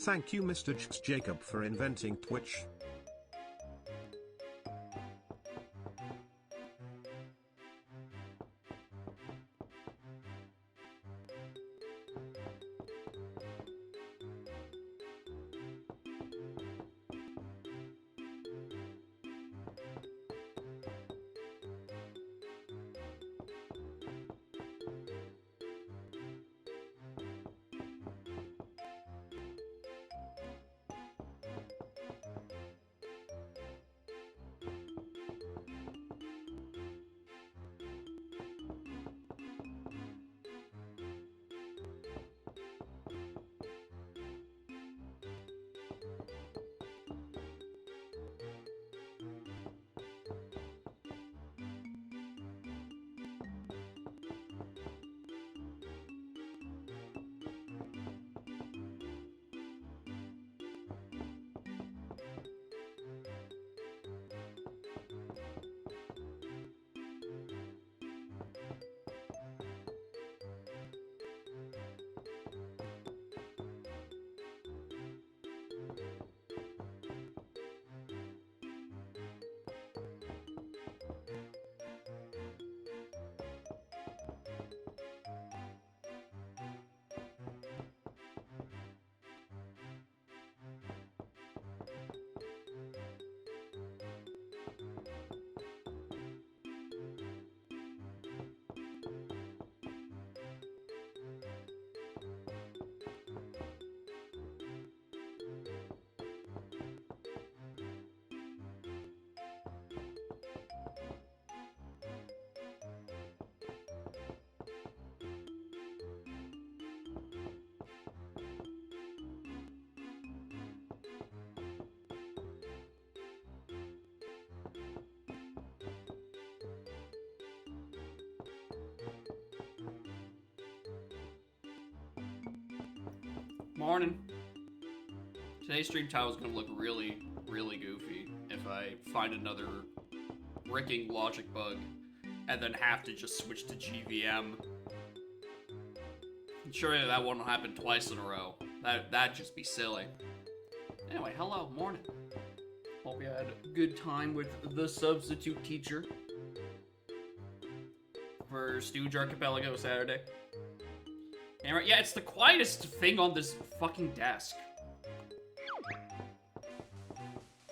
Thank you Mr. Jacob for inventing Twitch. Morning. Today's stream title is gonna look really, really goofy if I find another ricking logic bug and then have to just switch to GVM. Surely that won't happen twice in a row. That'd just be silly. Anyway, hello, morning. Hope you had a good time with the substitute teacher for Stooge Archipelago Saturday. Anyway, yeah, it's the quietest thing on this fucking desk.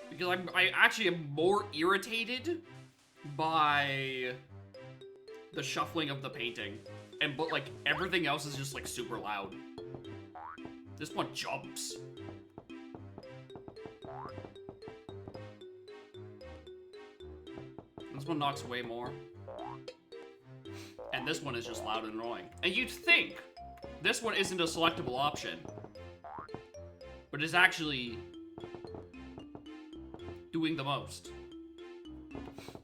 Because I actually am more irritated by the shuffling of the painting. But like, everything else is just like super loud. This one jumps. This one knocks way more. And this one is just loud and annoying. And you'd think this one isn't a selectable option, but is actually doing the most.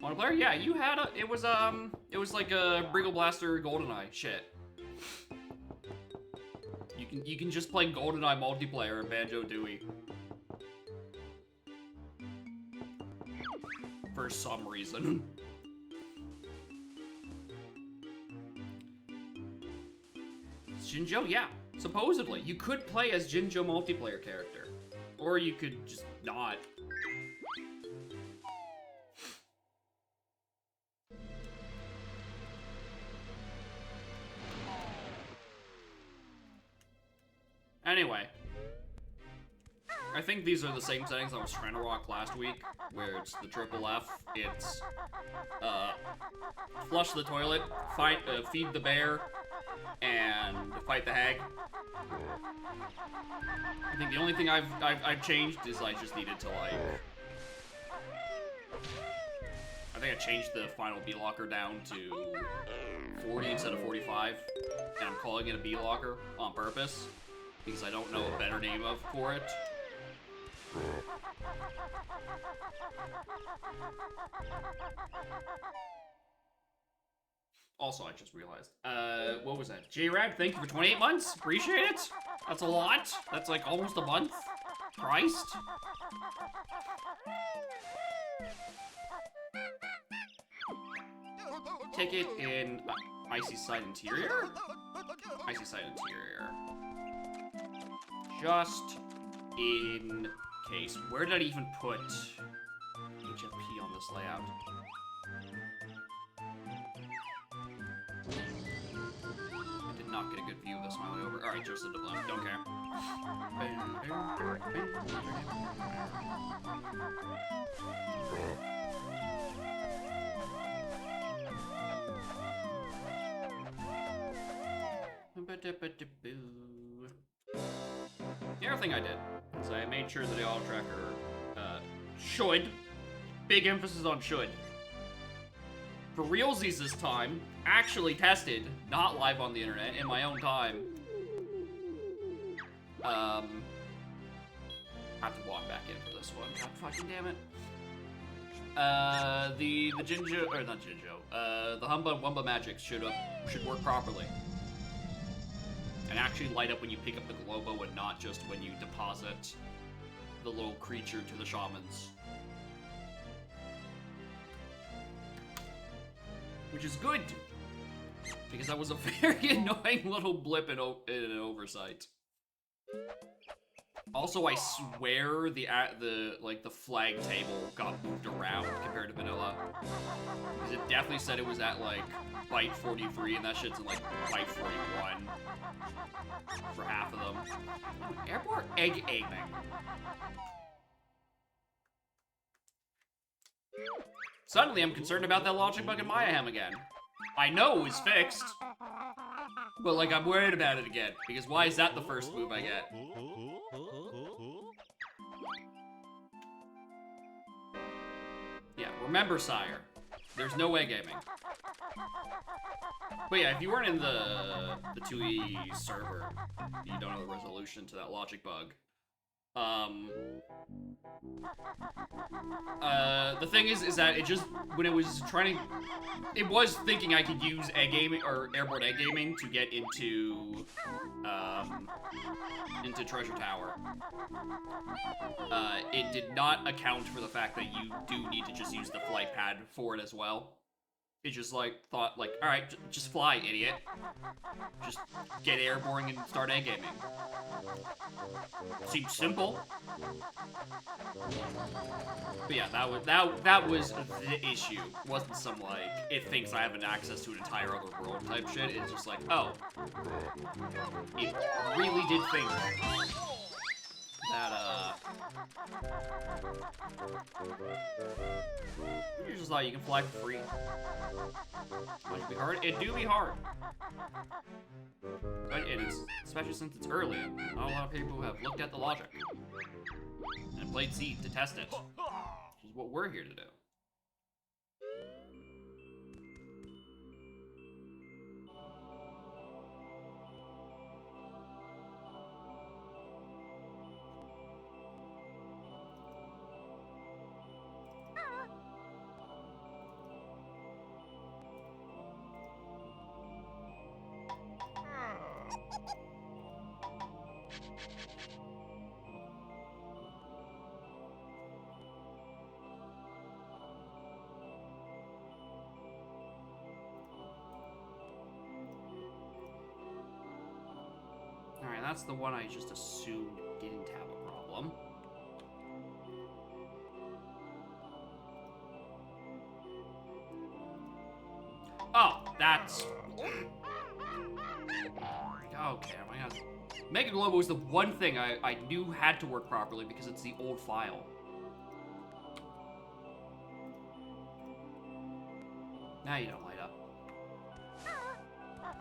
Multiplayer? Yeah, you had a, it was like a Briggle Blaster GoldenEye shit. You can just play GoldenEye multiplayer in Banjo-Tooie. For some reason. Jinjo? Yeah, supposedly. You could play as Jinjo multiplayer character. Or you could just not. Anyway. I think these are the same settings I was trying to rock last week, where it's the triple F. It's, flush the toilet, feed the bear, and fight the hag. I think the only thing I've changed is I just needed to, like... I think I changed the final B-locker down to 40 instead of 45, and I'm calling it a B-locker on purpose, because I don't know a better name for it. Also, I just realized, what was that? J-Rad, thank you for 28 months. Appreciate it. That's a lot. That's like almost a month. Christ. Ticket in Icy Side Interior? Icy Side Interior. Just in case. Where did I even put HFP on this layout? I did not get a good view of this on my way over. Alright, just a doubloon. Don't care. The other thing I did is I made sure that the auto tracker should, big emphasis on should, for realsies this time, actually tested, not live on the internet, in my own time. I have to walk back in for this one. God fucking damn it. The Jinjo, or not Jinjo, the Humba and Wumba magics should work properly. And actually light up when you pick up the Globo and not just when you deposit the little creature to the shamans. Which is good, because that was a very annoying little blip in an oversight. Also, I swear the flag table got moved around compared to vanilla, because it definitely said it was at like byte 43, and that shit's in like byte 41 for half of them. Airport egg aiming. Suddenly, I'm concerned about that logic bug in Mayhem again. I know it was fixed, but like I'm worried about it again, because why is that the first move I get? Yeah, remember, sire, there's no egg aiming. But yeah, if you weren't in the 2E server, you don't know the resolution to that logic bug. The thing is that it just, when it was trying to, it was thinking I could use egg gaming, or airborne egg gaming, to get into Treasure Tower. It did not account for the fact that you do need to just use the flight pad for it as well. It just like thought like, all right, just fly, idiot. Just get airborne and start egg gaming. Seems simple. But yeah, that was the issue. It wasn't some like it thinks I have an access to an entire other world type shit. It's just like, oh, it really did think that you just thought you can fly for free. Would it be hard? It do be hard. But it is, especially since it's early, not a lot of people have looked at the logic and played Seed to test it, which is what we're here to do. Alright, that's the one I just assumed didn't have a problem. Oh, that's... Okay, my God. Mega Globo was the one thing I knew had to work properly because it's the old file. Now you don't light up.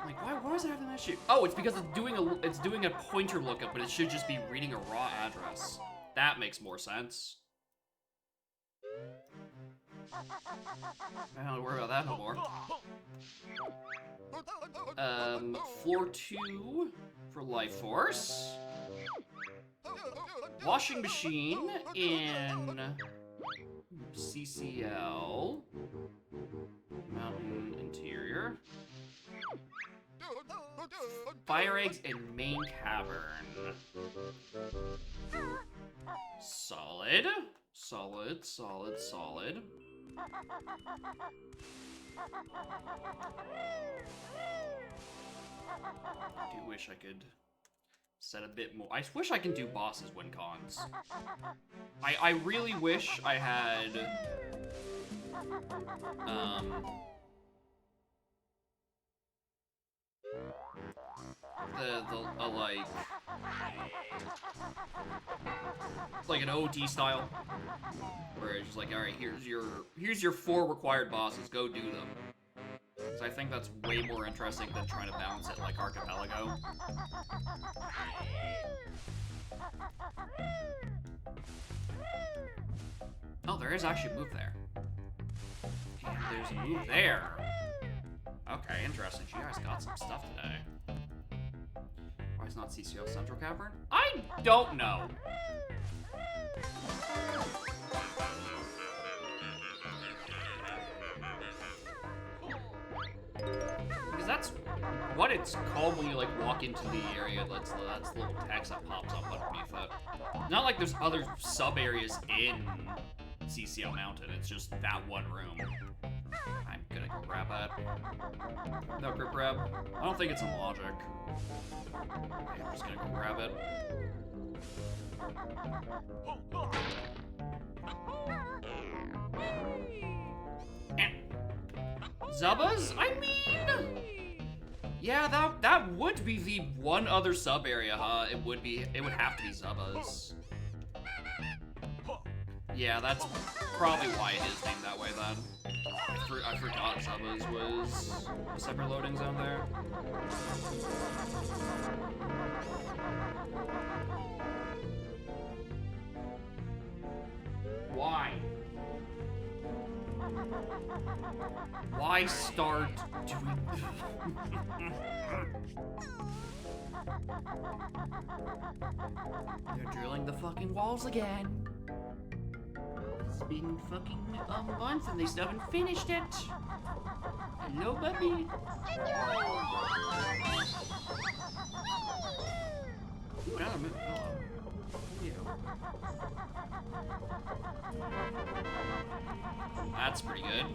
I'm like, why is it having that shit? Oh, it's because it's doing a pointer lookup, but it should just be reading a raw address. That makes more sense. I don't worry about that no more. Floor 2 for Life Force. Washing machine in CCL. Mountain interior. Fire eggs in main cavern. Solid. Solid, solid, solid. I do wish I could Said a bit more. I wish I can do bosses win cons. I really wish I had like an OT style, where it's just like, all right, here's your 4 required bosses, go do them. So I think that's way more interesting than trying to balance it like Archipelago. Oh, there is actually a move there. And there's a move there. Okay, interesting. She guys got some stuff today. Why is not CCO Central Cavern? I don't know. Because that's what it's called when you like walk into the area. That's the little text that pops up underneath it. Not like there's other sub areas in CCO Mountain. It's just that one room. I'm gonna go grab that. No grip grab. I don't think it's in logic. Okay, I'm just gonna go grab it. Zubbas? I mean, yeah, that would be the one other sub area, huh? It would have to be Zubbas. Yeah, that's probably why it is named that way then. I forgot Zubbas was a separate loading zone there. Why? Why start doing... They're drilling the fucking walls again. It's been fucking a month and they still haven't finished it. Hello, puppy. Ooh, another move. Hello. You. That's pretty good.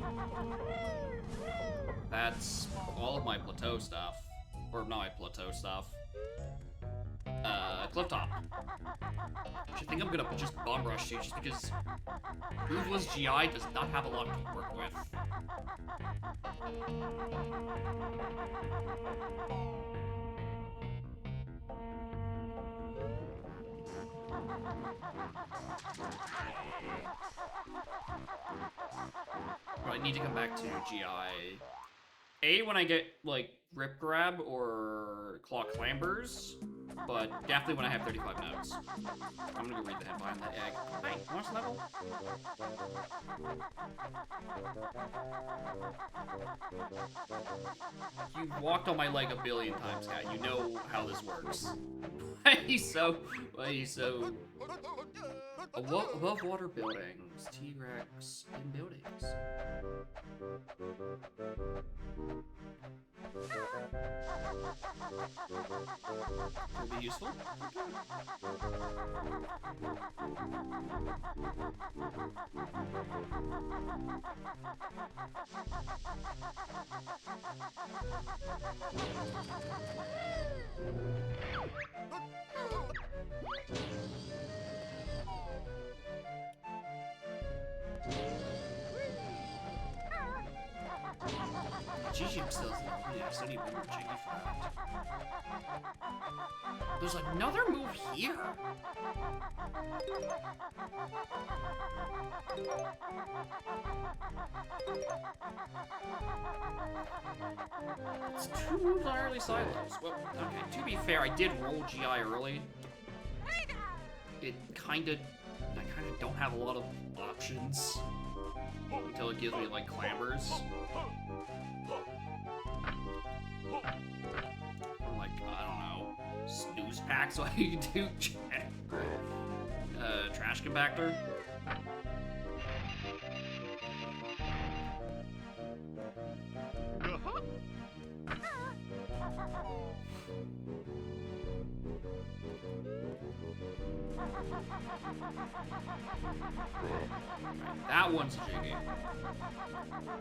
That's all of my plateau stuff. Or not my plateau stuff. Cliff top. Which I think I'm gonna just bomb rush to just because Ruthless GI does not have a lot to work with. I need to come back to GI. When I get, like, Rip Grab or Claw Clambers, but definitely when I have 35 notes. I'm gonna go read the head behind that egg. Hey, want to level? You've walked on my leg a billion times, guy. You know how this works. Why are you so... Above water buildings. T-Rex in buildings. Will be useful. Gigi still has I still need one more Jiggy for that. There's another move here. It's 2 moves on early silos. Well, okay, to be fair, I did roll GI early. I kinda don't have a lot of options until it gives me, like, clambers. Or like, I don't know, snooze packs so I can do trash compactor. That one's jiggy.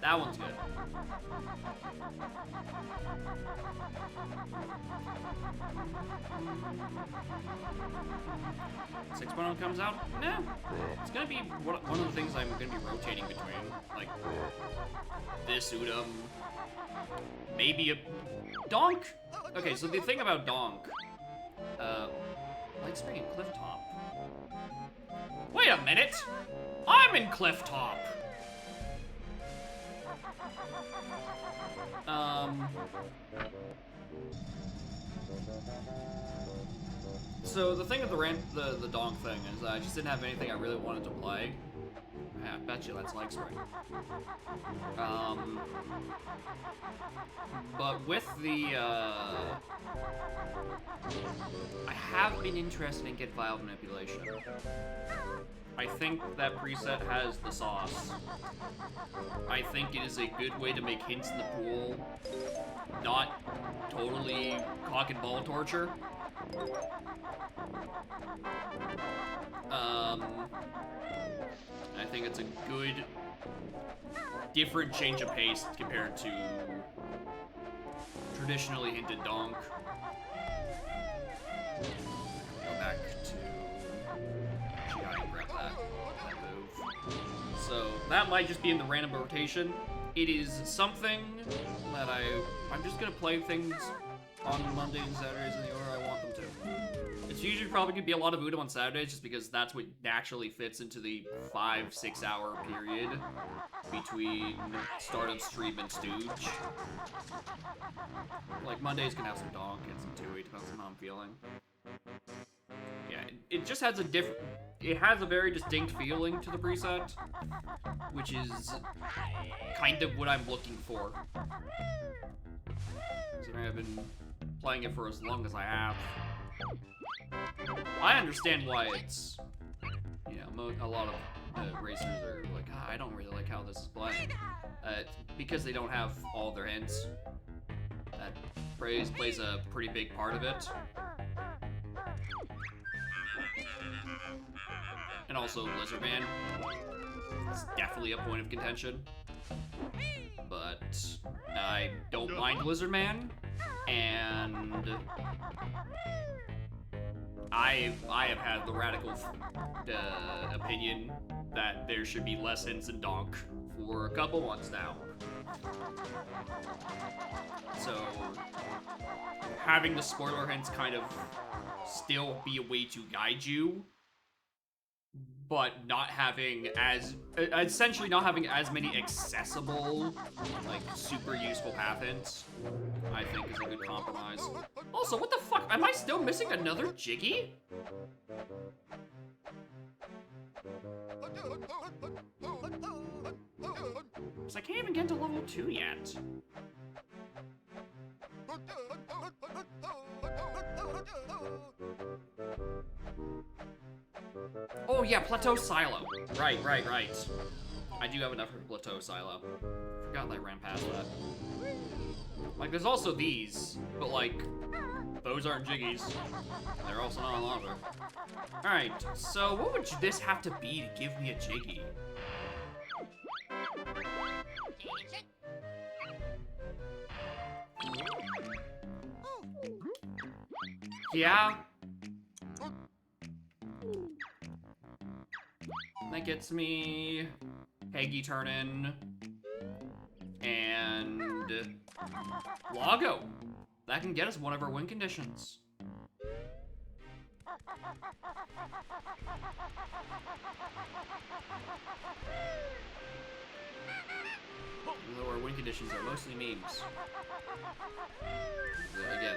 That one's good. 6.0 comes out? Nah. It's gonna be one of the things I'm gonna be rotating between. Like, this Udom. Maybe a Donk? Okay, so the thing about Donk. Light Spring and Clifftop. Wait a minute! I'm in Clifftop! So the thing with the Donk thing is I just didn't have anything I really wanted to play. Yeah, I bet you that's Light Spring. But with the, I have been interested in Get Vial Manipulation. I think that preset has the sauce. I think it is a good way to make hints in the pool, not totally cock and ball torture. I think it's a good, different change of pace compared to traditionally hinted Donk. Go back to GI and grab that move. So that might just be in the random rotation. It is something that I'm just gonna play things on Mondays and Saturdays in the order I want them to. It's usually probably gonna be a lot of Udom on Saturdays just because that's what naturally fits into the 5-6 hour period between start of stream and stooge. Like Mondays can have some Donk and some Tui, depends on how I'm feeling. Yeah, it just has it has a very distinct feeling to the preset, which is kind of what I'm looking for. Considering I've been playing it for as long as I have. I understand why it's, you know, a lot of racers are like, I don't really like how this is playing. Because they don't have all their hints. That praise plays a pretty big part of it. And also Lizardman. It's definitely a point of contention. But I don't mind Lizardman. And I have had the radical opinion that there should be less hints in Donk for a couple months now. So having the spoiler hints kind of still be a way to guide you, but not having essentially not having as many accessible, like, super useful path hints, I think is a good compromise. Also, what the fuck? Am I still missing another Jiggy? Because I can't even get to level 2 yet. Oh yeah, Plateau Silo. Right. I do have enough for Plateau Silo. Forgot I ran past that. Like, there's also these, but like, those aren't Jiggies. They're also not on lava. Alright, so what would this have to be to give me a Jiggy? Yeah. That gets me Peggy Turnin and Lago. That can get us one of our win conditions. Although our win conditions are mostly memes. Again,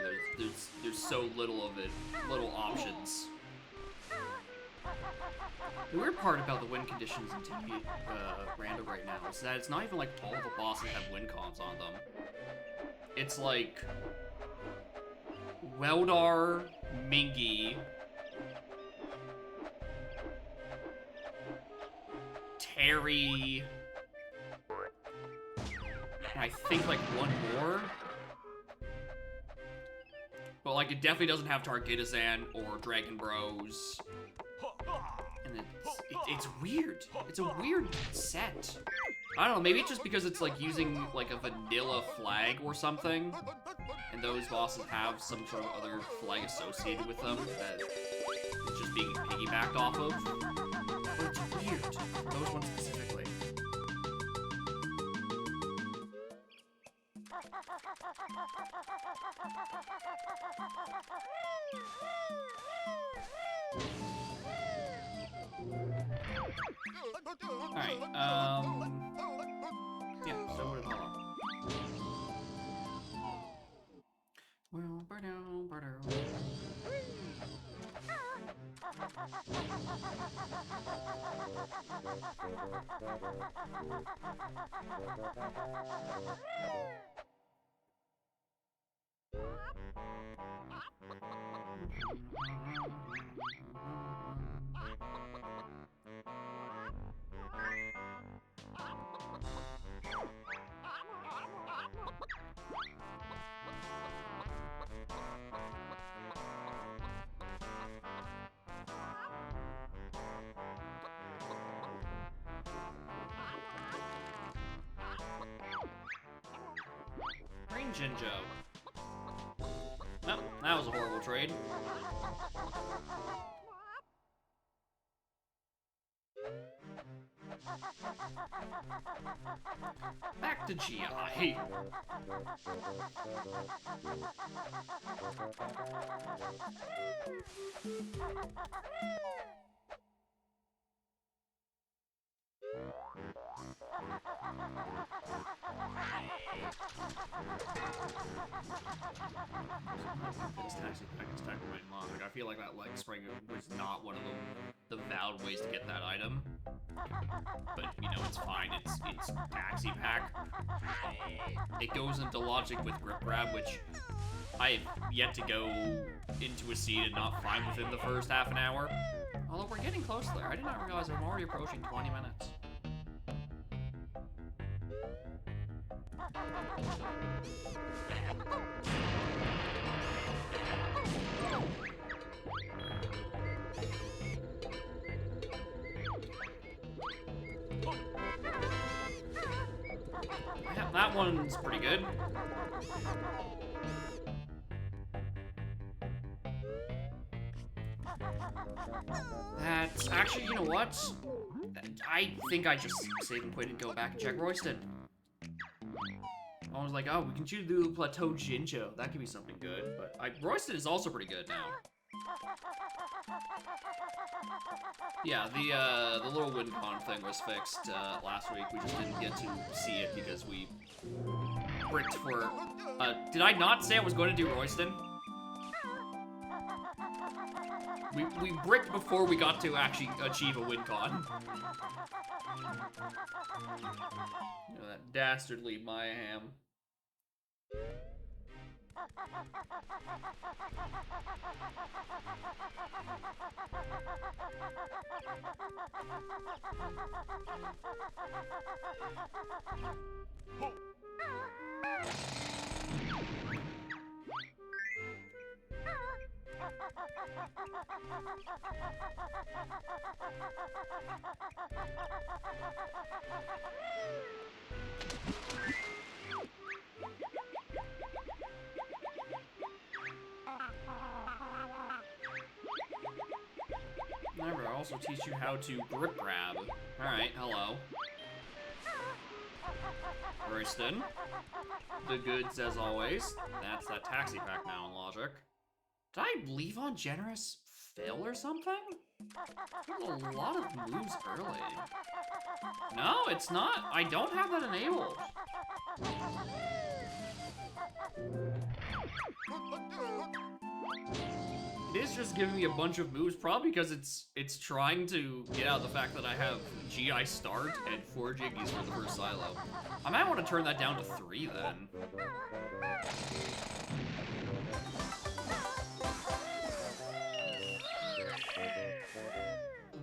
there's so little of it, little options. The weird part about the win conditions in TV random right now is that it's not even like all the bosses have win cons on them. It's like Weldar, Mingy, Terry, and I think like one more. But like it definitely doesn't have Targitazan or Dragon Bros. And it's weird. It's a weird set. I don't know, maybe it's just because it's like using like a vanilla flag or something. and those bosses have some sort of other flag associated with them that is just being piggybacked off of. But it's weird, those ones specifically. Alright, yeah, so what did Hollow? Green Jinjo. Well, that was a horrible trade. Back to GI. Like, I feel like that leg spring was not one of the valid ways to get that item. But, you know, it's fine. It's Taxi Pack. It goes into logic with Grip Grab, which I've yet to go into a seed and not find within the first half an hour. Although we're getting close there. I did not realize I'm already approaching 20 minutes. Yeah, that one's pretty good. That's actually, you know what? I think I just save and quit and go back and check Royston. I was like, oh, we can choose the Plateau Jinjo. That could be something good. But Royston is also pretty good now. Yeah, the little WinCon thing was fixed last week. We just didn't get to see it because we bricked for... did I not say I was going to do Royston? We bricked before we got to actually achieve a WinCon. You know, that dastardly Mayhem. Remember, I also teach you how to grip grab. Alright, hello. Royston. The goods as always. That's that Taxi Pack now in logic. Did I leave on Generous Phil or something? There's a lot of moves early. No, it's not. I don't have that enabled. It is just giving me a bunch of moves, probably because it's trying to get out the fact that I have GI start and 4 Jiggies for the first silo. I might want to turn that down to 3 then.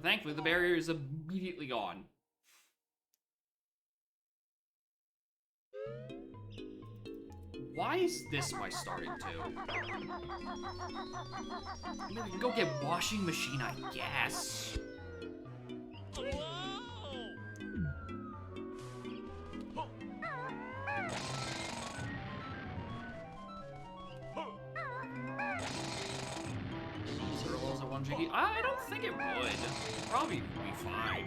Thankfully, the barrier is immediately gone. Why is this my starting to? We can go get washing machine, I guess. on Jiggy? I don't think it would. It'd probably be fine.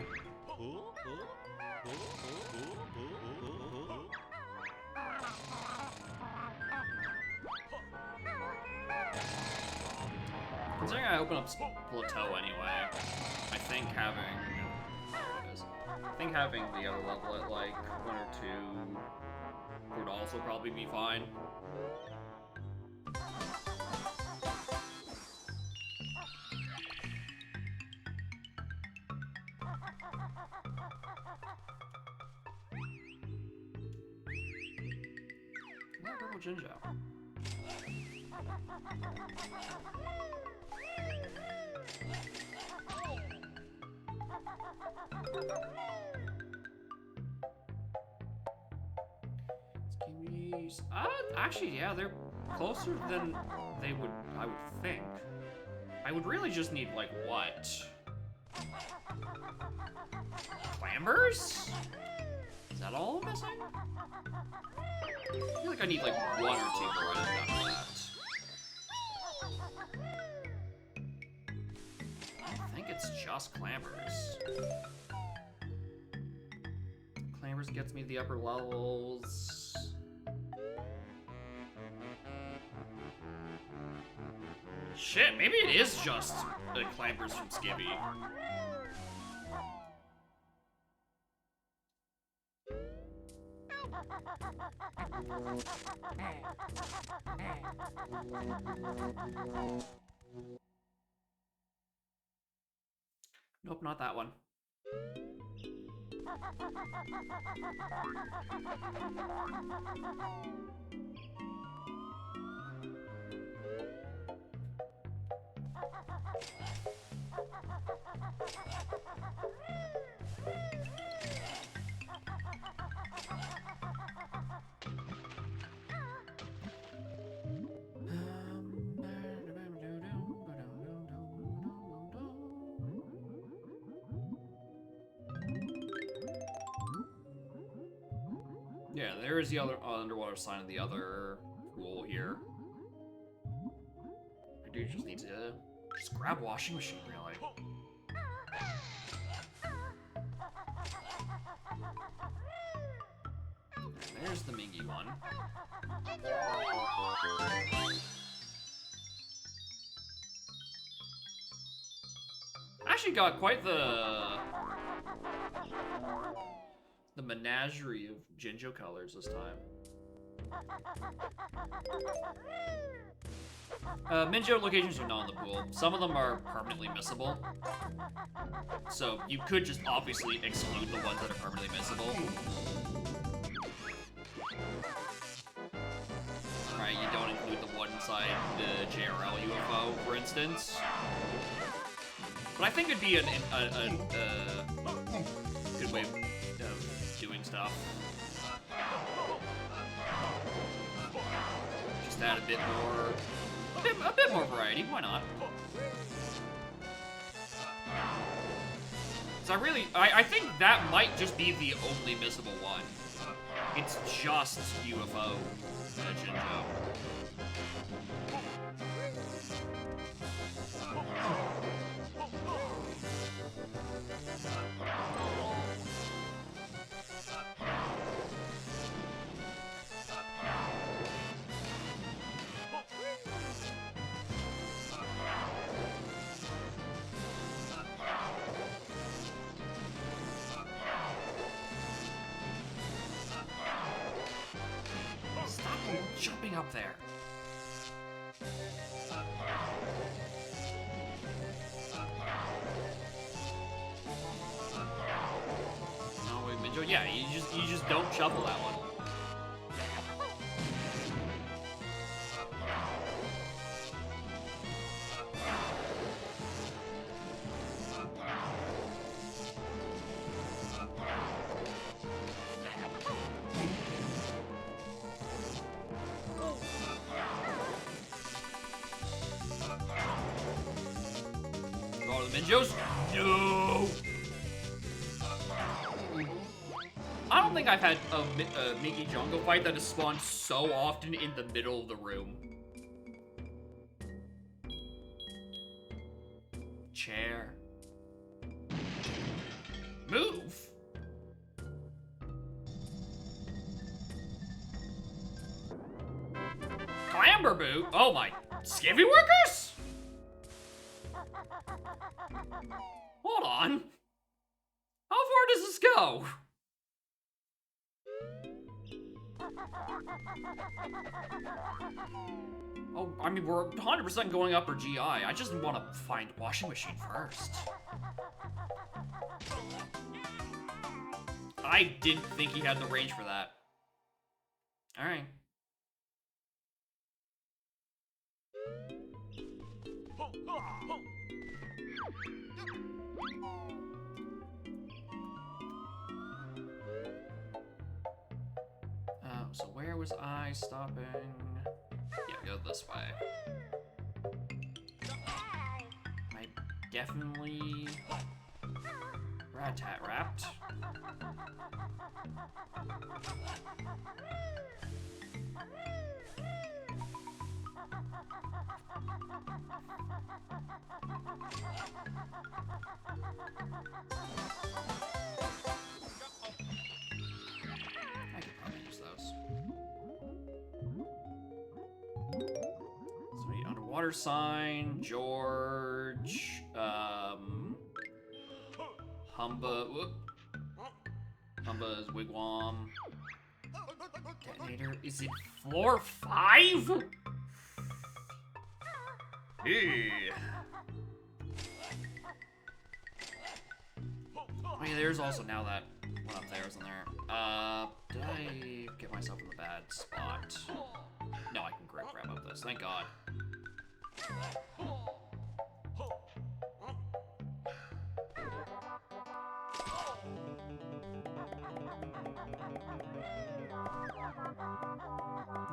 Considering I open up Plateau anyway, I think having the other level at like 1 or 2 would also probably be fine. Purple Jinjo. Actually, yeah, they're closer than I would think. I would really just need, like, what? Clambers? Is that all I'm missing? I feel like I need, like, 1 or 2 more and I'm done with that. I think it's just Clambers. Clambers gets me to the upper levels. Shit, maybe it is just the Clambers from Skibby. Nope, not that one. Yeah, there is the other underwater sign of the other pool here. I do just need to just grab washing machine, really. And there's the Mingy one. Actually got quite the menagerie of Jinjo colors this time. Minjo locations are not in the pool. Some of them are permanently missable. So you could just obviously exclude the ones that are permanently missable. Right, you don't include the one inside the JRL UFO, for instance. But I think it'd be a good way of doing stuff. Just add a bit more variety. Why not? So I think that might just be the only missable one. It's just UFO Jinjo. Jumping up there. No, wait, Minjo, yeah, you just don't shuffle that one. Minjos? No! I don't think I've had a Mingy jungle fight that has spawned so often in the middle of the room. Chair. Move? Clamber boot? Oh my, skivvy workers? Hold on. How far does this go? Oh, I mean, we're 100% going up for GI. I just want to find washing machine first. I didn't think he had the range for that. Alright. So where was I stopping? Yeah, go this way. I definitely rat-tat wrapped. I could probably use those. So we underwater sign, George, Humba's wigwam. Detonator, is it floor 5? Hey. Oh yeah, there's also now that one up there, isn't there? Did I get myself in the bad spot? No, I can grab up this, thank God.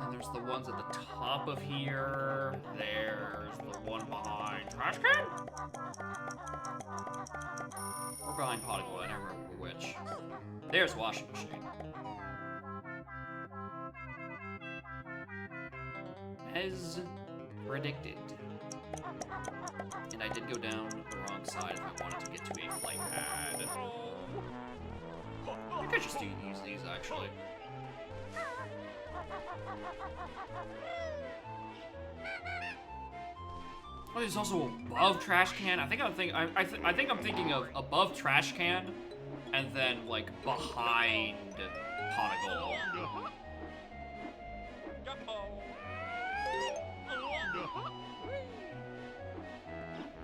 And there's the ones at the top of here. There's the one behind trash can? Or behind potting wood, I never remember which. There's washing machine. As predicted. And I did go down the wrong side if I wanted to get to a flight pad. I think I just use these actually. Oh, there's also above trash can. I think I'm thinking of above trash can, and then like behind pot of gold.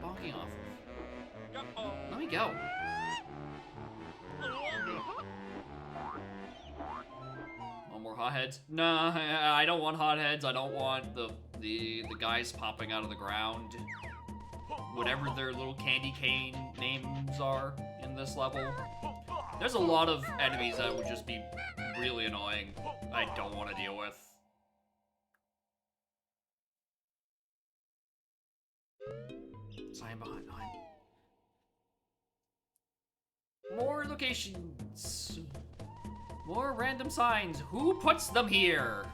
Bonking off. Let me go. One more hotheads? Nah, I don't want hotheads. I don't want the guys popping out of the ground. Whatever their little candy cane names are in this level. There's a lot of enemies that would just be really annoying. I don't want to deal with. Sign behind. More locations. More random signs. Who puts them here?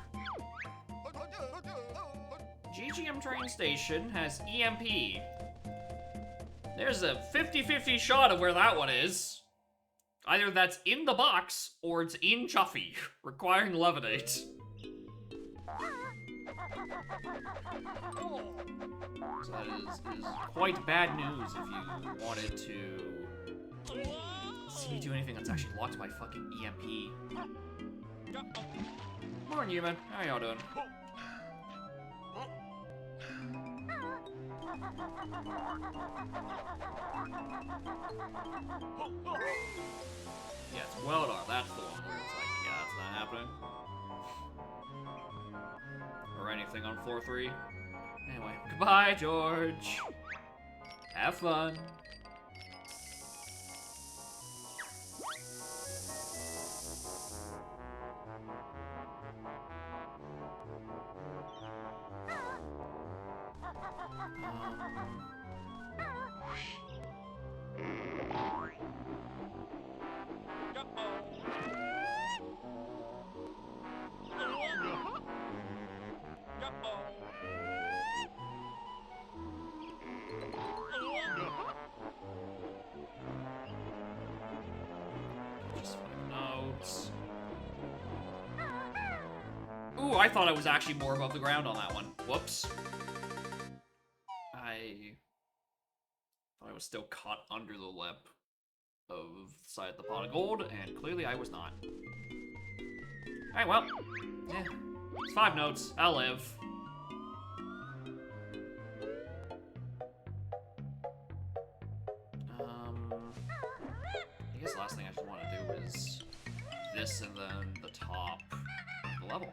GGM train station has EMP. There's a 50-50 shot of where that one is. Either that's in the box, or it's in Chuffy, requiring levitate. So that is quite bad news if you wanted to see me do anything that's actually locked by fucking EMP. Morning, human. How y'all doing? Yeah, it's well dark. That's the one where it's like, yeah, that's not happening. Or anything on floor 3. Anyway, goodbye, George. Have fun. Ooh, I thought I was actually more above the ground on that one. Whoops. I thought I was still caught under the lip of the side of the pot of gold, and clearly I was not. Alright, well. Yeah. It's 5 notes. I'll live. I guess the last thing I just want to do is this and then the top of the level.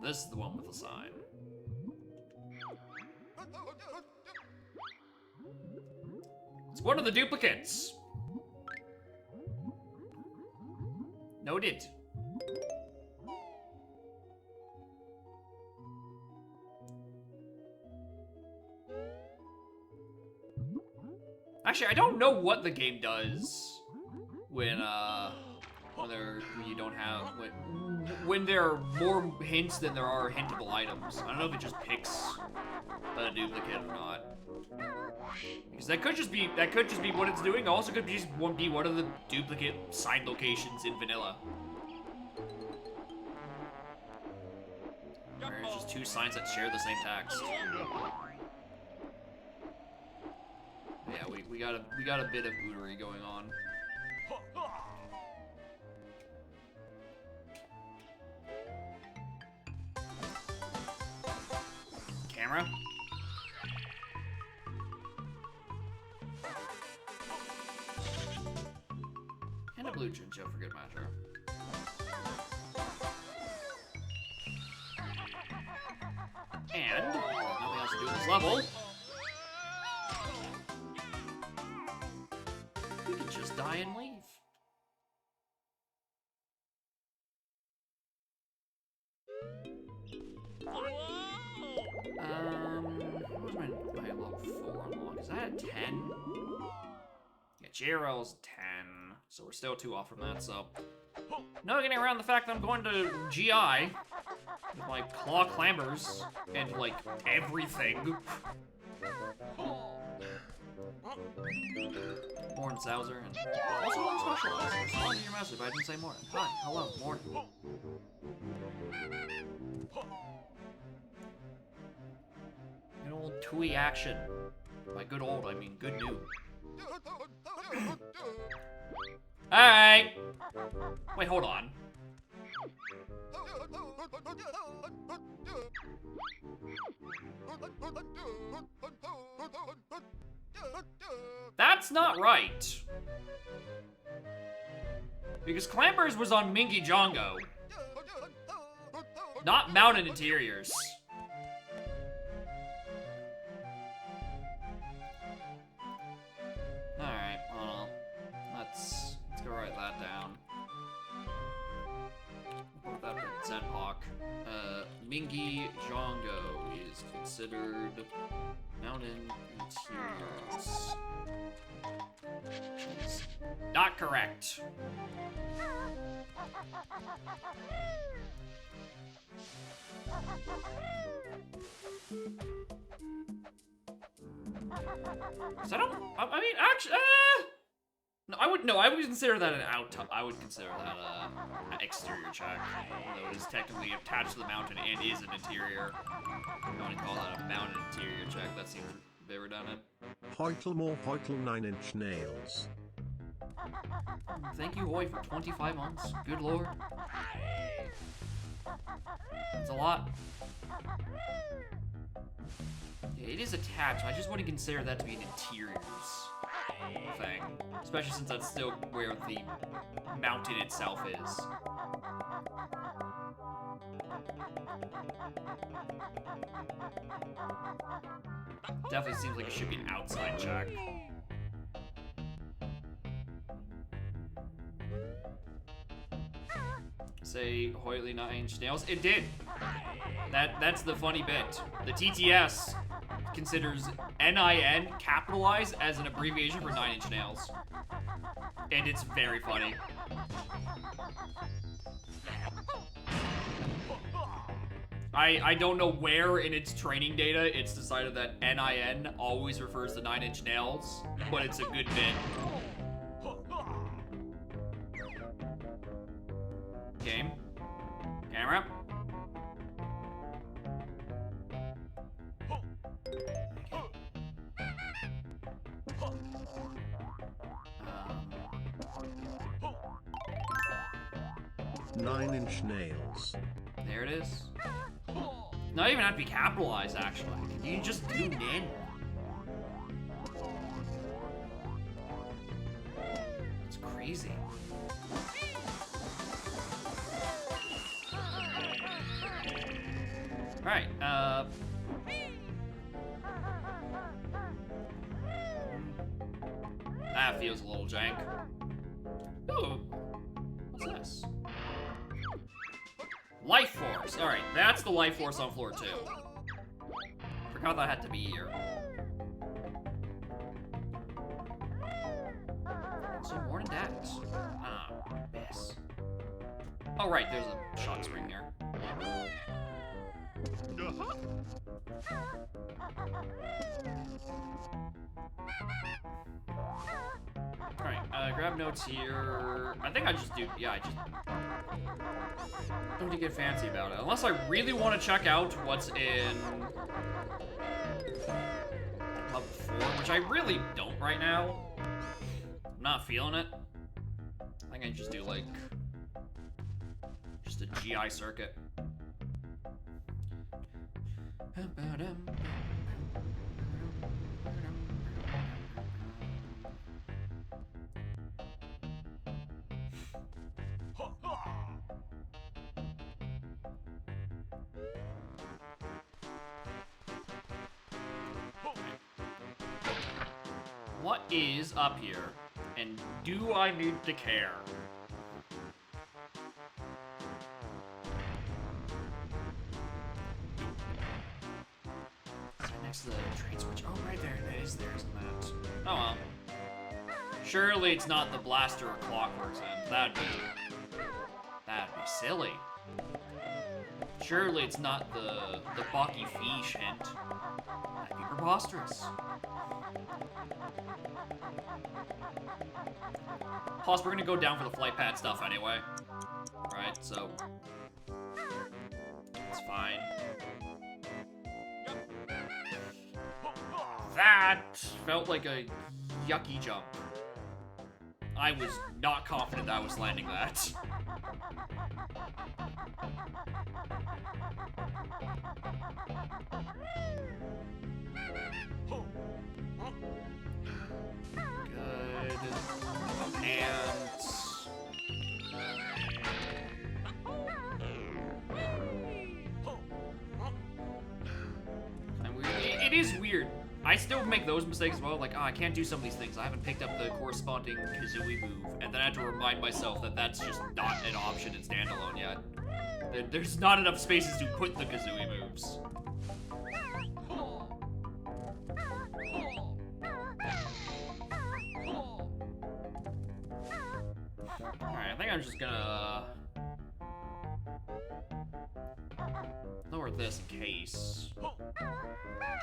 This is the one with the sign. It's one of the duplicates. Noted. Actually, I don't know what the game does when you don't have when there are more hints than there are hintable items. I don't know if it just picks a duplicate or not. Because that could just be what it's doing. Also could just be one of the duplicate sign locations in vanilla. Or it's just 2 signs that share the same text. Yeah, we got a bit of bootery going on. Camera. And a blue chincho for good measure. And nothing else to do with this level. We could just die and leave. What was my level 4 unlock? Is that a 10? Yeah, JRL's 10, so we're still 2 off from that, so. No getting around the fact that I'm going to GI with my claw clambers and, like, everything. Morning, Sauser, and also one specialized. Respond to your message, but I didn't say morning. Hi, hello, morning. Good old Tui action. By good old, I mean good new. Alright! Wait, hold on. That's not right. Because Clampers was on Mingy Jongo. Not Mountain Interiors. Alright, well, let's go write that down. Put that for Zenhawk. Mingy Jongo is considered Mountain Interiors. Is not correct. So I mean, actually, no, I would consider that an I would consider that an exterior check, although it is technically attached to the mountain and is an interior. I want to call that a mountain interior check. That seems a bit redundant. Hoitle more Hoitle 9-inch nails. Thank you, Hoy, for 25 months. Good lord. That's a lot. Yeah, it is attached. I just wouldn't consider that to be an interiors thing. Especially since that's still where the mountain itself is. Definitely seems like it should be an outside check. Say Hoytly 9-inch nails. It did. That's the funny bit. The TTS considers NIN capitalized as an abbreviation for 9-inch nails. And it's very funny. I don't know where in its training data it's decided that NIN always refers to 9-inch nails, but it's a good bit. Camera. Nine-inch nails. There it is. Not even have to be capitalized, actually. You just do nin. It's crazy. Alright, that feels a little jank. Ooh, what's this? Life Force. Alright, that's the Life Force on floor 2. Forgot that had to be here. So more than that. Ah, miss. Oh right, there's a shot spring here. Alright, grab notes here. I think I just do, yeah, I just don't need to get fancy about it. Unless I really want to check out what's in level 4, which I really don't right now. I'm not feeling it. I think I just do, like, just a GI circuit. What is up here? And do I need to care? Is it next to the trade switch? Oh, right there. It is there, isn't that? Oh, well. Surely it's not the blaster or clockwork's end. That'd be silly. Surely it's not the Bucky Fish hint. That'd be preposterous. Plus, we're gonna go down for the flight pad stuff anyway. Right, so it's fine. That felt like a yucky jump. I was not confident that I was landing that. Good. Pants. It is weird. I still make those mistakes as well. Like, oh, I can't do some of these things. I haven't picked up the corresponding Kazooie move. And then I have to remind myself that that's just not an option in standalone yet. There's not enough spaces to put the Kazooie moves. Alright, I think I'm just gonna lower this in case. I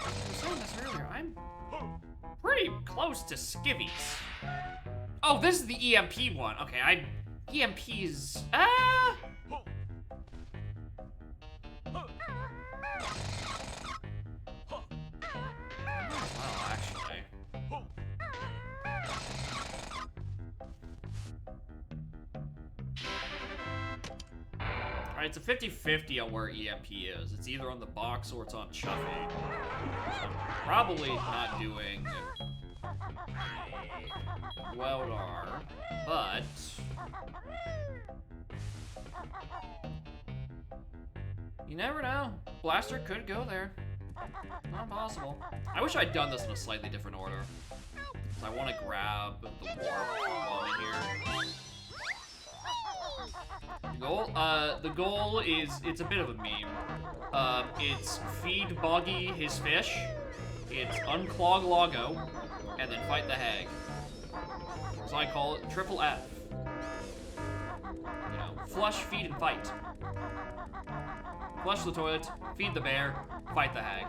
was saying this earlier, I'm pretty close to skivvies. Oh, this is the EMP one. Okay, EMP is well, actually. Alright, it's a 50-50 on where EMP is. It's either on the box or it's on Chuffy. So I'm probably not doing Weldar, but you never know. Blaster could go there. Not impossible. I wish I'd done this in a slightly different order. I want to grab the warp while I'm here. The goal is, it's a bit of a meme. It's feed Boggy his fish, it's unclog Logo, and then fight the hag. So I call it triple F. You know, flush, feed, and fight. Flush the toilet, feed the bear, fight the hag.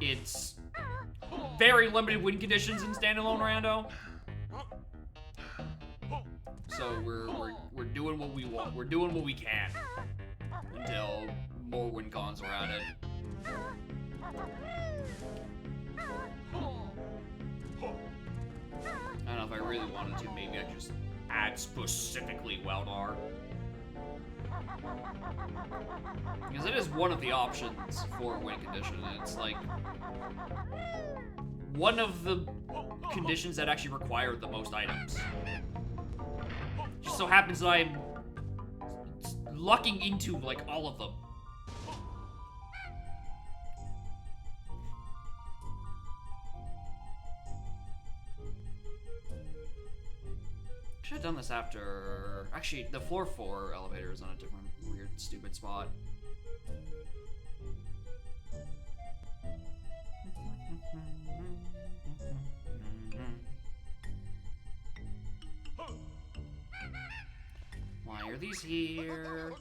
It's very limited win conditions in standalone rando. So we're doing what we want. We're doing what we can until more win cons are added. I don't know if I really wanted to. Maybe I just add specifically Weldar. Because it is one of the options for win condition, and it's like one of the conditions that actually require the most items. Just so happens that I'm lucking into like all of them. Should have done this after. Actually, the floor 4 elevator is on a different weird, stupid spot. Why are these here?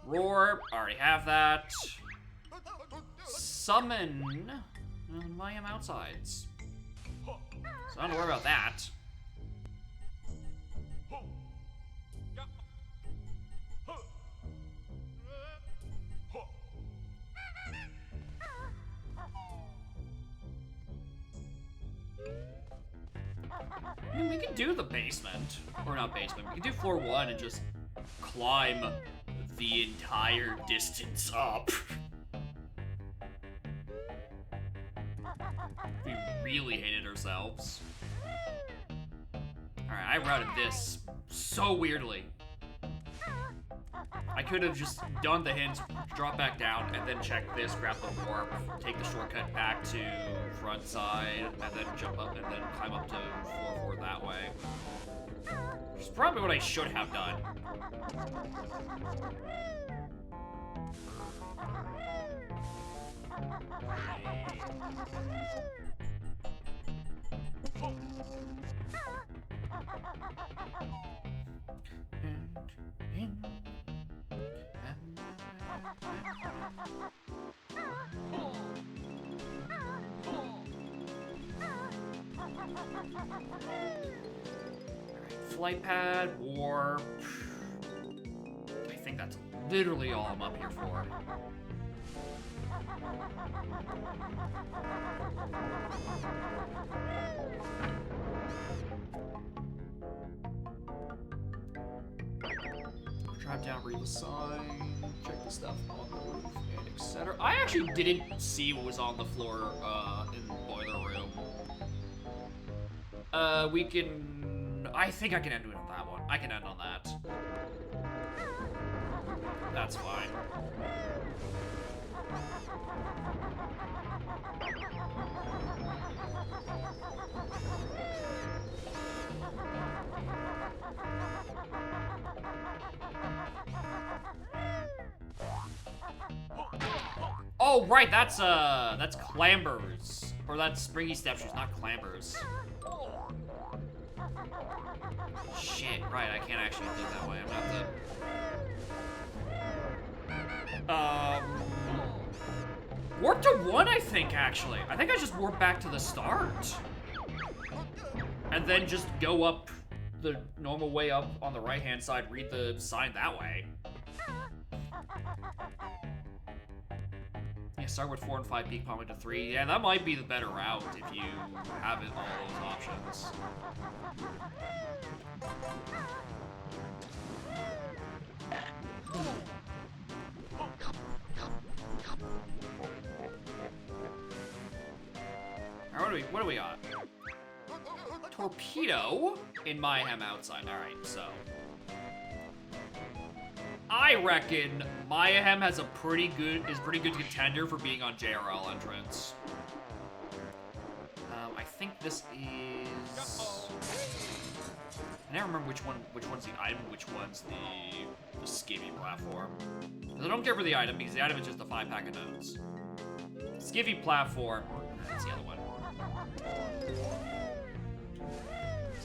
Roar, already have that. Summon. Why am outsides? So I don't have to worry about that. I mean, we can do the basement. Or not basement, we can do floor 1 and just climb the entire distance up. We really hated ourselves. Alright, I routed this so weirdly. I could have just done the hints, drop back down, and then check this, grab the warp, take the shortcut back to front side, and then jump up and then climb up to floor 4 that way. Which is probably what I should have done. Flight pad, warp. I think that's literally all I'm up here for. Drive down, read the sign, check the stuff on the roof, and etc. I actually didn't see what was on the floor in the boiler room. We can... I think I can end it on that one. I can end on that. That's fine. Oh, right, that's clambers. Or that's springy step shoes, not clambers. Shit, right, I can't actually do it that way. I'm gonna have to... warp to 1, I think, actually. I think I just warp back to the start. And then just go up the normal way up on the right-hand side, read the sign that way. Yeah, start with 4 and 5, peak pumping to 3. Yeah, that might be the better route if you have it, all those options. Alright, what do we got? Torpedo in Mayhem outside. Alright, so. I reckon Mayhem has a pretty good contender for being on JRL entrance. I think this is... I never remember which one's the item, which one's the skivvy platform. I don't care for the item because the item is just a 5-pack of notes. Skivvy platform, that's the other one.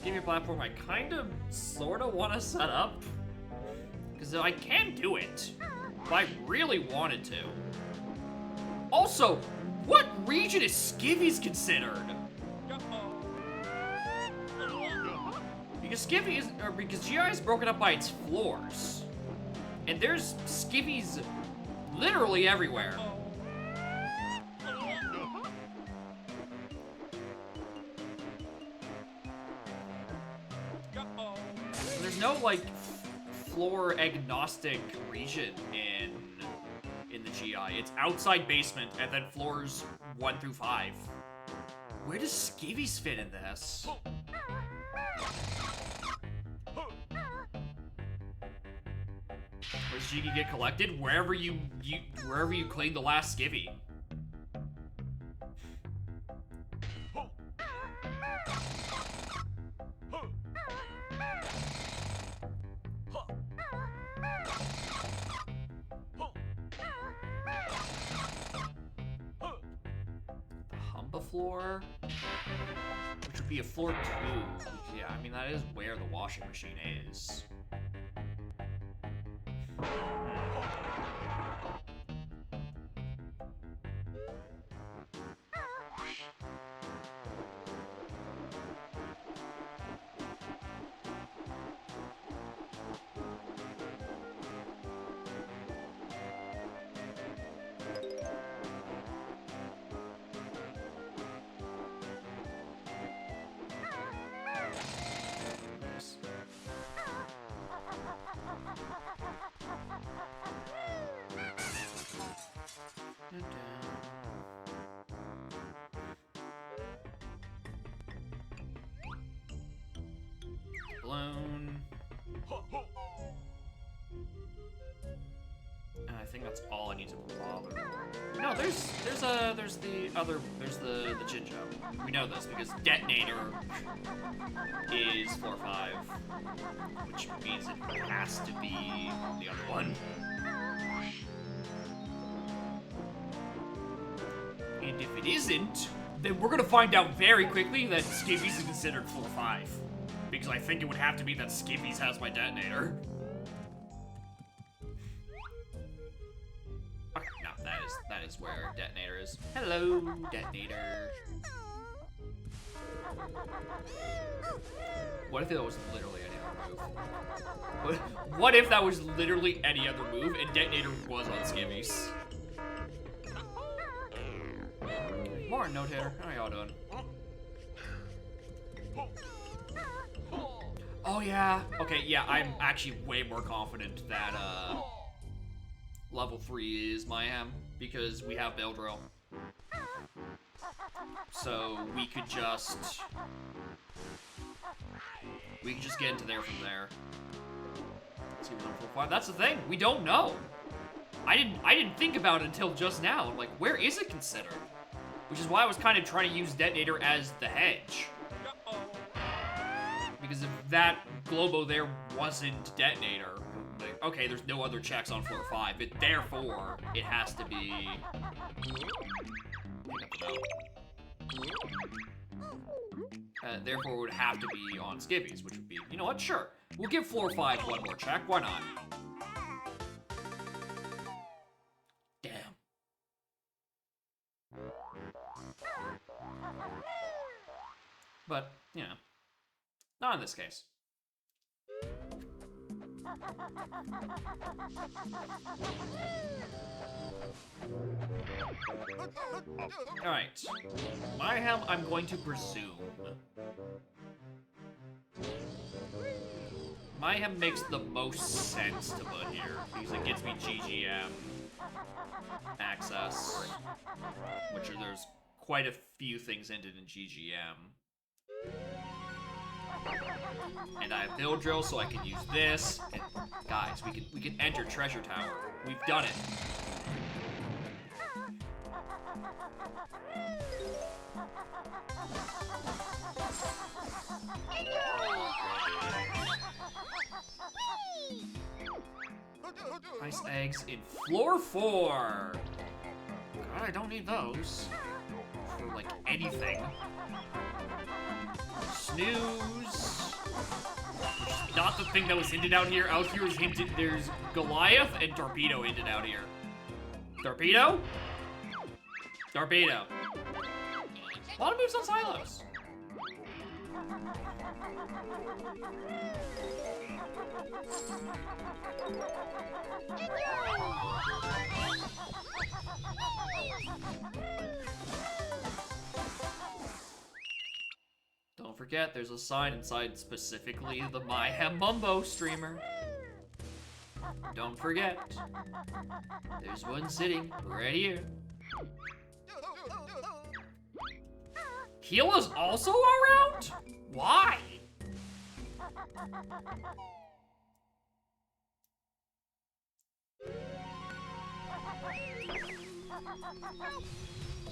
Skivvy platform I kind of, sort of want to set up. Because I can do it, if I really wanted to. Also, what region is skivvies considered? Because because GI is broken up by its floors. And there's skivvies literally everywhere. There's no, like, floor agnostic region in the GI. It's outside basement and then floors 1 through 5. Where does skivvies fit in this? Where does Jiggy get collected? Wherever you clean the last skivvy. Floor, which would be a floor 2. Yeah, I mean, that is where the washing machine is. Balloon. And I think that's all I need to bother. No, there's the Jinjo. We know this because detonator is floor 5, which means it has to be the other one. And if it isn't, then we're gonna find out very quickly that Skivvies is considered floor 5. Because I think it would have to be that Skivvies has my detonator. Okay, no, that is where detonator is. Hello, detonator. What if that was literally any other move? What if that was literally any other move and detonator was on Skivvies? Morning, notator. How y'all doing? Oh yeah. Okay, yeah, I'm actually way more confident that level 3 is Mayhem because we have Bell Drill. So we could just get into there from there. Let's see what's on 4-5. That's the thing. We don't know. I didn't think about it until just now. I'm like, where is it considered? Which is why I was kind of trying to use detonator as the hedge. Because if that Globo there wasn't detonator, like, okay, there's no other checks on floor 5, but therefore it has to be. Therefore, it would have to be on Skivvies, which would be, you know what? Sure, we'll give floor 5 one more check. Why not? Damn. But you know. Not in this case. Alright. Mayhem, I'm going to presume. Mayhem makes the most sense to put here, because it gets me GGM access. Which there's quite a few things ended in GGM. And I have Build Drill, so I can use this. And guys, we can enter Treasure Tower. We've done it. Ice eggs in floor 4. God, I don't need those for like anything. Snooze. Not the thing that was hinted out here. Out here is hinted. There's Goliath and Torpedo hinted out here. Torpedo? Torpedo. A lot of moves on Silos. Don't forget, there's a sign inside specifically the Mayhem Mumbo streamer. Don't forget, there's one sitting right here. Keela's also around? Why?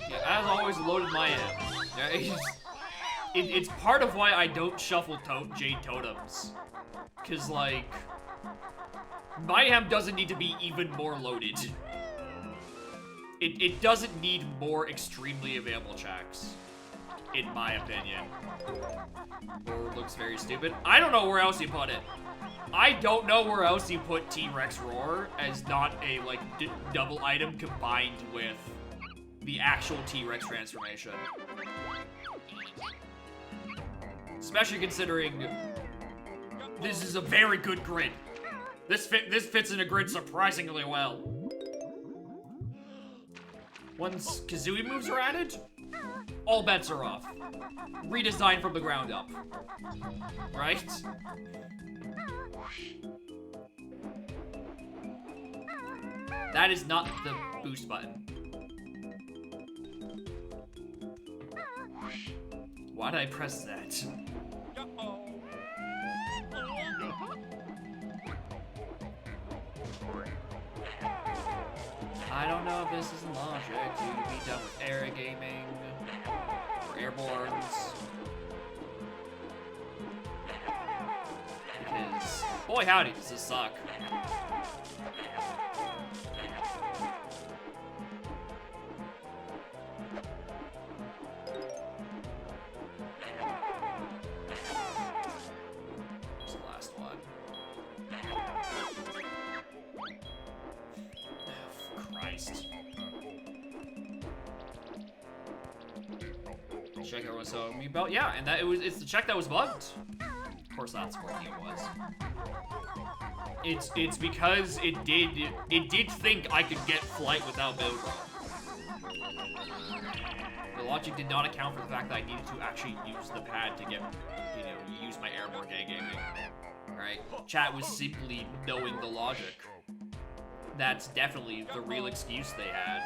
Yeah, as always, loaded Mayhem. Yeah, it's part of why I don't shuffle Jade Totems. Cause like, Mayhem doesn't need to be even more loaded. It doesn't need more extremely available checks, in my opinion. Or looks very stupid. I don't know where else you put it. I don't know where else you put T-Rex Roar as not a like double item combined with the actual T-Rex transformation. Especially considering this is a very good grid. This fits in a grid surprisingly well. Once Kazooie moves are added, all bets are off. Redesigned from the ground up. Right? That is not the boost button. Why did I press that? I don't know if this is logic to be done with air gaming or airborns. Because, boy howdy, does this suck. What's the last one? Christ. Check everyone saw me belt. Yeah, and it's the check that was bugged. Of course that's what it was. It's because it did think I could get flight without build roll. The logic did not account for the fact that I needed to actually use the pad to get, use my airborne gaming. Right? Chat was simply knowing the logic. That's definitely the real excuse they had.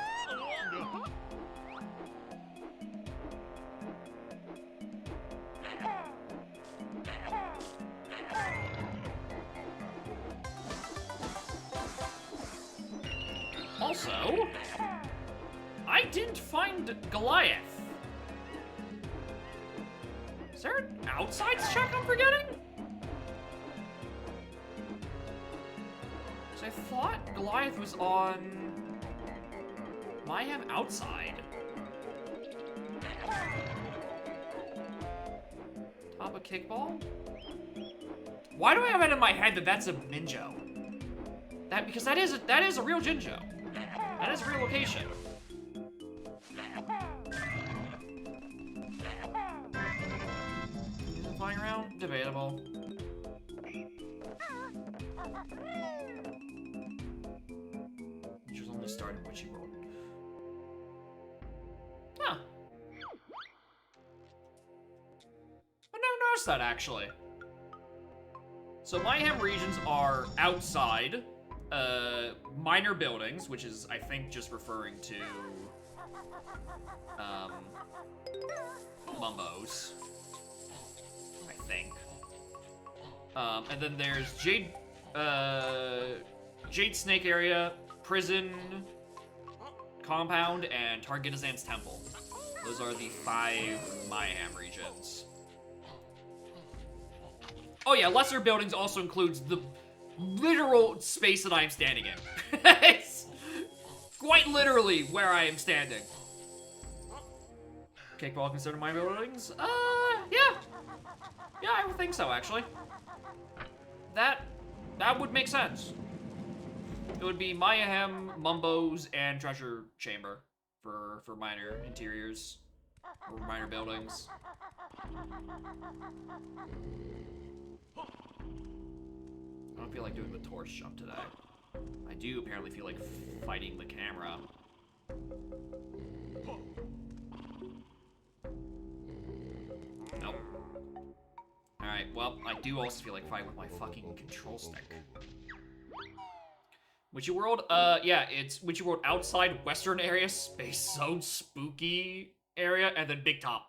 Also, I didn't find Goliath. Is there an outsides check I'm forgetting? I thought Goliath was on Mayhem outside. Top of kickball? Why do I have it in my head that that's a Minjo? Because that is a real Jinjo. That is a real location. Is it flying around? Debatable. Started when she rolled. Huh. I never noticed that, actually. So Mayhem regions are outside, minor buildings, which is, I think, just referring to, Mumbos. I think. And then there's Jade Snake area, prison, compound, and Targitazan's temple. Those are the 5 Mayhem regions. Oh yeah, lesser buildings also includes the literal space that I am standing in. It's quite literally where I am standing. Kickball considered my buildings? Yeah. Yeah, I would think so, actually. That would make sense. It would be Mayhem, Mumbos, and Treasure Chamber for minor interiors. Or minor buildings. I don't feel like doing the torch jump today. I do apparently feel like fighting the camera. Nope. Alright, well, I do also feel like fighting with my fucking control stick. Witchy World? Yeah, it's Witchy World outside Western area, Space Zone, Spooky area, and then Big Top.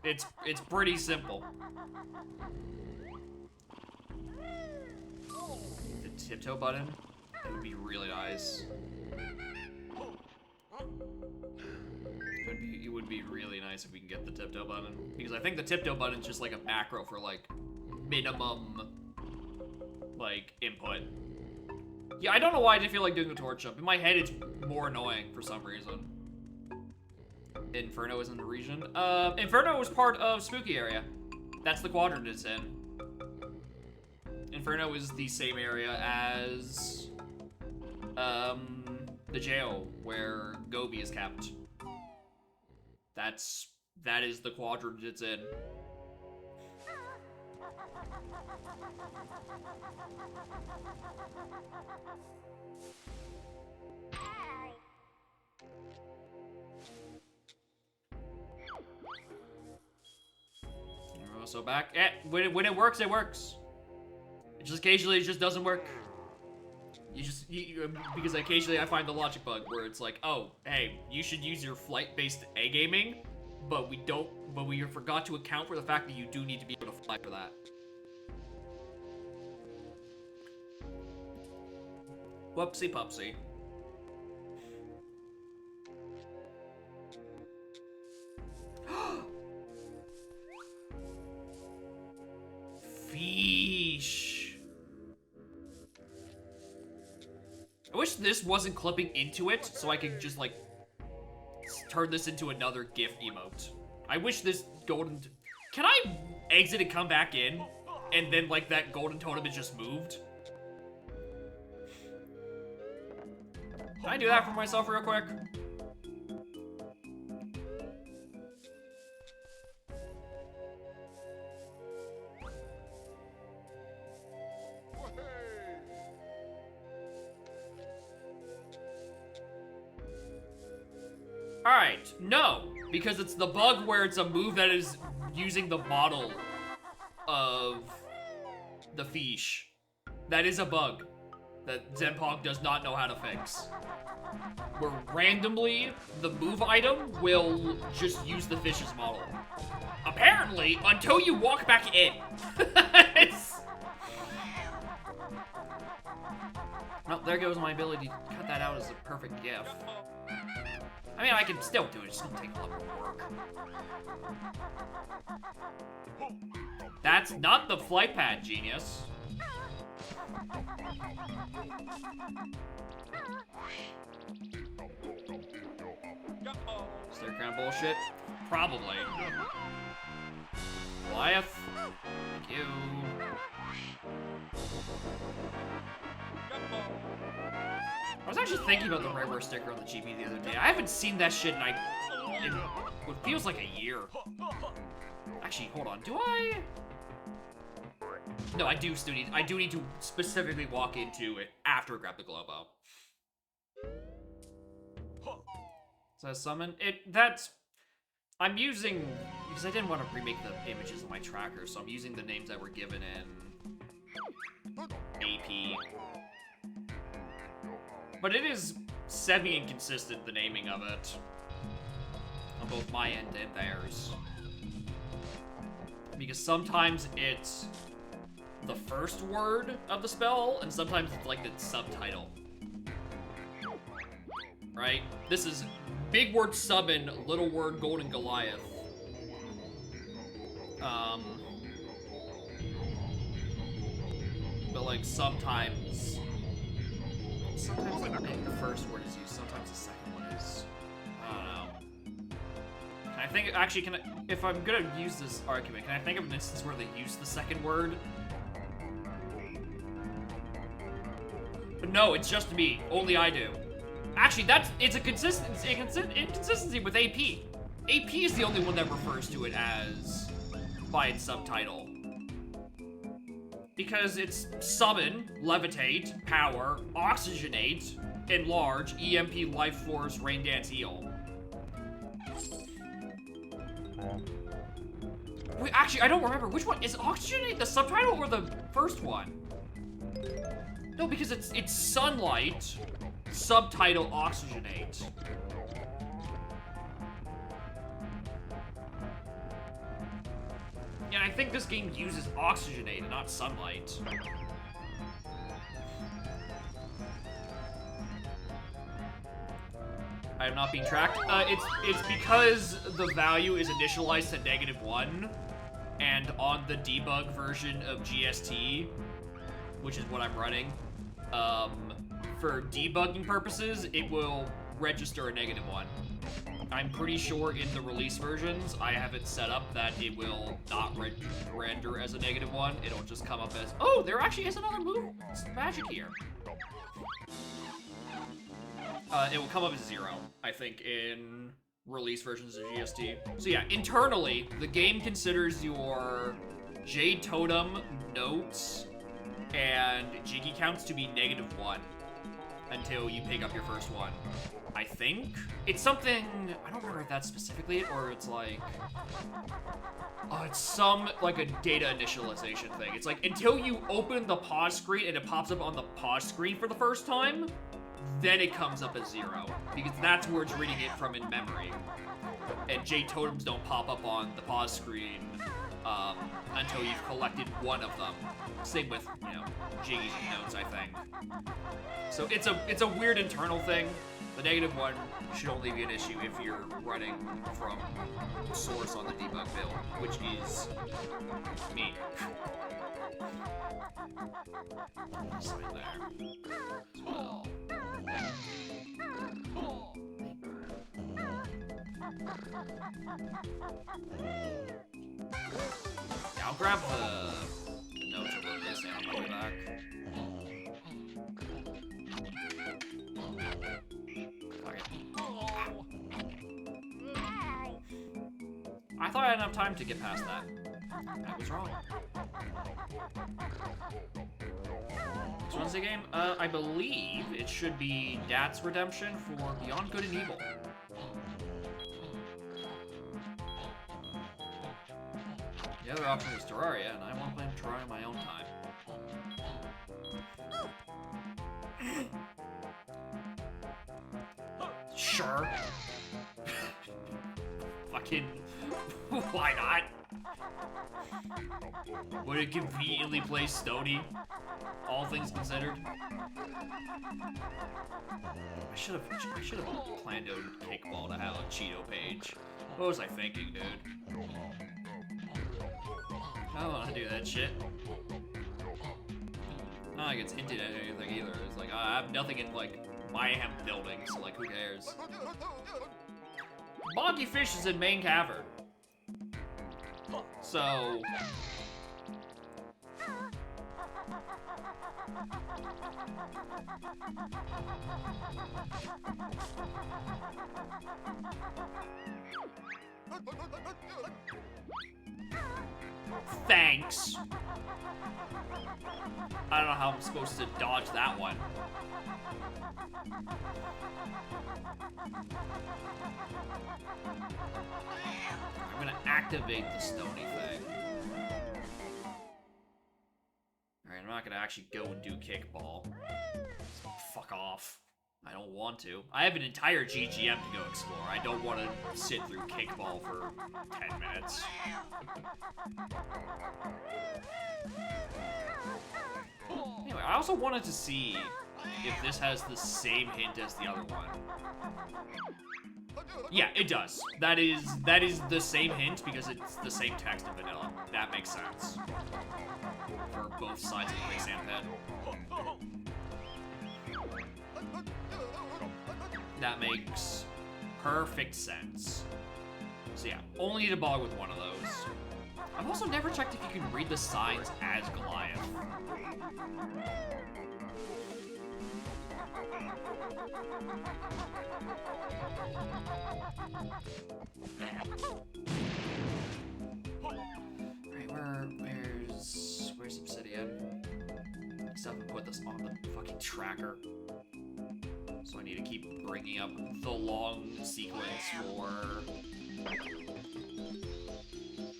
It's pretty simple. The tiptoe button, that would be really nice. It would be really nice if we can get the tiptoe button. Because I think the tiptoe button's just like a macro for like minimum like input. Yeah, I don't know why I didn't feel like doing the torch jump. In my head, it's more annoying for some reason. Inferno is in the region. Inferno was part of Spooky area. That's the quadrant it's in. Inferno is the same area as the jail where Gobi is kept. That is the quadrant it's in. So back. When it works, it works. Just occasionally, it just doesn't work. Because occasionally I find the logic bug where it's like, oh, hey, you should use your flight-based A-gaming, but we forgot to account for the fact that you do need to be able to fly for that. Whoopsie pupsie. Feesh. I wish this wasn't clipping into it, so I could just, like, turn this into another GIF emote. I wish this golden... Can I exit and come back in? And then, like, that golden totem is just moved? Can I do that for myself real quick? Alright, no, because it's the bug where it's a move that is using the model of the fish. That is a bug that Zenpong does not know how to fix. Where randomly, the move item will just use the fish's model. Apparently, until you walk back in. Well, there goes my ability to cut that out as a perfect GIF. I mean, I can still do it, it's gonna take a lot more work. That's not the flight pad, genius. Is there kind of bullshit? Probably. Goliath. Thank you. I was actually thinking about the Rareware sticker on the GB the other day. I haven't seen that shit in what feels like a year. Actually, hold on. Do I? No, I do need to specifically walk into it after I grab the Globo. So summon I'm using, because I didn't want to remake the images of my tracker, so I'm using the names that were given in AP. But it is semi-inconsistent, the naming of it. On both my end and theirs. Because sometimes it's the first word of the spell, and sometimes it's like the subtitle. Right? This is big word summon, little word golden Goliath. But like sometimes like the first word is used, sometimes the second one is. I don't know. Can I think, actually, if I'm gonna use this argument, can I think of an instance where they use the second word? But no, it's just me. Only I do. Actually, it's a inconsistency with AP. AP is the only one that refers to it as by its subtitle. Because it's summon, levitate, power, oxygenate, enlarge, EMP, life force, rain dance, heal. Wait, actually, I don't remember. Which one? Is oxygenate the subtitle or the first one? No, because it's sunlight, subtitle oxygenate. And I think this game uses oxygenate and not sunlight. I am not being tracked. It's because the value is initialized to -1, and on the debug version of GST, which is what I'm running, for debugging purposes, it will register a -1. I'm pretty sure in the release versions, I have it set up that it will not render as a -1. It'll just come up as, oh, there actually is another move. It's magic here. It will come up as 0, I think, in release versions of GST. So yeah, internally, the game considers your Jade Totem, notes, and Jiggy counts to be -1 until you pick up your first one. I think it's something, I don't remember if that's specifically it, or it's like, oh, it's some, like, a data initialization thing. It's like, until you open the pause screen and it pops up on the pause screen for the first time, then it comes up as 0, because that's where it's reading it from in memory. And Jade Totems don't pop up on the pause screen until you've collected one of them. Same with, you know, Jiggies and notes, I think. So it's a weird internal thing. The -1 should only be an issue if you're running from source on the debug build, which is me. Sign there as well. Yeah, I'll grab the notes over this and I'll go back. I thought I had enough time to get past that. I was wrong. Which one's the game? I believe it should be Dat's Redemption for Beyond Good and Evil. The other option was Terraria, and I want to play Terraria on my own time. Sure. Fucking, why not? Would it conveniently play Stony? All things considered. I should have planned to kickball to have a Cheeto page. What was I thinking, dude? I don't want to do that shit. Not like it's hinted at anything either. It's like, I have nothing in, like, my building, so, like, who cares? Boggy Fish is in Main Cavern. So... Thanks. I don't know how I'm supposed to dodge that one. I'm gonna activate the Stony thing. Alright, I'm not gonna actually go and do kickball. Fuck off. I don't want to. I have an entire GGM to go explore. I don't want to sit through kickball for 10 minutes. Anyway, I also wanted to see if this has the same hint as the other one. Yeah, it does. That is the same hint because it's the same text in vanilla. That makes sense. For both sides of the exam head. That makes perfect sense. So yeah, only need a bog with one of those. I've also never checked if you can read the signs as Goliath. Where's Obsidian? I still haven't put this on the fucking tracker. So I need to keep bringing up the long sequence for...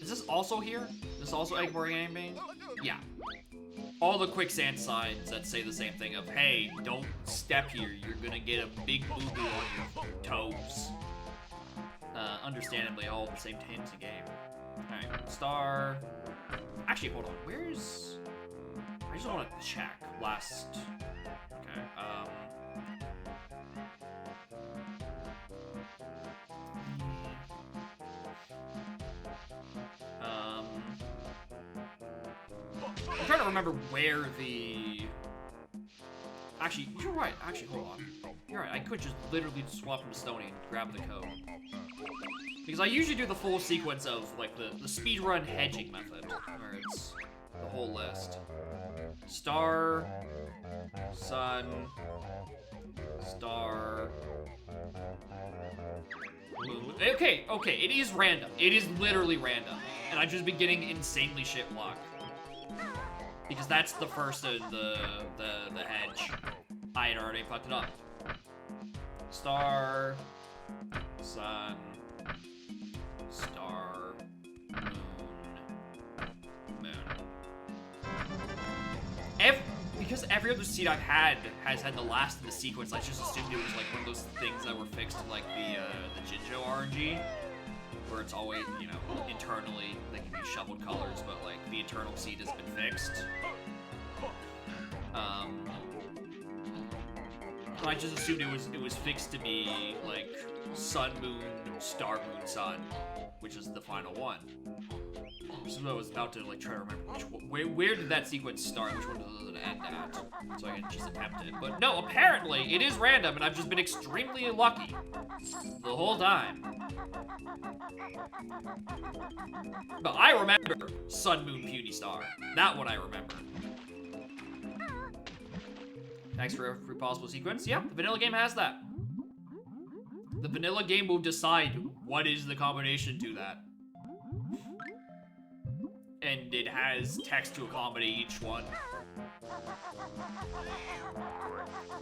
Is this also here? Is this also Eggborg Gaming? Yeah. All the quicksand signs that say the same thing of, hey, don't step here, you're gonna get a big boo-boo on your toes. Understandably, all the same tints a game. Alright, star... Actually, hold on, where's... I just want to check last... Okay, I'm trying to remember where the... Actually, you're right. Actually, hold on. You're right. I could just literally swap from Stony and grab the code. Because I usually do the full sequence of, like, the speedrun hedging method, where it's the whole list. Star, sun, star, moon. Okay, it is random. It is literally random. And I've just been getting insanely shit luck. Because that's the first of the hedge. I had already fucked it up. Star, sun, star, moon. Because every other seed I've had has had the last in the sequence, I just assumed it was like one of those things that were fixed in like the Jinjo RNG. Where it's always, you know, internally, they can be shoveled colors, but, like, the internal seed has been fixed. I just assumed it was fixed to be, like, sun, moon, star, moon, sun, which is the final one. So I was about to, like, try to remember where did that sequence start, which one does it end at, so I can just attempt it. But no, apparently, it is random, and I've just been extremely lucky the whole time. But I remember Sun, Moon, Puny Star. That one I remember. Thanks for every possible sequence. Yeah, the vanilla game has that. The vanilla game will decide what is the combination to that. And it has text to accommodate each one.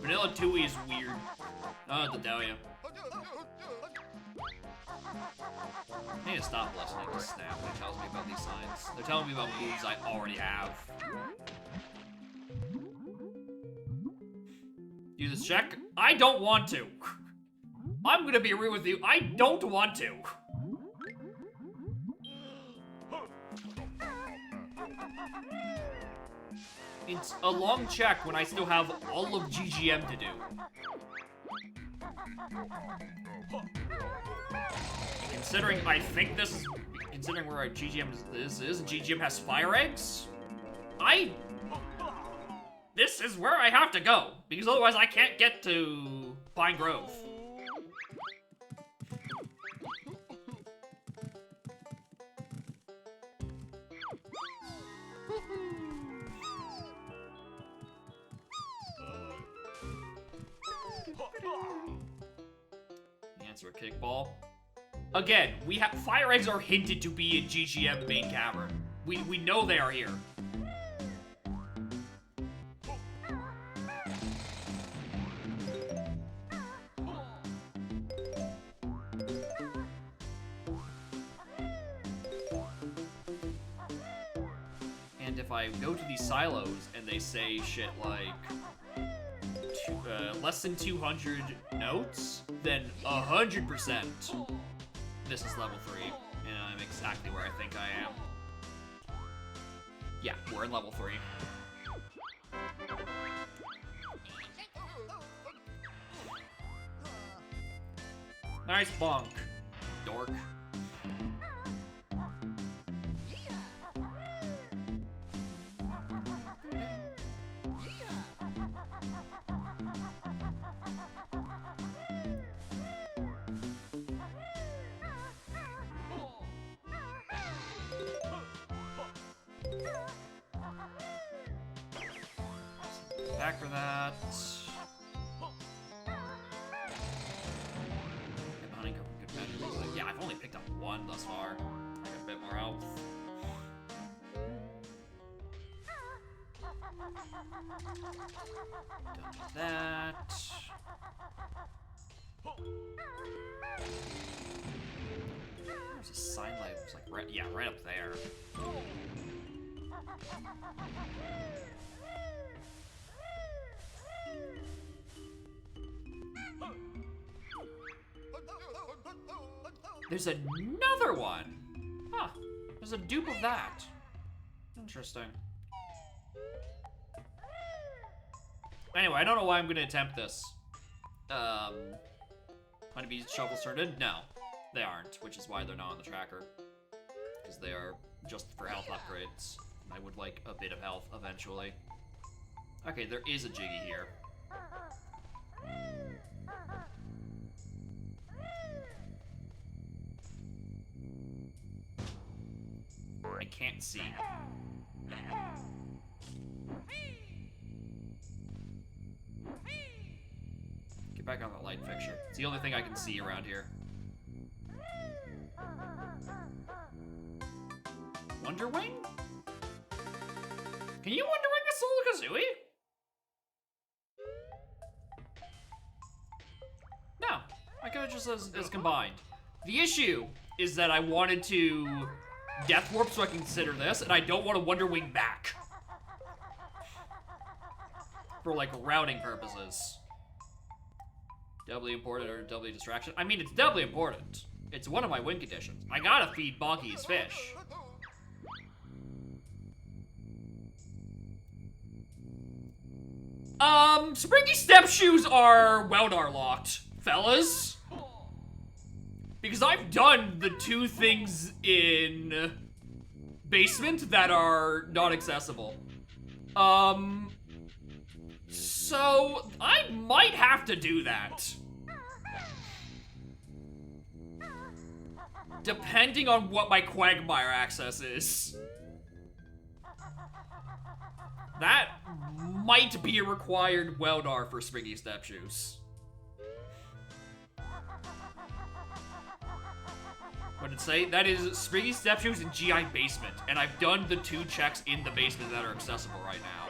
Vanilla Tui is weird. I don't have to tell you. I need to stop listening to Snap when it tells me about these signs. They're telling me about moves I already have. Do this check? I don't want to. I'm gonna be real with you. I don't want to. It's a long check when I still have all of GGM to do. Considering I think this is... Considering where our GGM is, GGM has fire eggs? This is where I have to go, because otherwise I can't get to Pine Grove. Answer a kickball. Again, we have fire eggs are hinted to be in GGM main cavern. We know they are here. And if I go to these silos and they say shit like less than 200 notes, then 100% this is level 3, and I'm exactly where I think I am. Yeah, we're in level 3. Nice bonk, dork. Back for that. I've only picked up one thus far. I got a bit more health. Don't do that. There's a sign light. It was like right, yeah, right up there. There's another one. Huh. There's a dupe of that. Interesting. Anyway, I don't know why I'm gonna attempt this. Honeybee shovels turned in? No, they aren't, which is why they're not on the tracker. Because they are just for health upgrades. I would like a bit of health eventually. Okay, there is a Jiggy here. I can't see. Get back on the light fixture. It's the only thing I can see around here. Wonder Wing? Can you Wonder Wing a Soul Kazooie? No, I could have just as combined. The issue is that I wanted to Death Warp so I can consider this, and I don't want to Wonder Wing back. For like routing purposes. Doubly important or doubly distraction? I mean, it's doubly important. It's one of my win conditions. I gotta feed Bonky his fish. Springy Step Shoes are Weldar locked, fellas. Because I've done the two things in basement that are not accessible. So I might have to do that. Depending on what my Quagmire access is. That might be a required Weldar for Springy Step Shoes. What did it say? That is Springy Step Shoes in GI Basement, and I've done the 2 checks in the basement that are accessible right now.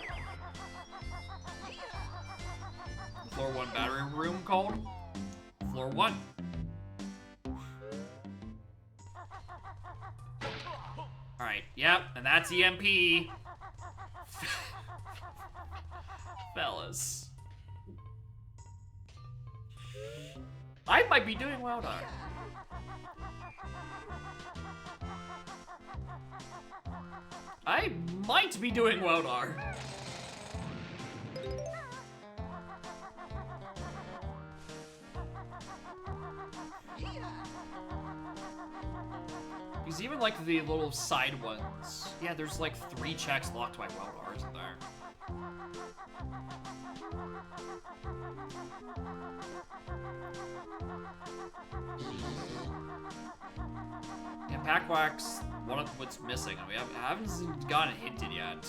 Floor 1 battery room called? Floor 1. Alright, yep, and that's EMP. Fellas. I might be doing well done. I might be doing Weldar. Because even like the little side ones, yeah, there's like 3 checks locked by Weldar, isn't there? Yeah, Pack Wax, one of what's missing, and we haven't gotten hinted yet.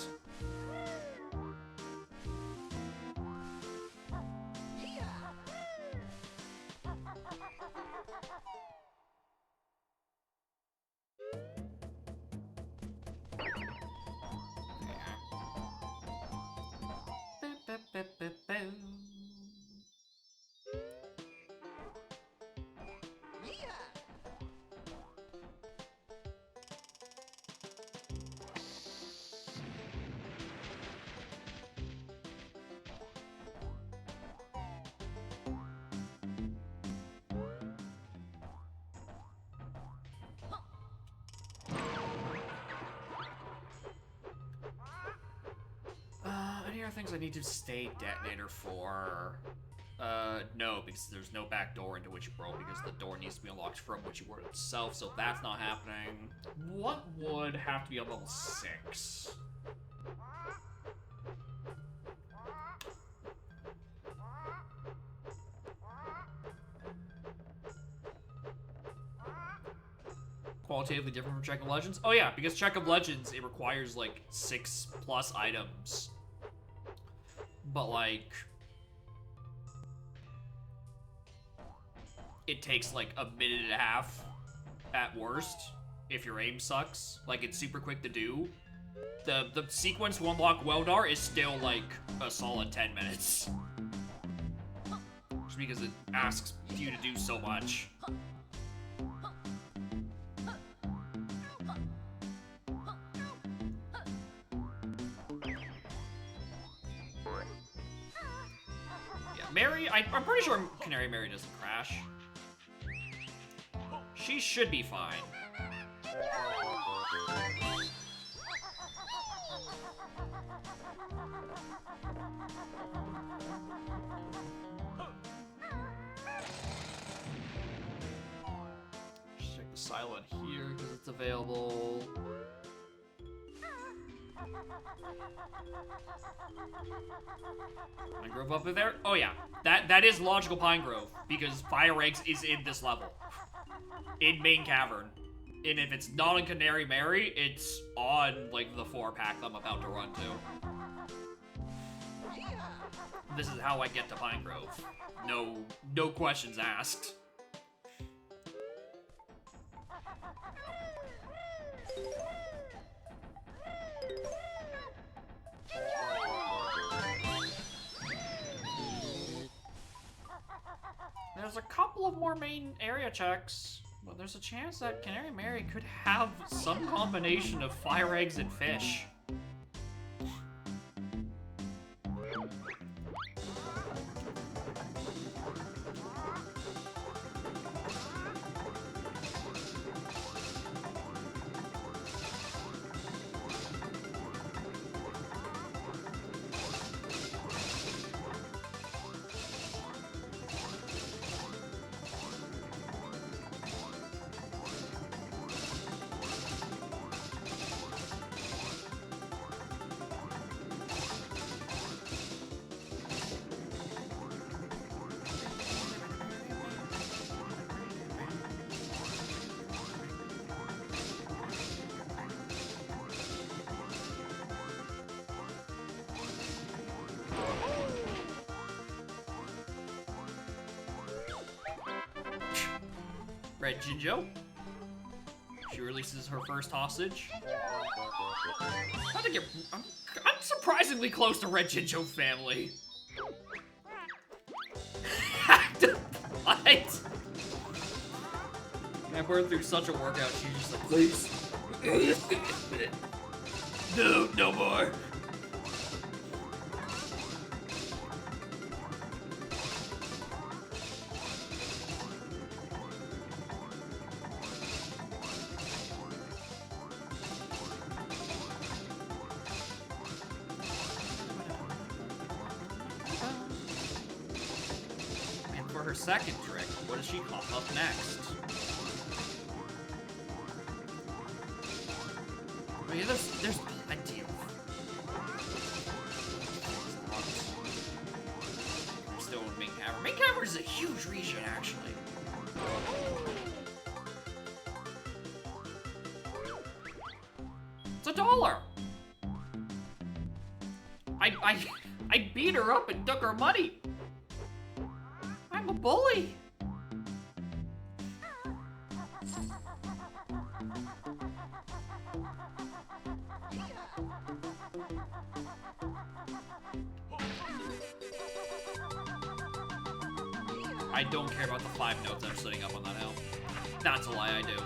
Any other things I need to stay detonator for? No, because there's no back door into Witchy World because the door needs to be unlocked from Witchy World itself, so that's not happening. What would have to be on level 6? Qualitatively different from Check of Legends? Oh yeah, because Check of Legends, it requires like 6+ items. But like, it takes like a minute and a half at worst, if your aim sucks. Like, it's super quick to do. The sequence to unlock Weldar is still, like, a solid 10 minutes. Just because it asks you to do so much. Mary, I'm pretty sure Canary Mary doesn't crash. She should be fine. Just check the silent here because it's available. Pine Grove up in there? Oh yeah, that is logical Pine Grove because Fire Eggs is in this level, in Main Cavern, and if it's not in Canary Mary, it's on like the 4-pack I'm about to run to. This is how I get to Pine Grove. No questions asked. There's a couple of more main area checks, but there's a chance that Canary Mary could have some combination of Fire Eggs and fish. Red Jinjo. She releases her first hostage. I'm surprisingly close to Red Jinjo's family. What? I burned through such a workout, she's just like, please. No more. Her second trick. What does she pop up next? Oh yeah, there's plenty of. I'm still in Main Cavern. Main Cavern is a huge region, actually. It's $1. I beat her up and took her money. I'm a bully. I don't care about the 5 notes that are sitting up on that hill. That's a lie, I do.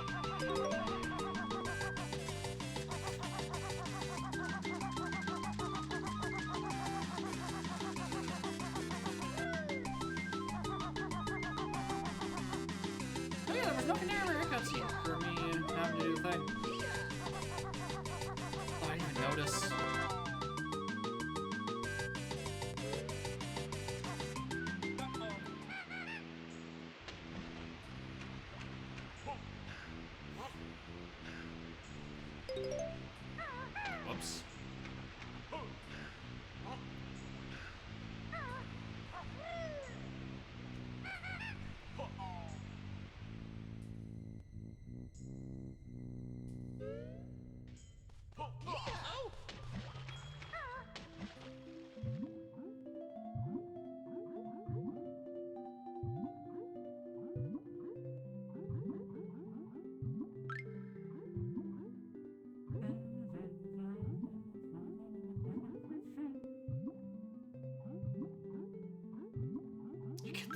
Oh yeah, there was no Canary cutscene for me having to do the thing. Oh, I didn't even notice.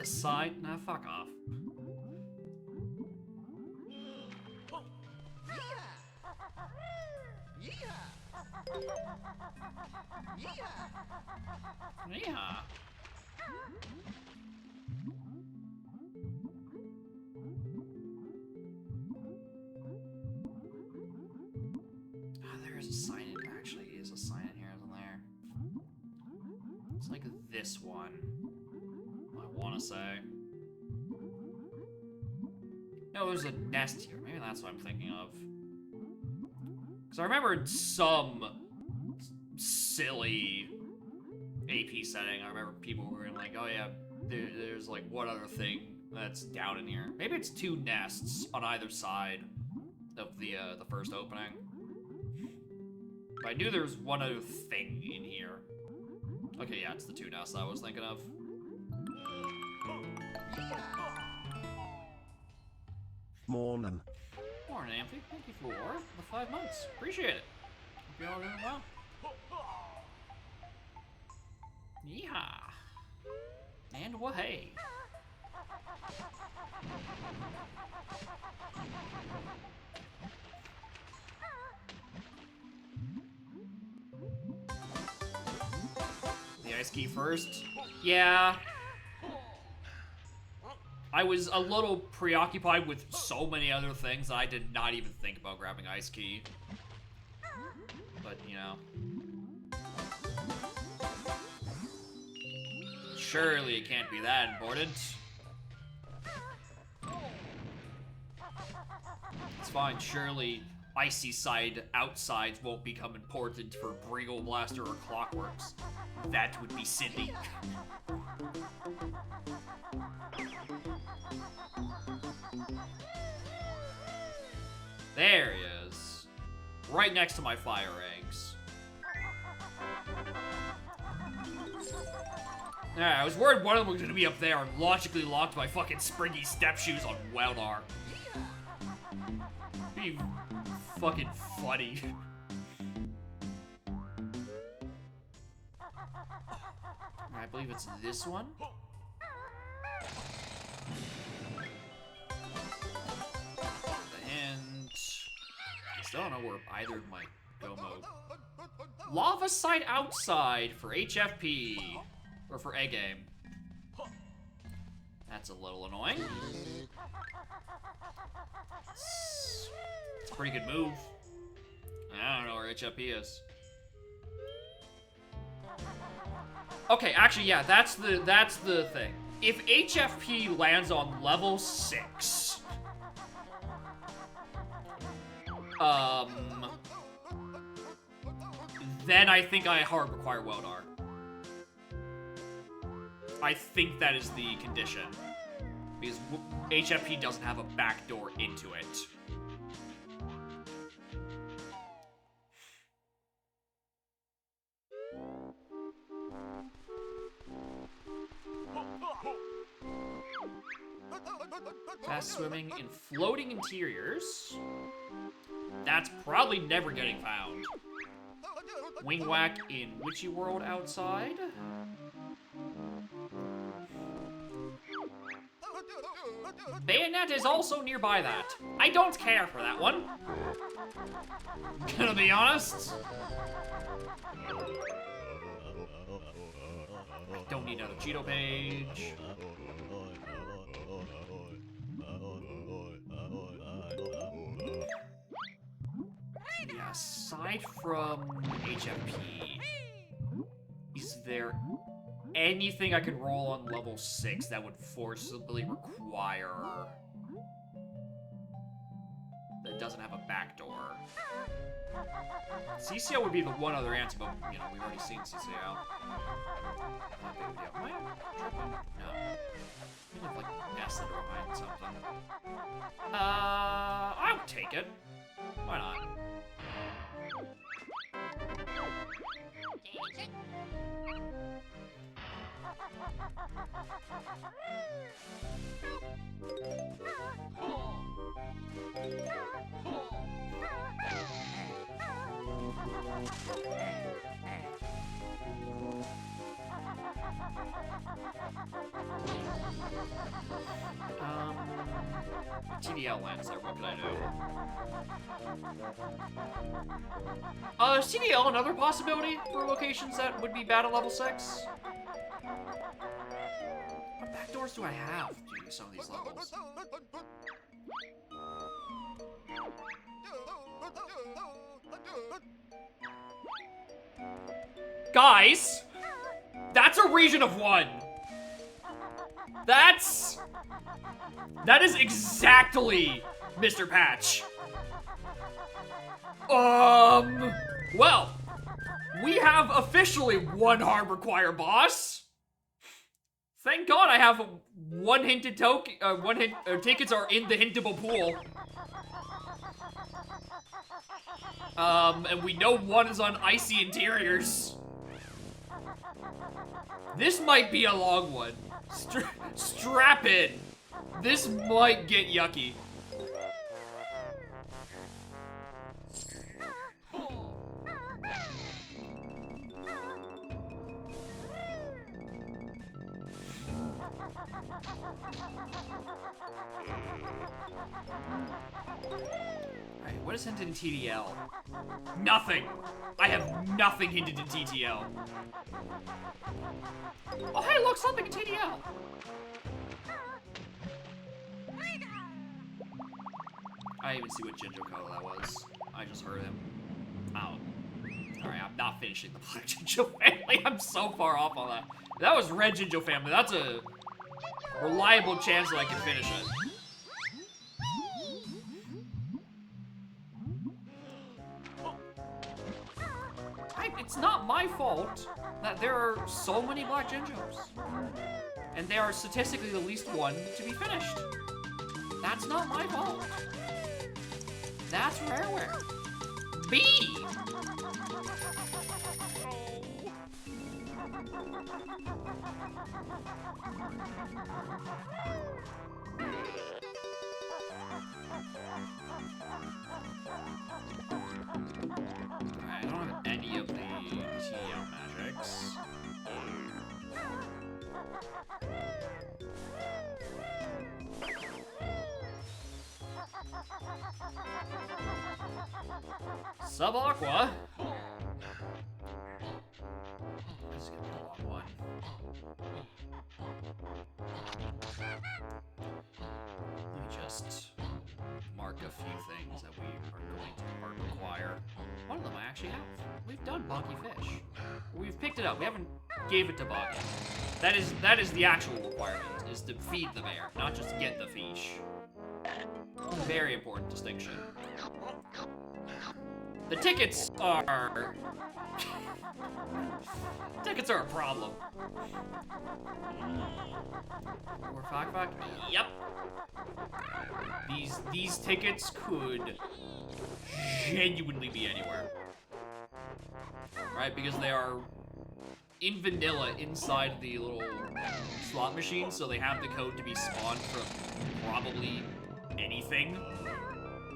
this side? Nah, fuck off. Yeah. There is a sign in. Actually, is a sign in here, isn't there? It's like this one. I want to say. No, there's a nest here. Maybe that's what I'm thinking of. Because I remember some silly AP setting. I remember people were like, "Oh yeah, there's like one other thing that's down in here." Maybe it's 2 nests on either side of the first opening. But I knew there was one other thing in here. Okay, yeah, it's the 2 nests I was thinking of. Morning. Morning, Amphi. Thank you for the 5 months. Appreciate it. Hope you're all doing well. Yeehaw. And wahey. The ice key first? Yeah. I was a little preoccupied with so many other things that I did not even think about grabbing ice key. But, you know. Surely it can't be that important. It's fine, surely icy side outsides won't become important for Bringle Blaster or Clockworks. That would be silly. There he is. Right next to my fire eggs. Alright, I was worried one of them was gonna be up there and logically locked my fucking springy step shoes on Weldar. Be fucking funny. I believe it's this one. And I still don't know where either of my Domo. Lava side outside for HFP. Or for A game. That's a little annoying. It's a pretty good move. I don't know where HFP is. Okay, actually, yeah, that's the thing. If HFP lands on level 6, then I think I hard require Weldar. I think that is the condition. Because HFP doesn't have a backdoor into it. Fast swimming in floating interiors. That's probably never getting found. Wing whack in Witchy World outside. Bayonet is also nearby that. I don't care for that one. Gonna be honest. I don't need another Cheeto page. Yeah, aside from HFP, is there anything I could roll on level 6 that would forcibly require that doesn't have a backdoor? CCO would be the one other answer, but you know, we've already seen CCO. Not a big deal. Am I tripping? No. I have like nested behind something. I'll take it. Why not? TDL lands there, what can I do? Is TDL another possibility for locations that would be bad at level 6? What backdoors do I have to some of these levels? Guys! That's a region of 1! That is exactly Mr. Patch. Well, we have officially 1 hard require boss. Thank God I have 1 hinted token, tickets are in the hintable pool. And we know 1 is on icy interiors. This might be a long one. Strap in. This might get yucky. Alright, what is hinted in TDL? Nothing! I have nothing hinted in TTL. Oh hey, look, something in TDL! I didn't even see what Jinjo color that was. I just heard him. Oh. Alright, I'm not finishing the Black Jinjo family. I'm so far off on that. If that was Red Jinjo family. That's a reliable chance that I can finish it. It's not my fault that there are so many Black Jinjos. And they are statistically the least one to be finished. That's not my fault. That's Rareware. B! Alright, I don't have any of the TDL magics. Sub-Aqua. This is gonna be a long one. Let me just mark a few things that we are going to hard require. One of them I actually have. We've done Bonky Fish. We've picked it up. We haven't gave it to Bonky. That is the actual requirement, is to feed the bear, not just get the fish. Very important distinction. The tickets are... tickets are a problem. Or fuck. Yep. These tickets could genuinely be anywhere. Right? Because they are in vanilla inside the little slot machine, so they have the code to be spawned from probably anything.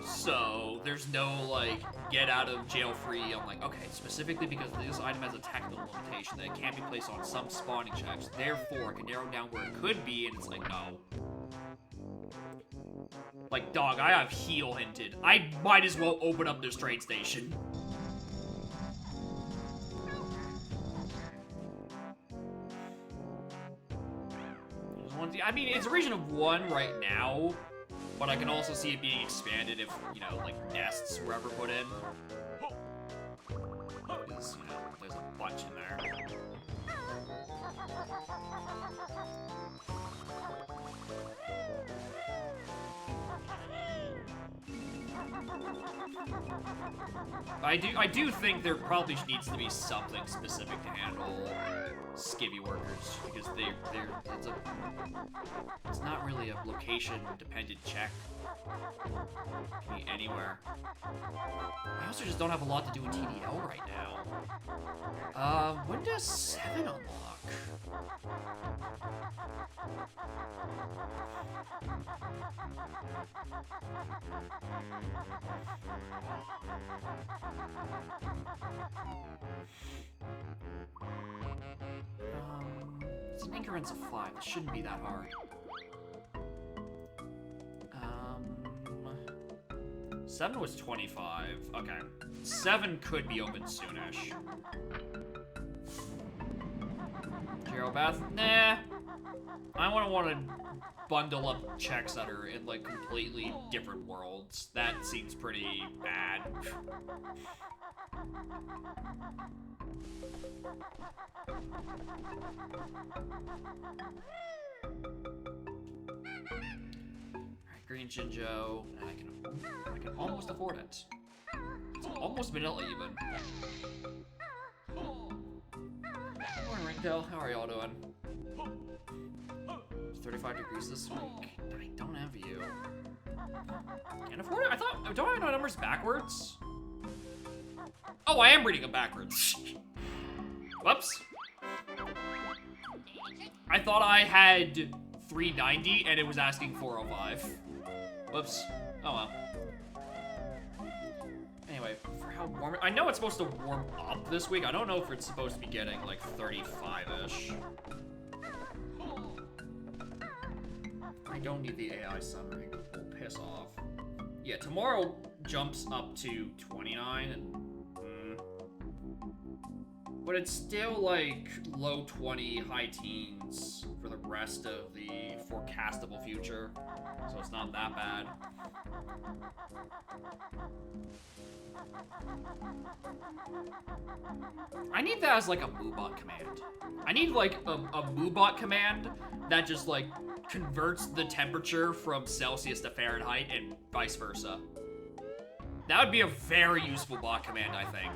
So there's no like get out of jail free. I'm like, okay, specifically because this item has a technical limitation that it can't be placed on some spawning checks, therefore it can narrow down where it could be, and it's like, no. Like, dog, I have heal hinted. I might as well open up this train station. I mean, it's a region of 1 right now, but I can also see it being expanded if, you know, like, nests were ever put in. Because, you know, there's a bunch in there. I do think there probably needs to be something specific to handle skivvy workers, because it's not really a location dependent check. It can be anywhere. I also just don't have a lot to do with TDL right now. When does 7 unlock? It's an increments of 5. It shouldn't be that hard. 7 was 25. Okay. 7 could be open soonish. Gerobeth? Nah. I want to bundle up checks that are in, like, completely different worlds. That seems pretty bad. Alright, Green Shinjo. I can almost afford it. It's almost vanilla even. Morning, Ringtail. How are y'all doing? It's 35 degrees this week. I don't have you. Can't afford it? I thought, don't I know numbers backwards? Oh, I am reading them backwards. Whoops. I thought I had 390 and it was asking 405. Whoops. Oh well. Anyway, for how warm I know it's supposed to warm up this week. I don't know if it's supposed to be getting like 35-ish. I don't need the AI sun ring. Will piss off. Yeah, tomorrow jumps up to 29 and but it's still like low 20, high teens for the rest of the forecastable future. So it's not that bad. I need that as like a moobot command. I need like a moobot command that just like converts the temperature from Celsius to Fahrenheit and vice versa. That would be a very useful bot command, I think.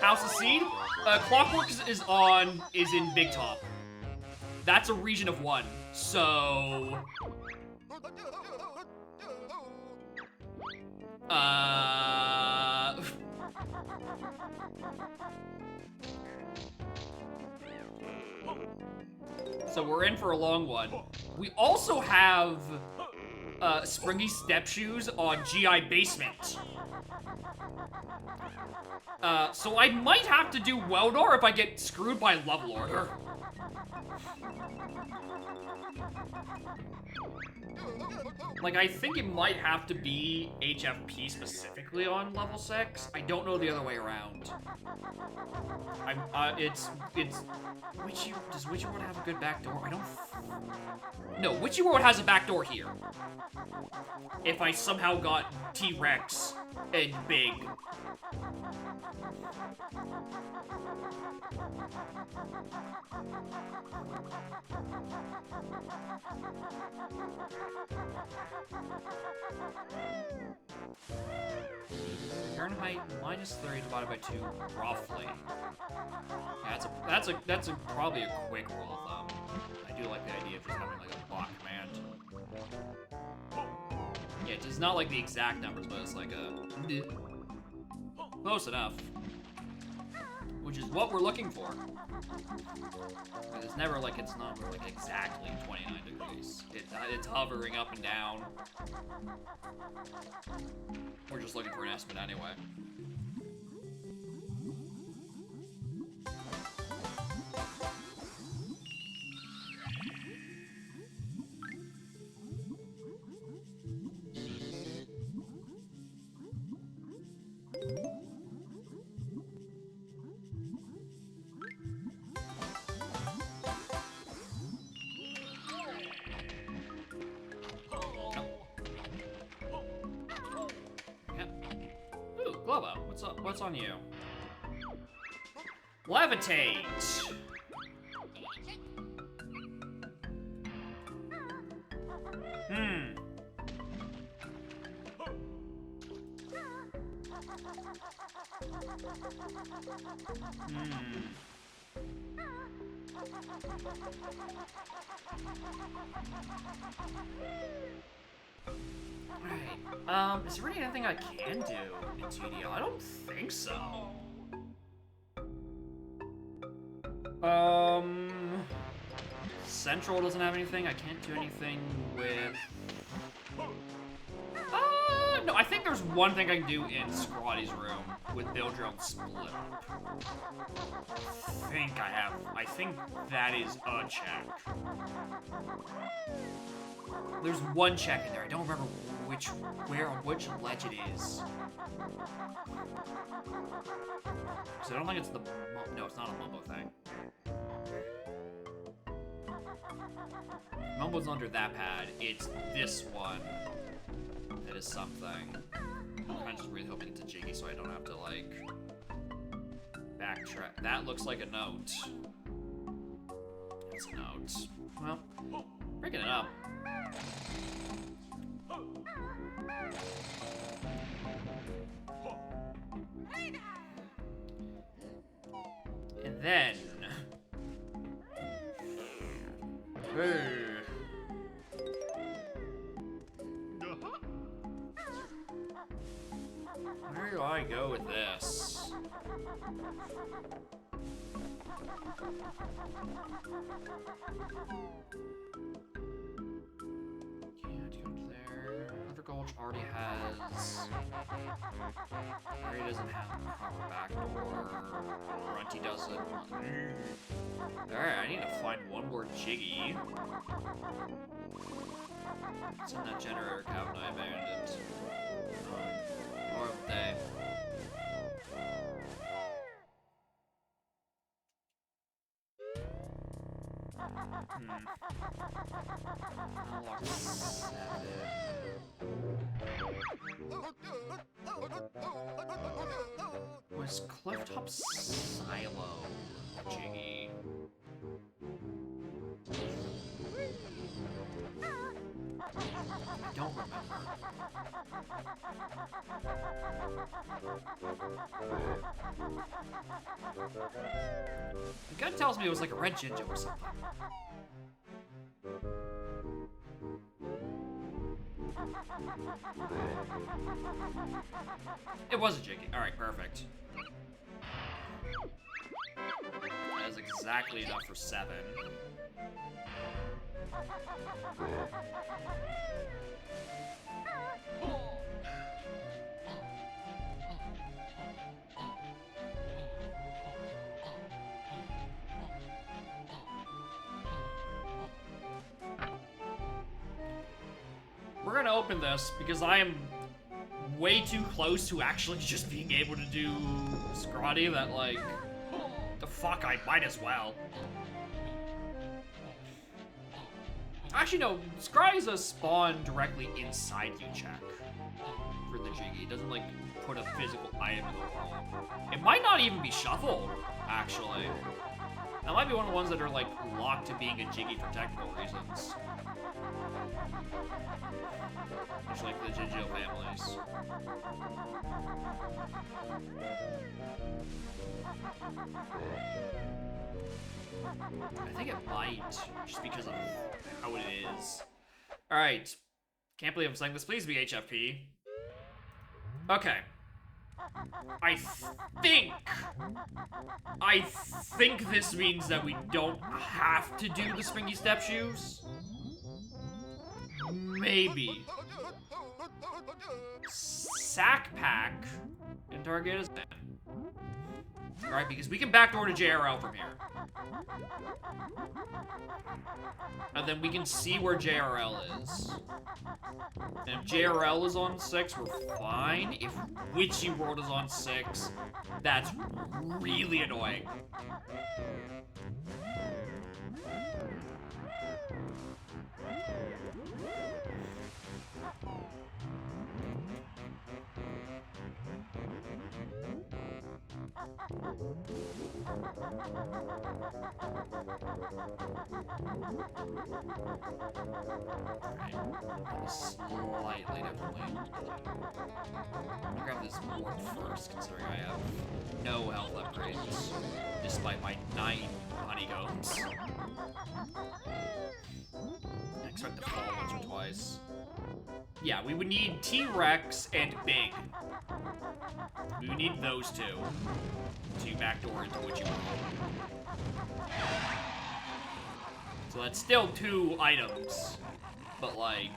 House of Seed? Clockwork is in Big Top. That's a region of 1, so... So we're in for a long one. We also have Springy Step Shoes on GI Basement. So I might have to do Weldor if I get screwed by level order. Like, I think it might have to be HFP specifically on level 6. I don't know the other way around. Does Witchy World have a good backdoor? I don't... No, Witchy World has a backdoor here. If I somehow got T-Rex and Big. Fahrenheit -3 divided by 2, roughly. Yeah, that's probably a quick rule of thumb. I do like the idea of just having like a block command. Yeah, it's not like the exact numbers, but it's like a close enough. Which is what we're looking for. But it's never like it's not like exactly 29 degrees. It's hovering up and down. We're just looking for an estimate anyway. What's on you? Levitate! Alright, is there really anything I can do in TDL? I don't think so. Central doesn't have anything. I can't do anything with... no, I think there's one thing I can do in Scrawdy's room with build your own split up. I think that is a check. There's one check in there. I don't remember which ledge it is. So I don't think it's the... No, it's not a Mumbo thing. Mumbo's under that pad. It's this one that is something. I'm kind of just really hoping it's a Jiggy so I don't have to, like, backtrack. That looks like a note. It's a note. Well, breaking it up. And then... Where do I go with this? Can't go to there. River Gulch already has... Area doesn't have a proper back door. Grunty doesn't. Alright, I need to find one more Jiggy. It's in that generator cabin I abandoned. Or they. Unlock 7. Was Clifftop Silo Jiggy? I don't remember. The gut tells me it was like a red Jinjo or something. It was a Jiggy. Alright, perfect. That is exactly enough for 7. We're gonna open this because I am way too close to actually just being able to do Scrotty that, like, the fuck, I might as well. Actually, no, Scry's a spawn directly inside you check for the Jiggy. It doesn't, like, put a physical item in the wall. It might not even be shuffled, actually. That might be one of the ones that are, like, locked to being a Jiggy for technical reasons. Much like the Jinjo families. I think it might, just because of how it is. Alright. Can't believe I'm saying this. Please be HFP. Okay. I think this means that we don't have to do the Springy Step Shoes. Maybe. Sack Pack and Target is then. Alright, because we can backdoor to JRL from here. And then we can see where JRL is. And if JRL is on 6, we're fine. If Witchy World is on 6, that's really annoying. Slightly differently. I'm gonna grab this board first, considering I have no health upgrades, despite my 9 honeycombs. I expect to fall once or twice. Yeah, we would need T-Rex and Big. We would need those two to backdoor into Witchy World. So that's still 2 items, but, like,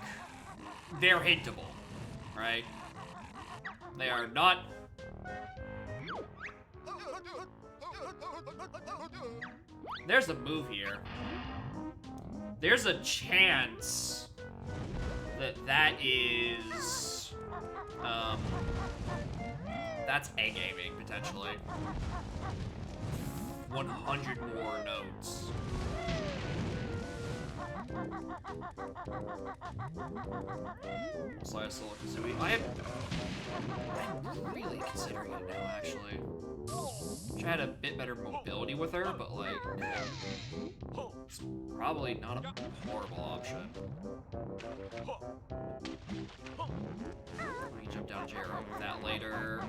they're hintable, right? They are not... There's a move here. There's a chance That is... That's A-gaming, potentially. 100 more notes. Slice Soul Kazooie. I'm really considering it now, actually. Wish I had a bit better mobility with her, but like, it's probably not a horrible option. Let me jump down Jero with that later.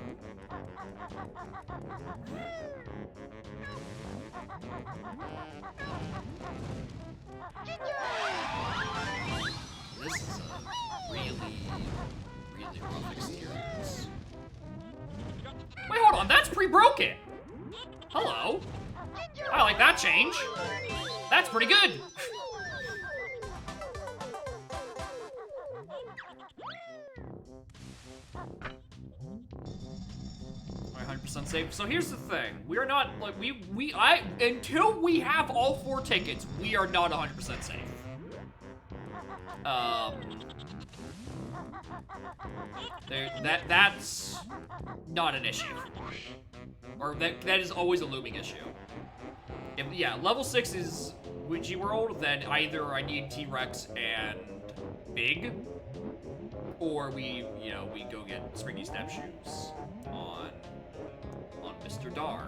This is a really, really rough experience. Wait, hold on, that's pre-broken! Hello. I like that change. That's pretty good. 100% safe. So here's the thing. We are not, like, until we have all 4 tickets, we are not 100% safe. That's not an issue. Or that is always a looming issue. If, yeah, level 6 is Ouija World, then either I need T-Rex and Big, or we go get Springy Step Shoes on Mr. Dar.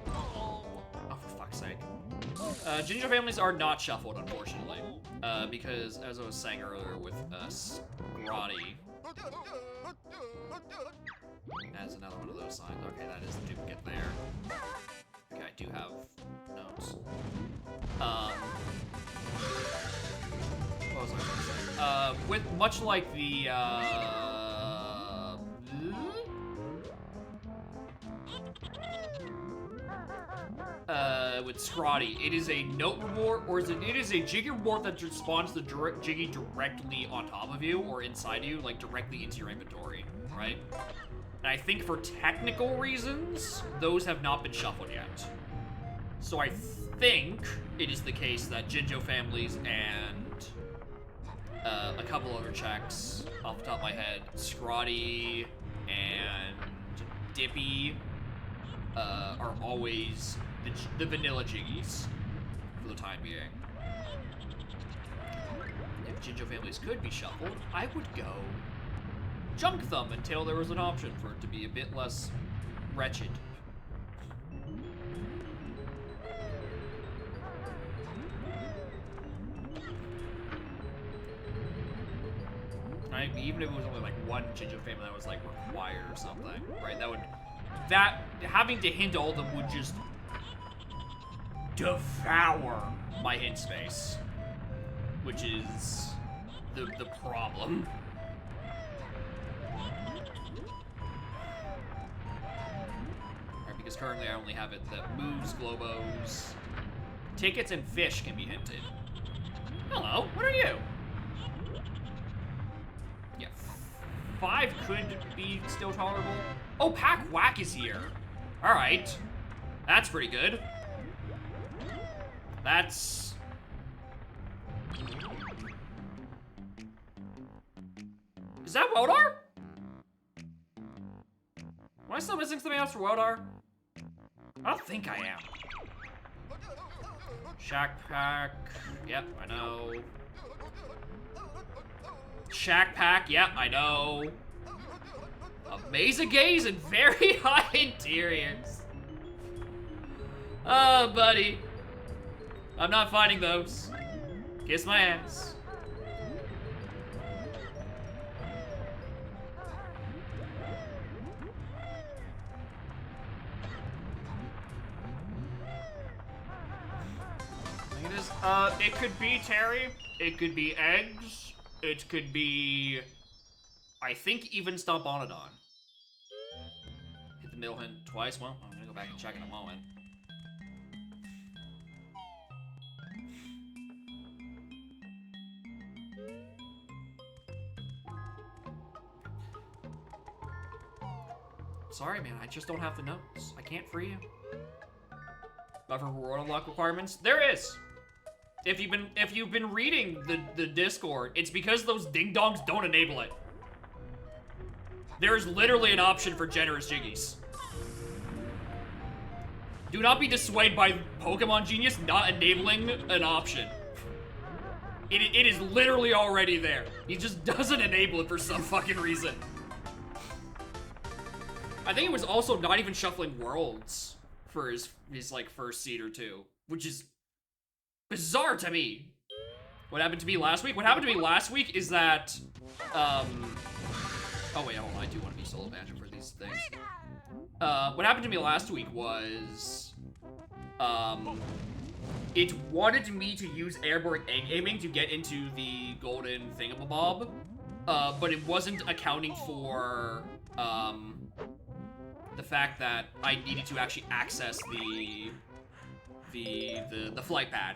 Oh, for fuck's sake. Ginger families are not shuffled, unfortunately, because, as I was saying earlier with Scrotty, that's another one of those signs. Okay, that is the duplicate there. Okay, I do have notes. What was I gonna say? With much like the with Scrotty, it is a note reward, or it is a Jiggy reward that spawns the Jiggy directly on top of you or inside you, like directly into your inventory, right? And I think for technical reasons, those have not been shuffled yet. So I think it is the case that Jinjo families and a couple other checks off the top of my head, Scrotty and Dippy are always the vanilla Jiggies for the time being. If Jinjo families could be shuffled, I would go junk them until there was an option for it to be a bit less wretched. Right? Even if it was only like one Jinjo family that was like required or something, right? That having to hint all of them would just devour my hint space, which is the problem. Right, because currently I only have it that moves, globos, tickets, and fish can be hinted. Hello, what are you? Yeah, 5 could be still tolerable. Oh, Pack Whack is here. All right, that's pretty good. That's... Is that Wodar? Am I still missing something else for Wodar? I don't think I am. Shack Pack. Yep, I know. Shack Pack. Yep, I know. Amazing gaze and very high interiors. Oh, buddy. I'm not finding those. Kiss my ass. It could be Terry. It could be eggs. It could be, I think, even Stomponodon. Hit the middle hint twice. Well, I'm gonna go back and check in a moment. Sorry, man, I just don't have the notes. I can't free you. Buffer reward unlock requirements? There is! If you've been reading the Discord, it's because those ding-dongs don't enable it. There is literally an option for generous jiggies. Do not be dissuaded by Pokemon Genius not enabling an option. It is literally already there. He just doesn't enable it for some fucking reason. I think it was also not even shuffling worlds for his like first seed or two, which is bizarre to me. What happened to me last week? What happened to me last week is that, oh wait, hold on, I do want to be solo banjo for these things. What happened to me last week was, it wanted me to use airborne egg aiming to get into the golden thingamabob, but it wasn't accounting for, the fact that I needed to actually access the flight pad.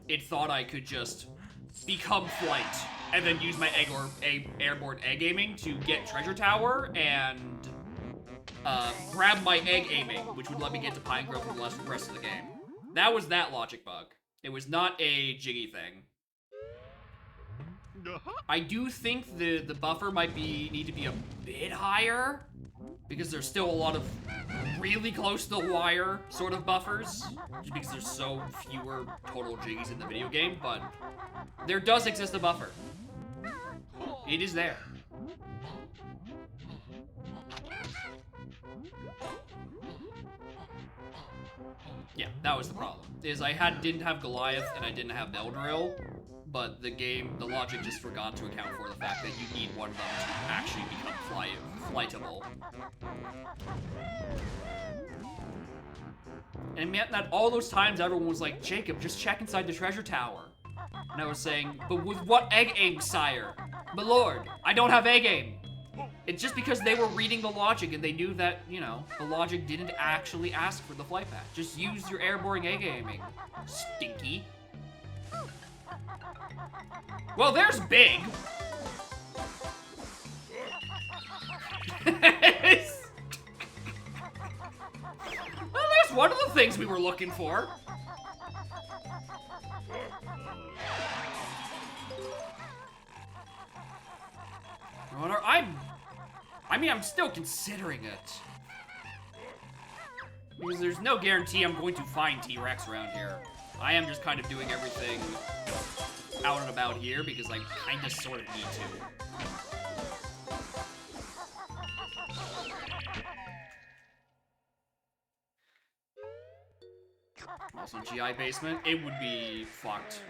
It thought I could just become flight and then use my airborne egg aiming to get treasure tower and grab my egg aiming, which would let me get to Pine Grove for the rest of the game. That was that logic bug. It was not a jiggy thing. I do think the buffer might need to be a bit higher, because there's still a lot of really close to the wire sort of buffers, just because there's so fewer total jiggies in the video game, but there does exist a buffer. It is there. Yeah, that was the problem. Is I didn't have Goliath and I didn't have Beldrill, but the logic just forgot to account for the fact that you need one of them to actually become flightable. And yet that all those times everyone was like, Jacob, just check inside the treasure tower. And I was saying, but with what egg aim, sire? My lord, I don't have egg aim. It's just because they were reading the logic and they knew that, you know, the logic didn't actually ask for the flight pad. Just use your airborne egg aiming, stinky. Well, there's Big. Well, there's one of the things we were looking for. I mean, I'm still considering it. Because there's no guarantee I'm going to find T-Rex around here. I am just kind of doing everything out and about here because I kind of sort of need to. Also, GI basement, it would be fucked.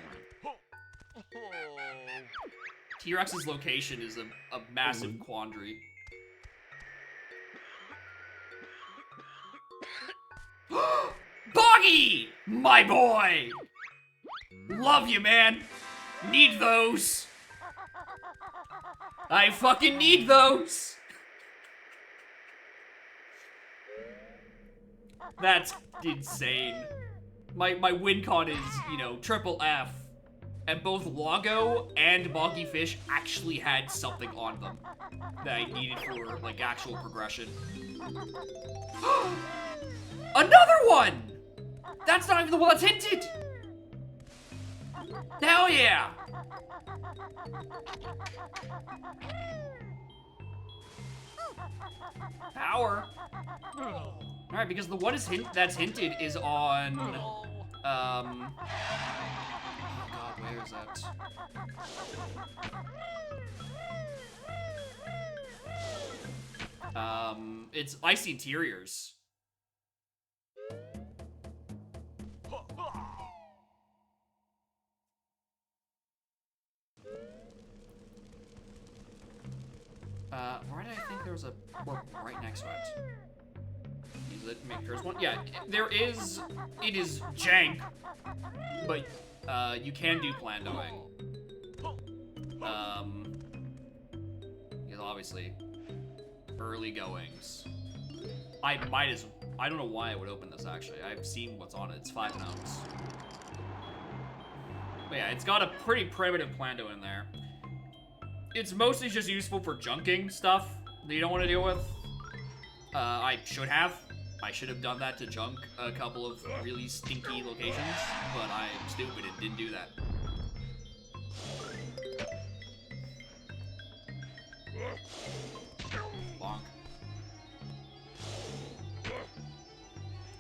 T-Rex's location is a massive quandary. Boggy! My boy! Love you, man. Need those. I fucking need those. That's insane. My win con is, you know, triple F. And both Lago and Boggy Fish actually had something on them that I needed for, like, actual progression. Another one! That's not even the one that's hinted! Hell yeah! Power. Alright, because the one that's hinted is on, oh god, where is that? It's Icy Interiors. Where did I think there was a or right next to it? Use it, make sure there's one. Yeah, it is jank, but you can do plandoing. Because obviously, early goings. I don't know why I would open this actually. I've seen what's on it. It's 5 notes. But yeah, it's got a pretty primitive plando in there. It's mostly just useful for junking stuff that you don't want to deal with. I should have. I should have done that to junk a couple of really stinky locations, but I'm stupid and didn't do that. Bonk.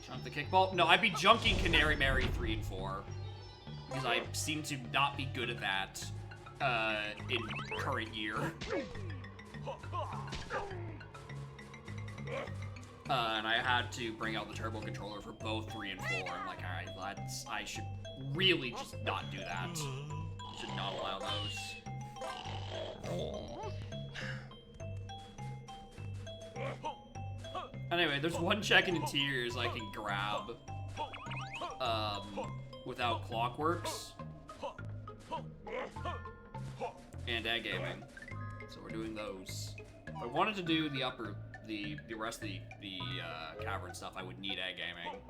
Junk the kickball? No, I'd be junking Canary Mary 3 and 4. Because I seem to not be good at that in current year. And I had to bring out the turbo controller for both 3 and 4. I'm like, alright, I should really just not do that. Should not allow those. Anyway, there's one check in tiers I can grab without Clockworks and Egg Gaming. So we're doing those. If I wanted to do the rest of the cavern stuff, I would need Egg Gaming.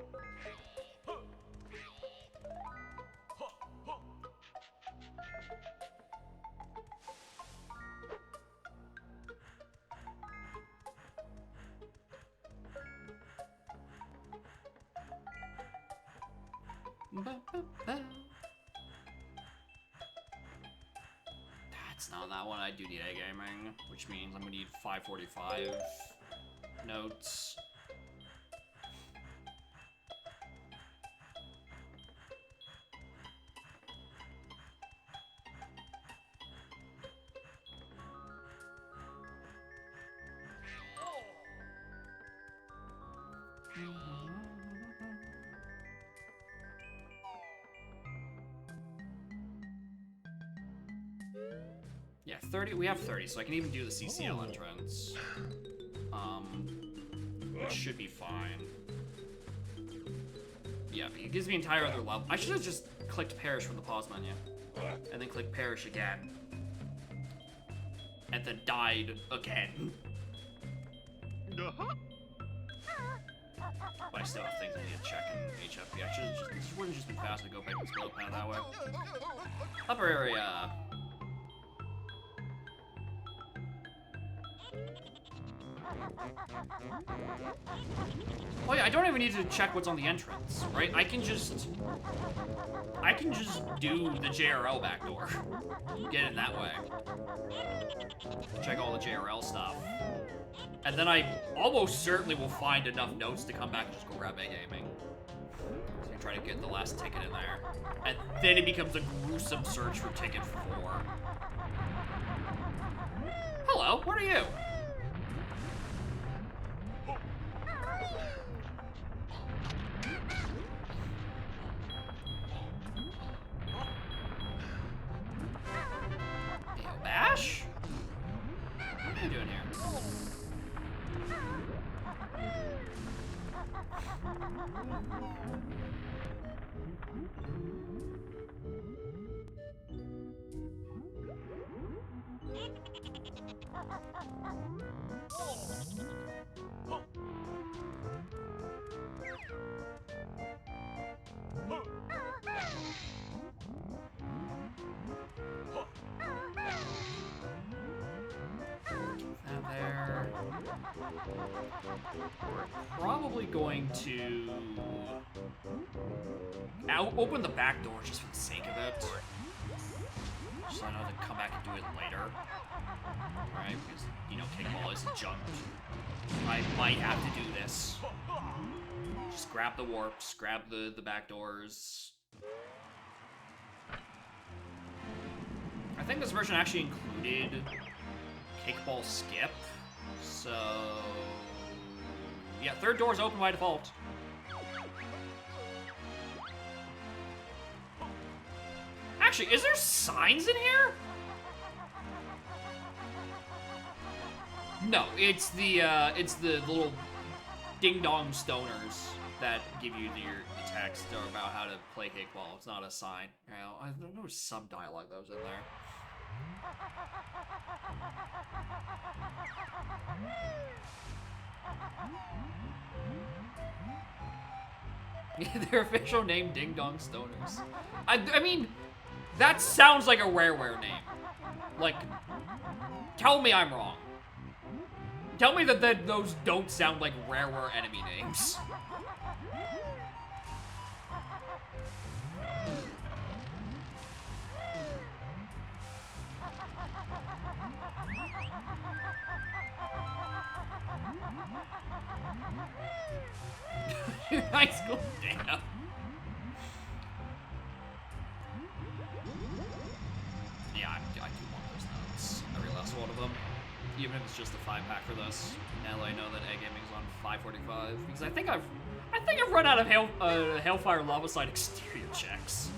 That's not that one. I do need Egg Gaming, which means I'm gonna need 545 notes. Yeah, 30. We have 30, so I can even do the CCL entrance. Which should be fine. Yeah, it gives me entire other level. I should have just clicked Perish from the pause menu. And then clicked Perish again. And then died again. But I still have things I need to check in HFP. I should have just, this wouldn't just be faster to go back and scroll down that way. Upper area. Oh yeah, I don't even need to check what's on the entrance, right? I can just do the JRL backdoor. Get in that way. Check all the JRL stuff. And then I almost certainly will find enough notes to come back and just go grab A Gaming. So I try to get the last ticket in there. And then it becomes a gruesome search for ticket 4. Hello, what are you? Bash? What are you doing here? There. Probably going to open the back door just for the sake of it. Just so I know to come back and do it later. Right? Because, you know, kickball is jumped. I might have to do this. Just grab the warps, grab the back doors. I think this version actually included kickball skip, so yeah, third door is open by default. Actually, is there signs in here? No, it's the little ding-dong stoners that give you the text about how to play kickball. It's not a sign. You know, I know there's some dialogue that was in there. Their official name, Ding Dong Stoners. I mean, that sounds like a Rareware name. Like, tell me I'm wrong. Tell me that those don't sound like rarer enemy names. High school, damn. Yeah, I do want those notes. Every last one of them. Even if it's just a 5-pack for this. Now I know that Egg Gaming's on 545. Because I think I've run out of Hellfire Lava Side exterior checks.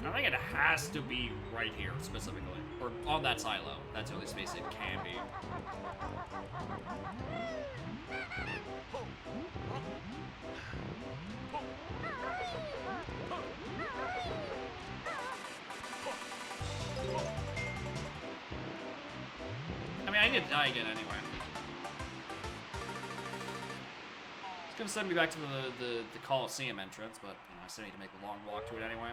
I think it has to be right here, specifically. Or on that silo. That's the only space it can be. I mean, I need to die again anyway. It's gonna send me back to the Coliseum entrance, but you know, I still need to make a long walk to it anyway.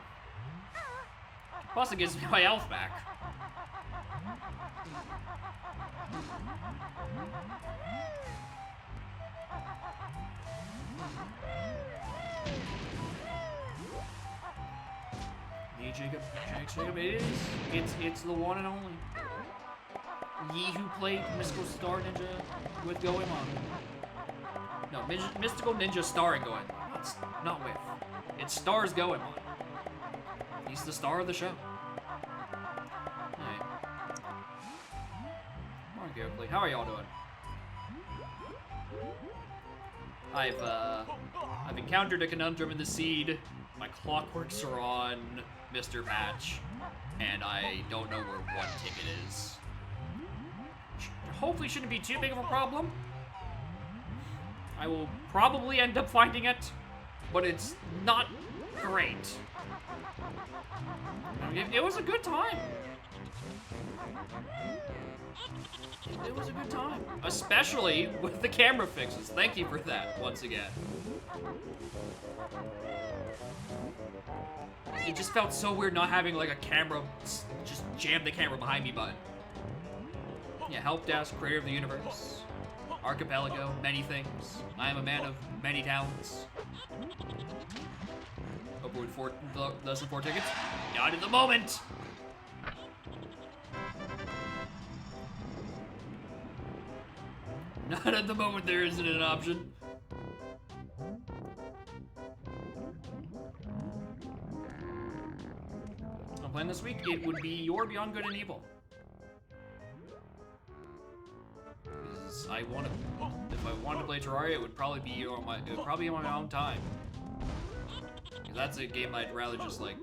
Plus, it gives me my health back. Hey, Jacob, it's the one and only. Ye who played Mystical Star Ninja with Goemon. No, Mystical Ninja starring Goemon. Not with. It stars Goemon. He's the star of the show. Hey. More carefully. How are y'all doing? I've encountered a conundrum in the seed. My clockworks are on Mr. Patch, and I don't know where one ticket is. Hopefully shouldn't be too big of a problem. I will probably end up finding it, but it's not great. It was a good time. It was a good time. Especially with the camera fixes. Thank you for that, once again. It just felt so weird not having like a camera, just jam the camera behind me button. Yeah, help desk, creator of the universe, archipelago, many things. I am a man of many talents. Upward less than 4 tickets. Not at the moment. Not at the moment. There isn't an option. I'm playing this week. It would be your Beyond Good and Evil. Because if I wanted to play Terraria, it would probably be on my own time. Because that's a game I'd rather just like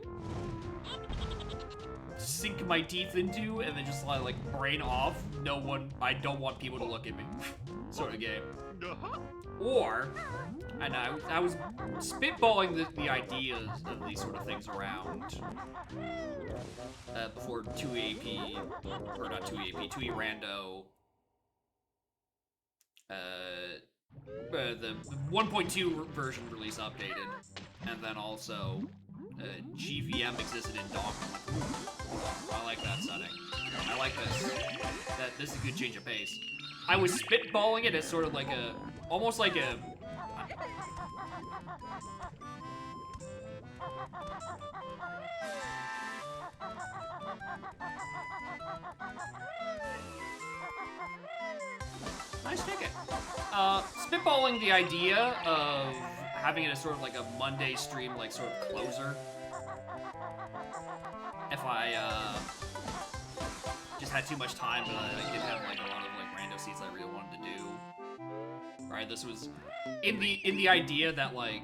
sink my teeth into and then just like brain off. I don't want people to look at me. Sort of game. Or, and I was spitballing the ideas of these sort of things around before 2AP, or not 2AP, 2E Rando, the 1.2 version release updated, and then also GVM existed in Dog. I like that setting. I like this. This is a good change of pace. I was spitballing it as sort of like almost like a... Nice ticket. Spitballing the idea of having it as sort of like a Monday stream, like sort of closer. If I just had too much time, but I didn't have like a lot of like rando seats I really wanted to do. Right, this was in the idea that like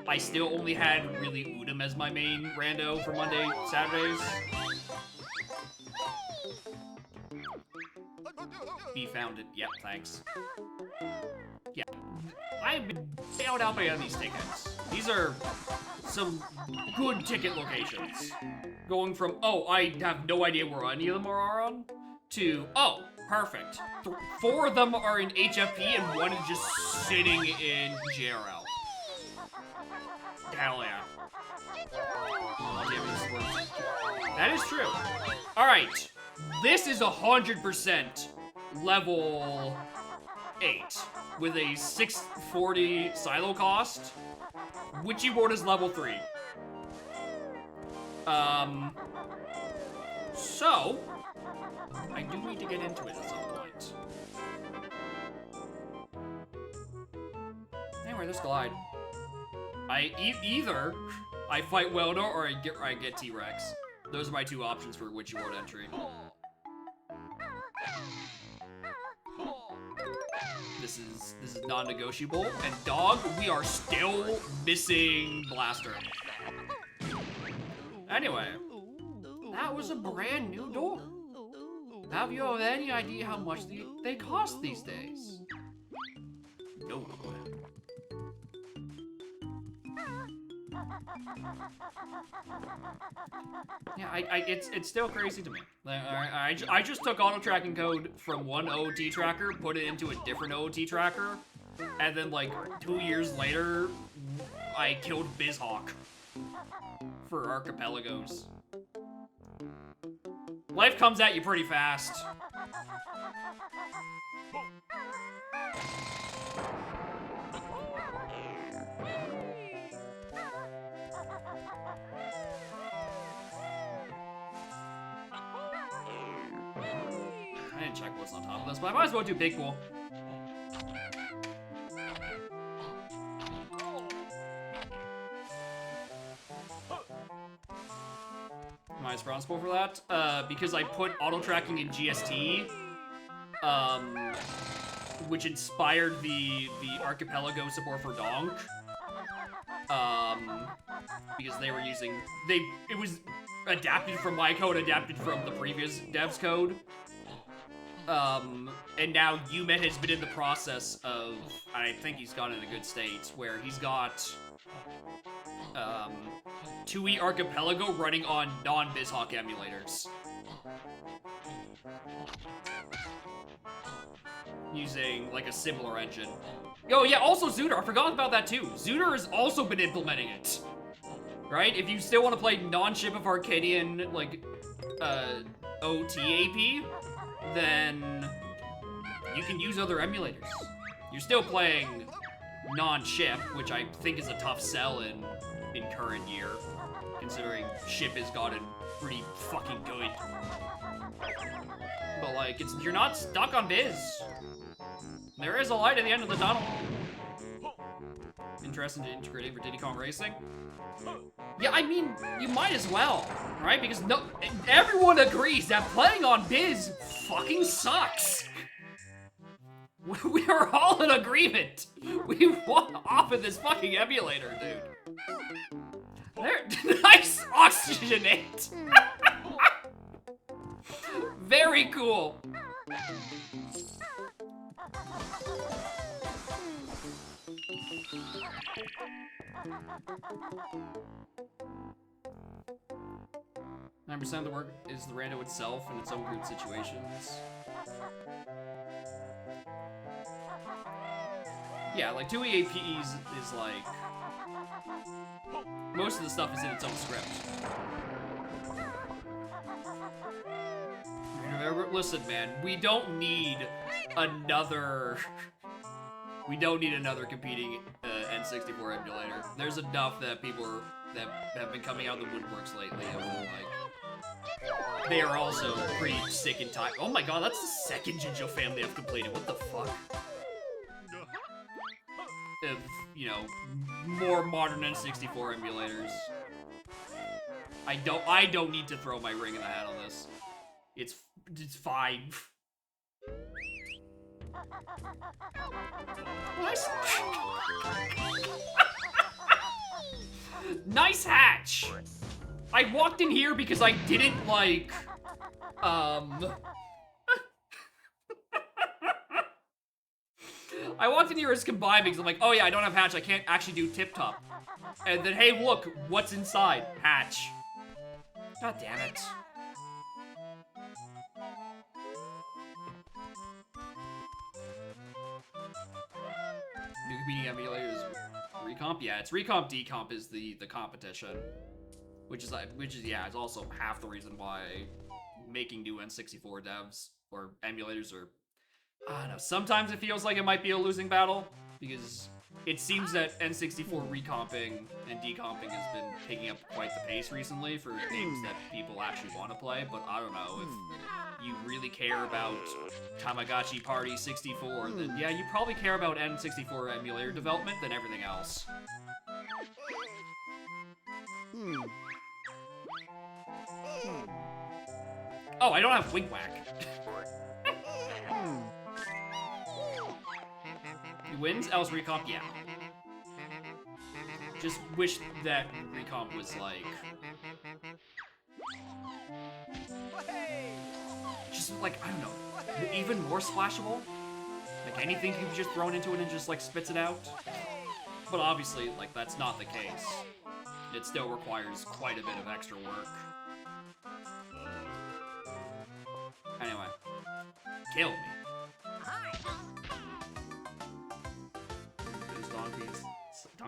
I still only had really Udom as my main rando for Monday, Saturdays. Be founded. Yep, thanks. Yeah. I've been bailed out by these tickets. These are some good ticket locations. Going from, oh, I have no idea where any of them are on, to, oh, perfect. 4 of them are in HFP and 1 is just sitting in JRL. Hell yeah. That is true. Alright. This is 100% level 8 with a 640 silo cost. Witchy Ward is level 3. So I do need to get into it at some point. Anyway, this glide. Either I fight Welder or I get T-Rex. Those are my two options for Witchy Ward entry. This is non-negotiable. And dog, we are still missing Blaster. Anyway, that was a brand new door. Have you any idea how much they cost these days? No. Yeah, it's still crazy to me. I just took auto tracking code from one OOT tracker, put it into a different OOT tracker, and then like 2 years later, I killed BizHawk for Archipelagos. Life comes at you pretty fast. I didn't check what's on top of this, but I might as well do Big Pool. Am I responsible for that? Because I put auto tracking in GST, which inspired the Archipelago support for Donk. Because they were using it was adapted from my code, adapted from the previous dev's code. And now UMet has been in the process of, I think he's got it in a good state, where he's got 2E Archipelago running on non-BizHawk emulators. Using, like, a similar engine. Oh, yeah, also Zooter. I forgot about that, too. Zooter has also been implementing it. Right? If you still want to play non-ship of Arcadian, like, OT AP, then you can use other emulators. You're still playing non-ship, which I think is a tough sell in current year, considering ship has gotten pretty fucking good. But like, you're not stuck on Biz. There is a light at the end of the tunnel. Interested in integrating for Diddy Kong Racing? Yeah, I mean, you might as well, right? Because everyone agrees that playing on Biz fucking sucks. We are all in agreement. We want off of this fucking emulator, dude. Nice oxygenate. Very cool. Of the work is the rando itself in its own group situations. Yeah, like 2 EAPs is like, most of the stuff is in its own script. Listen, man, we don't need another competing N64 emulator. There's enough that that have been coming out of the woodworks lately, and like, they are also pretty sick and tired. Oh my god, that's the second Jinjo family I've completed. What the fuck? Of, you know, more modern N64 emulators. I don't need to throw my ring in the hat on this. It's fine. Nice. Nice hatch. I walked in here because I didn't like, I walked in here as combined because I'm like, oh yeah, I don't have hatch, I can't actually do tip top. And then, hey, look, what's inside? Hatch. God damn it. New competing emulators, recomp? Yeah, it's recomp, decomp is the competition. which is yeah, it's also half the reason why making new N64 devs or emulators are, I don't know, sometimes it feels like it might be a losing battle, because it seems that N64 recomping and decomping has been picking up quite the pace recently for games that people actually want to play, but I don't know, if you really care about Tamagotchi Party 64, then yeah, you probably care about N64 emulator development than everything else. Oh, I don't have Wing Whack. He wins, else recomp, yeah. Just wish that recomp was like... just like, I don't know, even more splashable? Like anything can be just thrown into it and just like spits it out? But obviously, like, that's not the case. It still requires quite a bit of extra work. Anyway. Kill me. These donkeys.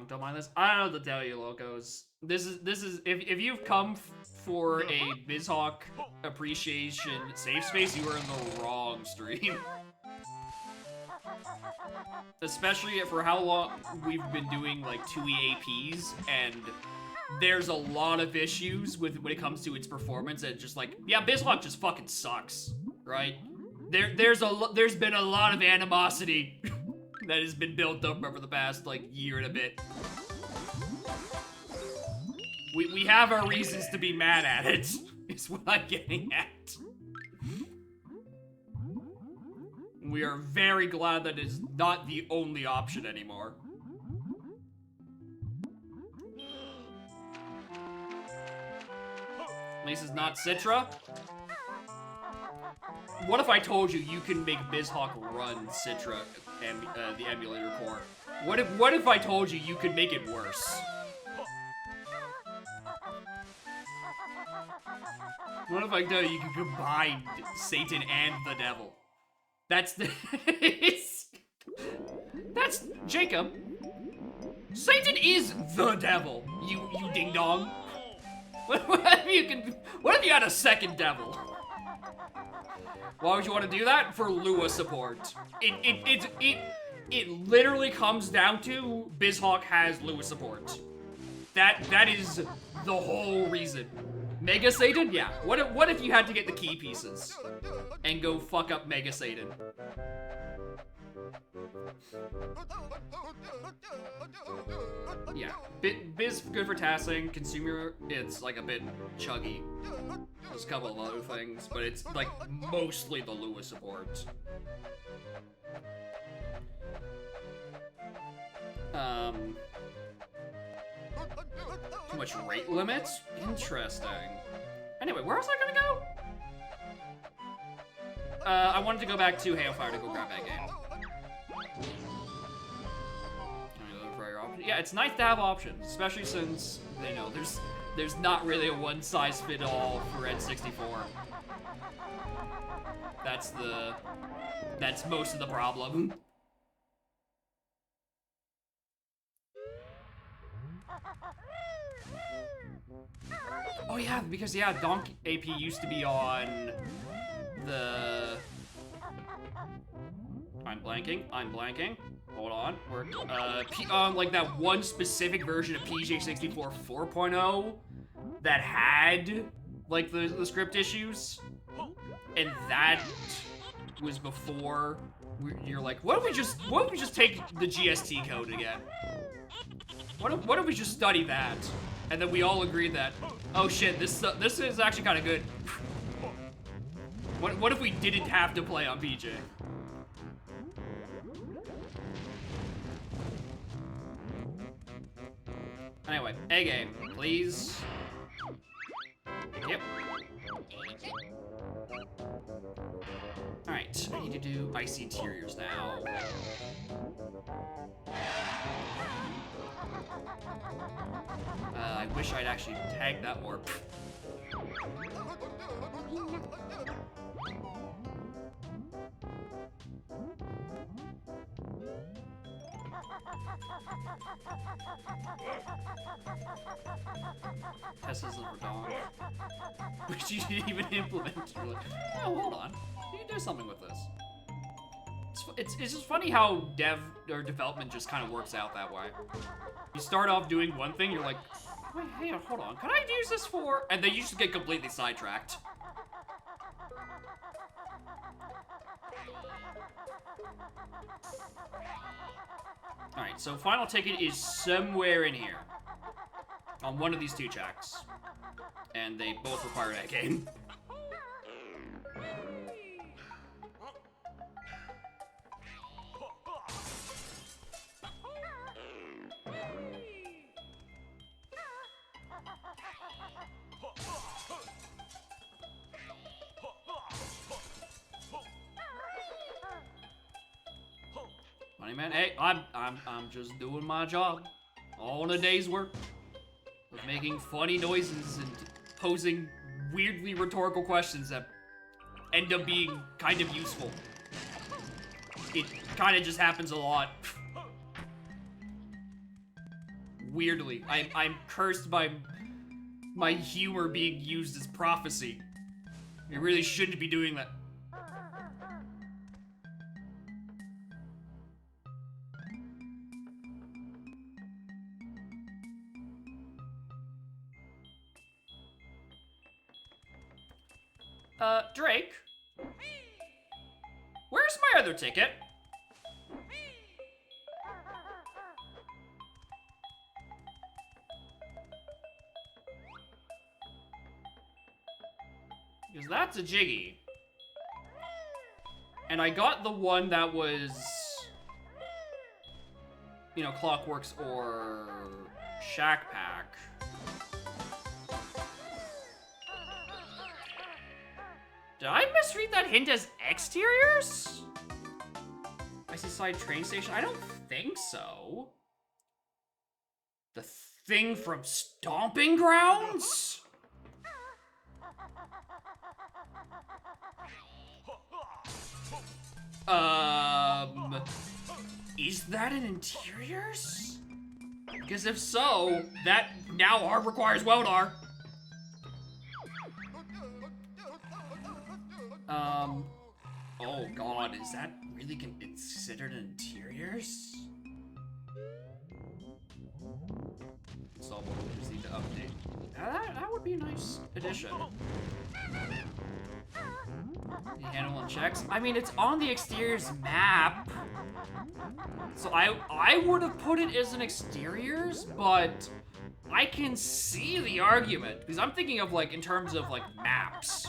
Don't mind this. I don't know what to tell you, locos. This is if you've come for a BizHawk appreciation safe space, you are in the wrong stream. Especially for how long we've been doing like 2E APs, and there's a lot of issues with when it comes to its performance, and just like, yeah, BizHawk just fucking sucks, right? There's been a lot of animosity that has been built up over the past like year and a bit. We have our reasons to be mad at it, is what I'm getting at. We are very glad that it's not the only option anymore. At least it's not Citra. What if I told you you can make BizHawk run Citra, the emulator core? What if I told you you could make it worse? What if I tell you you can combine Satan and the devil? That's the... that's... Jacob. Satan is the devil, you ding dong. What if you had a second devil? Why would you want to do that? For Lua support. It literally comes down to BizHawk has Lua support. That is the whole reason. Mega Satan? Yeah. What if you had to get the key pieces and go fuck up Mega Satan? Yeah. Biz good for tassing. Consumer, it's like a bit chuggy. There's a couple of other things, but it's like mostly the Lua support. Too much rate limits? Interesting. Anyway, where was I gonna go? I wanted to go back to Hailfire to go grab that game. Yeah, it's nice to have options, especially since, you know, there's not really a one-size-fit-all for N64. That's most of the problem. Oh yeah, because yeah, Donk AP used to be on the... I'm blanking. Hold on. We're, like that one specific version of PJ64 4.0 that had, like, the script issues. And that was before you're like, what if we just take the GST code again? What if we just study that? And then we all agree that, oh shit, this is actually kind of good. What if we didn't have to play on PJ? Anyway, A game, please. Yep. Alright, I need to do icy interiors now. I wish I'd actually tagged that more. Tests isn't for dogs. Which you didn't even implement. You're like, oh, hold on. You can do something with this. It's just funny how development just kind of works out that way. You start off doing one thing, you're like, wait, hey, hold on, can I use this for? And then you just get completely sidetracked. Alright, so final ticket is somewhere in here. On one of these two tracks. And they both require that game. Funny man, hey, I'm just doing my job. All in a day's work of making funny noises and posing weirdly rhetorical questions that end up being kind of useful. It kind of just happens a lot. Weirdly, I'm cursed by my humor being used as prophecy. I really shouldn't be doing that. Drake? Where's my other ticket? Because that's a Jiggy. And I got the one that was, you know, Clockworks or Shack Pack. Did I misread that hint as exteriors? Icy Side train station? I don't think so. The thing from Stomping Grounds? Is that an interiors? Because if so, that now requires Weldar. Oh god, is that really considered interiors? So we'll just need to update. That would be a nice addition. The handling checks. I mean, it's on the exteriors map. So I would have put it as an exteriors, but I can see the argument. Because I'm thinking of, like, in terms of, like, maps.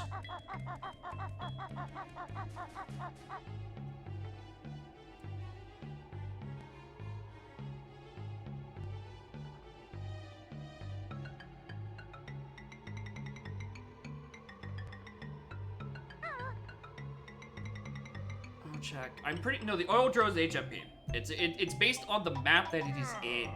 I'll check. I'm pretty, no, the oil drill is HMP. It's based on the map that it is in.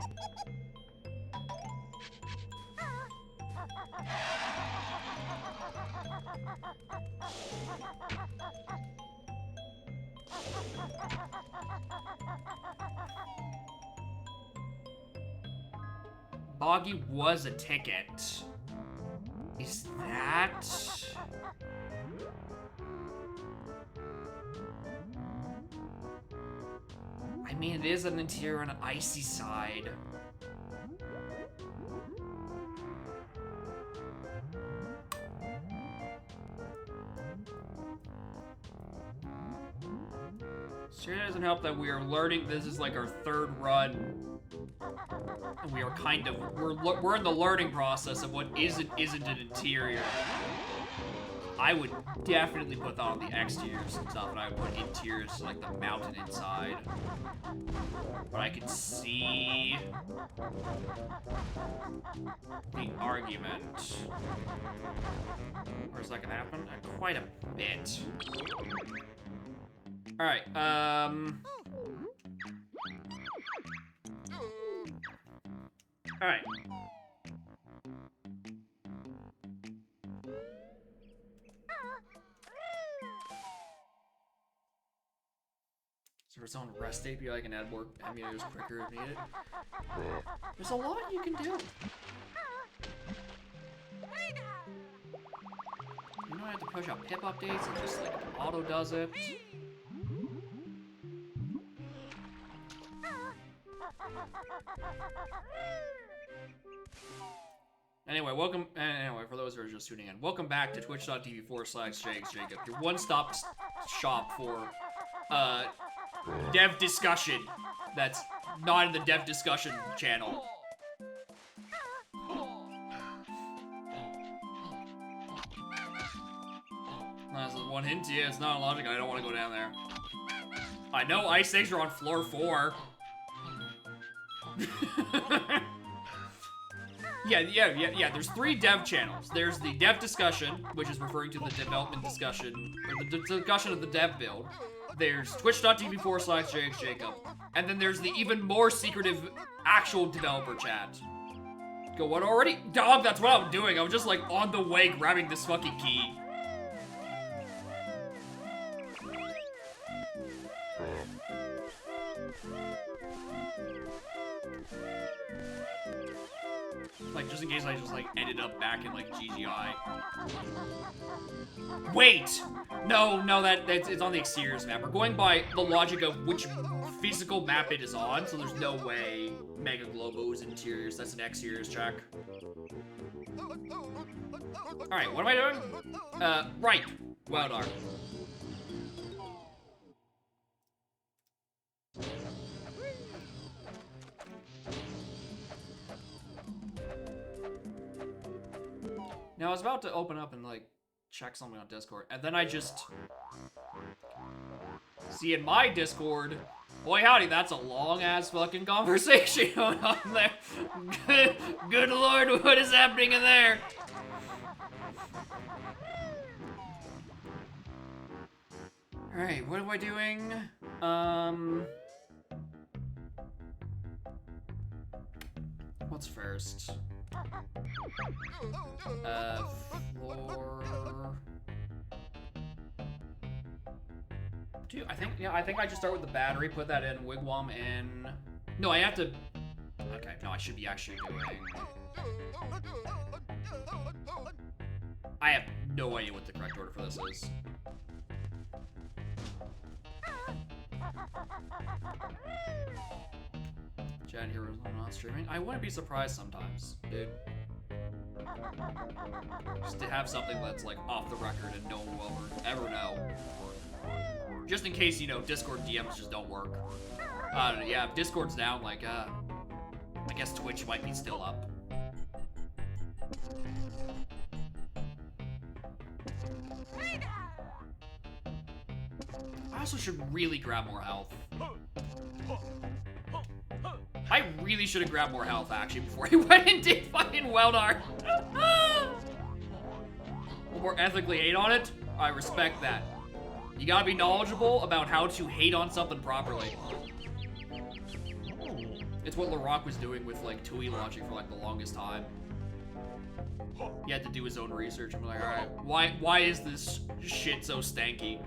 Boggy was a ticket. Is that? I mean, it is an interior on an icy side. Sure doesn't help that we are learning. This is like our third run, and we are kind of we're in the learning process of what isn't an interior. I would definitely put that on the exteriors and stuff, and I would put interiors like the mountain inside. But I can see the argument. Where's that gonna happen? Quite a bit. All right. All right. Or its own REST API I can add more emulators quicker if needed. There's a lot you can do. You don't have to push out pip updates, it just like auto does it. Anyway, for those who are just tuning in, welcome back to twitch.tv/JakeJacob, your one-stop shop for dev discussion that's not in the dev discussion channel. That's one hint to you, it's not logic, I don't want to go down there. I know ice eggs are on floor 4. Yeah, there's 3 dev channels. There's the dev discussion, which is referring to the development discussion, or the discussion of the dev build. There's twitch.tv/JakeJacob. And then there's the even more secretive actual developer chat. Go, what already? Dog, that's what I'm doing. I was just like on the way grabbing this fucking key. Like, just in case I just, like, ended up back in, like, GGI. Wait! No, it's on the exteriors map. We're going by the logic of which physical map it is on, so there's no way Mega Globo is interiors. That's an exteriors check. Alright, what am I doing? Right. Well done. Now, I was about to open up and, like, check something on Discord, and then I just... see in my Discord, boy howdy, that's a long-ass fucking conversation going on there. Good lord, what is happening in there? Alright, what am I doing? What's first? Floor... Dude, I think I just start with the battery, put that in, wigwam in... No, I have to... Okay, no, I should be actually doing... I have no idea what the correct order for this is. Chad here was not streaming. I wouldn't be surprised sometimes, dude. Just to have something that's like off the record and no one will ever know. Just in case, you know, Discord DMs just don't work. Yeah, if Discord's down, like, I guess Twitch might be still up. I also should really grab more health. I really should have grabbed more health, actually, before I went and did fucking Weldar. More ethically hate on it? I respect that. You gotta be knowledgeable about how to hate on something properly. It's what LaRock was doing with, like, TUI launching for, like, the longest time. He had to do his own research and be like, alright, why is this shit so stanky?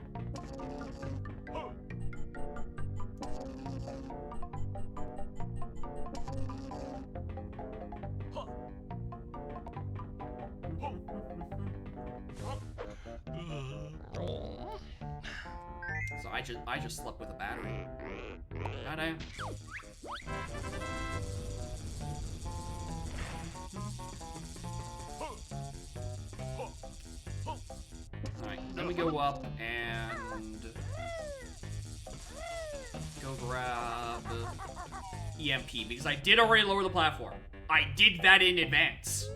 So I just slept with a battery. Goddamn. Alright, let me go up and go grab EMP because I did already lower the platform. I did that in advance.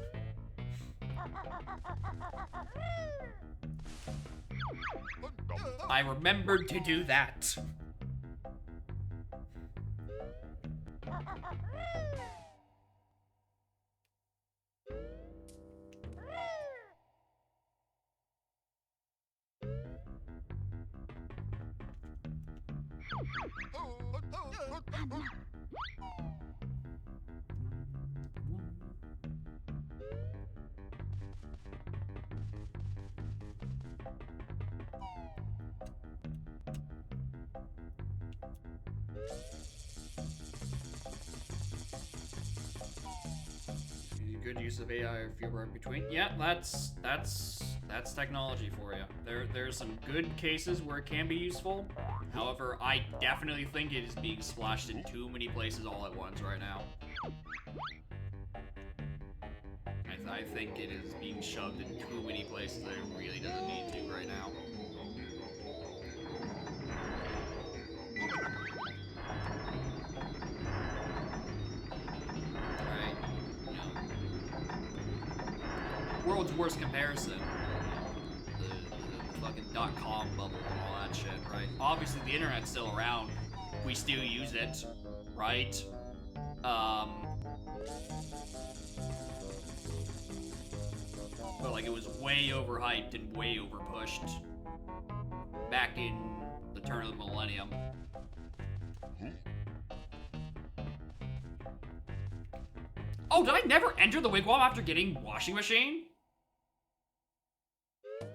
I remembered to do that. good use of AI or few in between. Yeah, that's technology for you. There's some good cases where it can be useful. However, I definitely think it is being splashed in too many places all at once right now. I think it is being shoved in too many places that it really doesn't need to right now. Alright, you know. World's worst comparison. The fucking .com bubble and all that shit, right? Obviously the internet's still around. We still use it, right? But like it was way overhyped and way overpushed back in the turn of the millennium. Oh, did I never enter the wigwam after getting washing machine?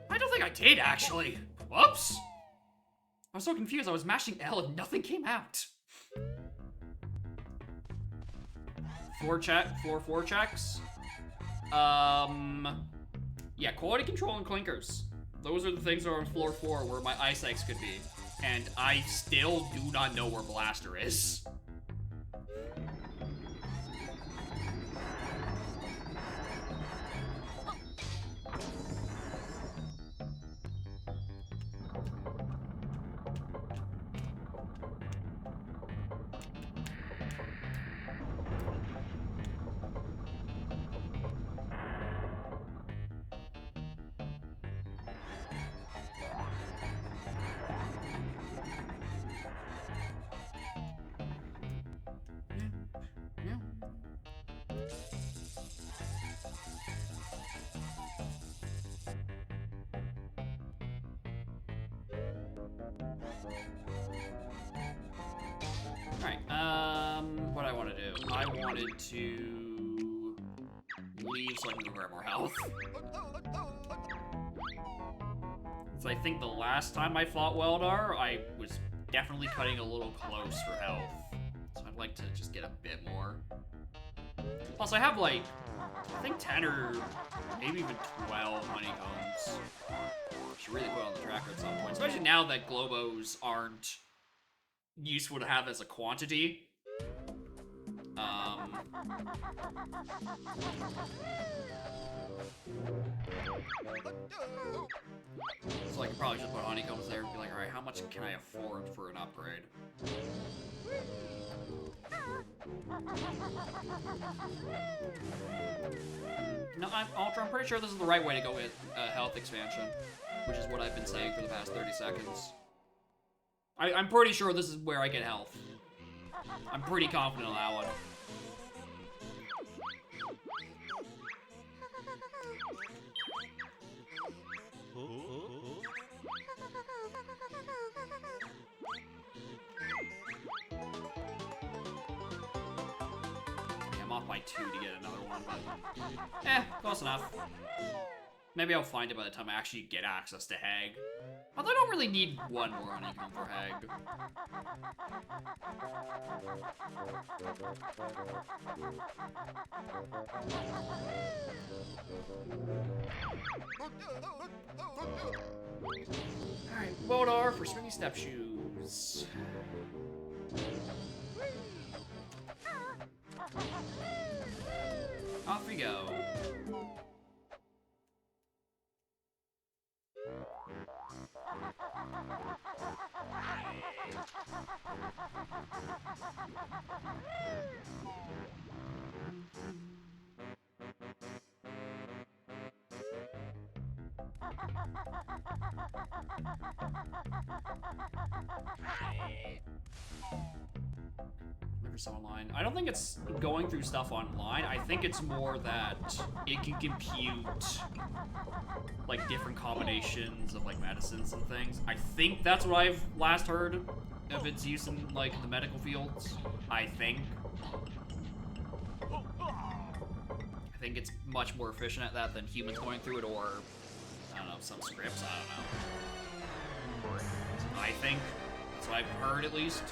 I don't think I did, actually. Whoops. I was so confused. I was mashing L and nothing came out. Floor 4 checks. Yeah, quality control and clinkers. Those are the things that are on floor 4 where my ice eggs could be. And I still do not know where Blaster is. What I want to do? I wanted to leave so I can go grab more health. So I think the last time I fought Weldar, I was definitely cutting a little close for health. So I'd like to just get a bit more. Plus, I have like, I think 10 or maybe even 12 honeycombs. I should really put on the tracker at some point, especially now that Globos aren't useful to have as a quantity. So I could probably just put honeycombs there and be like, alright, how much can I afford for an upgrade? No, Ultra, I'm pretty sure this is the right way to go with health expansion, which is what I've been saying for the past 30 seconds. I'm pretty sure this is where I get health. I'm pretty confident on that one. Yeah, I'm off by 2 to get another one, but close enough. Maybe I'll find it by the time I actually get access to Hag. Although I don't really need one more honeycomb for Hag. Alright, Bodar for springy step shoes. Off we go. Online. I don't think it's going through stuff online. I think it's more that it can compute like different combinations of like medicines and things. I think that's what I've last heard of its use in like the medical fields. I think it's much more efficient at that than humans going through it, or I don't know, some scripts. I don't know. I think that's what I've heard at least.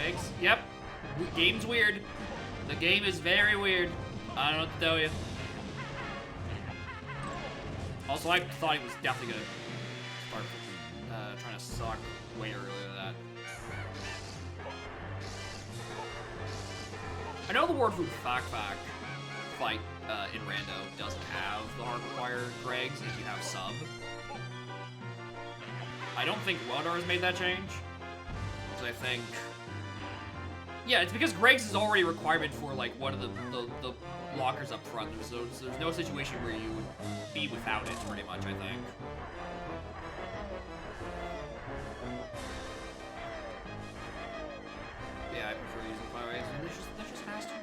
Eggs? Yep. The game's weird. The game is very weird. I don't know what to tell you. Also, I thought he was definitely gonna start trying to suck way earlier than that. I know the word for fight in Rando doesn't have the hard required Gregs if you have sub. I don't think Wildar has made that change. Because I think... Yeah, it's because Greg's is already a requirement for like one of the lockers up front. There's no situation where you would be without it, pretty much, I think. Yeah, I prefer using fireways. They're just faster.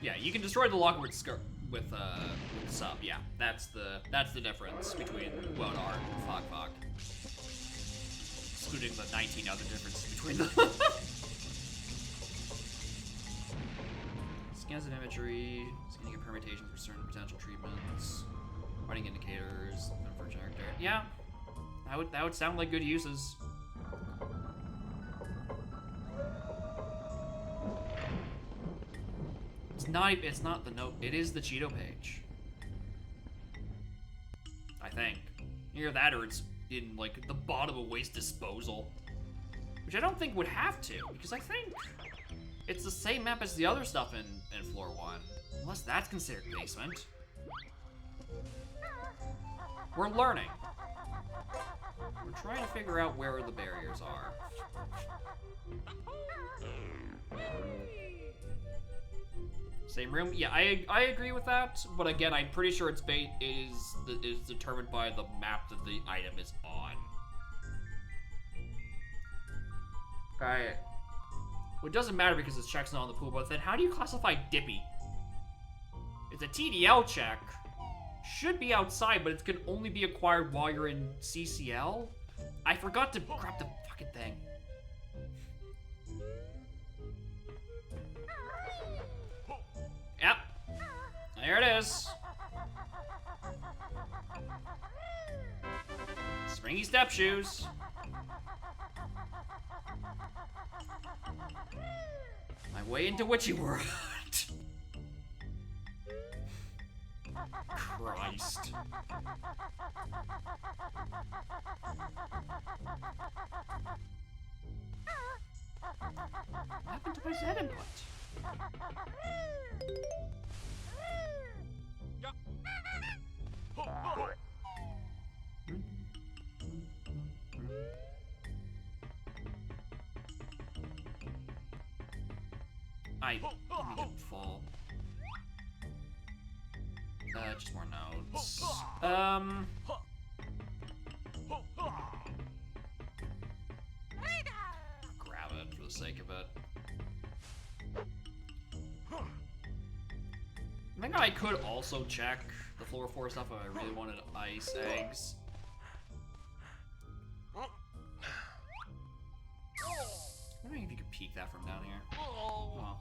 Yeah, you can destroy the locker with sub. Yeah, that's the difference between Wildar and Fog. Excluding the 19 other differences between them. Scans and imagery, scanning and permutations for certain potential treatments, fighting indicators, for character. Yeah, that would sound like good uses. It's not the note, it is the Cheeto page. I think. Either that or it's in like the bottom of waste disposal. Which I don't think would have to, because I think it's the same map as the other stuff in floor 1. Unless that's considered basement. We're learning. We're trying to figure out where the barriers are. Same room? Yeah, I agree with that, but again, I'm pretty sure its bait is determined by the map that the item is on. Alright. Well, it doesn't matter because this check's not on the pool, but then how do you classify Dippy? It's a TDL check. Should be outside, but it can only be acquired while you're in CCL? I forgot to grab the fucking thing. Yep. There it is. Springy step shoes. My way into Witchy World. Christ. What happened to my Z input? I didn't fall. Just more notes. Grab it for the sake of it. I think I could also check the floor 4 stuff if I really wanted ice eggs. I'm wondering if you could peek that from down here. Oh.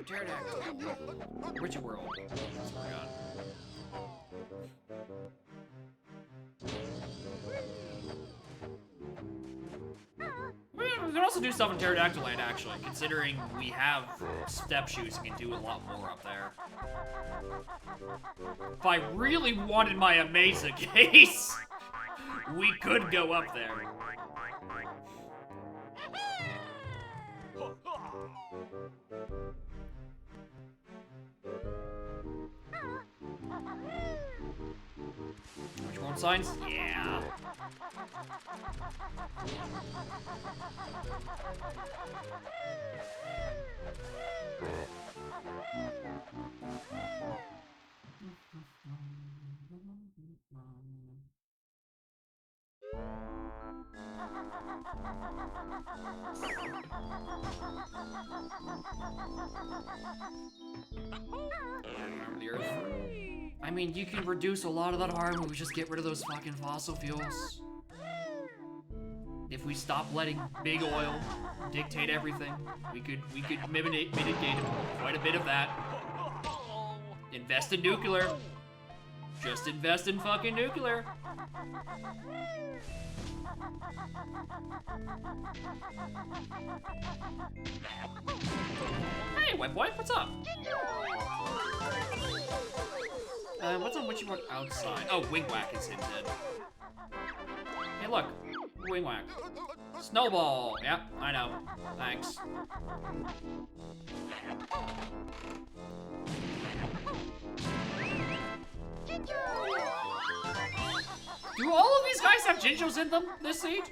Pterodactyl. Witchy World. That's where we can also do stuff in Pterodactyl Land, actually, considering we have step shoes and can do a lot more up there. If I really wanted my Amazing case, we could go up there. signs? Yeah. I mean, you can reduce a lot of that harm if we just get rid of those fucking fossil fuels. If we stop letting big oil dictate everything, we could mitigate quite a bit of that. Invest in nuclear. Just invest in fucking nuclear. Hey, wet boy, what's up? What's on what you want outside? Oh, wing whack is hinted. Hey, look, wing whack. Snowball. Yep, I know. Thanks. Do all of these guys have Jinjos in them this seed?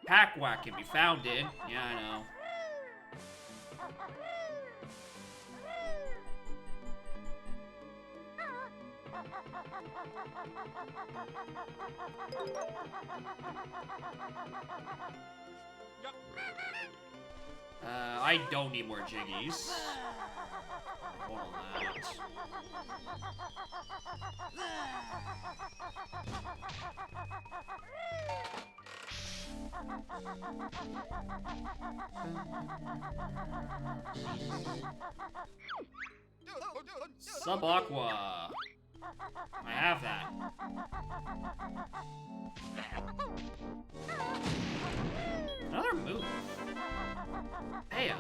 Pack whack can be found in. Yeah, I know. I don't need more jiggies. Hold on that. Sub-aqua. I have that. Another move. Bayo.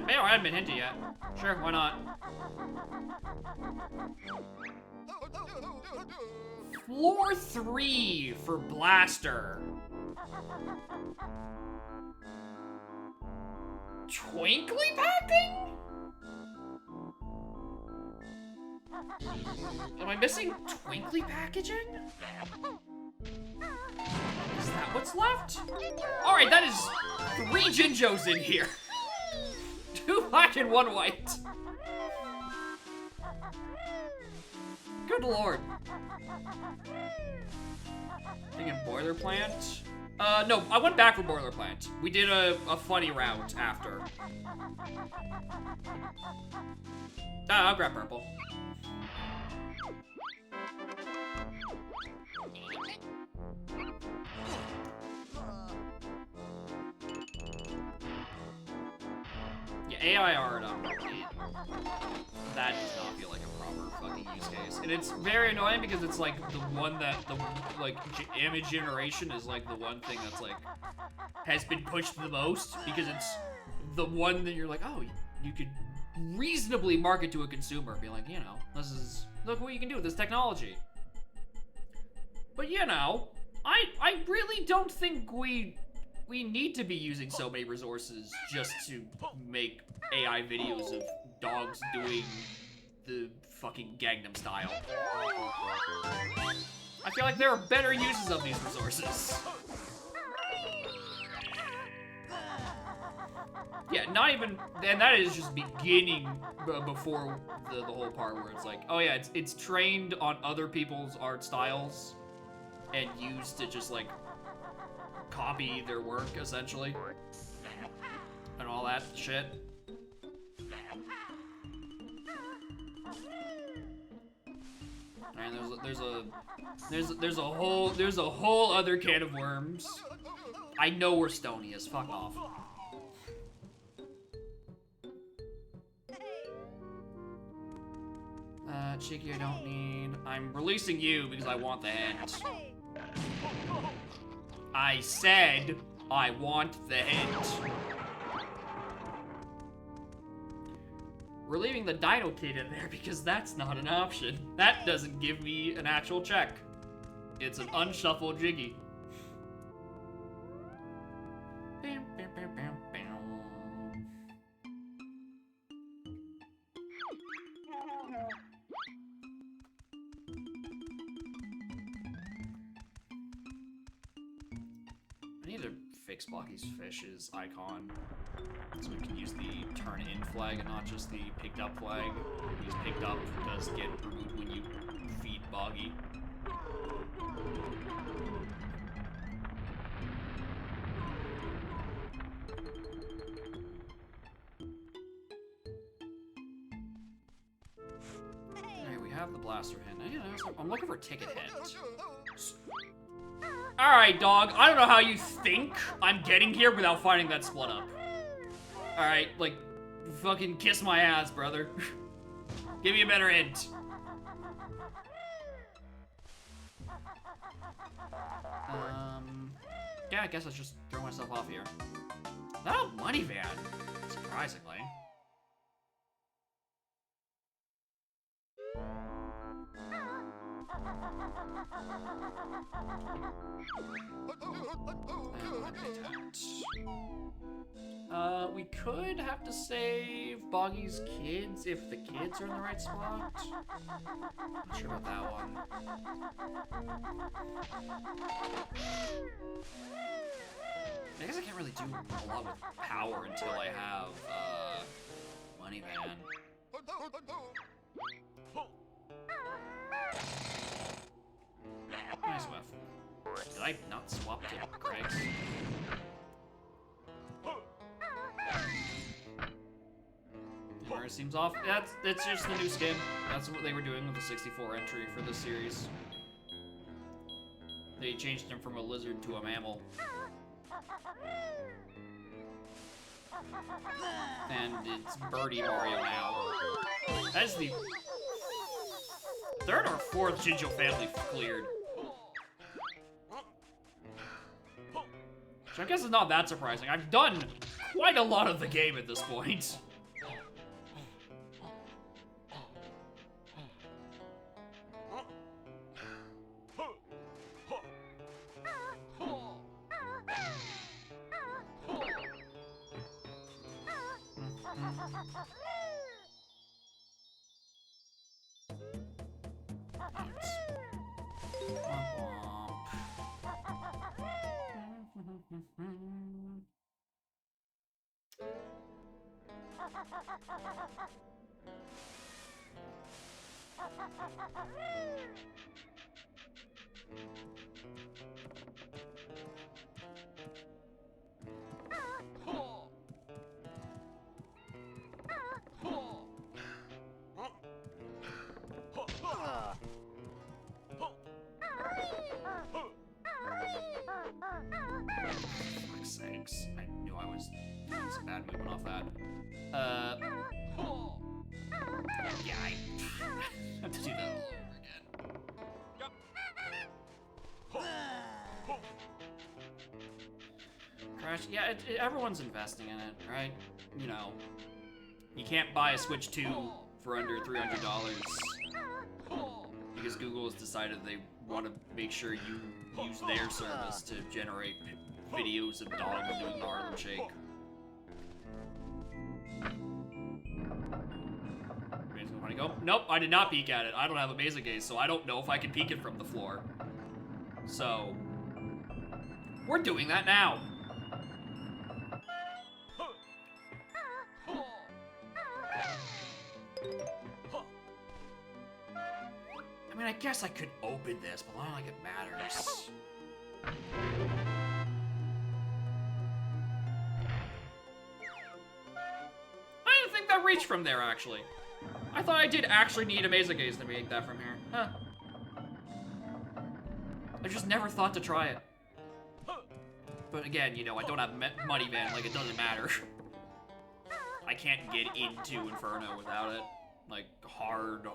Bayo hadn't been hinted yet. Sure, why not? Floor 3 for Blaster. Twinkly packing? Am I missing twinkly packaging? Is that what's left? Alright, that is 3 Jinjos in here. 2 black and 1 white. Good lord. Thinking boiler plant? No, I went back for boiler plant. We did a funny route after. I'll grab purple. Yeah, AI art, that does not feel like a proper fucking use case. And it's very annoying because it's like the one that, image generation is like the one thing that's like, has been pushed the most because it's the one that you're like, oh, you could reasonably market to a consumer. Be like, you know, look what you can do with this technology. But you know, I really don't think we need to be using so many resources just to make AI videos of dogs doing the fucking Gangnam Style. I feel like there are better uses of these resources. Yeah, not even, and that is just beginning before the whole part where it's like, oh yeah, it's trained on other people's art styles and used to just like copy their work essentially and all that shit. And there's a whole other can of worms. I know where Stony is. Fuck off. Cheeky, I don't need. I'm releasing you because I want the hint. I said I want the hint. We're leaving the Dino Kid in there because that's not an option. That doesn't give me an actual check. It's an unshuffled Jiggy. Bam, bam, bam, bam, bam. I need to fix Blocky's fish's icon so we can use the turn in flag and not just the picked up flag. Because picked up does get removed when you feed Boggy. Alright, we have the blaster hint. I'm looking for ticket hint. Alright, dog. I don't know how you think I'm getting here without finding that split up. Alright, like, fucking kiss my ass, brother. Give me a better hint. Yeah, I guess I just throw myself off here. Not a money van, surprisingly. We could have to save Boggy's kids if the kids are in the right spot. Not sure about that one. I guess I can't really do a lot with power until I have, money van. Nice whiff. Did I not swap to Craig's? Where seems off. That's just the new skin. That's what they were doing with the 64 entry for this series. They changed him from a lizard to a mammal. And it's Birdie Mario now. That's the third or fourth Jinjo family cleared. So I guess it's not that surprising. I've done quite a lot of the game at this point. Fuck's sakes. I knew I was doing some bad movement off that. Yeah, I have to do that all over again. Crash, yeah, everyone's investing in it, right? You know, you can't buy a Switch 2 for under $300 because Google has decided they want to make sure you use their service to generate videos of dogs doing the Harlem Shake. Want to go? Nope, I did not peek at it. I don't have a Mesa gaze, so I don't know if I can peek it from the floor. So, we're doing that now. I mean, I guess I could open this, but I don't think it matters. I didn't think that reached from there, actually. I thought I did actually need a Mesa gaze to make that from here. Huh. I just never thought to try it. But again, you know, I don't have money van, like it doesn't matter. I can't get into Inferno without it. Like, hard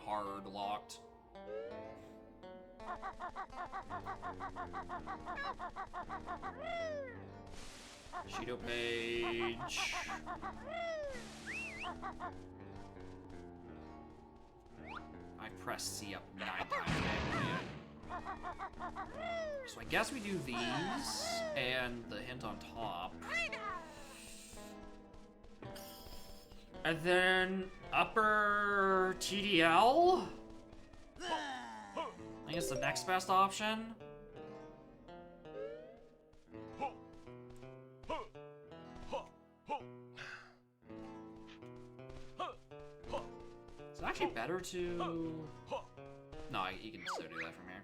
locked. Shido page. I pressed C up 9 times. So I guess we do these and the hint on top. And then upper TDL? I guess the next best option. Is it actually better to... No, you can still do that from here.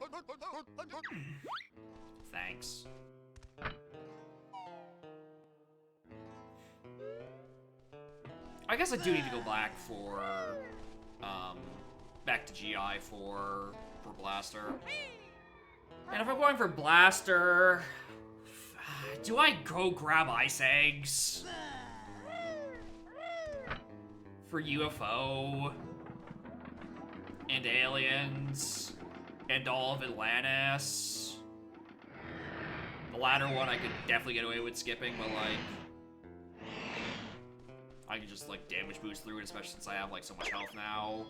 Thanks. I guess I do need to go back for, back to GI for Blaster. And if I'm going for Blaster, do I go grab Ice Eggs? For UFO, and Aliens, and all of Atlantis. The latter one I could definitely get away with skipping, but like, I can just like damage boost through it, especially since I have like so much health now.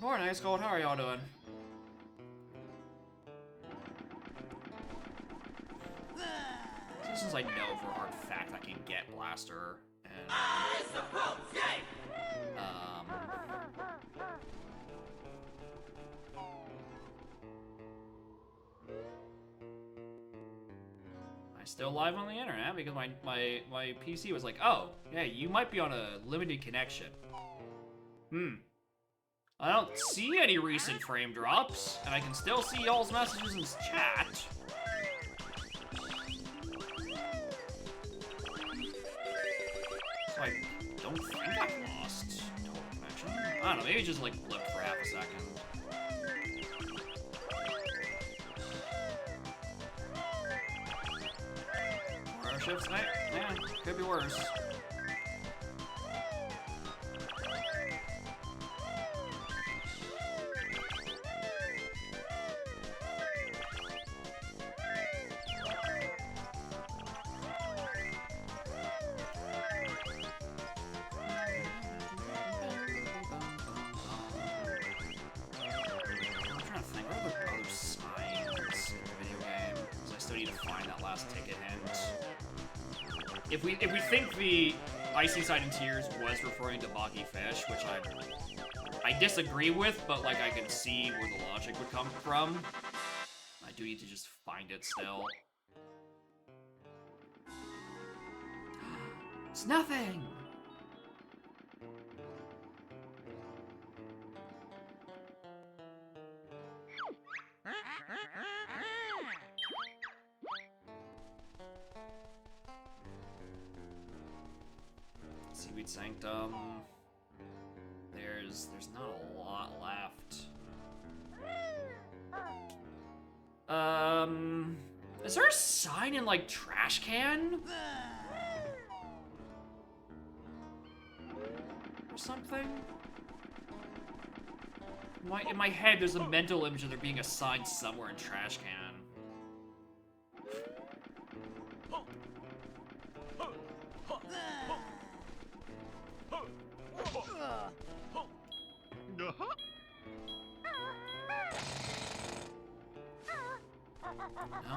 Morning, Ice Cold. How are y'all doing? So since I know for a hard fact I can get Blaster, and still live on the internet because my PC was like, oh, yeah, you might be on a limited connection. I don't see any recent frame drops, and I can still see y'all's messages in chat. So I don't think I've lost total connection. I don't know, maybe it just like blipped for half a second. Ships tonight? Yeah, could be worse. I'm trying to think, what are the other signs in the video game? Because I still need to find that last ticket hint. If we think the Icy Side in Tears was referring to Boggy Fish, which I disagree with, but like I can see where the logic would come from, I do need to just find it still. It's nothing! Seaweed Sanctum. There's not a lot left. Is there a sign in like Trash Can? Or something? In my head, there's a mental image of there being a sign somewhere in Trash Can. No,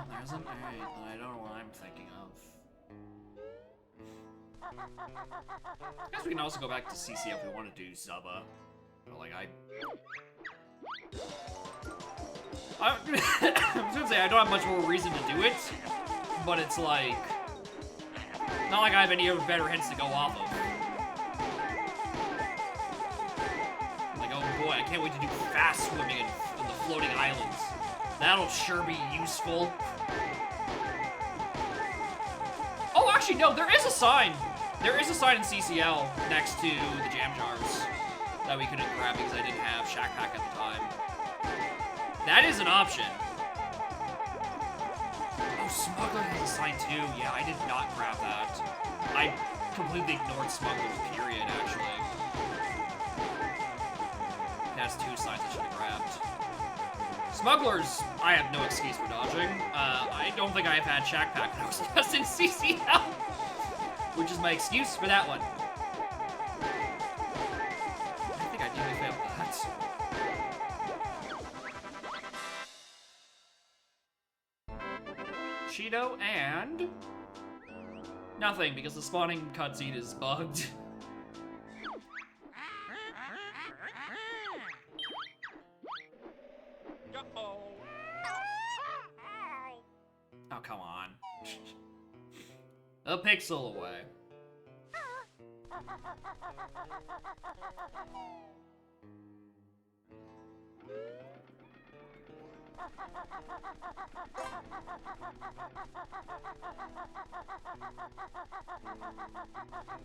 there isn't. Alright, then I don't know what I'm thinking of. I guess we can also go back to CC if we want to do Zubba. But like, I was gonna say, I don't have much more reason to do it, but it's like, not like I have any other better hints to go off of. Like, oh boy, I can't wait to do fast swimming in the floating islands. That'll sure be useful. Oh, actually, no, there is a sign. There is a sign in CCL next to the jam jars that we couldn't grab because I didn't have Shack Pack at the time. That is an option. Oh, Smuggler has a sign too. Yeah, I did not grab that. I completely ignored Smuggler's period, actually. It has two signs I should have grabbed. Smugglers, I have no excuse for dodging. I don't think I've had Shack Pack when I was last in CCL, which is my excuse for that one. I think I nearly failed that. Cheeto and Nothing, because the spawning cutscene is bugged. Oh, come on. A pixel away.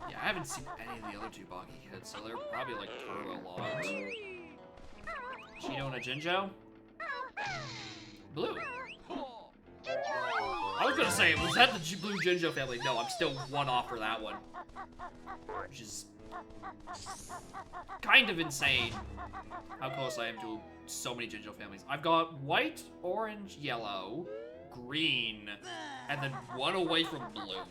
Yeah, I haven't seen any of the other two boggy kids, so they're probably like turbo logged. Cheeto and a Jinjo? Blue. I was gonna say, was that the Blue Jinjo family? No, I'm still one off for that one. Which is kind of insane how close I am to so many Jinjo families. I've got white, orange, yellow, green, and then one away from blue.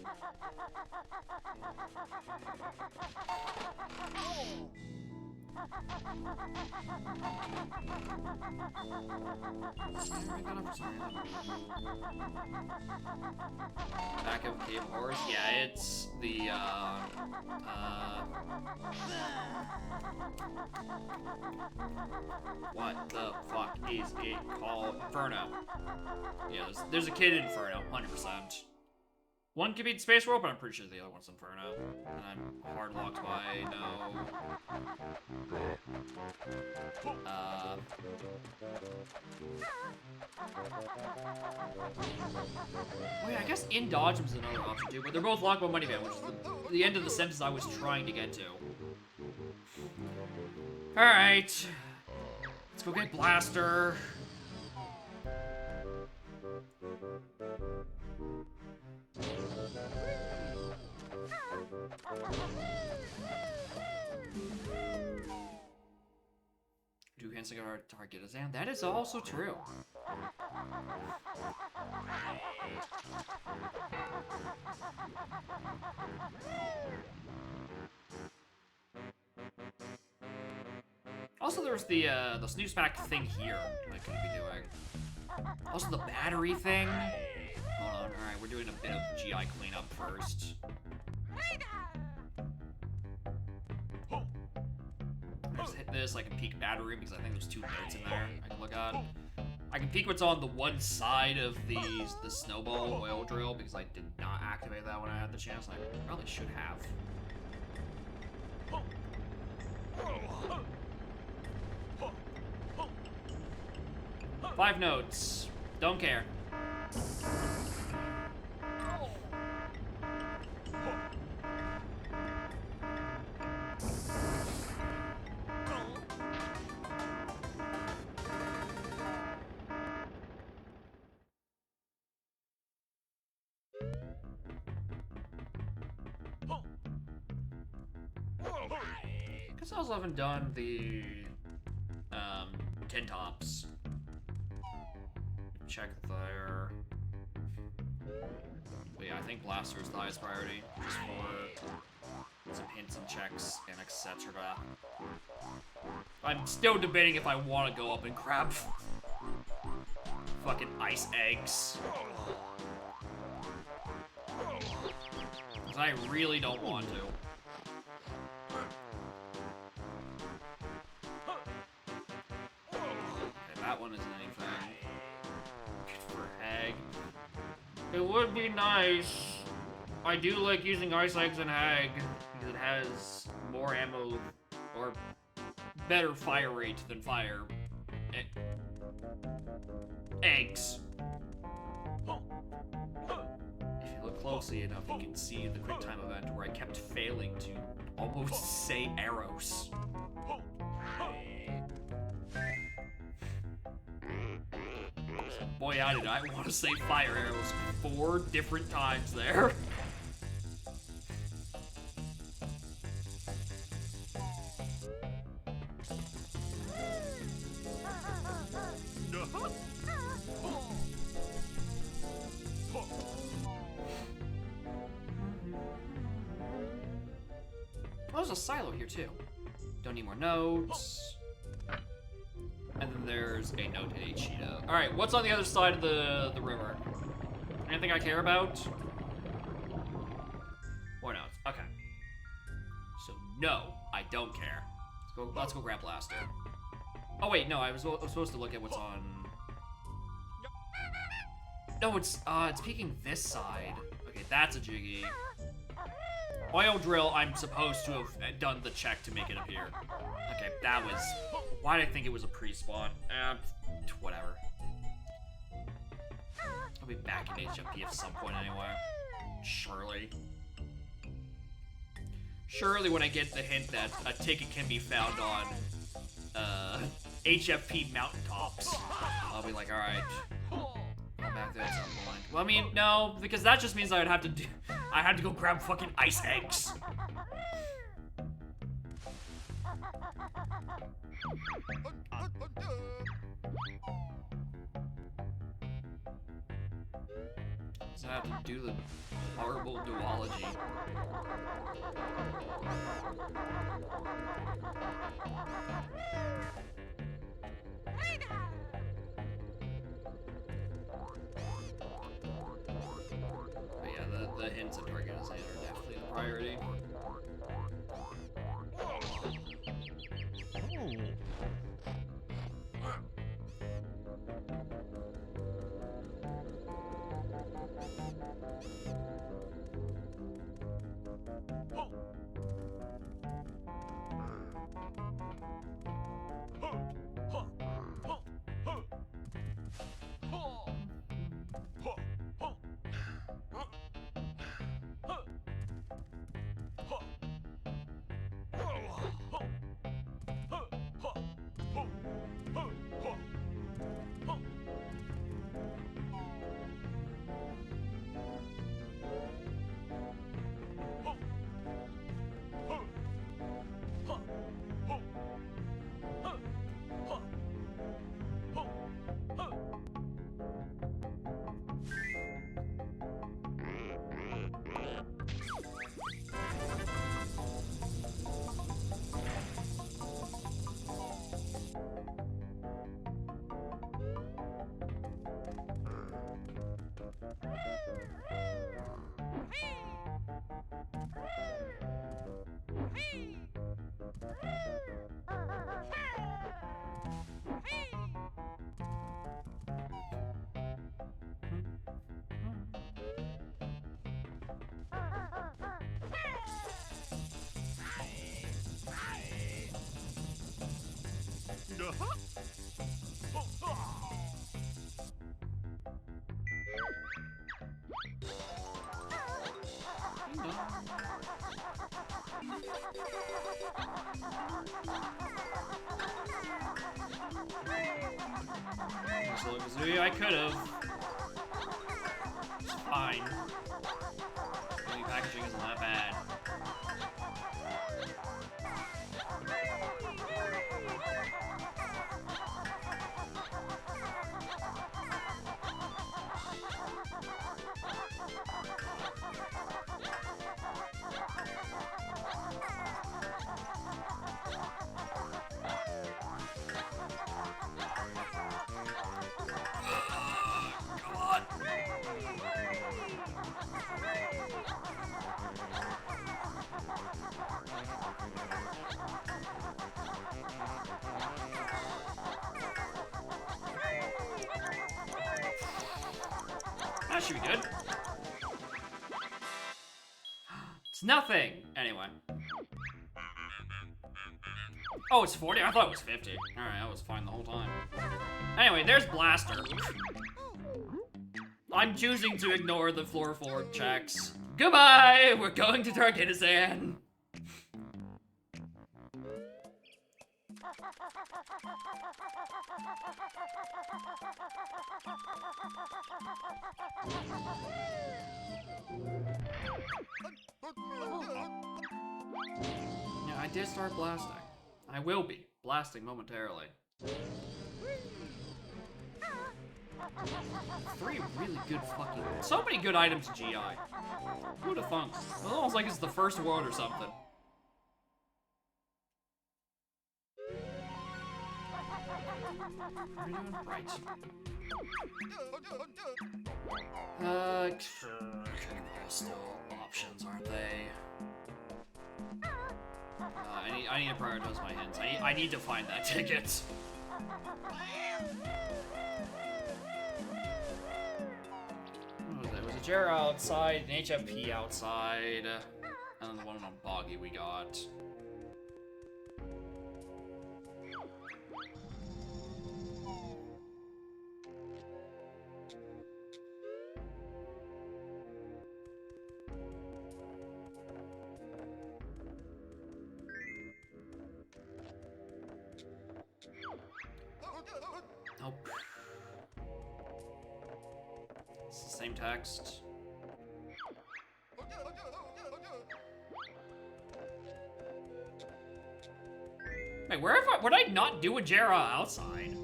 Back of Cave Horse? Yeah, it's the, what the fuck is it called? Inferno. Yeah, there's a kid in Inferno, 100%. One could be Space World, but I'm pretty sure the other one's Inferno. And I'm hard locked by no. Wait, I guess in Dodge was another option too, but they're both locked by Money Van, which is the end of the sentence I was trying to get to. Alright. Let's go get Blaster. Do hints like our target is, and that is also true. Also, there's the snooze pack thing here I could be doing. Also, the battery thing. Hold on, alright, we're doing a bit of GI cleanup first. I just hit this, I can peek battery because I think there's 2 notes in there I can look at. I can peek what's on the one side of the snowball oil drill because I did not activate that when I had the chance. I probably should have. 5 notes. Don't care. Guess I also haven't done the 10 tops. Check there. But yeah, I think Blaster is the highest priority, just for some hints and checks and etc. I'm still debating if I want to go up and grab fucking ice eggs. Because I really don't want to. That one isn't anything. Good for Hag. It would be nice. I do like using ice eggs in Hag because it has more ammo or better fire rate than fire eggs. If you look closely enough, you can see the quick time event where I kept failing to almost say arrows. Boy, how did I want to say fire arrows 4 different times there. Oh, there's a silo here too. Don't need more notes. And then there's a note in Cheetah. Alright, what's on the other side of the river? Anything I care about? Or no, okay. So no, I don't care. Let's go grab Blaster. Oh wait, no, I was supposed to look at what's on... No, it's peeking this side. Okay, that's a Jiggy. Oil Drill, I'm supposed to have done the check to make it appear. Okay, that was... Why did I think it was a pre-spawn? Whatever. I'll be back in HFP at some point anyway. Surely. Surely when I get the hint that a ticket can be found on, HFP mountaintops, I'll be like, alright. I'm back there at some point. Well, I mean, no, because that just means I had to go grab fucking ice eggs. So I have to do the horrible duology. But yeah, the hints of organization are definitely the priority. I could have. It's fine. Maybe packaging isn't that bad. That should be good. It's nothing. Anyway. Oh, it's 40? I thought it was 50. Alright, I was fine the whole time. Anyway, there's Blaster. I'm choosing to ignore the floor 4 checks. Goodbye! We're going to Tarkinisan. Yeah, I did start blasting. I will be blasting momentarily. 3 really good fucking... So many good items in GI. Who'd have thunk? It's almost like it's the first world or something. What are we doing? Right. Still options, aren't they? need to prioritize my hints. I need to find that ticket. What was it? It was a Jera outside, an HFP outside, and then the one on Boggy we got. Nope. It's the same text. Wait, would I not do a Jera outside?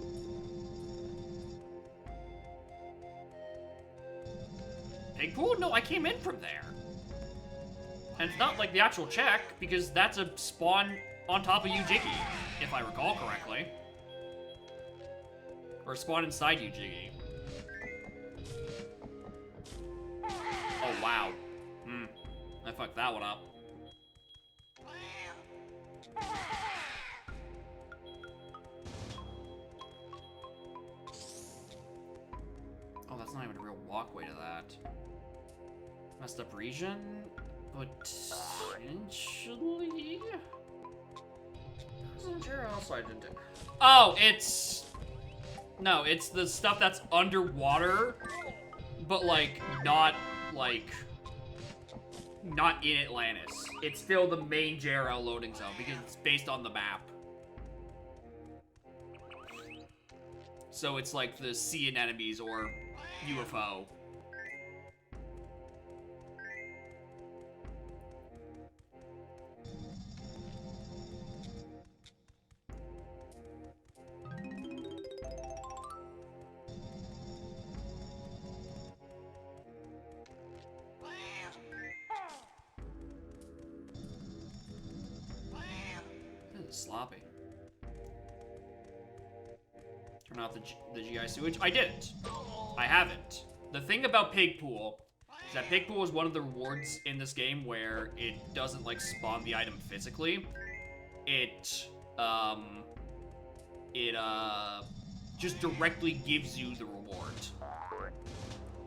Pig pool? No, I came in from there. And it's not like the actual check, because that's a spawn on top of Ujiggy, if I recall correctly. Or spawn inside Ujiggy. Oh, wow. I fucked that one up. Oh, that's not even a real walkway to that. Messed up region? Potentially? Oh, it's... No, it's the stuff that's underwater, but, like, not in Atlantis. It's still the main JRL loading zone, because it's based on the map. So it's like the sea anemones or UFO. Sloppy. Turn off the GI sewage. I didn't. I haven't. The thing about Pig Pool is that Pig Pool is one of the rewards in this game where it doesn't like spawn the item physically. It just directly gives you the reward.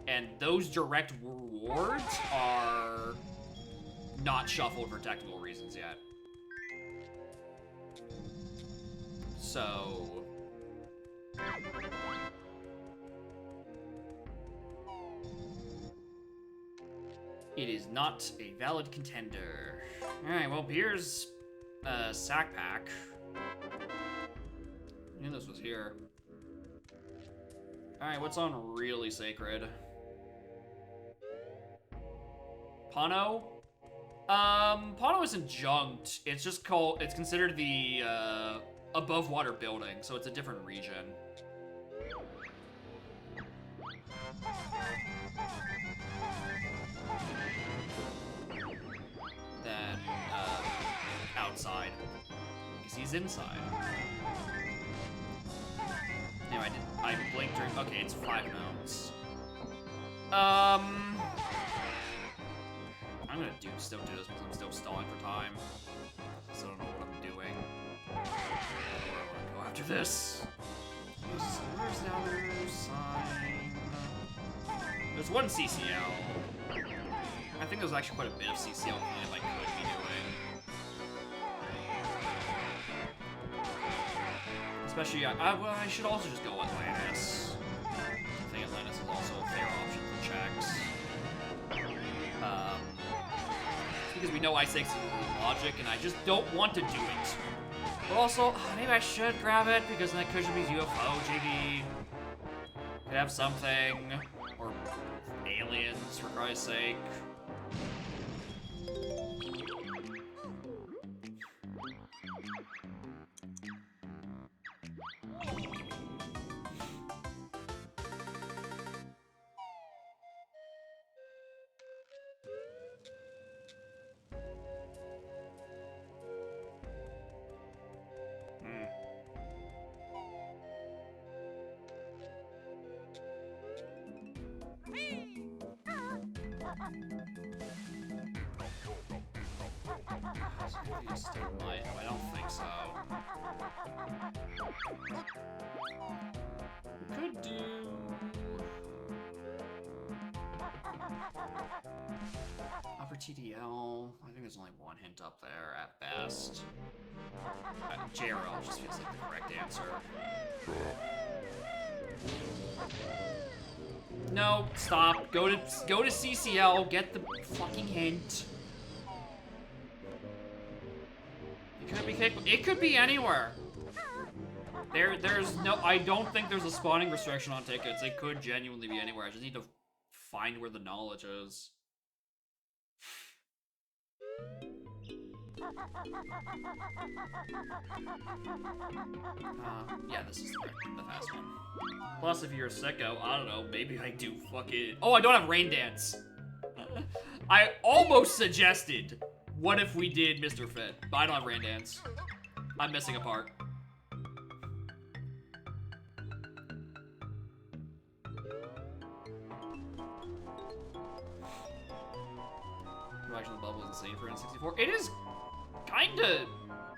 And those direct rewards are not shuffled for technical reasons yet. So... it is not a valid contender. Alright, well, here's a sack pack. I knew this was here. Alright, what's on really sacred? Pano? Pano isn't junked. It's just called, it's considered the, above water building, so it's a different region. Than, outside. Because he's inside. Anyway, I blinked during, okay, it's 5 notes. I'm gonna still do this because I'm still stalling for time. So I don't know what I'm doing. Where I want to go after this. Where's the other sign? There's one CCL. I think there's actually quite a bit of CCL cleanup I could be doing. Especially, well, I should also just go Atlantis. I think Atlantis is also a fair option for checks. Because we know I6 is logic, and I just don't want to do it. But also, maybe I should grab it, because then it could be UFO, JB. Could have something. Or aliens, for Christ's sake. Yes, it might. I don't think so. We could do... Upper TDL. I think there's only one hint up there at best. JRL just feels like the correct answer. No, stop. Go to CCL. Get the fucking hint. It could be capable. It could be anywhere. There's no. I don't think there's a spawning restriction on tickets. It could genuinely be anywhere. I just need to find where the knowledge is. Yeah, this is the fast one. Plus, if you're a sicko, I don't know, maybe I do fucking... Oh, I don't have Rain Dance. I almost suggested, what if we did Mr. Fit? But I don't have Rain Dance. I'm missing a part. Reaction of the bubble is insane for N64. It is kinda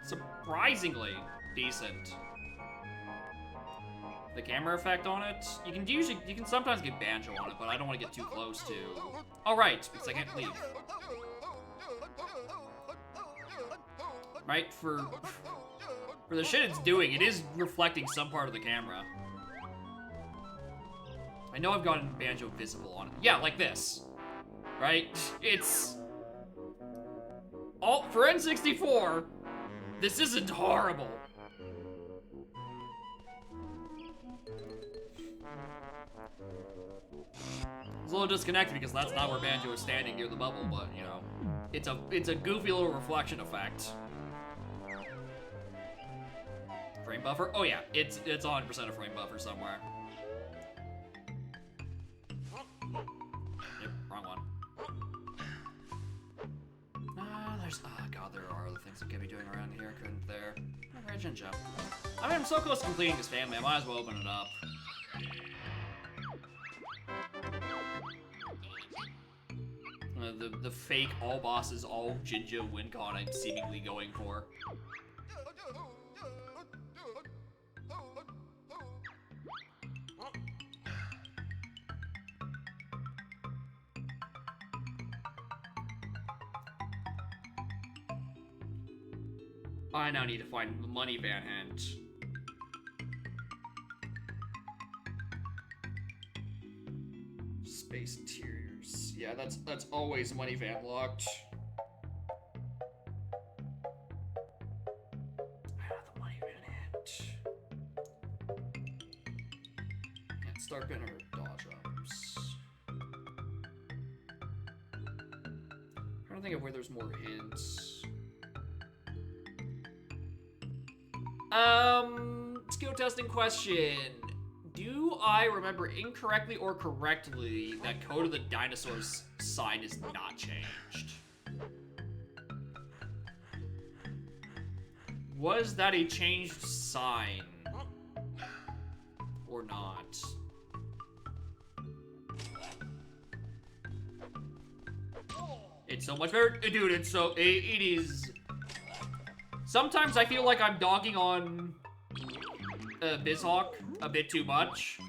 surprisingly decent. The camera effect on it, you can sometimes get banjo on it, but I don't want to get too close to. All right, because I can't leave. Right, for the shit it's doing, it is reflecting some part of the camera. I know I've gotten banjo visible on it. Yeah, like this. Right? It's all for N64. This isn't horrible. It's a little disconnected because that's not where Banjo is standing near the bubble, but you know, it's a goofy little reflection effect. Frame buffer? Oh yeah, it's 100% a frame buffer somewhere. Yep, wrong one. Oh god, there are other things that could be doing around here, couldn't there? Alright, Jinja. I mean, I'm so close to completing this family, I might as well open it up. The fake all bosses, all Jinja win con I'm seemingly going for. I now need to find the money van hint. Space Interiors. Yeah, that's always money van locked. The money van hint. Can't start bin or dodge arms. Trying to think of where there's more hints. Skill testing question. Do I remember incorrectly or correctly that Code of the Dinosaurs sign is not changed? Was that a changed sign? Or not? It's so much better. Dude, it's so... It is... Sometimes I feel like I'm dogging on BizHawk a bit too much,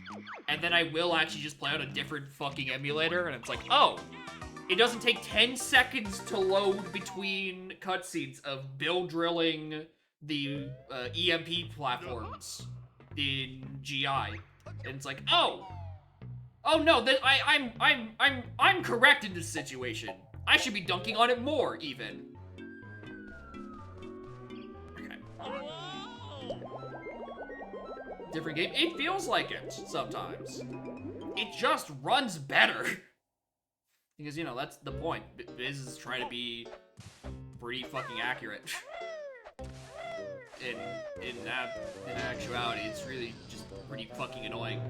and then I will actually just play on a different fucking emulator, and it's like, oh, it doesn't take 10 seconds to load between cutscenes of Bill drilling the EMP platforms in GI, and it's like, oh no, that I'm correct in this situation. I should be dunking on it more, even. Different game. It feels like it sometimes. It just runs better. Because, you know, that's the point. Biz is trying to be pretty fucking accurate. In actuality, it's really just pretty fucking annoying.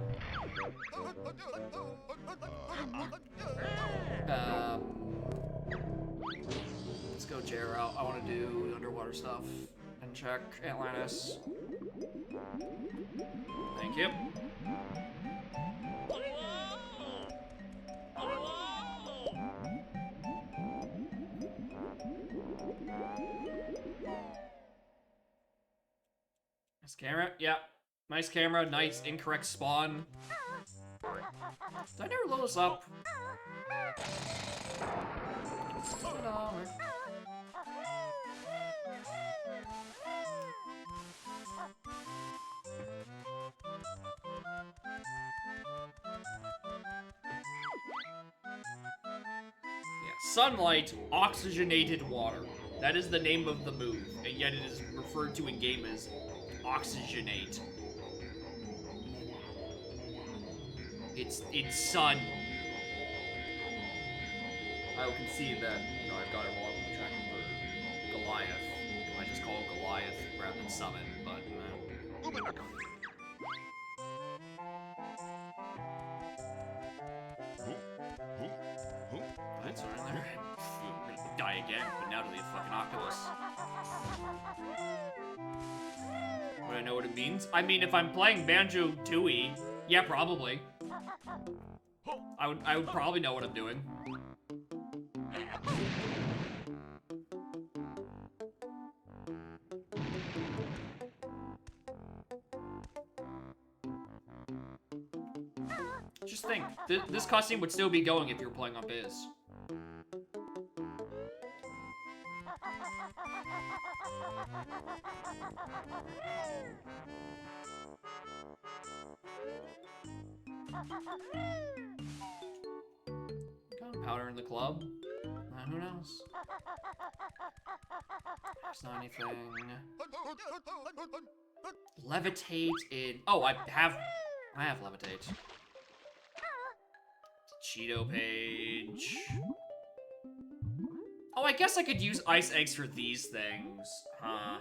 Let's go JRL. I want to do underwater stuff and check Atlantis. Thank you. Nice camera. Yeah. Nice camera. Nice incorrect spawn. Did I never load this up? Sunlight, oxygenated water. That is the name of the move, and yet it is referred to in-game as oxygenate. It's sun. I will concede that, you know, I've got it wrong with the tracking for Goliath. I just call him Goliath rather than summon, but That's right in there. Die again, but now to the fucking Oculus. Would I know what it means? I mean, if I'm playing Banjo-Tooie, yeah, probably. I would probably know what I'm doing. Just think, this cutscene would still be going if you were playing on Biz. Gunpowder in the club? Who knows? There's not anything. Levitate in. Oh, I have levitate. Cheeto page. Oh, I guess I could use ice eggs for these things, huh?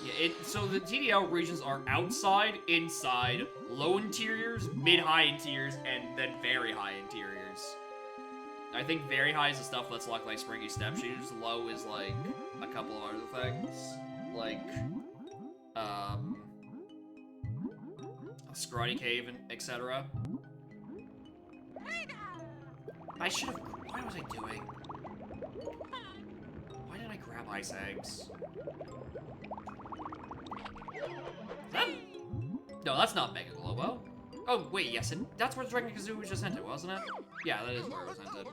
Yeah, so the TDL regions are outside, inside, low interiors, mid-high interiors, and then very high interiors. I think very high is the stuff that's locked like Springy Step Shoes. Low is like a couple of other things. Like, Scrawny Cave, and etc. I should have. What was I doing? Why did I grab ice eggs? That? No, that's not Mega Globo. Oh, wait, yes, that's where the Dragon Kazoo was just hinted, wasn't it? Yeah, that is where it was hinted.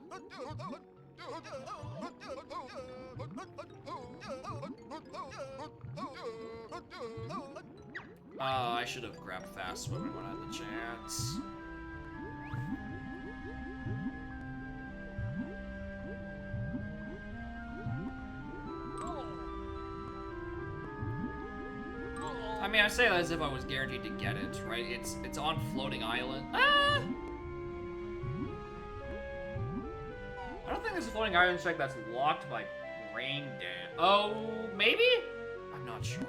I should have grabbed Fast Swimming when I had the chance. I mean, I say that as if I was guaranteed to get it, right? It's on Floating Island. Ah! I don't think there's a Floating Island check that's locked by Rain Dance. Oh, maybe? I'm not sure.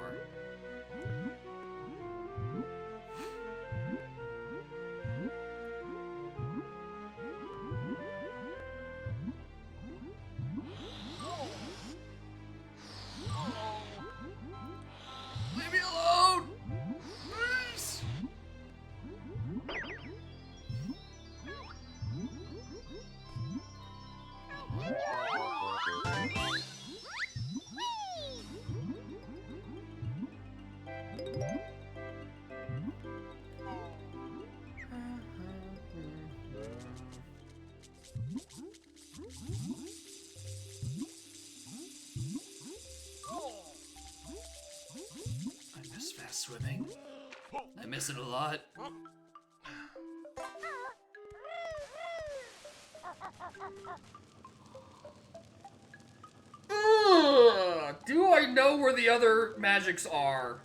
Leave me alone! Please! I miss fast swimming. I miss it a lot. Ugh, do I know where the other magics are?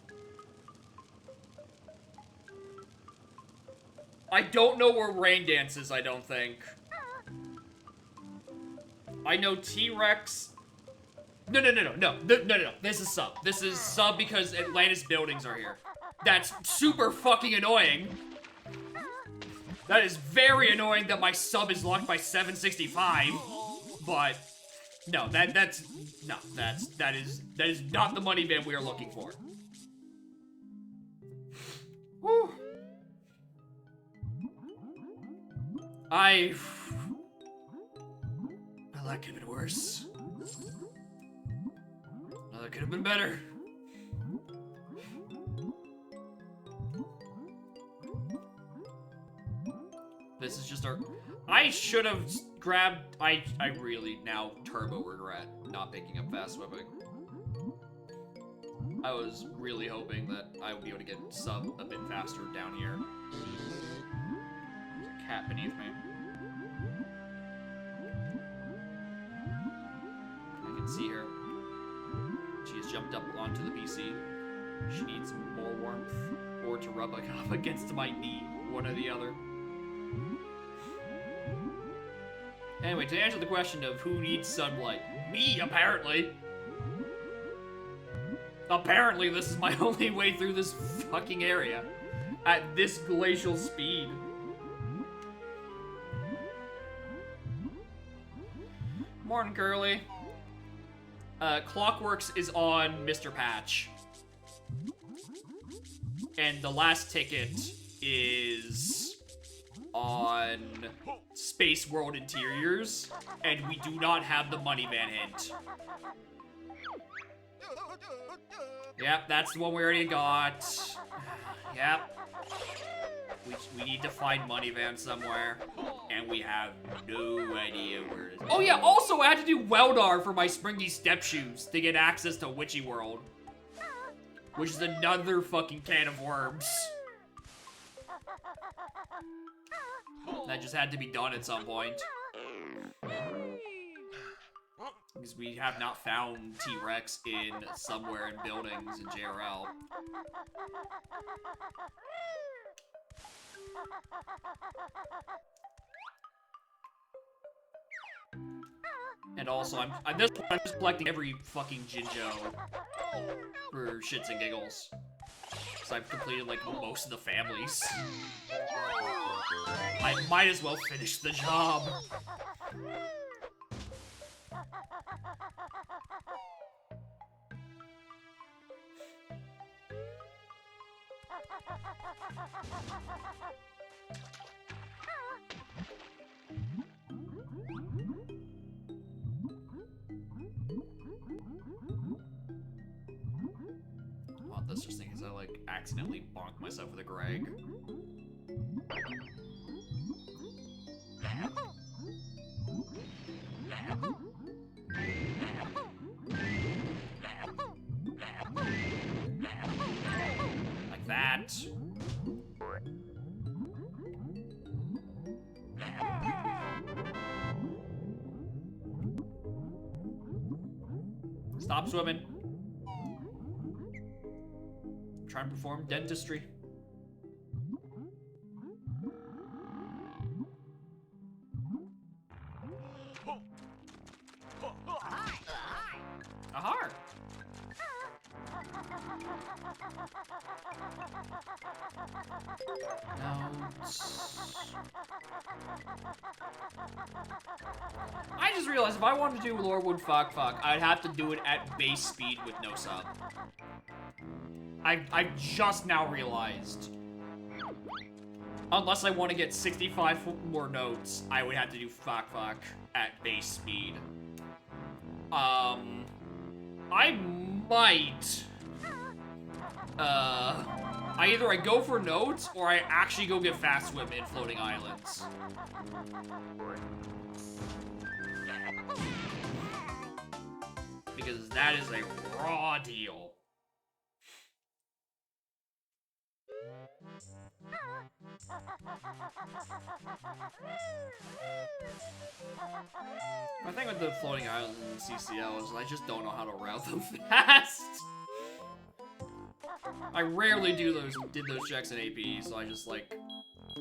I don't know where Rain Dance is, I don't think. I know T-Rex. No. This is sub. This is sub because Atlantis buildings are here. That's super fucking annoying. That is very annoying that my sub is locked by 765. But no, that is not the money bin we are looking for. Whew. Well, that could have been worse. No, that could have been better. This is just our... I should have grabbed... I really now turbo regret not picking up fast swimming. I was really hoping that I would be able to get sub a bit faster down here. There's a cat beneath me. I can see her. She has jumped up onto the PC. She needs more warmth or to rub up against my knee. One or the other. Anyway, to answer the question of who needs sunlight, me, apparently. Apparently, this is my only way through this fucking area. At this glacial speed. Morning, Curly. Clockworks is on Mr. Patch. And the last ticket is on Space World Interiors, and we do not have the money van hint. Yep, that's the one we already got. Yep. We need to find money van somewhere, and we have no idea where it is. Oh yeah, also I had to do Weldar for my Springy Step Shoes to get access to Witchy World. Which is another fucking can of worms. That just had to be done at some point. Because we have not found T-Rex in somewhere in buildings in JRL. And also, I'm just collecting every fucking Jinjo for shits and giggles. Because I've completed, like, most of the families. I might as well finish the job. Want this just in case I, like, accidentally bonk myself with a Greg. Like that. Stop swimming. I'm trying to perform dentistry. Aha! I just realized if I wanted to do Lorewood Fuck, I'd have to do it at base speed with no sub. I just now realized. Unless I want to get 65 more notes, I would have to do Fuck at base speed. I might. Either I go for notes or I actually go get fast swim in floating islands. Because that is a raw deal. My thing with the floating islands in CCL is I just don't know how to route them fast. I rarely did those checks in AP, so I just like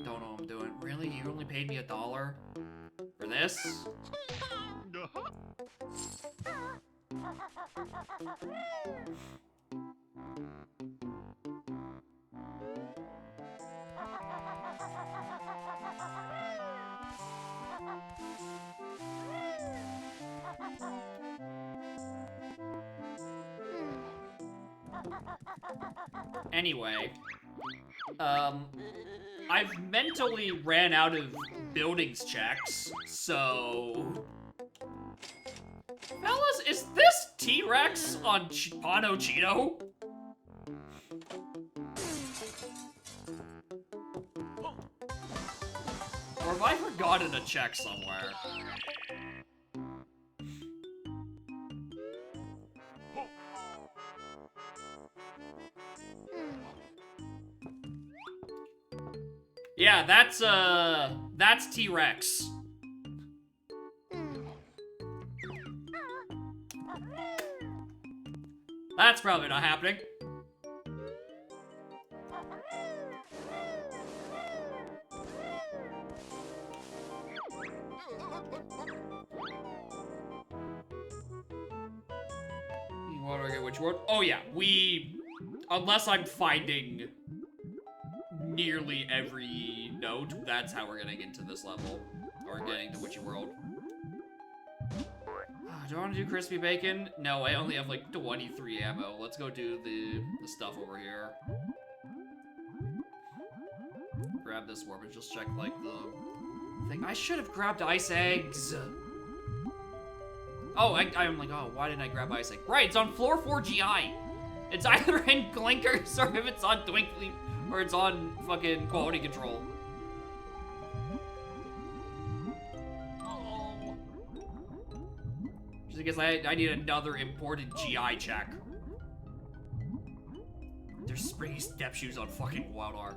don't know what I'm doing. Really? You only paid me $1 for this? Anyway, I've mentally ran out of buildings checks, so T-Rex on Pano Cheeto? Or have I forgotten a check somewhere? Yeah, that's T-Rex. That's probably not happening. What do I get? Which word? Oh yeah, unless I'm finding nearly every note, that's how we're getting into this level. Or getting to Witchy World. Do I want to do crispy bacon? No, I only have like 23 ammo. Let's go do the stuff over here. Grab this warp and just check like the thing. I should have grabbed ice eggs. Oh, I'm like, oh, why didn't I grab ice egg? Right, it's on floor 4 GI. It's either in Clinkers or if it's on Twinkly or it's on fucking quality control. Just because I need another important GI check. There's springy step shoes on fucking Wild Art.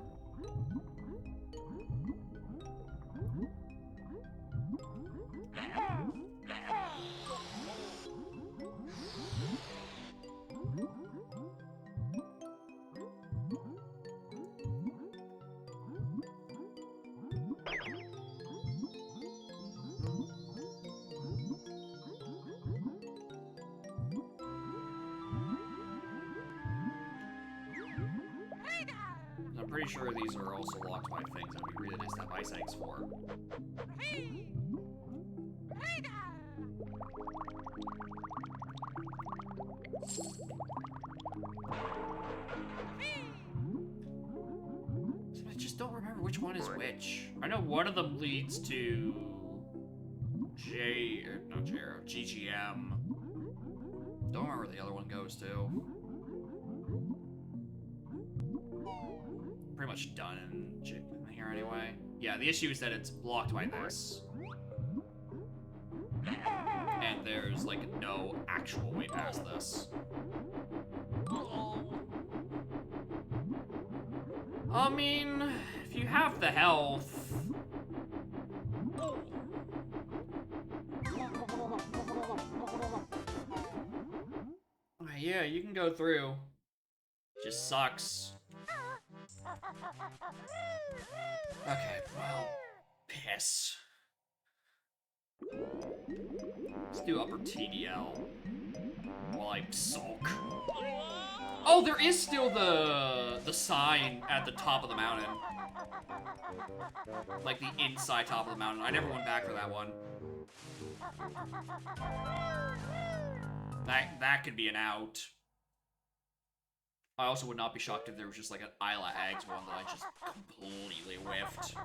I'm pretty sure these are also locked by things that would be really nice to have ice eggs for. I just don't remember which one is which. I know one of them leads to GGM. Don't remember where the other one goes to. Pretty much done in here anyway. Yeah, the issue is that it's blocked by this. And there's like no actual way past this. I mean, if you have the health. Yeah, you can go through. Just sucks. Okay, well, piss. Let's do upper TDL while I sulk. Oh, there is still the sign at the top of the mountain. Like the inside top of the mountain. I never went back for that one. That could be an out. I also would not be shocked if there was just like an Isla Eggs one that I just completely whiffed.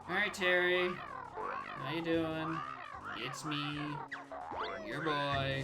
Alright, Terry. How you doing? It's me, your boy.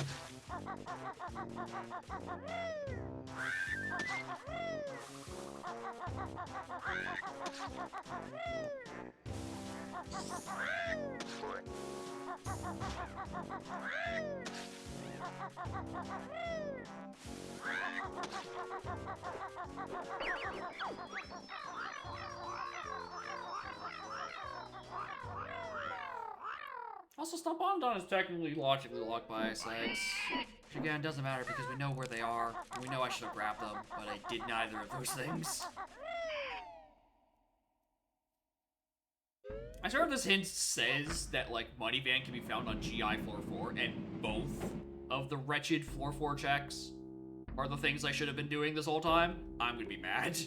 Also, Stompondon is technically logically locked by Ice Eggs. Which again, doesn't matter because we know where they are. And we know I should have grabbed them, but I did neither of those things. I swear this hint says that, like, Money Van can be found on GI Floor 4, and both of the wretched Floor 4 checks are the things I should have been doing this whole time. I'm gonna be mad.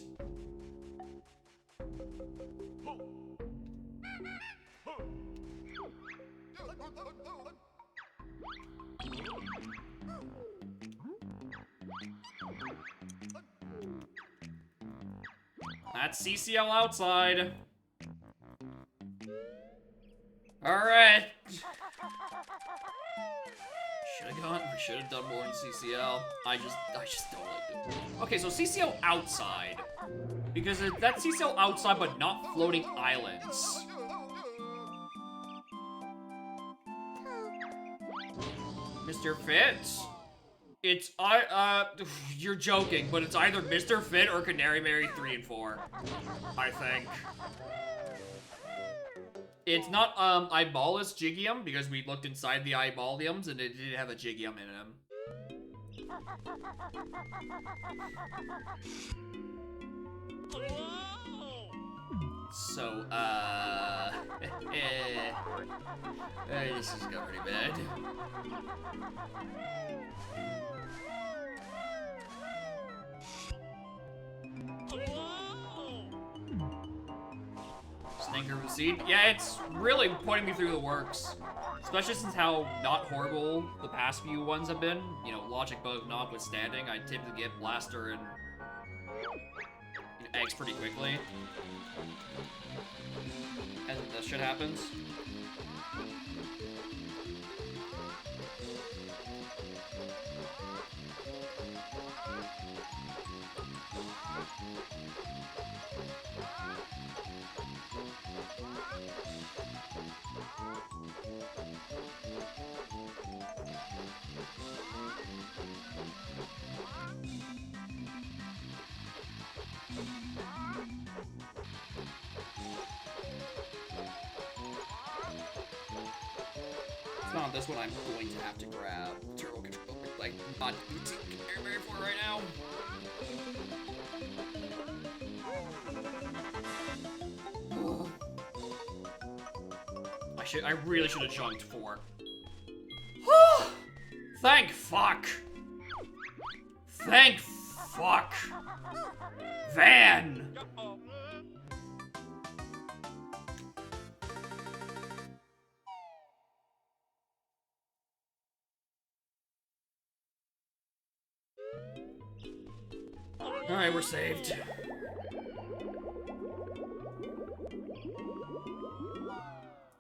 That's CCL outside. Alright. Should have done more in CCL. I just don't like it. Okay, so CCL outside. Because that's CCL outside, but not floating islands. Mr. Fitz? It's, you're joking, but it's either Mr. Fit or Canary Mary 3 and 4. I think. It's not, Eyeballless Jigium, because we looked inside the Eyeballiums and it did have a Jigium in him. So, this is going pretty bad. Stinker Seed. Yeah, it's really putting me through the works. Especially since how not horrible the past few ones have been. You know, Logic Bug notwithstanding, I typically get Blaster and eggs pretty quickly. And then this shit happens. Not this one I'm going to have to grab. Turbo control, like, not using Canary for right now. I really should have chunked 4. Thank fuck. Thank fuck. Van. Alright, we're saved.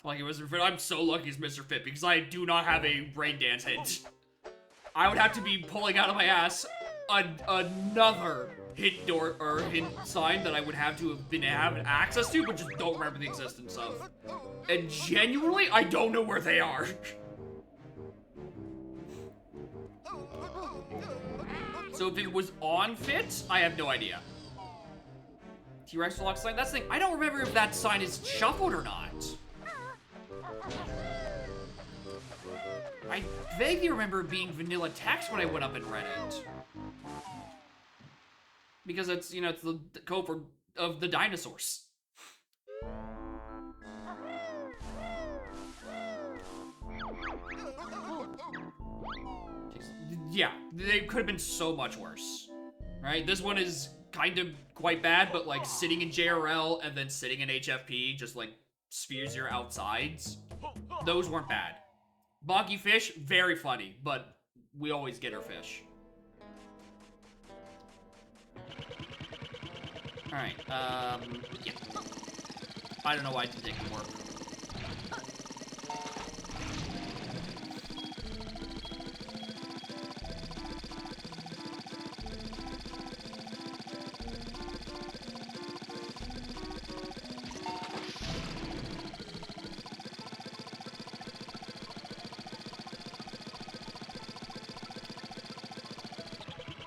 Like it was Mr. Fit. I'm so lucky it's Mr. Fit because I do not have a brain dance hint. I would have to be pulling out of my ass another hint door or hint sign that I would have to have been having access to, but just don't remember the existence of. And genuinely, I don't know where they are. So if it was on Fit, I have no idea. T-Rex lock sign, that's the thing. I don't remember if that sign is shuffled or not. I vaguely remember it being vanilla text when I went up and read it. Because it's, you know, it's the code for, of the dinosaurs. Yeah, they could have been so much worse, right? This one is kind of quite bad, but like sitting in JRL and then sitting in HFP, just like spears your outsides, those weren't bad. Boggy fish, very funny, but we always get our fish. All right, yeah. I don't know why I didn't take the work.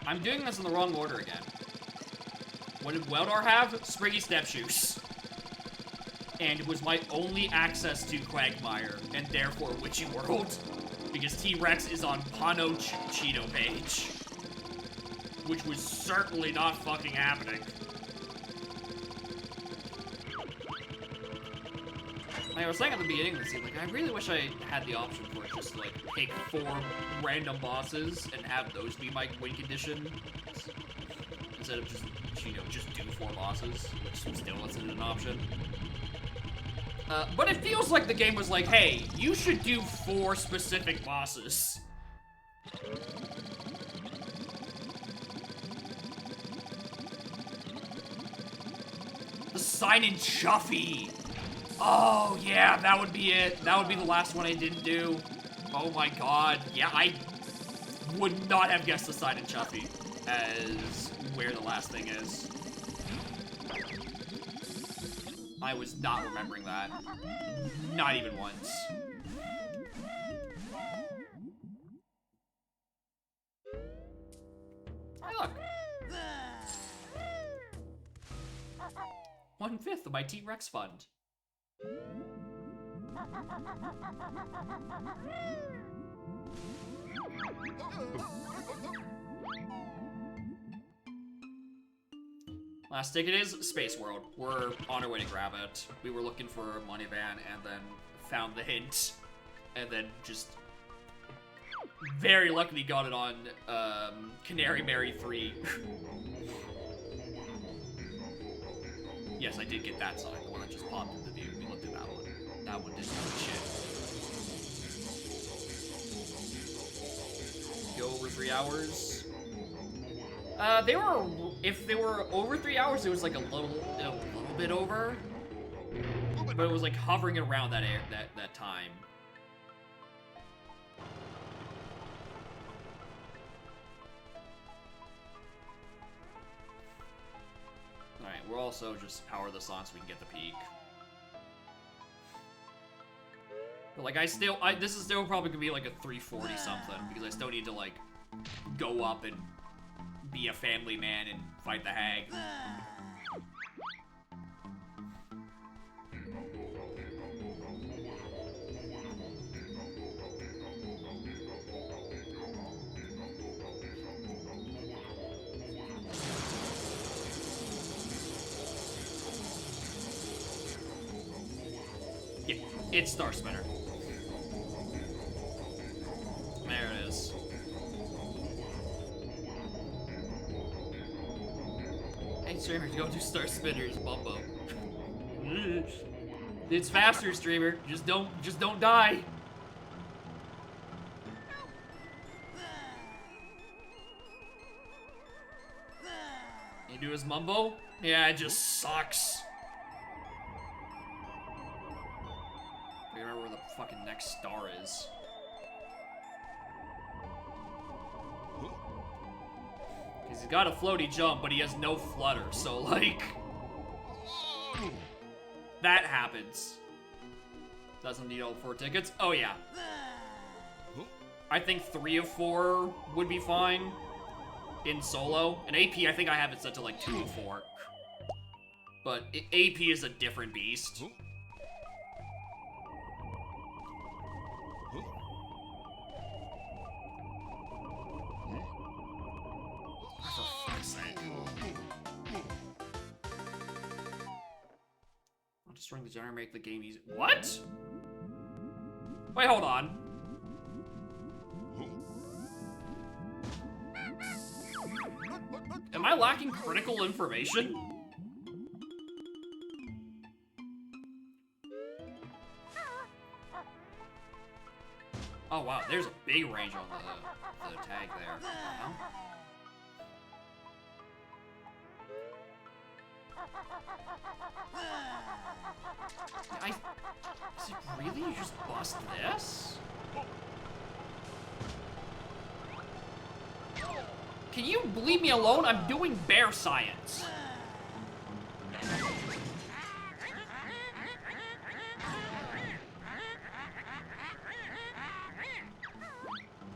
I'm doing this in the wrong order again. What did Weldar have? Springy Step Shoes. and it was my only access to Quagmire, and therefore Witchy World, because T-Rex is on Pano Cheeto page, which was certainly not fucking happening. Like I was saying at the beginning of the scene, like, I really wish I had the option for it just to, like, pick 4 random bosses and have those be my win condition, instead of just, you know, just do 4 bosses, which still isn't an option. But it feels like the game was like, hey, you should do 4 specific bosses. The Sign-In Chuffy! Oh, yeah, that would be it. That would be the last one I didn't do. Oh my god. Yeah, I would not have guessed the Sign-In Chuffy as where the last thing is. I was not remembering that. Not even once. Hey, look. 1/5 of my T-Rex fund. Last ticket is Space World. We're on our way to grab it. We were looking for a money van and then found the hint. And then just very luckily got it on Canary Mary 3. Yes, I did get that sign, the one that just popped in the view. We looked at that one. That one didn't do shit. Go over 3 hours. They were, if they were over 3 hours, it was like a little bit over. But it was like hovering around that time. Alright, we'll also just power this on so we can get the peak. But like, this is still probably gonna be like a 340 something, because I still need to like, go up and be a family man and fight the hag. Yeah, it's Star Spinner. There it is. Hey streamer, go do Star Spinner's Bumbo. It's faster, streamer. Just don't die. You do his Mumbo? Yeah, it just sucks. I remember where the fucking next star is. Because he's got a floaty jump, but he has no flutter, so like... that happens. Doesn't need all 4 tickets? Oh yeah. I think 3 of 4 would be fine in solo. And AP, I think I have it set to like 2 of 4. But AP is a different beast. For fuck's sake. I'm destroying the generator, make the game easy. What? Wait, hold on. Am I lacking critical information? Oh wow, there's a big range on the tag there. Uh-huh. Is it really? You just bust this? Can you leave me alone? I'm doing bear science.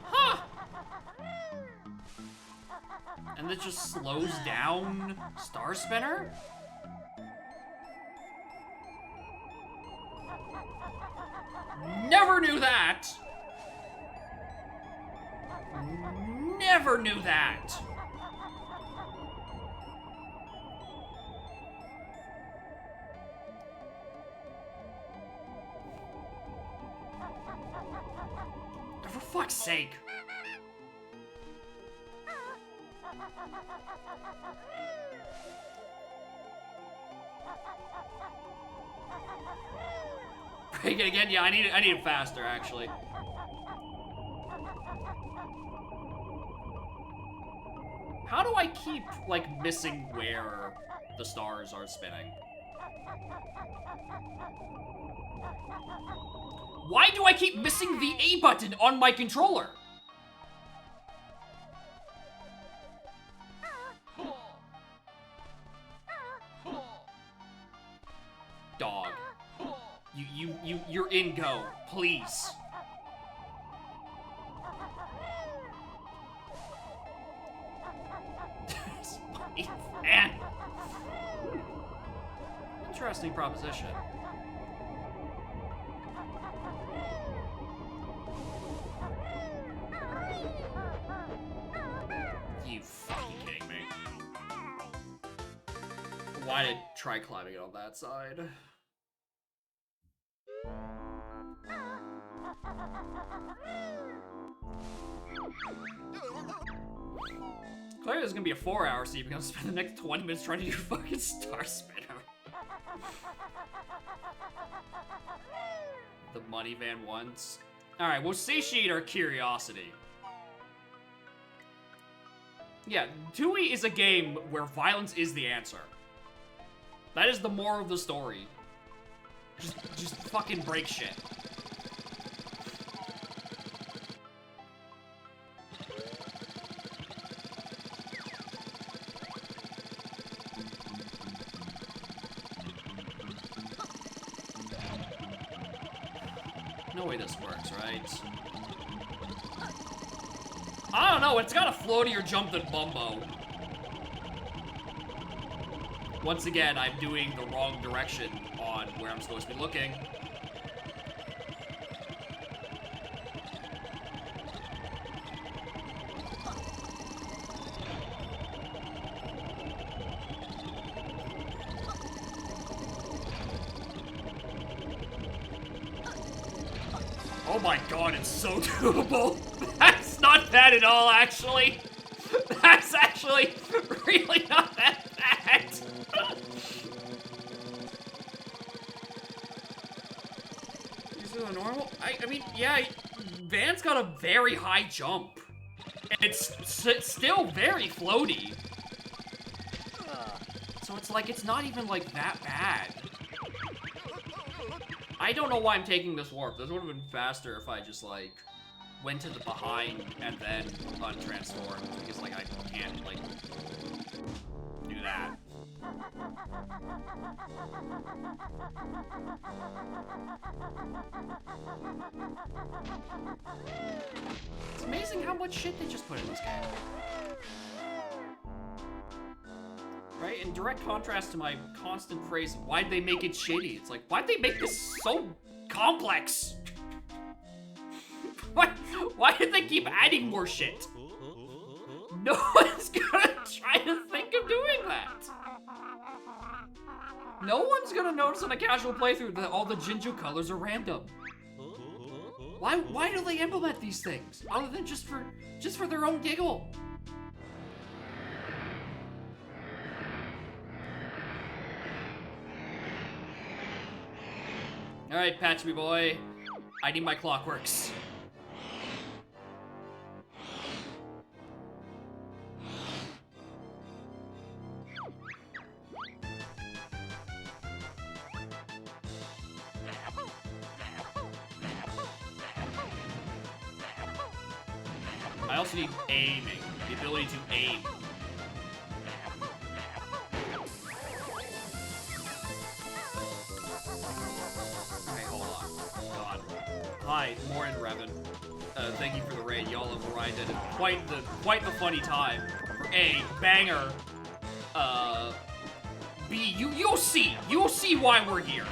Huh. And it just slows down Star Spinner? Never knew that. Never knew that. For fuck's sake. Break it again? Yeah, I need it faster, actually. How do I keep, like, missing where the stars are spinning? Why do I keep missing the A button on my controller? Dog. You're in go, please. Man. Interesting proposition. You fucking kidding me? Why did try climbing it on that side? Clearly there's gonna be a 4-hour so you're gonna spend the next 20 minutes trying to do fucking Star Spinner. The money van once. Alright, we'll satiate our curiosity. Yeah, Tui is a game where violence is the answer. That is the moral of the story. Just fucking break shit. No way this works, right? I don't know, it's got a floatier jump than Bumbo. Once again, I'm doing the wrong direction on where I'm supposed to be looking. Oh my god, it's so doable. That's not bad at all, actually. That's actually really not that bad. Is it a normal? I mean, yeah, Van's got a very high jump. And it's still very floaty. So it's like, it's not even like that bad. I don't know why I'm taking this warp. This would have been faster if I just, like, went to the behind and then untransformed. Because, like, I can't, like, do that. It's amazing how much shit they just put in this game. Right? In direct contrast to my constant phrase, why'd they make it shitty? It's like, why'd they make this so complex? Why did they keep adding more shit? No one's gonna try to think of doing that. No one's gonna notice on a casual playthrough that all the Jinju colors are random. Why do they implement these things? Other than just for their own giggle? Alright, patch me boy. I need my clockworks. I also need aiming. The ability to aim. Hi, Morin Revan. Thank you for the raid. Y'all have arrived at quite the funny time. For A, banger. B, you'll see why we're here.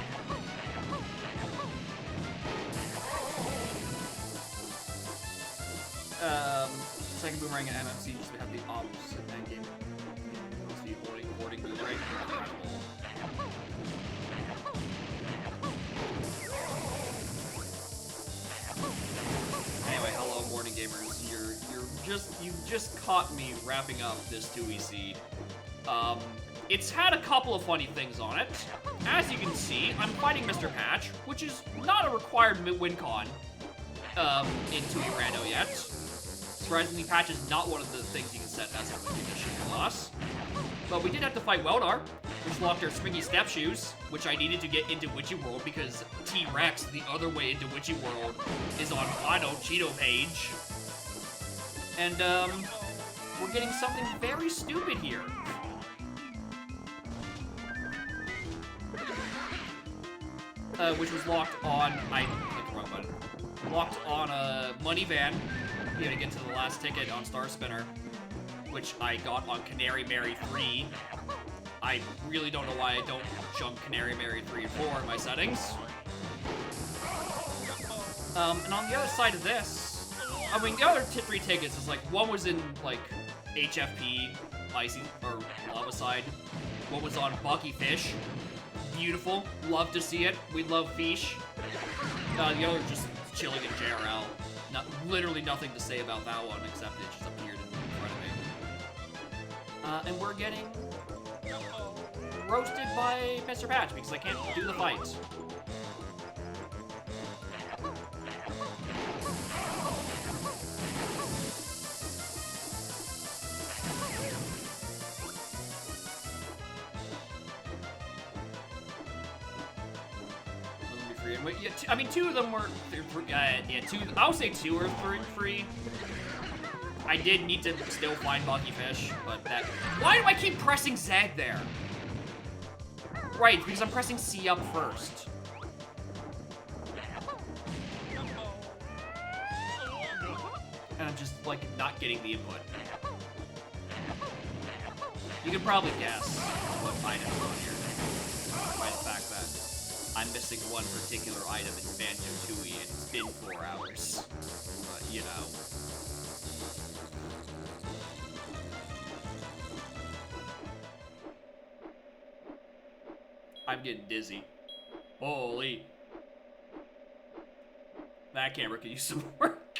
Second boomerang and MMC just have the opposite end game. Must be hoarding boomerang. Anyway, hello morning gamers. You've just caught me wrapping up this 2E seed. It's had a couple of funny things on it. As you can see, I'm fighting Mr. Patch, which is not a required win con in 2E Rando yet. Surprisingly, Patch is not one of the things you can set as a win condition for us. But we did have to fight Weldar, which locked our Springy Step Shoes, which I needed to get into Witchy World because T-Rex, the other way into Witchy World, is on Auto Cheeto page. And, we're getting something very stupid here. Which was locked on, I clicked the wrong button. Locked on a money van. You had to get to the last ticket on Star Spinner, which I got on Canary Mary 3. I really don't know why I don't jump Canary Mary 3 and 4 in my settings. And on the other side of this, I mean, the other 3 tickets is like, one was in, like, HFP, Icy, or Lava Side. One was on Bucky Fish. Beautiful. Love to see it. We love fish. The other just chilling in JRL. Literally nothing to say about that one, except it just appeared in front of me. And we're getting roasted by Mr. Patch because I can't do the fight. Yeah, I mean, 2 of them were, I would say 2 or 3. I did need to still find Bucky Fish, but that, why do I keep pressing Z there? Right, because I'm pressing C up first. And I'm just, like, not getting the input. You can probably guess what item's on here by the fact that I'm missing one particular item in Banjo-Tooie and it's been 4 hours. But, you know. I'm getting dizzy. Holy. That camera could use some work.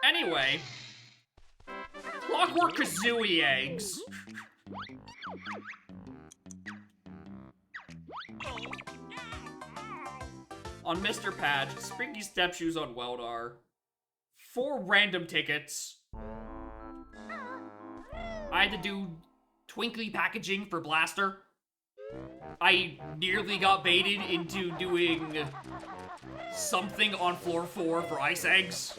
Anyway. Clockwork Kazooie eggs. On Mr. Patch, Springy Step Shoes on Weldar, 4 random tickets. I had to do twinkly packaging for Blaster. I nearly got baited into doing something on floor 4 for Ice Eggs.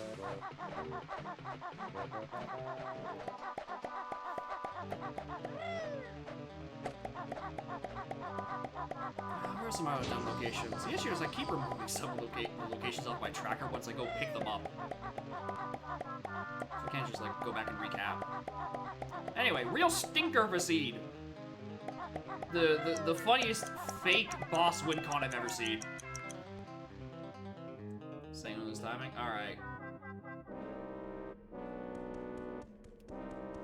Where's some other dumb locations? The issue is I keep removing some locations off my tracker once I go pick them up. So I can't just, like, go back and recap. Anyway, real stinker of a seed. The funniest fake boss win con I've ever seen. Same with this timing? Alright.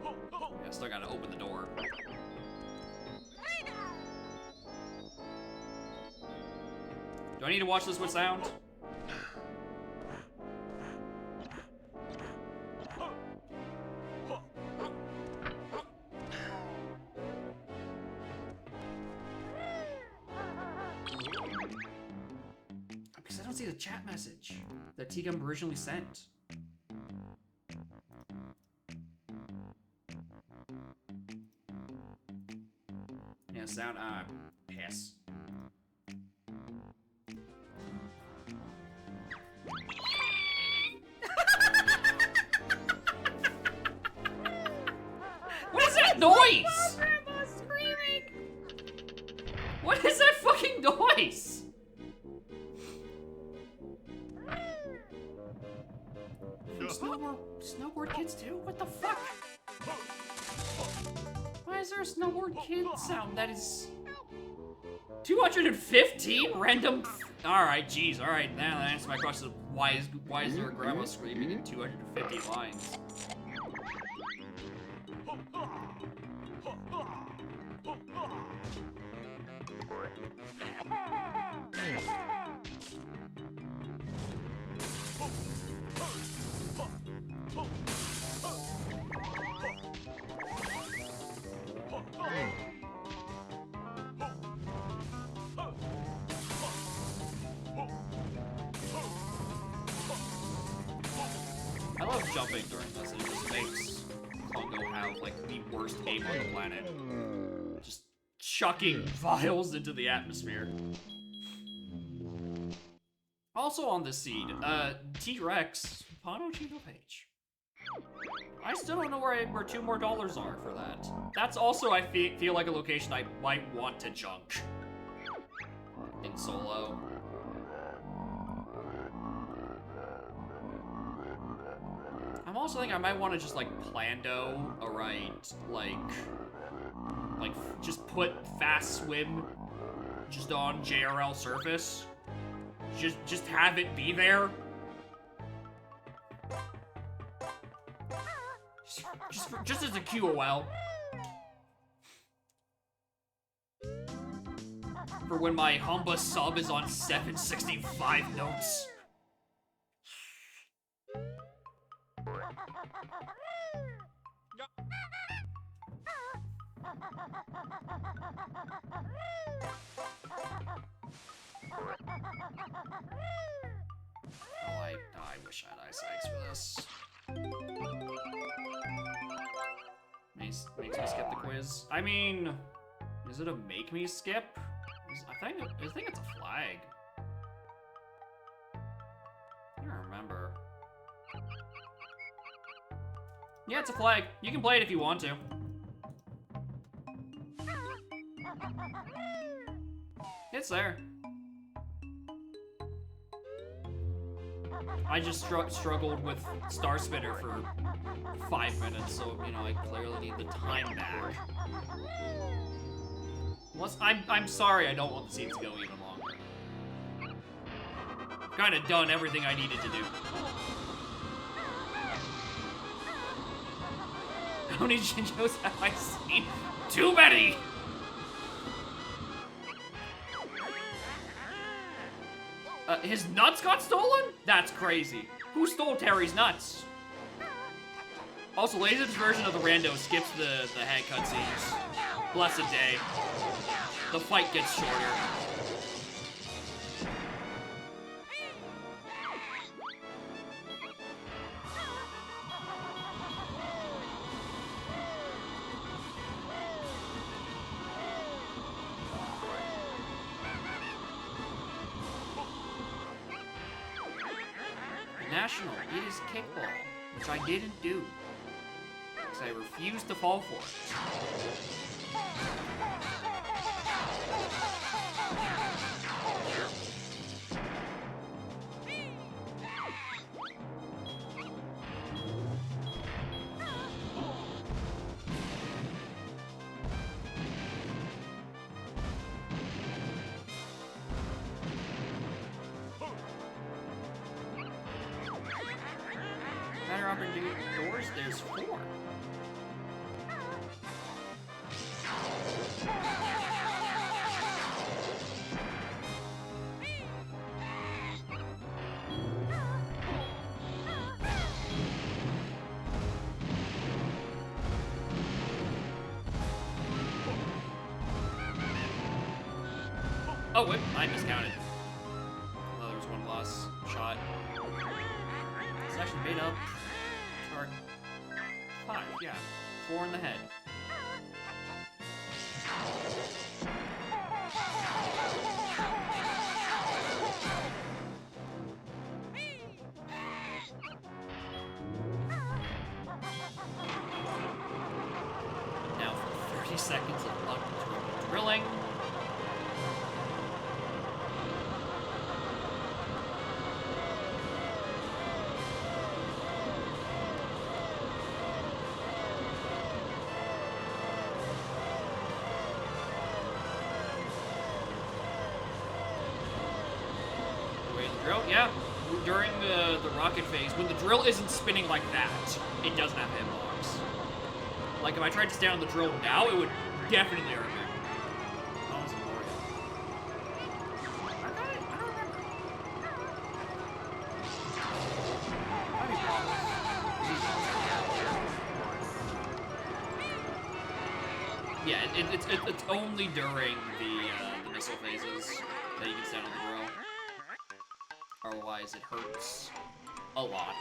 Yeah, still gotta open the door. Do I need to watch this with sound? Because I don't see the chat message that T-Gum originally sent. Yeah, sound, piss. What is that noise? What is that fucking noise? Snowboard kids too? What the fuck? Why is there a snowboard kid sound that is 215 random Alright, jeez, alright. Now that answers my question. Why is there a grandma screaming in 250 lines? I love jumping during this. It just makes Congo have like the worst game on the planet. Just chucking vials into the atmosphere. Also on the seed, T-Rex, Pano Cheeto Page. I still don't know where $2 more are for that. That's also, I feel like a location I might want to junk in solo. I'm also thinking I might want to just like plando, alright, like just put fast swim just on JRL surface. Just have it be there. Just as a QOL. For when my Humba sub is on 765 notes. I wish I had ice eggs for this. Makes me skip the quiz. I mean, is it a make me skip? I think it's a flag. I don't remember. Yeah, it's a flag. You can play it if you want to. It's there. I just struggled with Star Spinner for 5 minutes, so, you know, I clearly need the time back. Plus, I'm sorry I don't want the scenes to go even longer. I've kind of done everything I needed to do. How many Jinjos have I seen? Too many! His nuts got stolen? That's crazy. Who stole Terry's nuts? Also, Laser's version of the rando skips the head cutscenes. Blessed day. The fight gets shorter. National, it is kickball, which I didn't do, because I refused to fall for it. Better up and do doors, there's 4. Oh, wait, I miscounted. Although there was one lost shot. It's actually made up. 5, yeah. 4 in the head. Now for 30 seconds of luck drilling. Drill, yeah. During the rocket phase, when the drill isn't spinning like that, it doesn't have hitbox. Like, if I tried to stand on the drill now, it would definitely hurt me. Oh, it's annoying. I don't remember. Yeah, it's only during the missile phases that you can stand on the drill. Otherwise, it hurts a lot.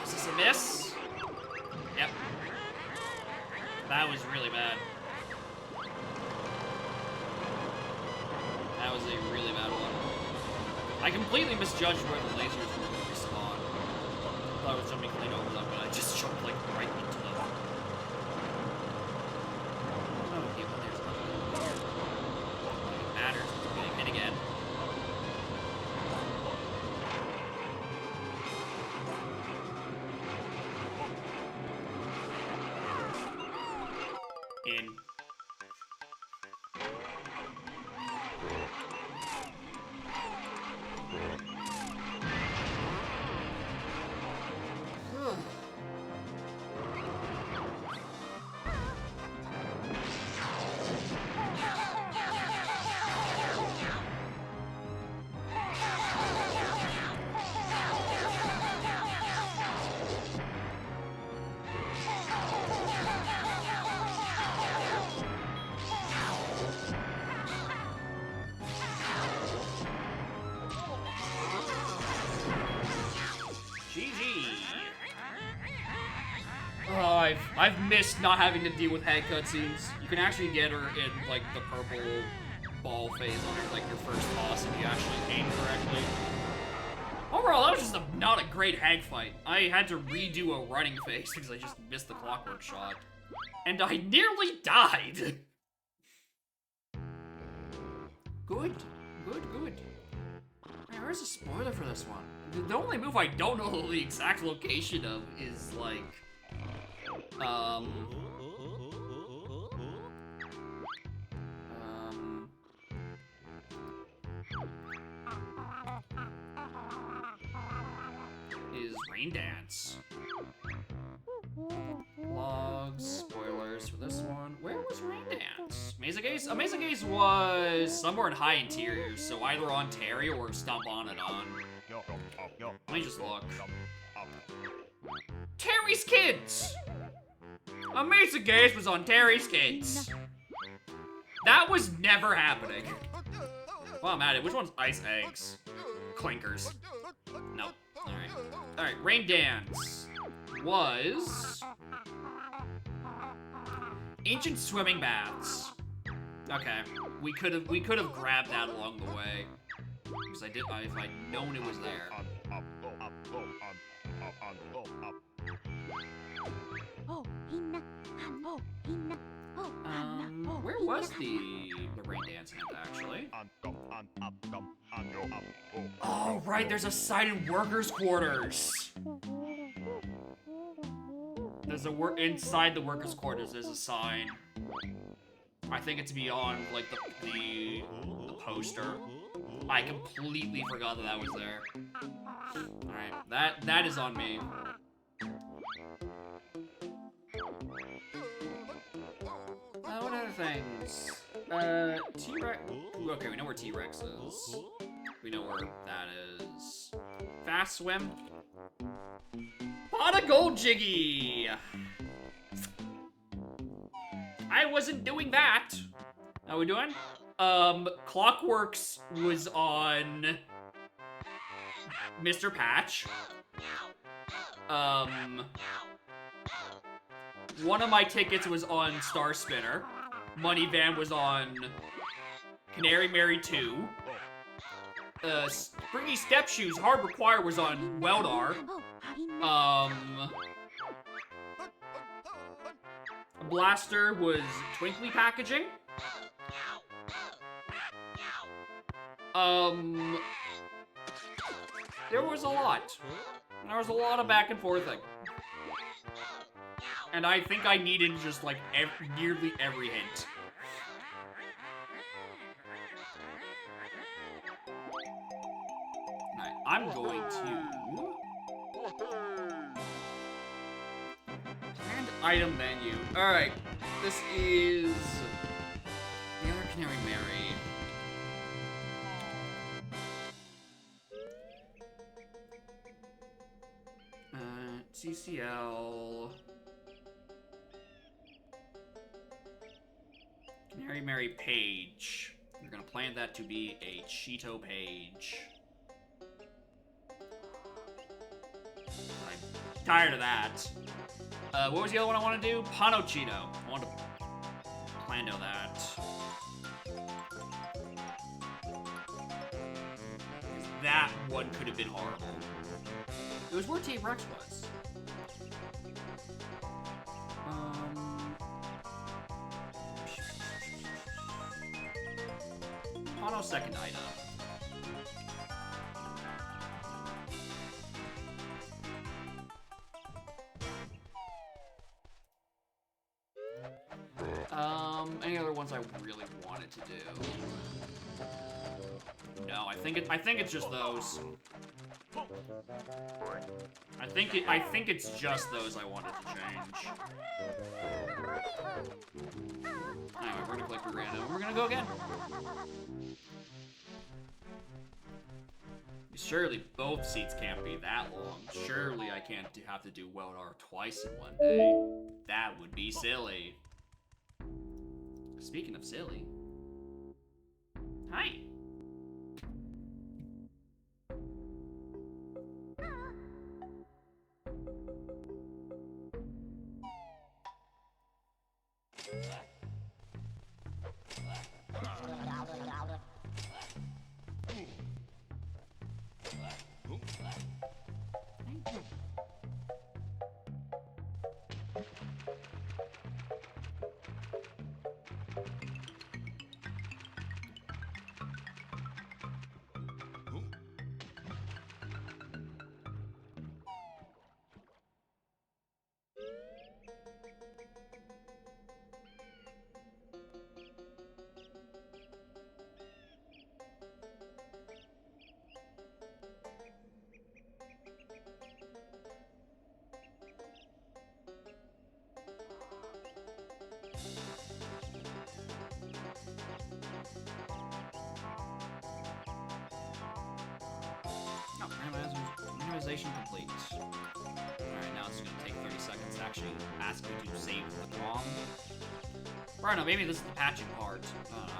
Is this a miss? Yep. That was really bad. That was a really bad one. I completely misjudged where the lasers were going to respawn. I thought I was jumping clean over them, but I just jumped like right into them. Oh, okay, well there's nothing here. It matters, it's getting hit again. In. I've missed not having to deal with head cutscenes. You can actually get her in, like, the purple ball phase on, like, your first boss if you actually aim correctly. Overall, that was just not a great hag fight. I had to redo a running phase because I just missed the clockwork shot. And I nearly died! Good. Man, where's the spoiler for this one? The only move I don't know the exact location of is, like... is Rain Dance. Logs, spoilers for this one. Where was Rain Dance? Mesa Gaze? Mesa Gaze was somewhere in High Interiors, so either on Terry or Stomp On It On. Let me just look. Terry's Kids! Mesa Gaze was on Terry's Kids. That was never happening. Well, I'm at it. Which one's Ice Eggs? Clinkers. Nope. Alright. Alright, Rain Dance was... Ancient Swimming Baths. Okay. We could have grabbed that along the way. Because if I'd known it was there. Where was the Rain Dance hint, actually? Oh, right, there's a sign in workers' quarters. There's inside the workers' quarters, there's a sign. I think it's beyond, like, the poster. I completely forgot that was there. Alright, that is on me. What other things? T-Rex. Okay, we know where T-Rex is. We know where that is. Fast swim. Pot of gold jiggy. I wasn't doing that. How are we doing? Clockworks was on Mr. Patch. One of my tickets was on Star Spinner. Money Van was on Canary Mary 2. Springy Step Shoes Hard Require was on Weldar. Blaster was Twinkly Packaging. There was a lot. There was a lot of back and forthing. And I think I needed just like nearly every hint. Alright, I'm going to... And item menu. Alright, this is... the other Canary Mary. CCL... Canary Mary page. We're gonna plan that to be a Cheeto page. I'm tired of that. What was the other one I want to do? Pano Cheeto. I want to plano that. That one could have been horrible. It was where T-Rex was. Pano second item. Any other ones I really wanted to do? No, I think it's just those. I think it's just those I wanted to change. Anyway, we're gonna click random and we're gonna go again. Surely both seats can't be that long. Surely I can't have to do Weldar twice in one day. That would be silly. Speaking of silly. Hi. Randomization complete. Alright, now it's gonna take 30 seconds to actually ask you to save the ROM. Or no, maybe this is the patching part. I don't know.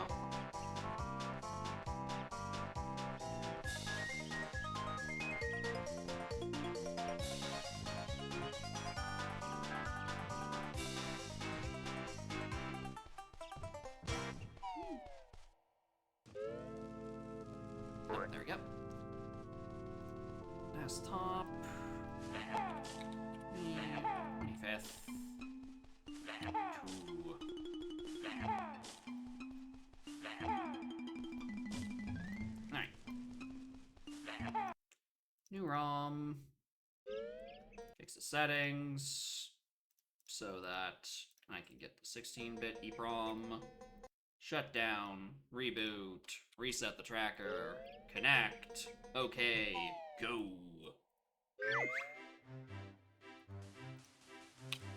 Oh, there we go. Desktop. 25th. 2. Alright. New ROM. Fix the settings so that I can get the 16-bit EEPROM. Shut down, reboot, reset the tracker, connect, okay, go.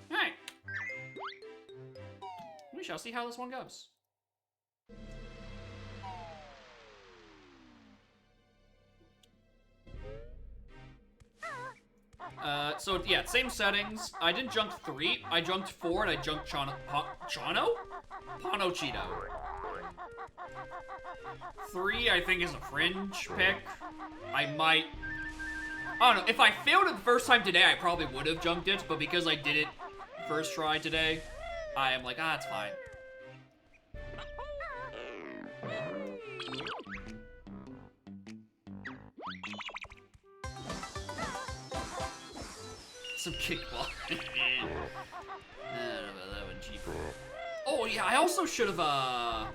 Alright. We shall see how this one goes. So yeah, same settings. I didn't junk 3, I junked 4, and I junked Chano? Pano Cheeto. 3, I think, is a fringe pick. I don't know, if I failed it the first time today, I probably would have junked it, but because I did it first try today, I am like, it's fine. Some kickball. Oh yeah, I also should have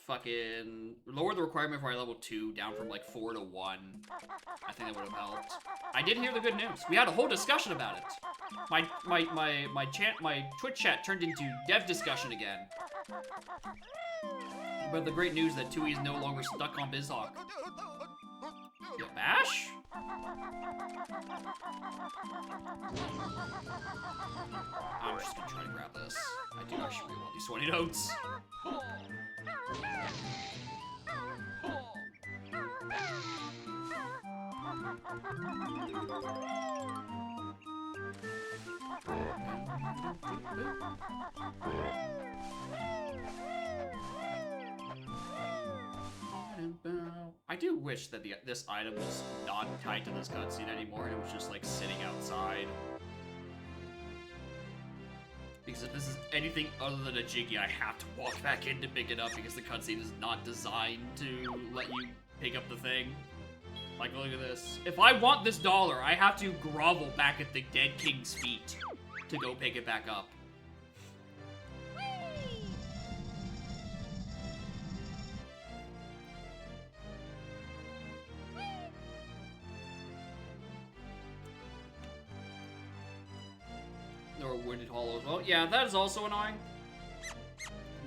fucking lowered the requirement for my level 2 down from like 4 to 1. I think that would have helped. I did hear the good news. We had a whole discussion about it. My Twitch chat turned into dev discussion again. But the great news that Tui is no longer stuck on BizHawk. Yo, Bash? I'm just gonna try to grab this. I do actually really want these 20 notes. I do wish that this item was not tied to this cutscene anymore and it was just like sitting outside. Because if this is anything other than a Jiggy, I have to walk back in to pick it up because the cutscene is not designed to let you pick up the thing. Like, look at this. If I want this dollar, I have to grovel back at the dead king's feet to go pick it back up. Or Wounded Hollow as well. Yeah, that is also annoying.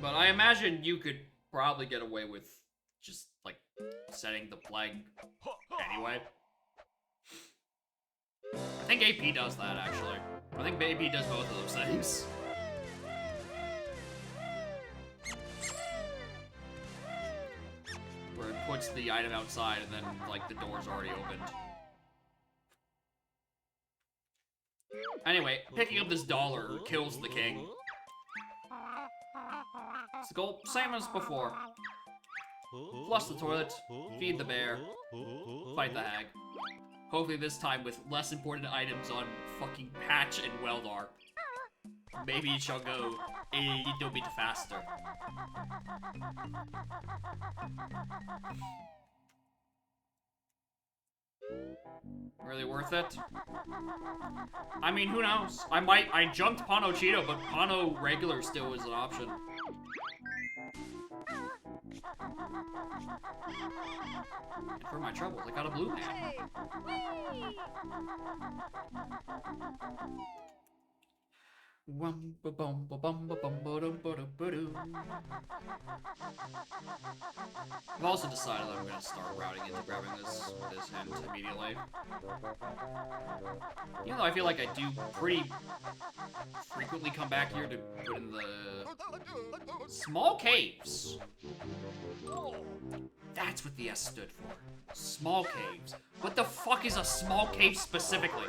But I imagine you could probably get away with just, like, setting the plague anyway. I think AP does that, actually. I think AP does both of those things. Where it puts the item outside and then, like, the door's already opened. Anyway, picking up this dollar kills the king. Skull, same as before. Flush the toilet, feed the bear, fight the hag. Hopefully this time with less important items on fucking Patch and Weldar. Maybe it shall go a little bit faster. Really worth it? I mean, who knows? I jumped Pano Cheeto, but Pano regular still is an option. And for my troubles, I got a blue man. I've also decided that I'm gonna start routing into grabbing this hint immediately. Even though I feel like I do pretty frequently come back here to put in the small caves. That's what the S stood for. Small caves. What the fuck is a small cave specifically?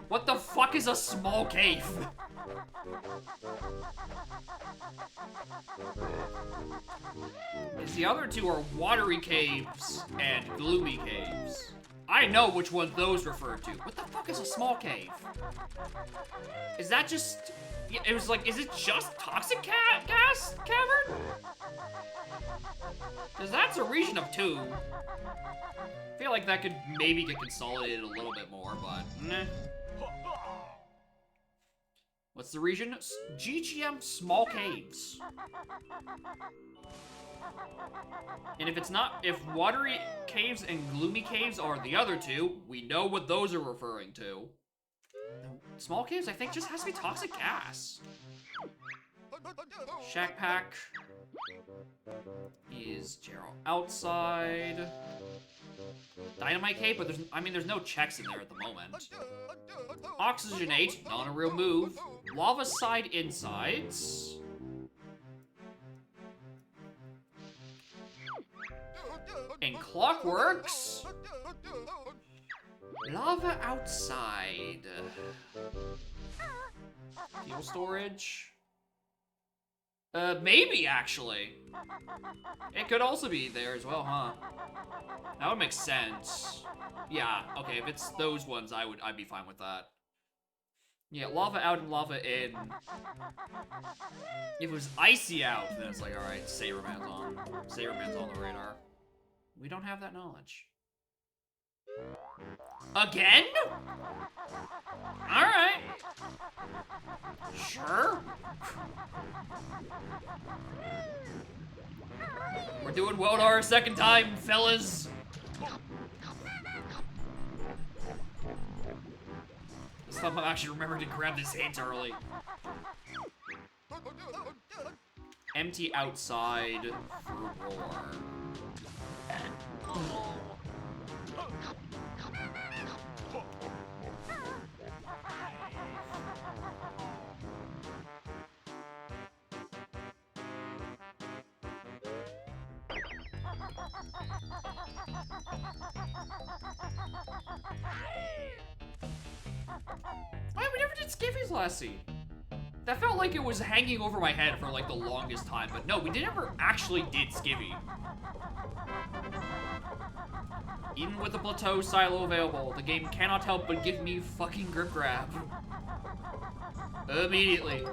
What the fuck is a small cave? Because the other two are watery caves and gloomy caves. I know which one those refer to. What the fuck is a small cave? Is that just... It was like, is it just toxic gas cavern? Because that's a region of 2. I feel like that could maybe get consolidated a little bit more, but nah. What's the region? GGM Small Caves. And if it's not, if watery caves and gloomy caves are the other two, we know what those are referring to. Small caves, I think, just has to be toxic gas. Shack Pack is Gerald outside. Dynamite Cave, but there's no checks in there at the moment. Oxygenate, not a real move. Lava Side Insides. And Clockworks. Lava outside. Fuel storage? Maybe, actually. It could also be there as well, huh? That would make sense. Yeah, okay, if it's those ones, I'd be fine with that. Yeah, lava out and lava in. If it was icy out, then it's like, alright, Saberman's on. Saberman's on the radar. We don't have that knowledge. Again? Alright. Sure. We're doing well to our second time, fellas. This time I'm actually remembering to grab this hint early. Empty outside for roar. Why, we never did Skiffy's last scene. That felt like it was hanging over my head for like the longest time, but no, we never actually did Skivvy. Even with the plateau silo available, the game cannot help but give me fucking grip grab. Immediately.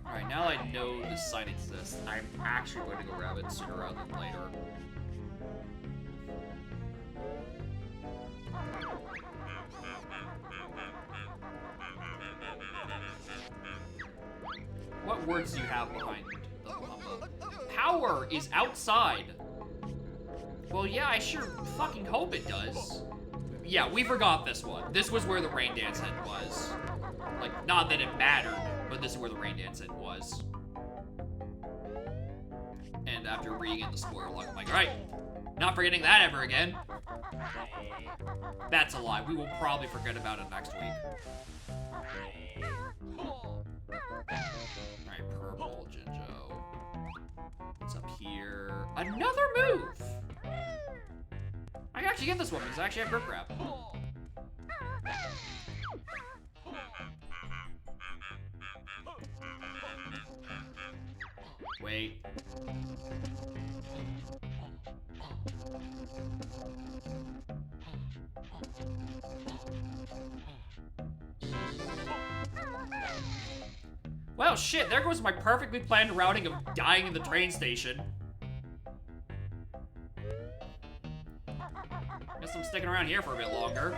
Alright, now I know this sign exists, I'm actually going to go grab it sooner rather than later. What words do you have behind the Humba? Power is outside. Well, yeah, I sure fucking hope it does. Yeah, we forgot this one. This was where the rain dance hint was. Like, not that it mattered, but this is where the rain dance hint was. And after reading it the spoiler log, I'm like, alright, not forgetting that ever again. That's a lie. We will probably forget about it next week. Alright, purple, Jinjo. What's up here? Another move! I can actually get this one because I actually have grip grab. Wait. Well, shit, there goes my perfectly planned routing of dying in the train station. Guess I'm sticking around here for a bit longer.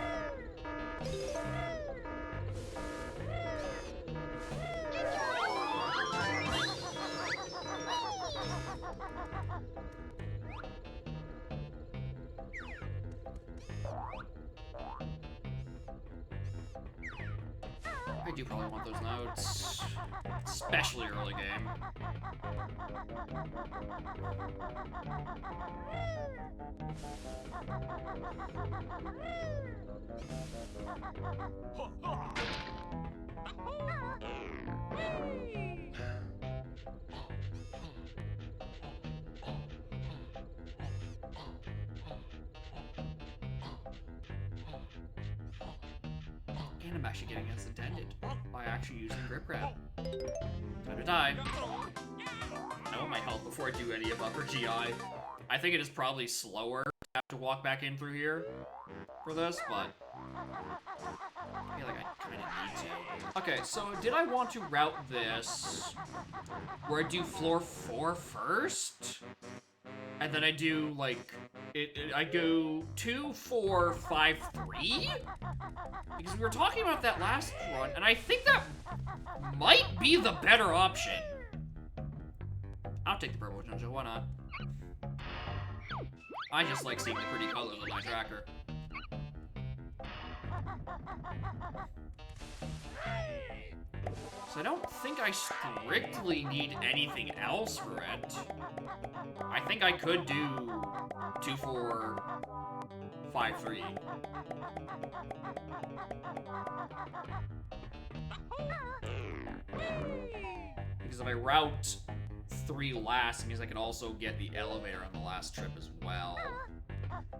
I do probably want those notes, especially early game. And I'm actually getting against intended by actually using grip grab. Time to die. I want my health before I do any of upper GI. I think it is probably slower to have to walk back in through here for this, but I feel like I kind of need to. Okay, so did I want to route this where I do floor 4 first? And then I do, like, I go 2, 4, 5, 3? Because we were talking about that last run, and I think that might be the better option. I'll take the purple Jinjo, why not? I just like seeing the pretty colors on my tracker. So I don't think I strictly need anything else for it. I think I could do 2, 4, 5-3. Because if I route 3 last, it means I can also get the elevator on the last trip as well.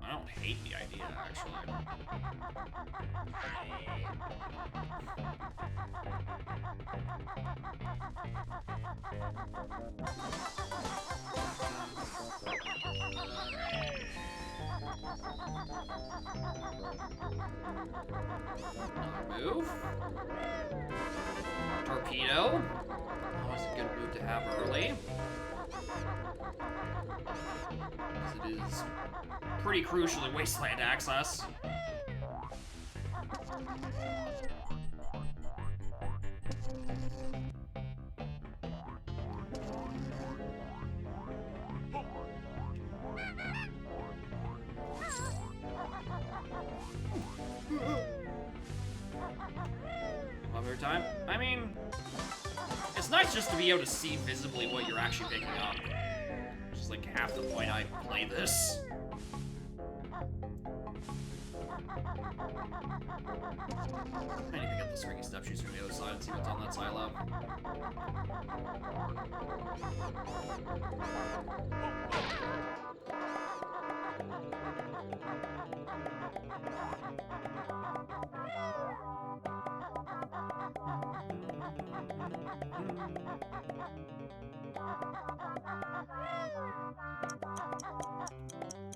I don't hate the idea, actually. Another move. Torpedo. Always a good move to have early. Because it is pretty crucially wasteland access. Other time. I mean, it's nice just to be able to see visibly what you're actually picking up. Which is like half the point I play this. I need to get the swingy step shoes from the other side and see what's on that silo.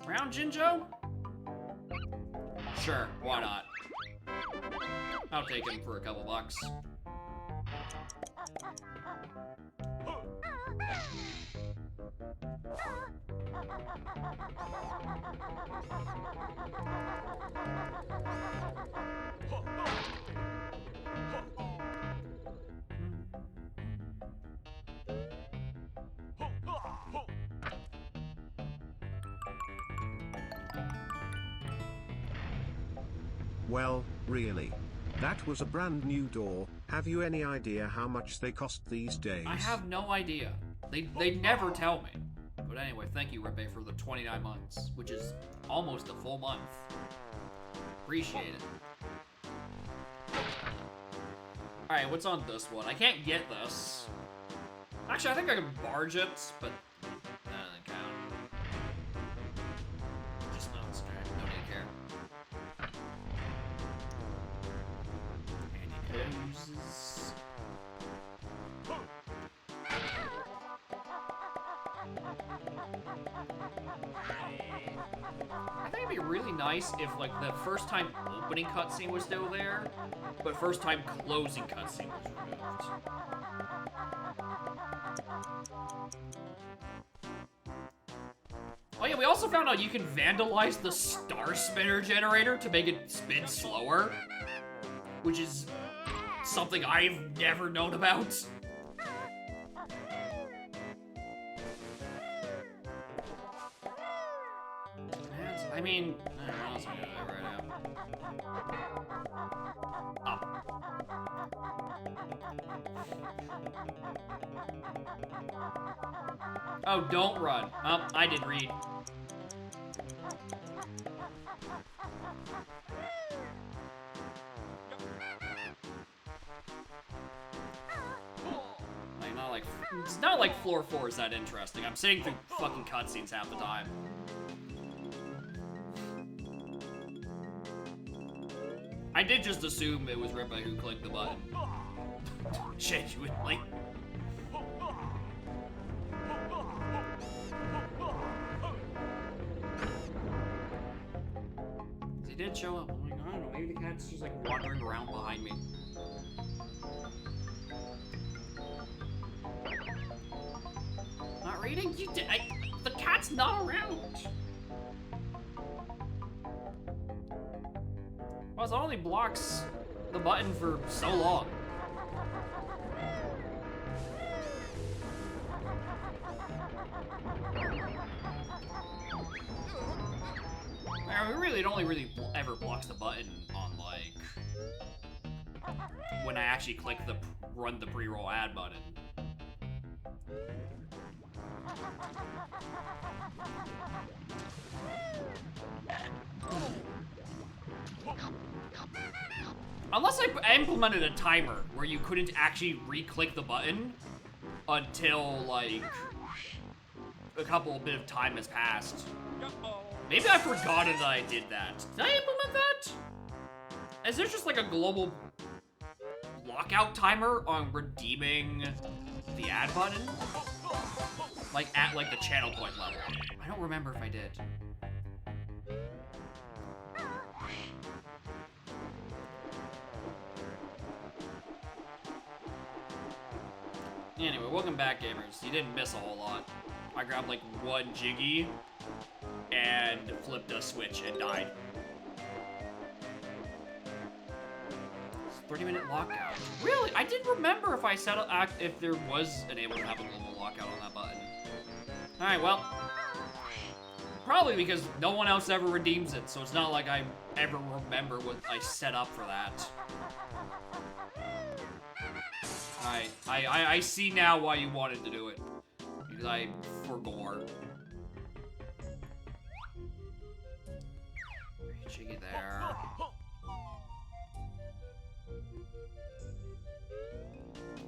Round Jinjo? Sure, why not? I'll take him for a couple bucks. Well, really? That was a brand new door. Have you any idea how much they cost these days? I have no idea. They never tell me. But anyway, thank you, Rippe, for the 29 months, which is almost a full month. Appreciate it. Alright, what's on this one? I can't get this. Actually, I think I can barge it, but that doesn't count. Just not straight. No need to care. Poses. I think it'd be really nice if, like, the first time opening cutscene was still there, but first time closing cutscene was removed. Oh yeah, we also found out you can vandalize the star spinner generator to make it spin slower, which is something I've never known about. I mean, I don't know what else I'm gonna do right now. Up. Oh, don't run. Oh, I didn't read. It's not like floor 4 is that interesting. I'm sitting through fucking cutscenes half the time. I did just assume it was Rippe who clicked the button. Genuinely. He did show up. I'm like, I don't know, maybe the cat's just like wandering around behind me. Not reading? You did. The cat's not around. Well, it only blocks the button for so long. I mean, really, it only really ever blocks the button on, like, when I actually click the run the pre-roll ad button. Unless I implemented a timer where you couldn't actually re-click the button until, like, a bit of time has passed. Maybe I forgot that I did that. Did I implement that? Is there just, like, a global lockout timer on redeeming the ad button? Like, at, like, the channel point level. I don't remember if I did. Anyway, welcome back, gamers. You didn't miss a whole lot. I grabbed like one Jiggy and flipped a switch and died. It's a 30-minute lockout. Really? I didn't remember if I set up if there was able to have a global lockout on that button. All right, well, probably because no one else ever redeems it, so it's not like I ever remember what I set up for that. I see now why you wanted to do it. Because I forgot. Jiggy there.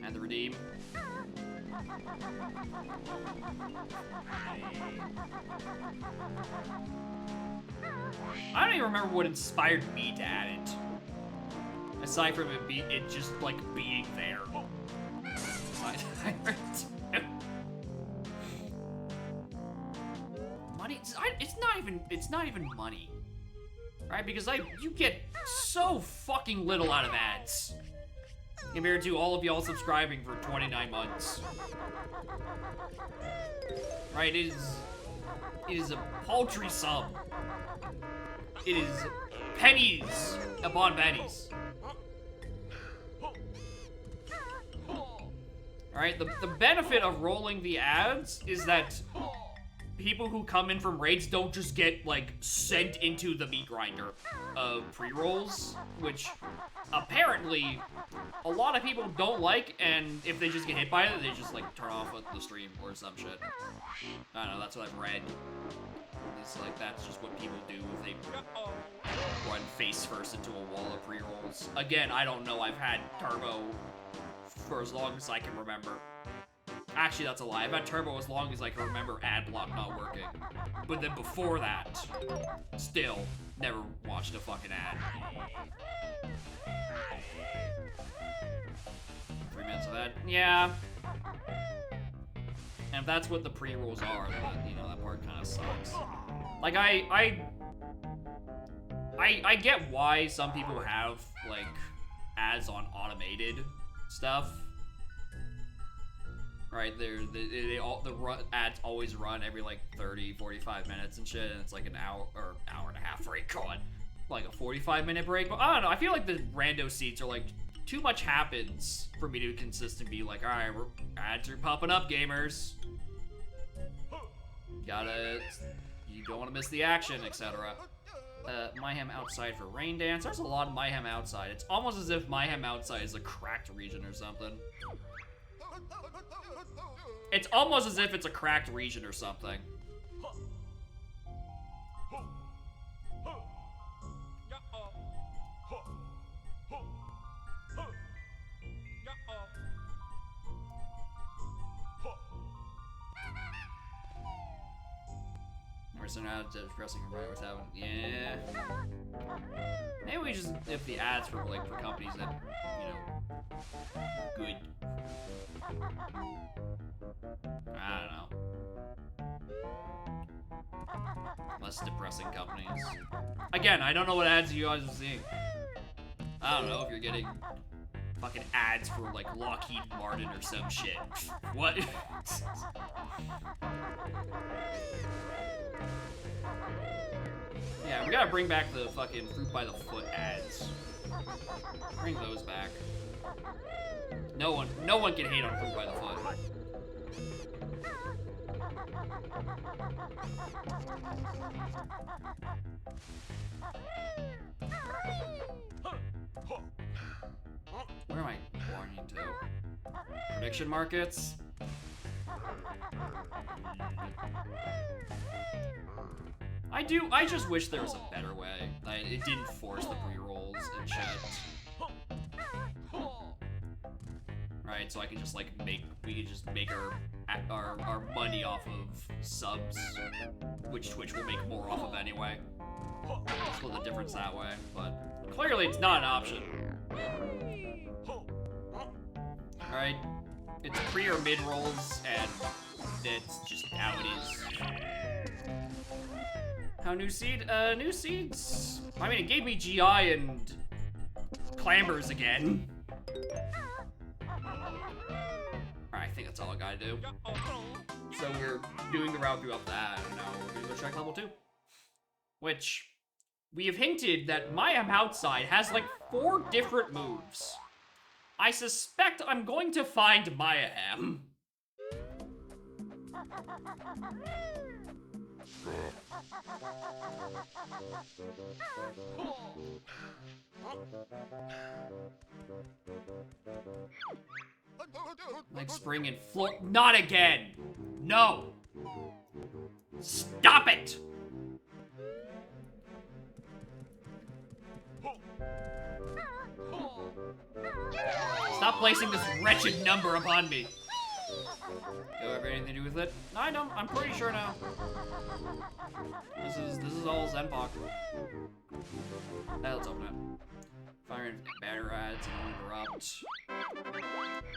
And the redeem. I don't even remember what inspired me to add it. Aside from it just like being there. Money, it's not even money. Right? Because you get so fucking little out of ads. Compared to all of y'all subscribing for 29 months. Right, it is a paltry sum. It is pennies upon pennies. Alright, the benefit of rolling the ads is that people who come in from raids don't just get, like, sent into the meat grinder of pre-rolls, which apparently a lot of people don't like, and if they just get hit by it, they just, like, turn off the stream or some shit. I don't know, that's what I've read. It's like, that's just what people do if they run face first into a wall of pre-rolls. Again, I don't know, I've had Turbo for as long as I can remember. Actually, that's a lie. I've had Turbo as long as I can remember ad block not working. But then before that, still, never watched a fucking ad. 3 minutes of that? Yeah. And if that's what the pre-rolls are, then, you know, that part kind of sucks. Like, I get why some people have, like, ads on automated stuff. Right, the ads always run every like 30, 45 minutes and shit, and it's like an hour and a half break on. Like a 45-minute break. But I don't know, I feel like the rando seats are like too much happens for me to consistently be like, alright, ads are popping up, gamers. You don't want to miss the action, etc. Mayhem outside for rain dance. There's a lot of Mayhem outside. It's almost as if Mayhem outside is a cracked region or something. It's almost as if it's a cracked region or something. We're so now pressing right what's happening. Yeah. Maybe we just, if the ads were like for companies that, you know, good. I don't know. Less depressing companies. Again, I don't know what ads you guys are seeing. I don't know if you're getting fucking ads for like Lockheed Martin or some shit. What? Yeah, we gotta bring back the fucking Fruit by the Foot ads. Bring those back. No one can hate on Fruit by the Foot. Where am I warning to? Prediction markets? I just wish there was a better way. It didn't force the pre-rolls and shit. Right, so I can just like we could just make our money off of subs, which Twitch will make more off of anyway. Split the difference that way, but clearly it's not an option. Alright, it's pre or mid rolls, and it's just how it is. How new seed? New seeds. I mean, it gave me GI and clambers again. Alright, I think that's all I gotta do. So we're doing the route throughout that, and now we're gonna go check level 2. Which, we have hinted that My Am Outside has like 4 different moves. I suspect I'm going to find Maya Am. Like spring and floor. Not again! No! Stop it! Stop placing this wretched number upon me. Do I have anything to do with it? No, I don't. I'm pretty sure now. This is all Zenpok. Let's open it. Fire and banner ads and interrupt.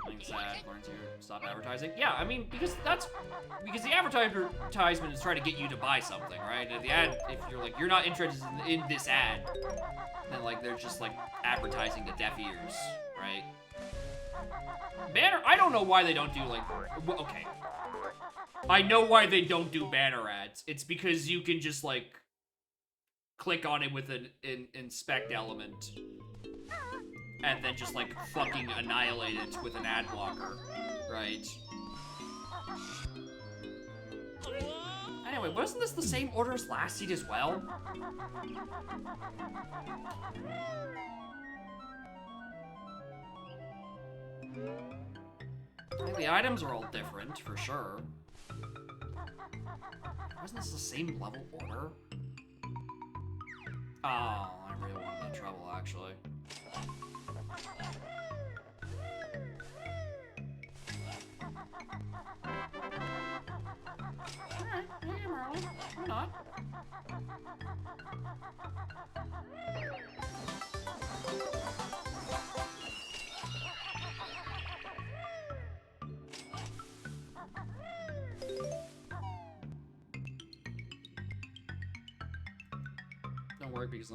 Link sad, learn to stop advertising. Yeah, I mean, because the advertisement is trying to get you to buy something, right? And the ad, if you're like, you're not interested in this ad, then like they're just like advertising to deaf ears, right? Banner, I don't know why they don't do like, okay. I know why they don't do banner ads. It's because you can just like click on it with an inspect element and then just like fucking annihilate it with an ad blocker, right? Anyway, wasn't this the same order as last seed as well? I think the items are all different, for sure. Wasn't this the same level order? Oh, I really wanted that trouble, actually. Alright, hey, Marley. Why not? Don't worry, because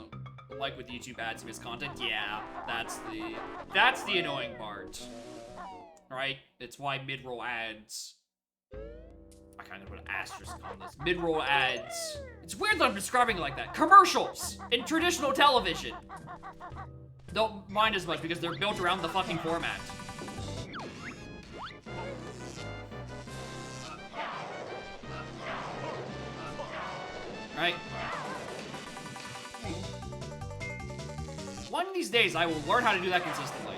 like with YouTube ads, miss content. Yeah, that's the annoying part. Right? It's why mid-roll ads. I kind of put an asterisk on this. Mid-roll ads. It's weird that I'm describing it like that. Commercials in traditional television. Don't mind as much because they're built around the fucking format. Right? One of these days, I will learn how to do that consistently.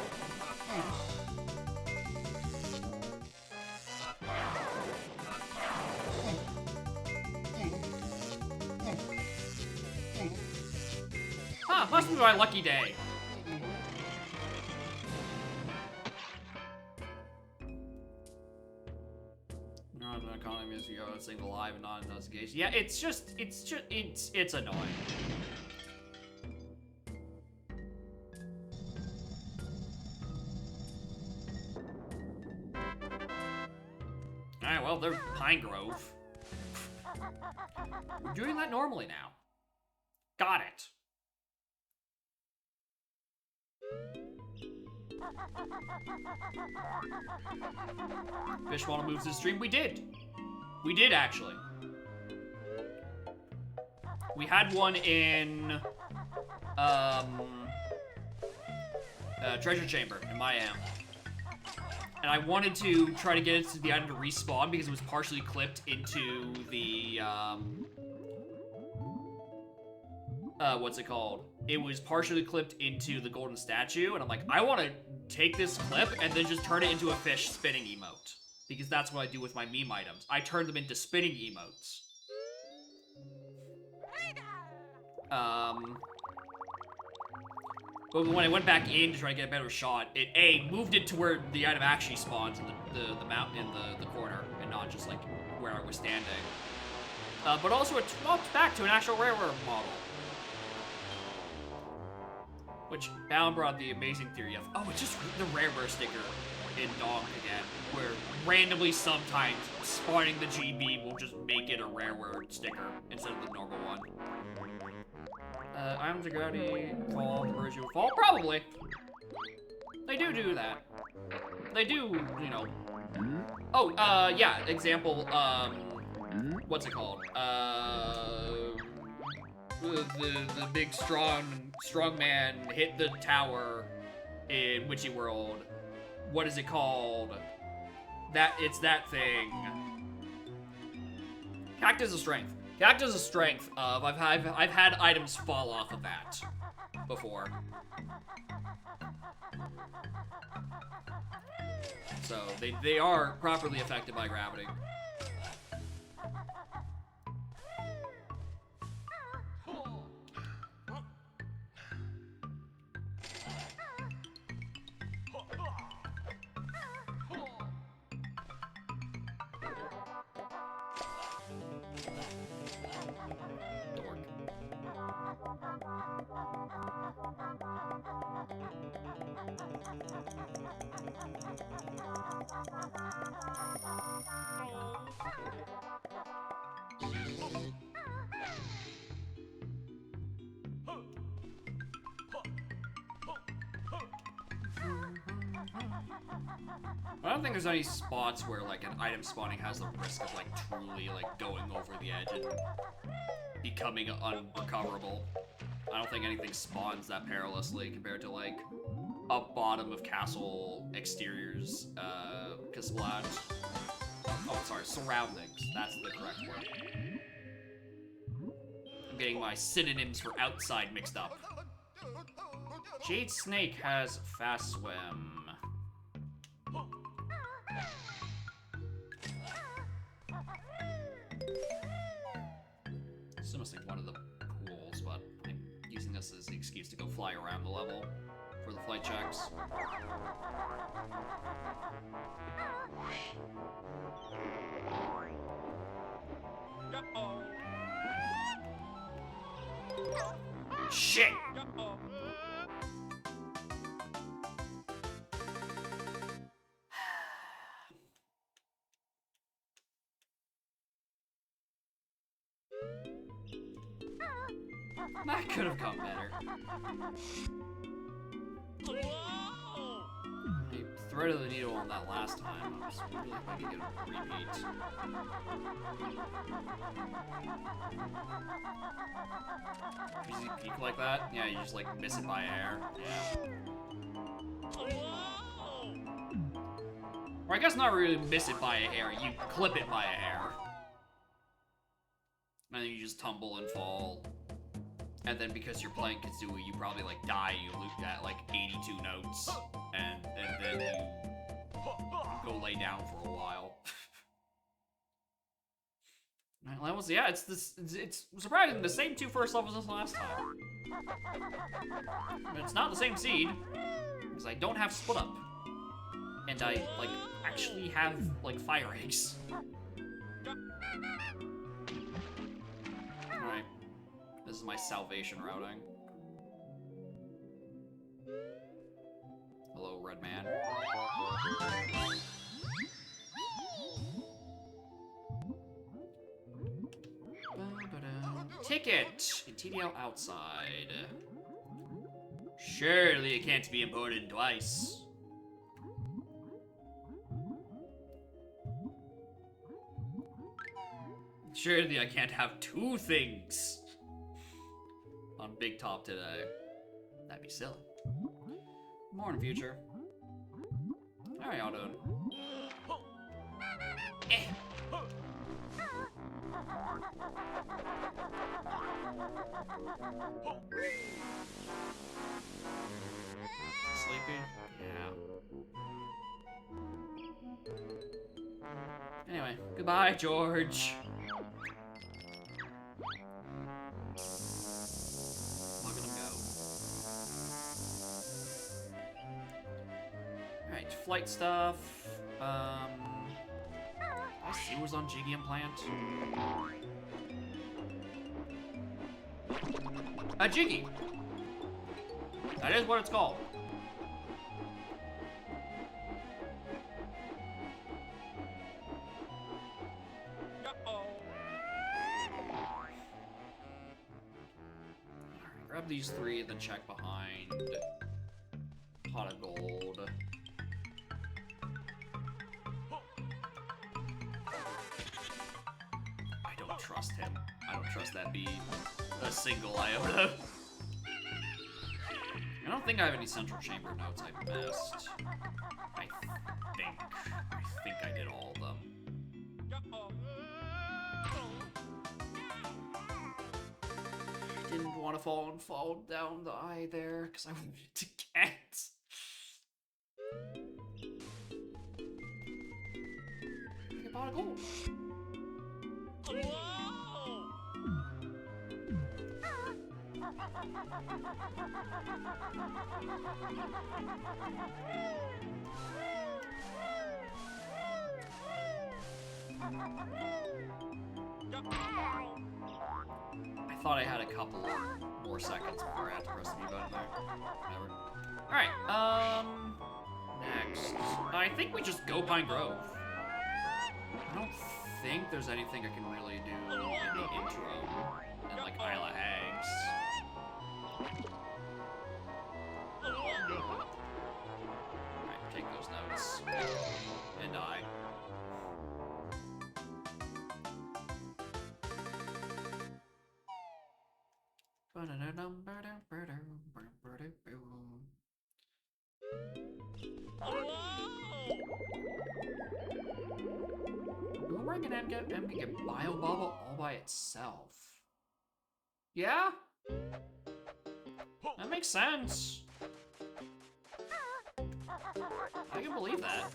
Huh, must be my lucky day. Not an economy is you go single live and not investigation. Yeah, it's annoying. Alright, well, there's Pine Grove. We're doing that normally now. Got it. Fishwater moves this stream. We did. We did, actually. We had one in, Treasure Chamber in My Am. And I wanted to try to get it to the item to respawn because it was partially clipped into the, what's it called? It was partially clipped into the golden statue, and I'm like, I want to take this clip and then just turn it into a fish spinning emote. Because that's what I do with my meme items. I turn them into spinning emotes. But when I went back in to try to get a better shot, it A, moved it to where the item actually spawns in the mountain in the corner, and not just like where I was standing. But also it swapped back to an actual rareware model. Which Bound brought the amazing theory of, oh, it's just the rareware sticker in Dong again, where randomly sometimes spawning the GB will just make it a rareware sticker instead of the normal one. Items of gravity fall, Persia will fall? Probably. They do that. They do, you know. Oh, yeah, example, what's it called? The big strong man hit the tower in Witchy World. What is it called? It's that thing. Cactus of Strength. Cactus of Strength. I've had items fall off of that before. So they are properly affected by gravity. I don't think there's any spots where like an item spawning has the risk of like truly like going over the edge and becoming unrecoverable. I don't think anything spawns that perilously compared to like a bottom of castle exteriors, Castlad. Oh, sorry, surroundings. That's the correct word. I'm getting my synonyms for outside mixed up. Jade Snake has fast swim. This is must like one of the pools, but I'm using this as the excuse to go fly around the level for the flight checks. Shit! That could have come better. I threaded the needle on that last time. I was really hoping I could get a repeat. Does he peek like that? Yeah, you just like miss it by a hair. Yeah. Or I guess not really miss it by a hair, you clip it by a hair. And then you just tumble and fall. And then because you're playing Kazooie, you probably like die, you loop at like 82 notes, and then you go lay down for a while. Levels, yeah, it's surprising the same two first levels as last time. But it's not the same seed, because I don't have split up. And I like actually have like fire eggs. Alright. This is my salvation routing. Hello, red man. Ticket! TDL outside. Surely it can't be imported twice. Surely I can't have two things on Big Top today. That'd be silly. More in the future. How are y'all doing? Eh. Sleepy? Yeah. Anyway, goodbye, George. light stuff. I see what's on Jiggy implant. A Jiggy. That is what it's called. Grab these three and then check behind. Pot of gold. I don't trust him. I don't trust that bee a single iota. I don't think I have any central chamber notes I missed. I think I did all of them. Didn't want to fall down the eye there because I wanted to get. Okay, pot of gold. I thought I had a couple more seconds before I had to press the B button there. Whatever. Alright, next. I think we just go Pine Grove. I don't think there's anything I can really do in the intro. And like Isla Hags. Alright, take those notes. And die. Boomerang and M can get Bio Bubble all by itself. Yeah? That makes sense. I can believe that.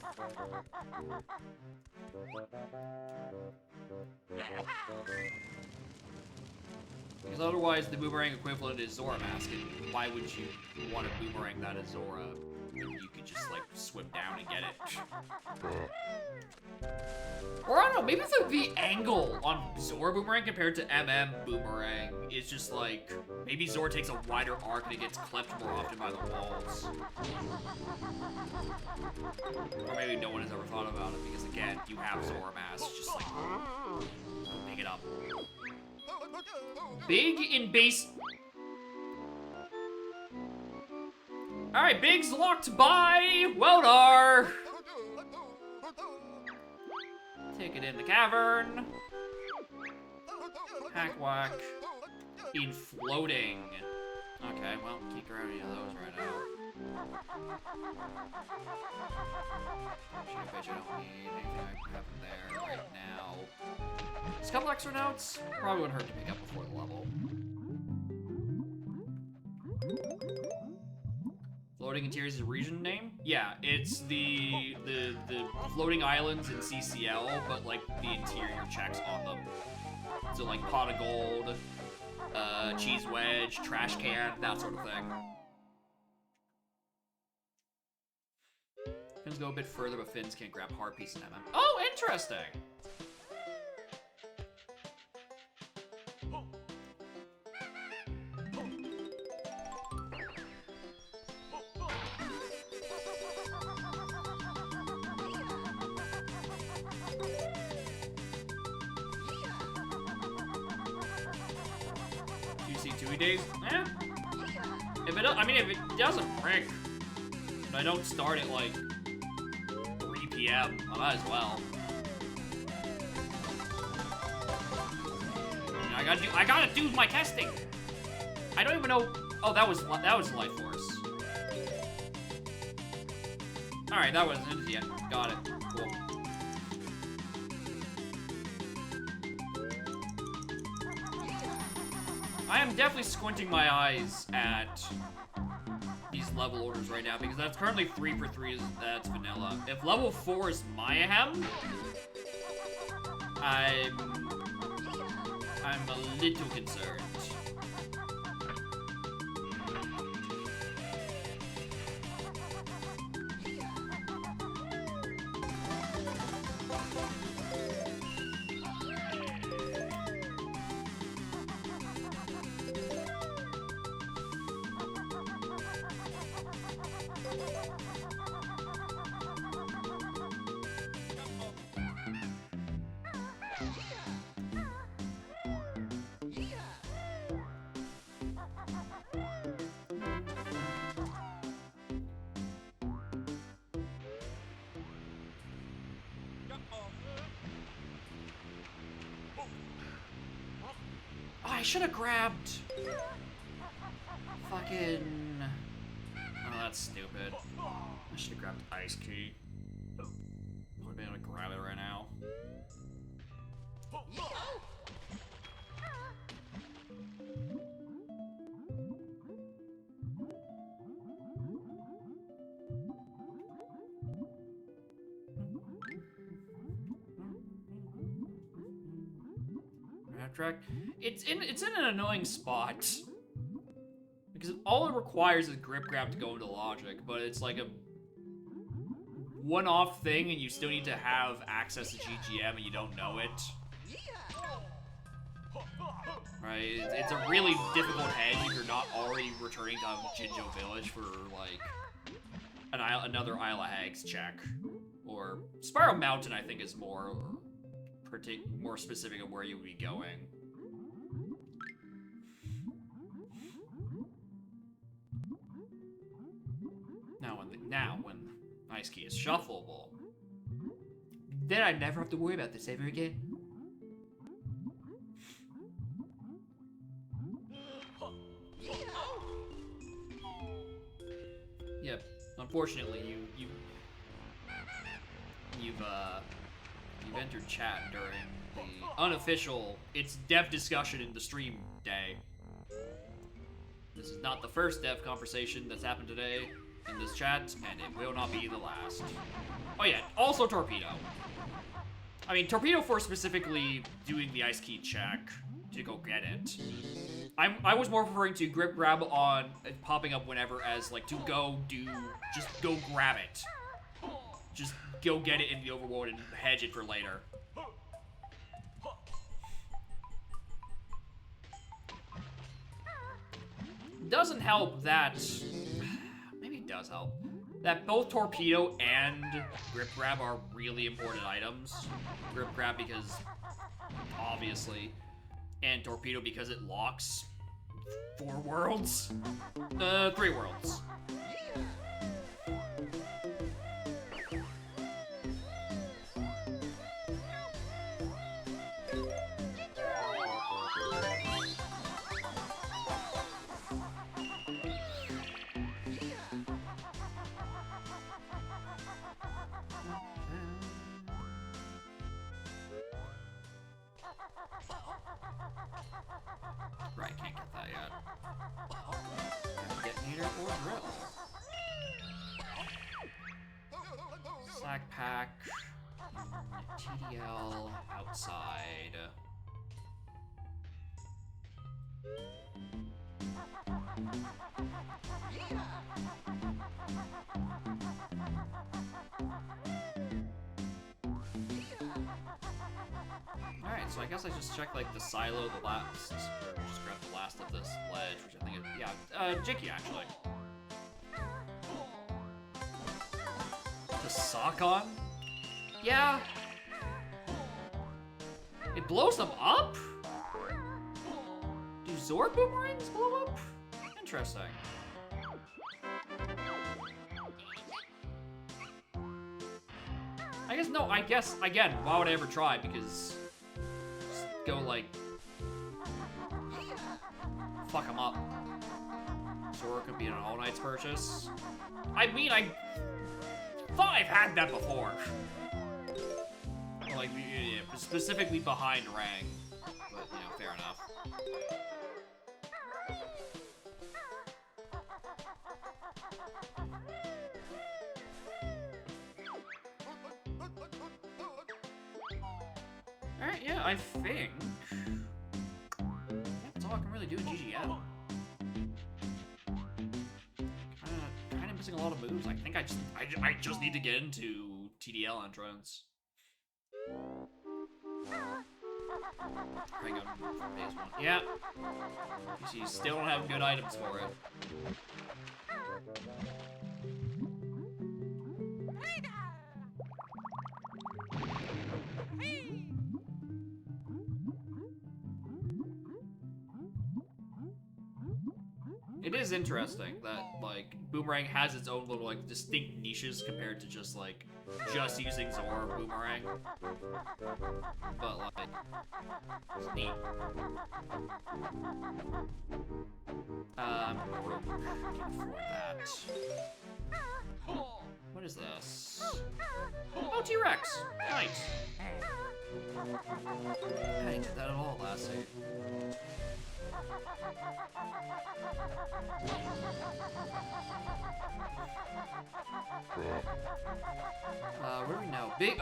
Because otherwise, the boomerang equivalent is Zora Mask, and why would you want a boomerang that is Zora when you could just, like, swim down and get it? Or, I don't know, maybe the angle on Zora Boomerang compared to MM Boomerang is just, like, maybe Zora takes a wider arc and it gets clipped more often by the walls. Or maybe no one has ever thought about it, because, again, you have Zora Mask, just, like, pick it up. Big in base. Alright, Big's locked by Weldar. Take it in the cavern. Hack whack. In floating. Okay, well, can't grab any of those right now. I bet you don't need anything I have in there right now. Just a couple extra notes. Probably wouldn't hurt to pick up before the level. Floating Interiors is a region name? Yeah, it's the floating islands in CCL, but like the interior checks on them. So like pot of gold, cheese wedge, trash can, that sort of thing. Fins go a bit further, but fins can't grab hard piece in MM. Oh, interesting! QC2 days? Eh. If it doesn't break, and I don't start at like 3 PM, I might as well. I gotta do my testing. I don't even know. Oh, that was Life Force. All right, that wasn't it yet. Got it. Cool. I am definitely squinting my eyes at these level orders right now because that's currently 3 for 3 that's vanilla. If level 4 is Mayhem, I'm a little concerned. I should have grabbed... Fucking... Oh, that's stupid. I should have grabbed Ice Key. Would have been able to grab it right now. Track. It's in an annoying spot. Because all it requires is grip grab to go into logic, but it's like a one-off thing and you still need to have access to GGM and you don't know it. Right? It's a really difficult hedge if you're not already returning to Jinjo Village for like another Isle of Hags check. Or Spiral Mountain I think is more specific of where you would be going. Now when Ice Key is shuffleable, then I never have to worry about this ever again. Yep. Unfortunately, you've entered chat during the unofficial it's dev discussion in the stream day. This is not the first dev conversation that's happened today in this chat, and it will not be the last. Oh yeah, also Torpedo. I mean, Torpedo for specifically doing the Ice Key check to go get it. I was more referring to grip grab on popping up whenever as like to just go grab it. Just go get it in the overworld and hedge it for later. Doesn't help that... Maybe it does help. That both Torpedo and Grip Grab are really important items. Grip Grab because, obviously, and Torpedo because it locks 4 worlds? 3 worlds. Right, can't get that yet. Get meter or drill. Sack pack. TDL outside. Alright, so I guess I just checked like the silo, the last, or just grab the last of this ledge, which I think is, yeah, Jicky actually. The sock on? Yeah. It blows them up? Do Zord boomerangs blow up? Interesting. I guess, no, I guess, again, why would I ever try? Because just go, like, fuck them up. Zora could be an All Knights purchase. I mean, I thought I've had that before. Like, yeah, specifically behind Rang. But, you know, fair enough. Alright, yeah, I think that's all I can really do in GGL. Kinda missing a lot of moves. I think I just need to get into TDL entrance. Hang on, from phase 1. Yeah. You still don't have good items for it. It is interesting that, like, Boomerang has its own little, like, distinct niches compared to just, like, just using Zora Boomerang. But, like, it's neat. Broke. Can't afford that. What is this? Oh, T-Rex! Nice. I didn't do that at all last night. Where do we know? Big.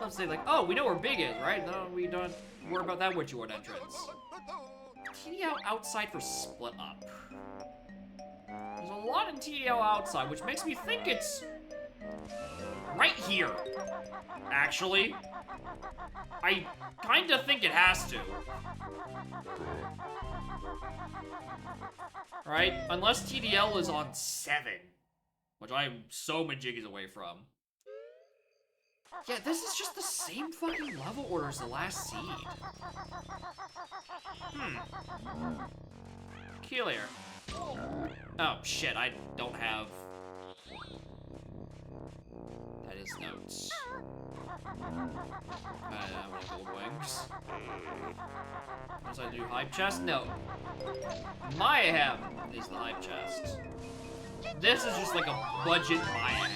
I'll say like, oh, we know where Big is, right? No, we don't worry about that Witchwood entrance. TDL outside for split up. There's a lot in TDL outside, which makes me think it's right here. Actually, I kinda think it has to. Right? Unless TDL is on 7, which I am so majiggies away from. Yeah, this is just the same fucking level order as the last seed. Peculiar. Oh, shit, I don't have... That is notes. I want gold wings. Once I do hype chest? No. Mayhem is the hype chest. This is just like a budget Mayhem.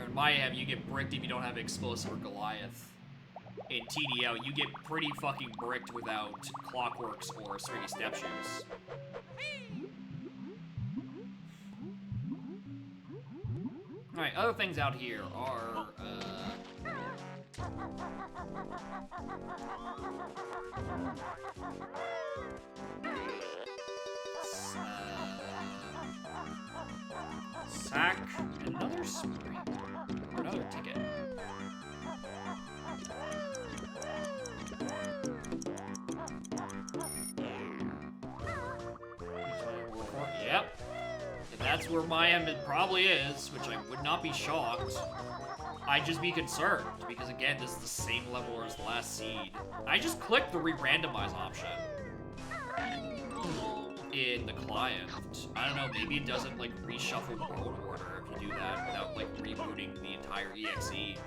In Mayhem, you get bricked if you don't have Explosive or Goliath. In TDL, you get pretty fucking bricked without Clockworks or Stringy Step Shoes. Alright, other things out here are, sack, another spring, another ticket. Yep. If that's where Mayhem probably is, which I would not be shocked, I'd just be concerned, because again, this is the same level as the last seed. I just clicked the re-randomize option in the client. I don't know, maybe it doesn't like reshuffle world order if you do that without like rebooting the entire EXE.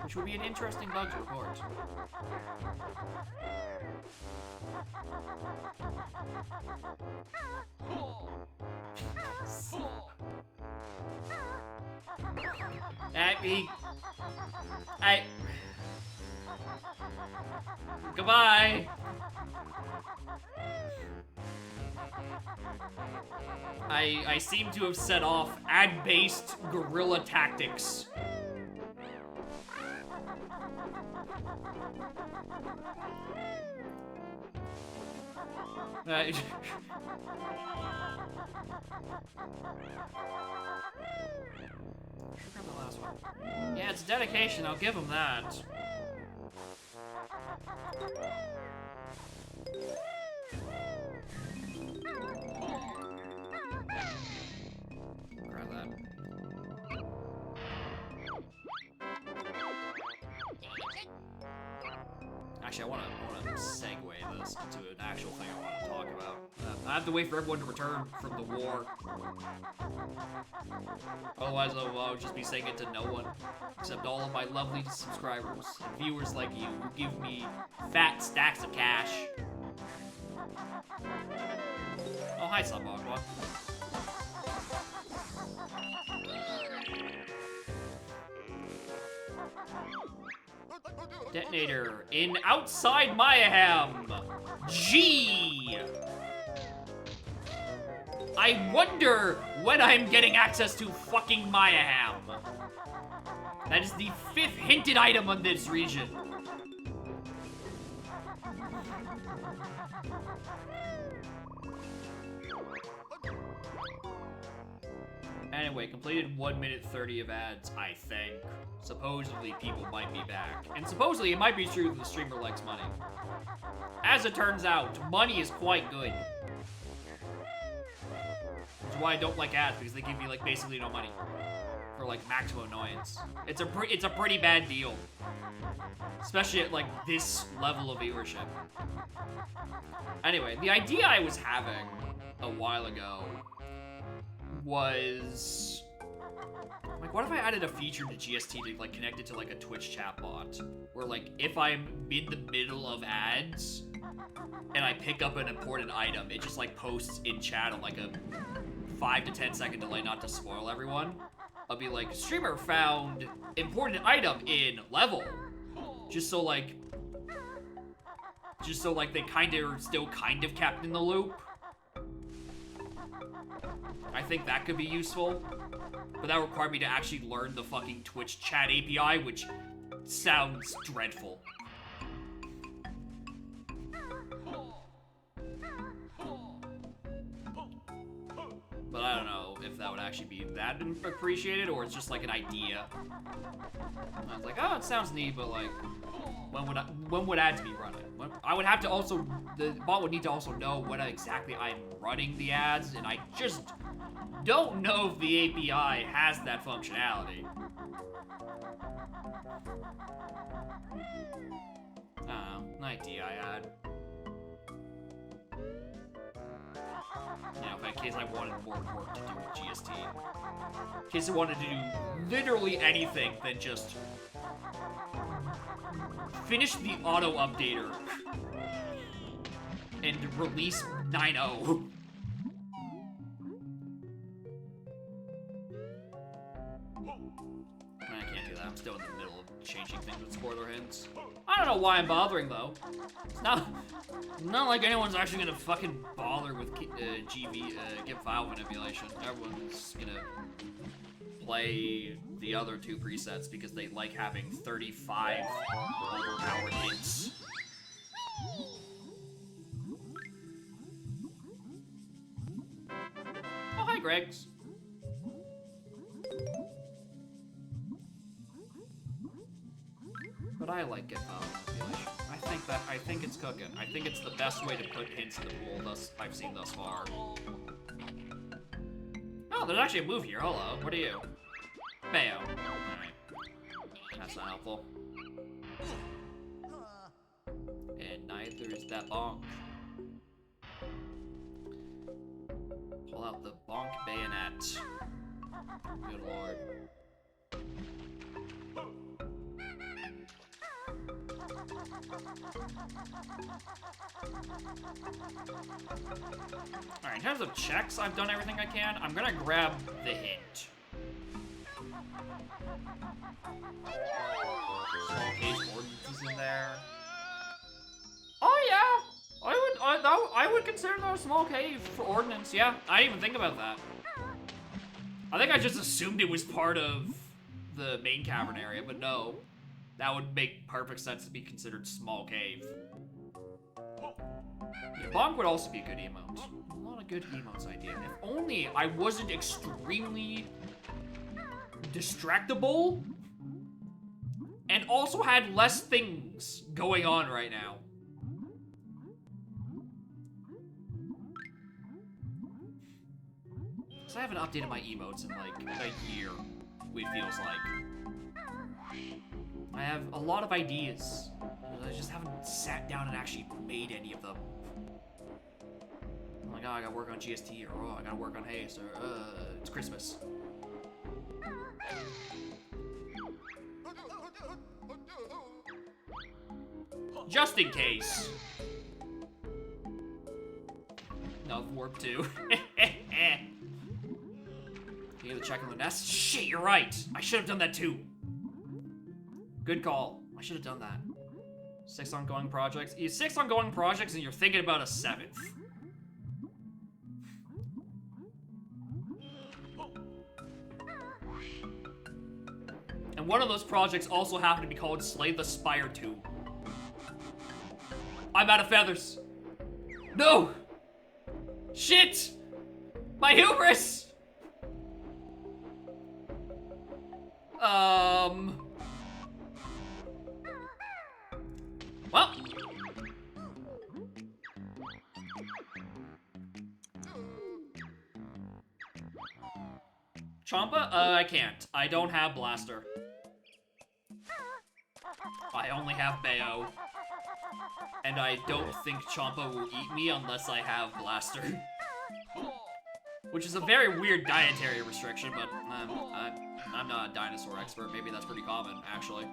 Which would be an interesting bug to report. Goodbye! I seem to have set off ad-based guerrilla tactics. Yeah, it's dedication, I'll give him that. Grab that. Actually, I want to segue this into an actual thing I want to talk about. I have to wait for everyone to return from the war. Otherwise, I'll just be saying it to no one, except all of my lovely subscribers and viewers like you who give me fat stacks of cash. Oh, hi, Sunbagua. Detonator in outside Mayhem. G. I wonder when I'm getting access to fucking Mayhem. That is the 5th hinted item on this region. Anyway, completed 1 minute 30 of ads, I think. Supposedly people might be back. And supposedly it might be true that the streamer likes money. As it turns out, money is quite good. Which is why I don't like ads, because they give me, like, basically no money. For, like, maximum annoyance. It's a pretty bad deal. Especially at, like, this level of viewership. Anyway, the idea I was having a while ago was... like, what if I added a feature to GST to, like, connect it to, like, a Twitch chat bot? Where, like, if I'm in the middle of ads, and I pick up an important item, it just, like, posts in chat on, like, a 5 to 10 second delay, not to spoil everyone. I'll be like, streamer found important item in level. Just so, like, they are still kind of kept in the loop. I think that could be useful. But that would require me to actually learn the fucking Twitch chat API, which sounds dreadful. But I don't know if that would actually be that appreciated, or it's just like an idea. I was like, oh, it sounds neat, but like, when would ads be running? I would have to also, the bot would need to also know when exactly I'm running the ads, and I just don't know if the API has that functionality. I don't know, an idea I had. You know, in case I wanted more work to do with GST. In case I wanted to do literally anything than just finish the auto updater and release 9.0. I can't do that. I'm still in the middle of changing things with spoiler hints. I don't know why I'm bothering though. It's not like anyone's actually gonna fucking bother with GIF file manipulation. Everyone's gonna play the other two presets because they like having 35 overpowered hints. Oh, hi, Gregs. But I like GIF file manipulation. I think it's cooking. I think it's the best way to put hints in the pool I've seen thus far. Oh, there's actually a move here. Hello. What are you? Bayo. Alright. That's not helpful. And neither is that bonk. Pull out the bonk bayonet. Good lord. Alright, in terms of checks, I've done everything I can. I'm gonna grab the hint. Small case ordinances in there. Oh yeah! I would consider that a small cave for ordnance, yeah. I didn't even think about that. I think I just assumed it was part of the main cavern area, but no. That would make perfect sense to be considered small cave. Yeah, bonk would also be a good emote. A lot of good emotes idea. If only I wasn't extremely distractible and also had less things going on right now. So I haven't updated my emotes in like a year, it feels like. I have a lot of ideas, but I just haven't sat down and actually made any of them. I'm like, oh, I gotta work on GST, or oh, I gotta work on haste, or it's Christmas. Just in case. No, warp 2. You need to check on the nest? Shit, you're right. I should have done that too. Good call. I should have done that. 6 ongoing projects. 6 ongoing projects and you're thinking about a 7th. And one of those projects also happened to be called Slay the Spire 2. I'm out of feathers. No! Shit! My hubris! Well. Champa? I can't. I don't have Blaster. I only have Bayo. And I don't think Champa will eat me unless I have Blaster. Which is a very weird dietary restriction, but I'm not a dinosaur expert. Maybe that's pretty common, actually.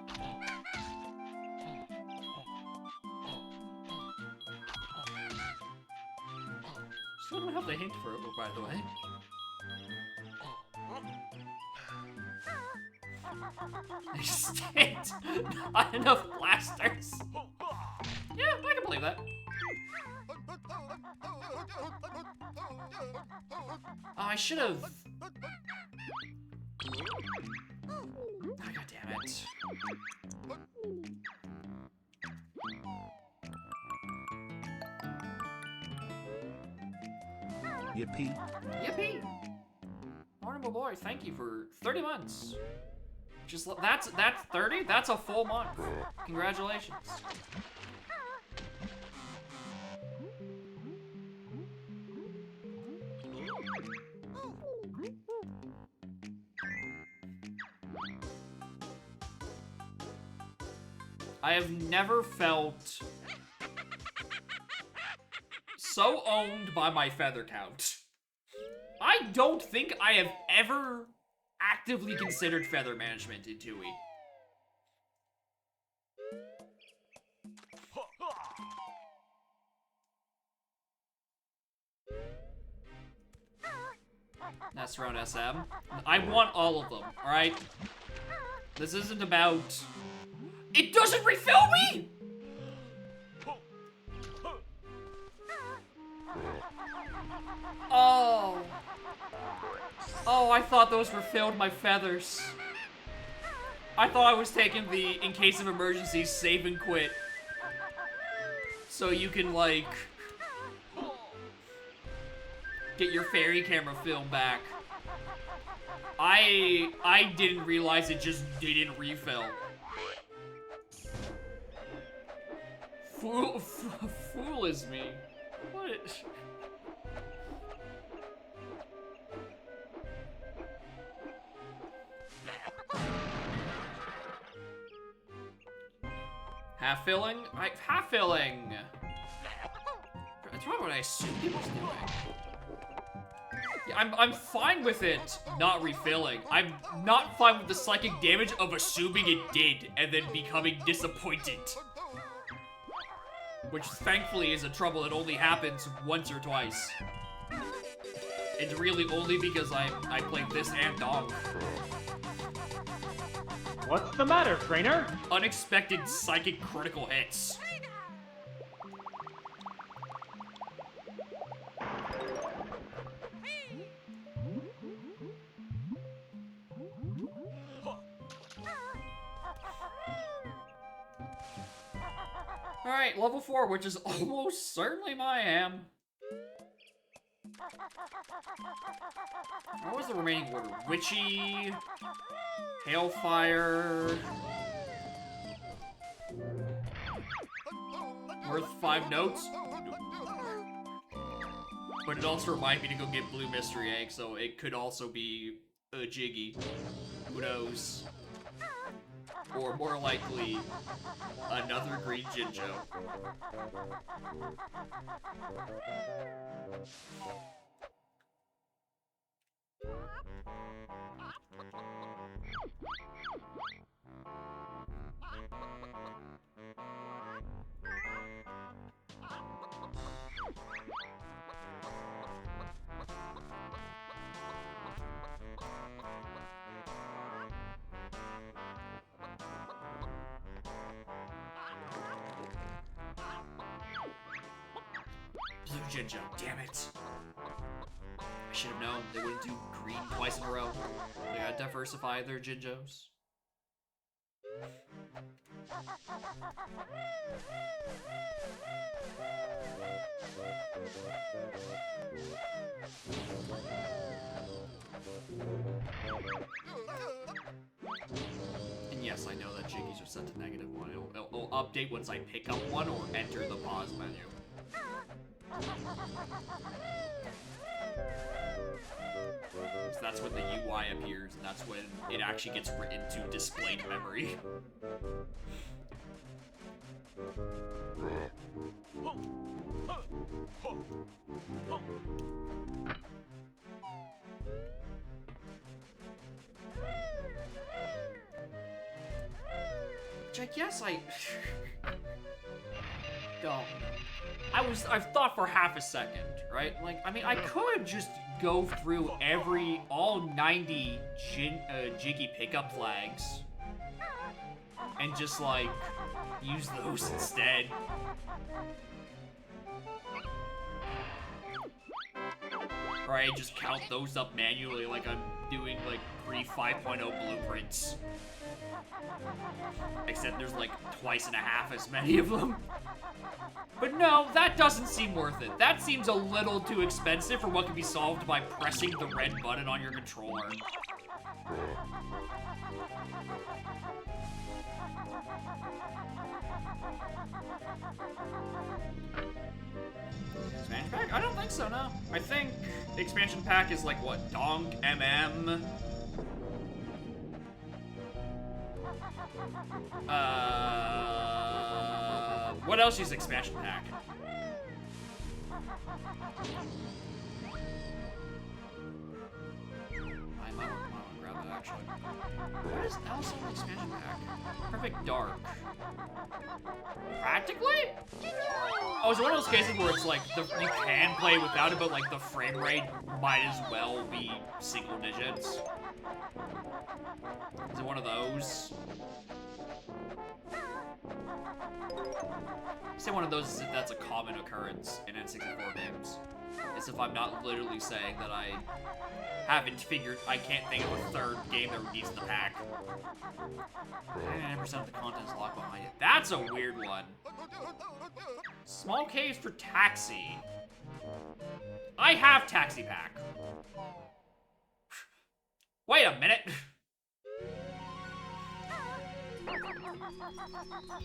Still don't have the hint for it, by the way. Extinct! Not enough blasters! Yeah, I can believe that. Oh, I should have. Oh, God damn it. Yippee. Yippee! Morning, my boy. Thank you for 30 months. Just that's 30. That's a full month. Congratulations. I have never felt so owned by my feather count. I don't think I have ever actively considered feather management in 2E. That's around SM. I want all of them, alright? This isn't about... It doesn't refill me?! Oh. Oh, I thought those refilled my feathers. I thought I was taking the, in case of emergency, save and quit. So you can, like... get your fairy camera film back. I didn't realize it just didn't refill. Fool is me. What? Half filling? Half filling! That's probably what I assume he was doing. Yeah, I'm fine with it not refilling. I'm not fine with the psychic damage of assuming it did and then becoming disappointed. Which thankfully is a trouble that only happens once or twice. And really only because I played this and Dog. What's the matter, trainer? Unexpected psychic critical hits. Alright, level 4, which is almost certainly my am. What was the remaining order? Witchy, Hailfire, worth 5 notes. But it also reminded me to go get Blue Mystery Egg, so it could also be a Jiggy. Who knows? Or more likely, another green Jinjo. Blue Jinjo, damn it. I should have known they wouldn't do green twice in a row. They gotta diversify their Jinjos. And yes, I know that Jiggies are set to -1. It'll update once I pick up one or enter the pause menu. So that's when the UI appears, and that's when it actually gets written to displayed memory. Which I guess I don't. I've thought for half a second, right? Like, I mean, I could just go through all 90 Jiggy pickup flags and just, like, use those instead. Right, just count those up manually like I'm doing, like, pre-5.0 blueprints. Except there's, like, twice and a half as many of them. But no, that doesn't seem worth it. That seems a little too expensive for what can be solved by pressing the red button on your controller. Expansion pack? I don't think so, no. I think the expansion pack is like, what, Donk, MM? What else is expansion pack? I might want to grab that, actually. What is else in the expansion pack? Perfect Dark. Practically? Oh, it's one of those cases where it's like, you can play without it, but like the frame rate might as well be single digits. Is it one of those? Say one of those is if that's a common occurrence in N64 games. As if I'm not literally saying that I can't think of a third game that needs the pack. 99% of the content is locked behind it. That's a weird one. Small caves for Taxi. I have Taxi Pack. Wait a minute.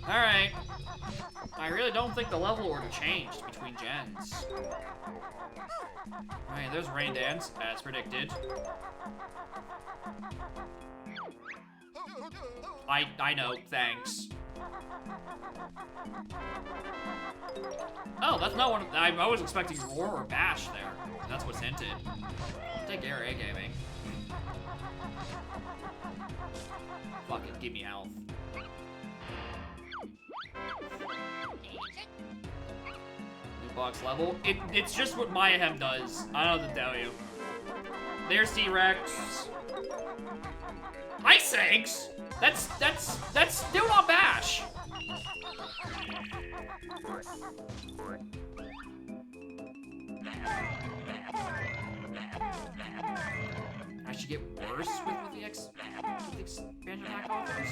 Alright. I really don't think the level order changed between gens. Alright, there's Rain Dance, as predicted. I know, thanks. Oh, that's not one of, I was expecting Roar or Bash there. That's what's hinted. I'll take Area Gaming. Fuck it, give me health. New box level. It's just what Mayhem does. I don't know what to tell you. There's T-Rex. Ice Eggs? That's still not Bash. I should get worse with the expansion pack offers.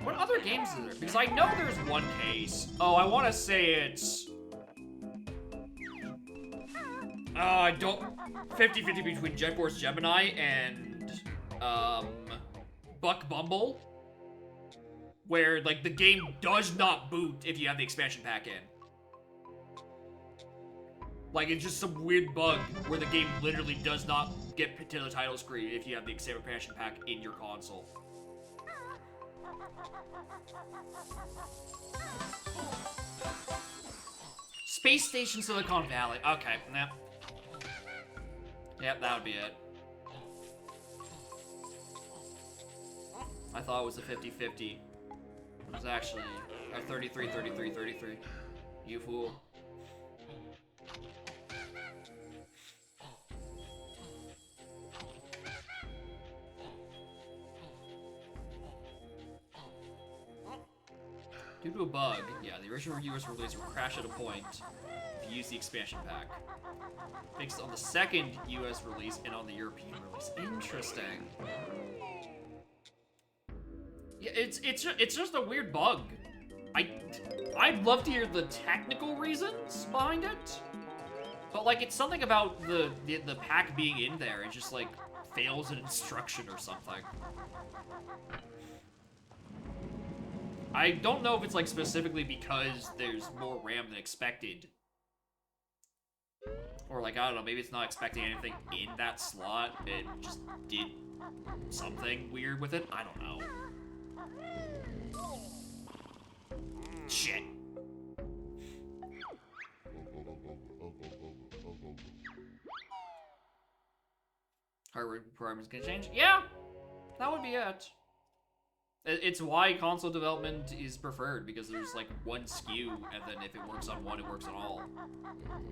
What other games is there? Because I know there's one case. Oh, I want to say it's... I don't... 50-50 between Jet Force Gemini and... Buck Bumble. Where, like, the game does not boot if you have the expansion pack in. Like, it's just some weird bug where the game literally does not get to the title screen if you have the expansion pack in your console. Space Station Silicon Valley. Okay, nah. Yep, that would be it. I thought it was a 50-50. It was actually a 33-33-33. You fool. Due to a bug, yeah, the original US release will crash at a point if you use the expansion pack. Fixed on the second US release and on the European release. Interesting. Yeah, it's just a weird bug. I'd love to hear the technical reasons behind it, but like it's something about the pack being in there. It just like fails an instruction or something. I don't know if it's like specifically because there's more RAM than expected, Or like, I don't know, maybe it's not expecting anything in that slot. It just did something weird with it. I don't know. Shit. Hardware requirements gonna change? Yeah, that would be it. It's why console development is preferred, because there's like one SKU, and then if it works on one, it works on all.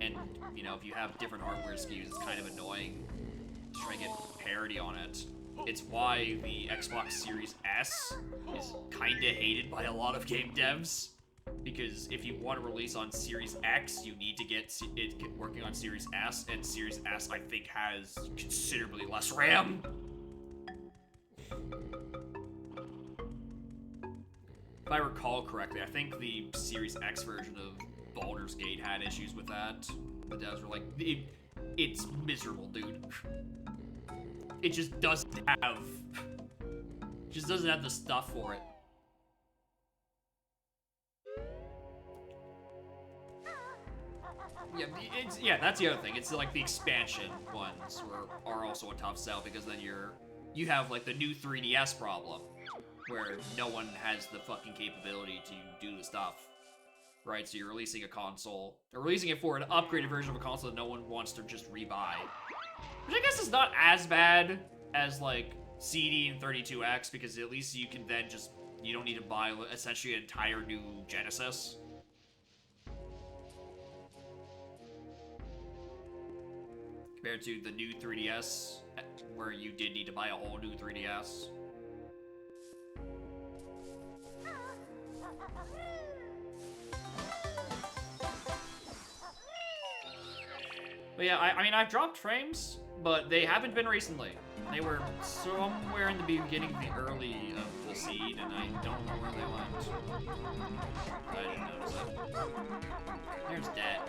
And, you know, if you have different hardware SKUs, it's kind of annoying to try and get parity on it. It's why the Xbox Series S is kinda hated by a lot of game devs. Because if you want to release on Series X, you need to get it working on Series S, and Series S, I think, has considerably less RAM. If I recall correctly, I think the Series X version of Baldur's Gate had issues with that. The devs were like, it's miserable, dude. It just doesn't have the stuff for it. Yeah, that's the other thing. It's like the expansion ones are also a tough sell, because then you have like the new 3DS problem, where no one has the fucking capability to do the stuff, right? So you're releasing a console, or releasing it for an upgraded version of a console that no one wants to just rebuy. Which I guess is not as bad as like CD and 32X, because at least you can then just, you don't need to buy essentially an entire new Genesis. Compared to the new 3DS, where you did need to buy a whole new 3DS. But yeah, I mean, I've dropped frames, but they haven't been recently. They were somewhere in the beginning, the early of the seed, and I don't know where they went. I didn't notice it. There's Dad.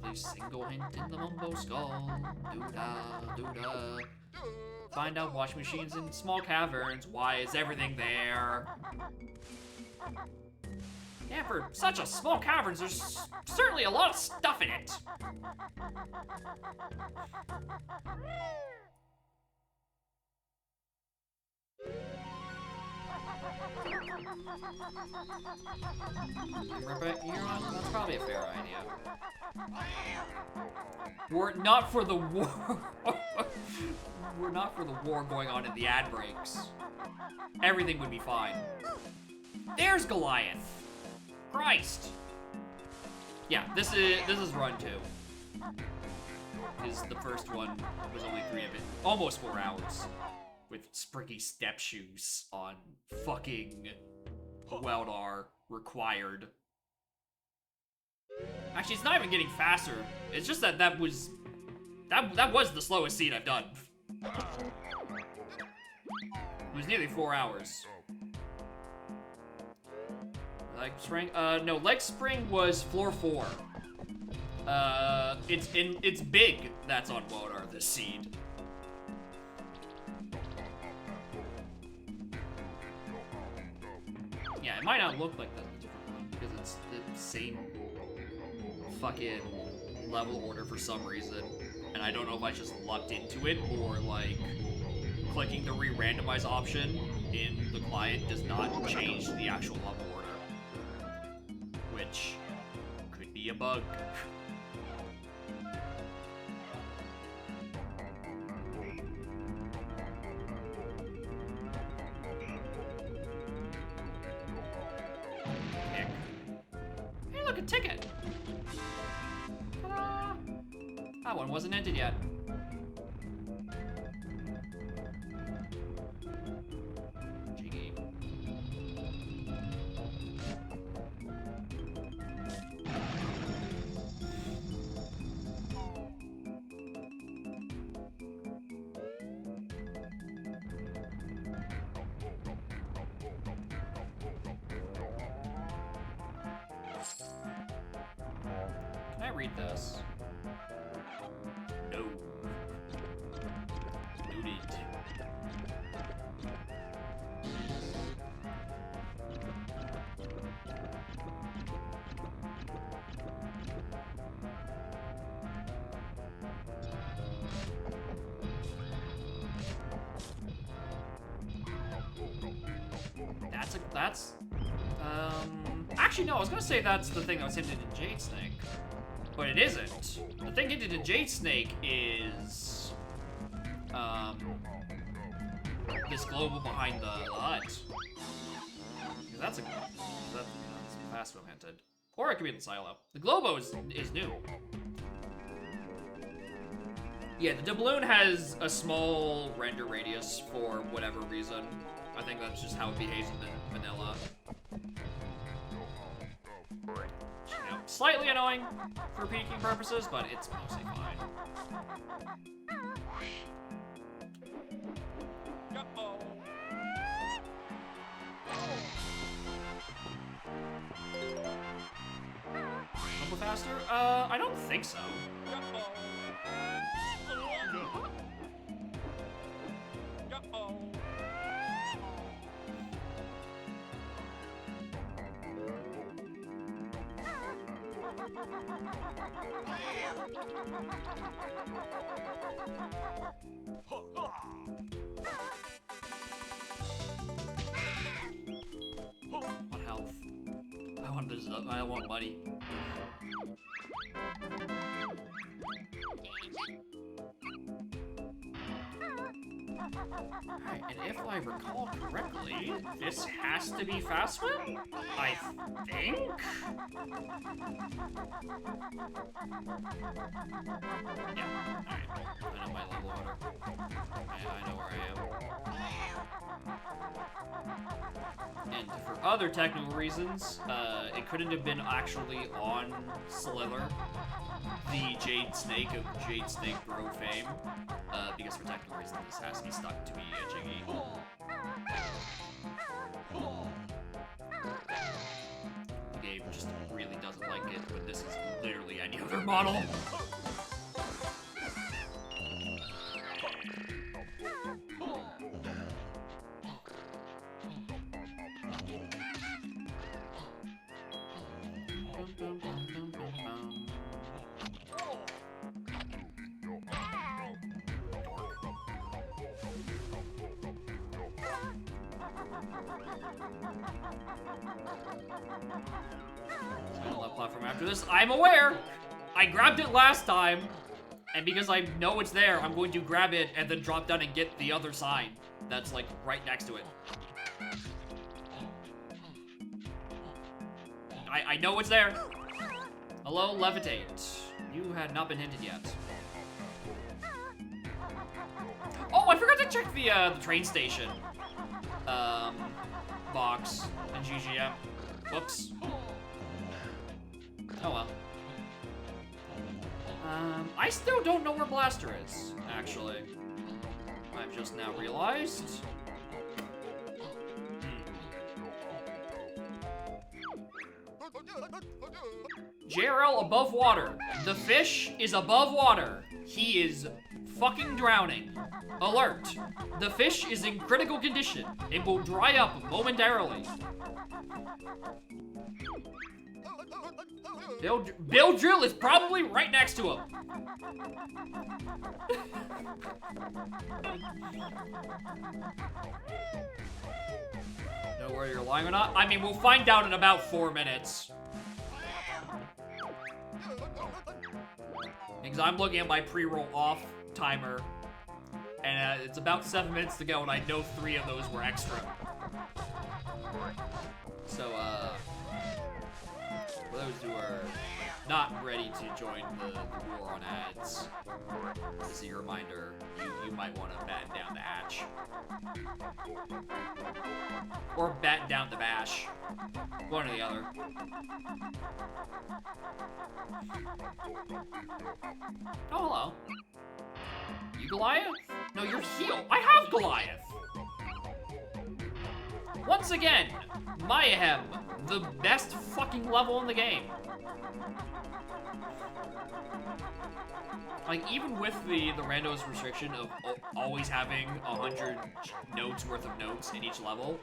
The single hint in the mumbo skull. Doo-da, doo-da. Find out washing machines in small caverns. Why is everything there? Yeah, for such a small caverns, there's certainly a lot of stuff in it. That's probably a fair idea. We're not for the war. We're not for the war going on in the ad breaks. Everything would be fine. There's Goliath. Christ. Yeah, this is run 2. Because the first one was only 3 of it, almost 4 hours. With spriggy step shoes on fucking Weldar required. Actually, it's not even getting faster. It's just that was the slowest scene I've done. It was nearly 4 hours. Leg spring? No, leg spring was floor 4. It's big that's on Weldar, this seed. Yeah, it might not look like the different one because it's the same fucking level order for some reason. And I don't know if I just lucked into it or like clicking the re-randomize option in the client does not change the actual level order. Which could be a bug. A ticket. Ta-da! That one wasn't ended yet. Jiggy. Can I read this? No. Noted. Actually, no, I was gonna say that's the thing that was hinted in Jade Snake. But it isn't. The thing hinted in Jade Snake is... this global behind the hut. That's Phasmo hinted. Or it could be in the silo. The Globo is new. Yeah, the doubloon has a small render radius for whatever reason. I think that's just how it behaves in vanilla. You know, slightly annoying for peeking purposes, but it's mostly fine. Rumble faster? I don't think so. What health? I want money. Alright, and if I recall correctly, this has to be fast swim? I think? Yeah, alright. I know my level order. I know where I am. And for other technical reasons, it couldn't have been actually on Slither, the Jade Snake of Jade Snake Bro fame, because for technical reasons this has to be stuck to be Jiggy. The game just really doesn't like it, but this is literally any other model. Platform after this. I'm aware! I grabbed it last time, and because I know it's there, I'm going to grab it and then drop down and get the other sign that's like right next to it. I know it's there. Hello, Levitate. You had not been hinted yet. Oh, I forgot to check the train station box in GGM. Whoops. Oh well. I still don't know where Blaster is, actually. I've just now realized. JRL above water. The fish is above water. He is fucking drowning. Alert. The fish is in critical condition. It will dry up momentarily. Bill Drill is probably right next to him. Know where you're lying or not? I mean, we'll find out in about 4 minutes. Because I'm looking at my pre-roll off timer, and it's about 7 minutes to go, and I know 3 of those were extra. So, for those who are not ready to join the war on ads, this is your reminder, you might want to batten down the hatch. Or batten down the bash. One or the other. Oh, hello. You Goliath? No, you're healed. I have Goliath! Once again, Mayhem, the best fucking level in the game. Like, even with the randos restriction of always having 100 notes worth of notes in each level,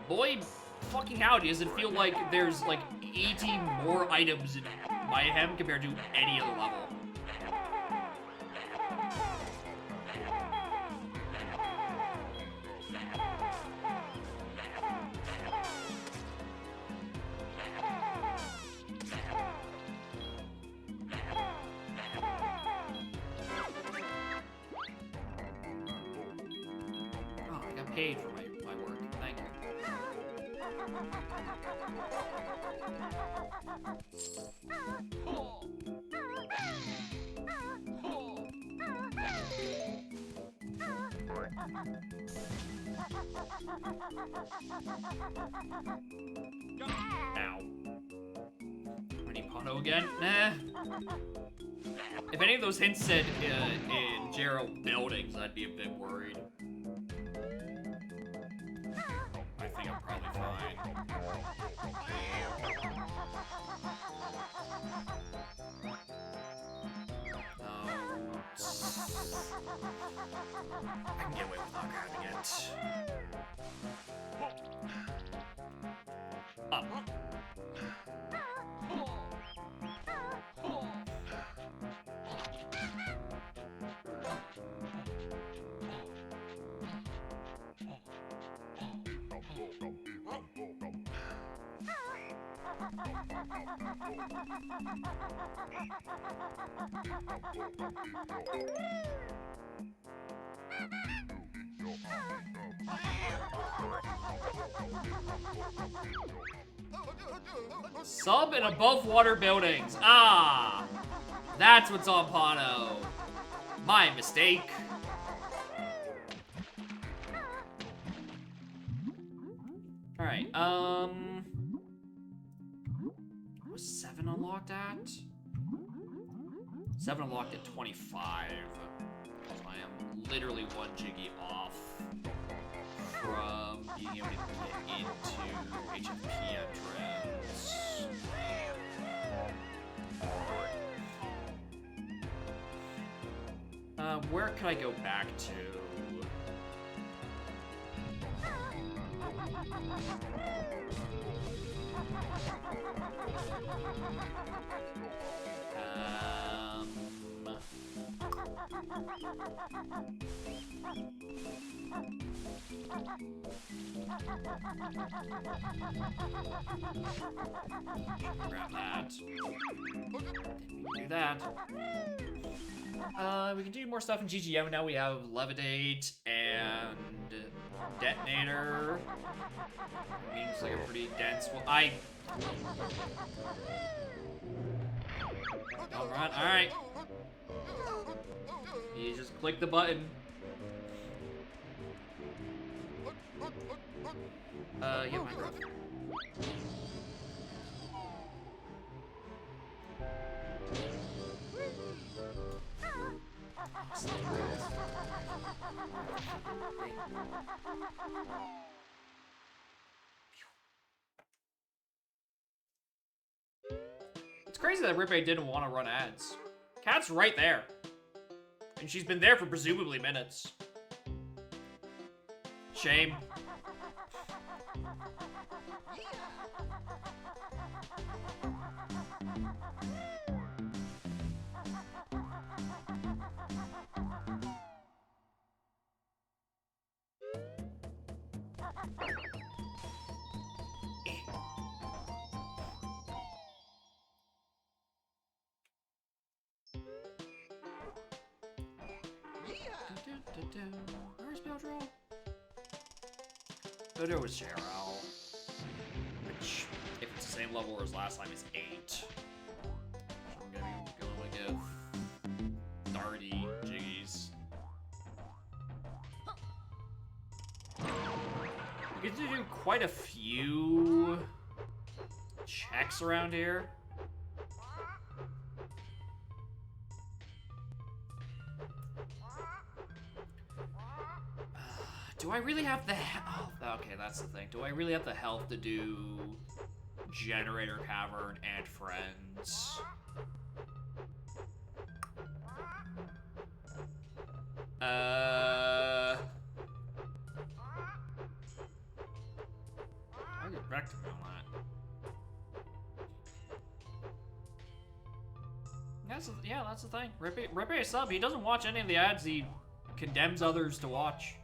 boy fucking howdy, does it feel like there's like 80 more items in Mayhem compared to any other level. paid for my work. Thank you. Ow. We need Pono again? Nah. If any of those hints said in Gerald buildings, I'd be a bit worried. I think I'm probably fine. I can get away with not grabbing it. Up. Sub and above water buildings. Ah! That's what's on Pano. My mistake. Alright, was 7 unlocked at? 7 unlocked at 25. So I am literally 1 Jiggy off from being able to get into HFP entrance. Where could I go back to? Grab that. Do that. We can do more stuff in GGM now. We have Levitate and Detonator. Means like a pretty dense one. Alright. You just click the button. Yeah, Minecraft. It's crazy that Rippe didn't want to run ads. Cat's right there. And she's been there for presumably minutes. Shame. Where's Beldro? Beldro was Gerald. Which, if it's the same level as last time, is 8. So I'm gonna be going to give Darty Jiggies. We get to do quite a few checks around here. Do I really have the health? Oh, okay, that's the thing. Do I really have the health to do Generator Cavern and Friends? I'll get back to me on that. That's the thing. Rippe is sub. He doesn't watch any of the ads he condemns others to watch.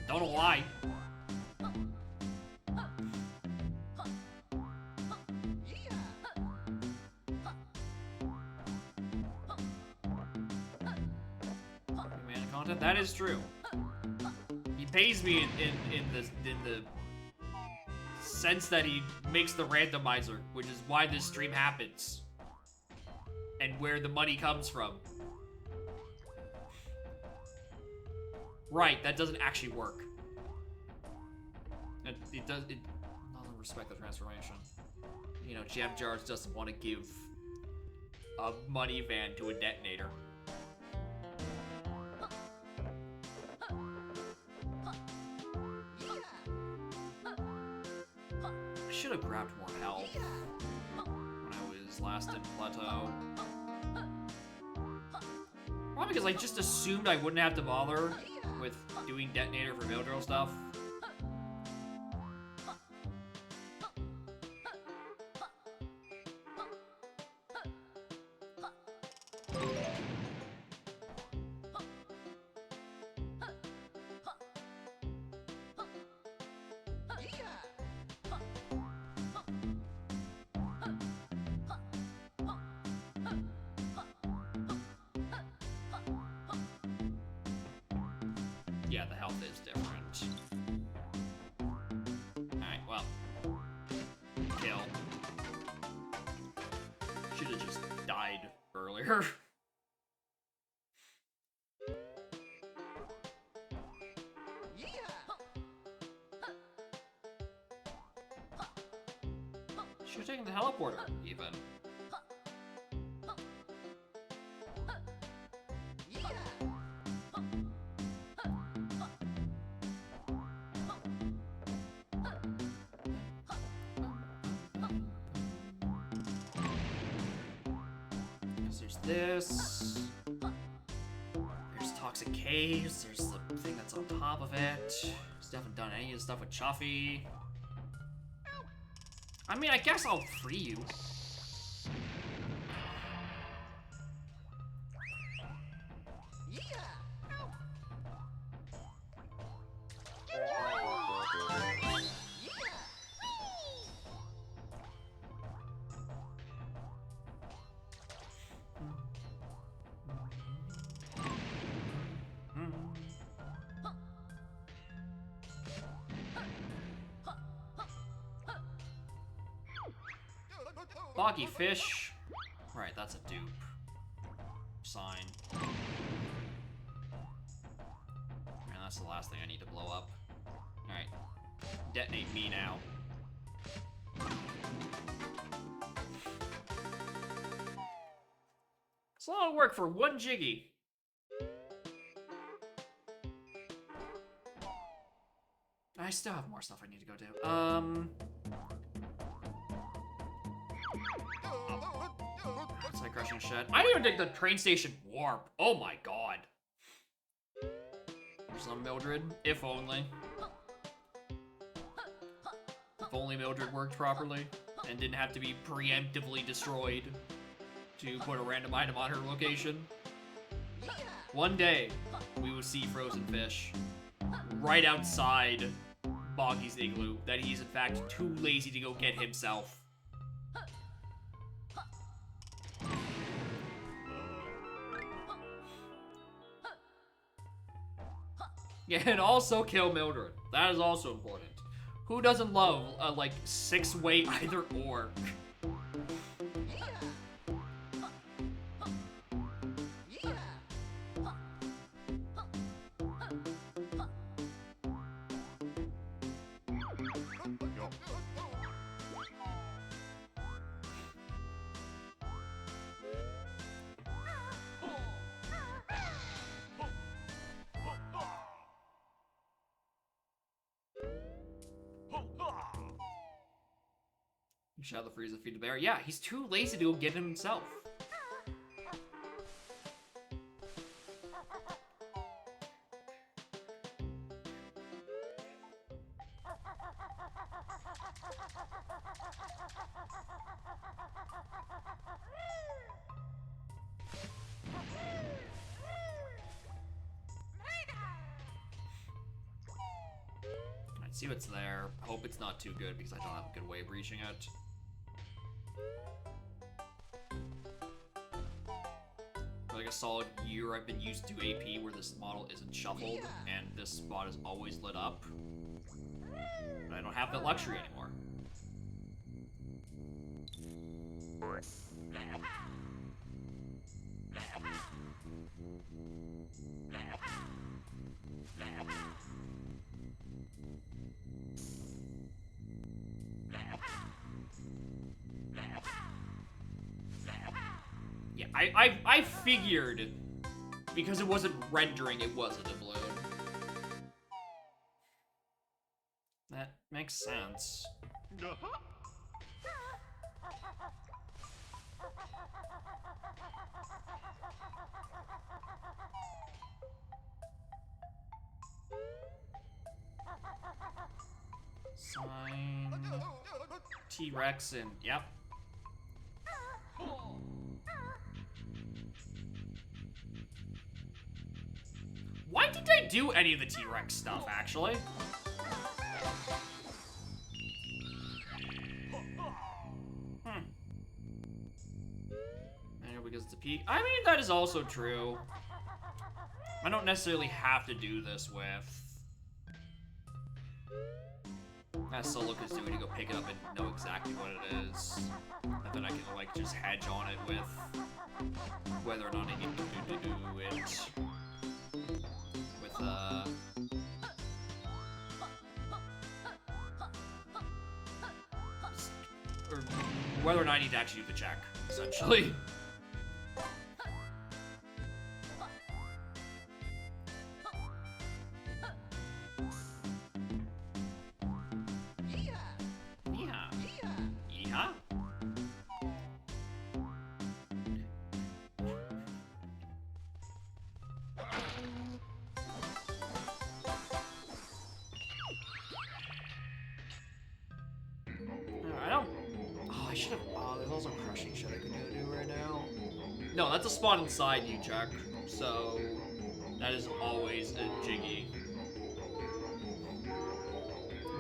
Don't know why. That is true. He pays me in the sense that he makes the randomizer, which is why this stream happens. And where the money comes from. Right, that doesn't actually work. It doesn't respect the transformation. You know, Jam Jars doesn't want to give a money van to a detonator. I should have grabbed more health when I was last in Plateau. Probably because I just assumed I wouldn't have to bother with doing detonator for Vildril stuff. Yeah, the health is different. Alright, well. Kill. Should've just died earlier. Should've taken the teleporter, even. This. There's toxic caves. There's the thing that's on top of it. Just haven't done any of the stuff with Chuffy. I mean, I guess I'll free you. Boggy fish. Right, that's a dupe. Sign. And that's the last thing I need to blow up. Alright. Detonate me now. It's a lot of work for one Jiggy. I still have more stuff I need to go do. Outside crushing shed. I didn't even take the train station warp. Oh my god. There's some Mildred. If only. If only Mildred worked properly and didn't have to be preemptively destroyed to put a random item on her location. One day, we will see frozen fish right outside Boggy's igloo that he's in fact too lazy to go get himself. Yeah, and also kill Mildred. That is also important. Who doesn't love a, like, 6-way either or? Shadow Freeze to feed the bear. Yeah, he's too lazy to go get him himself. Alright, see what's there. Hope it's not too good because I don't have a good way of reaching it. like a solid year, I've been used to AP where this model isn't shuffled and this spot is always lit up. But I don't have that luxury anymore. Yeah, I figured because it wasn't rendering, it wasn't a balloon. That makes sense. Sign T-Rex and yep. Why did I do any of the T-Rex stuff, actually? Because it's a peak. I mean, that is also true. I don't necessarily have to do this with... I still look as doing to go pick it up and know exactly what it is. And then I can, like, just hedge on it with whether or not I need to do it. With, or whether or not I need to actually do the check, essentially. No, that's a spot inside you, Chuck. So that is always a jiggy.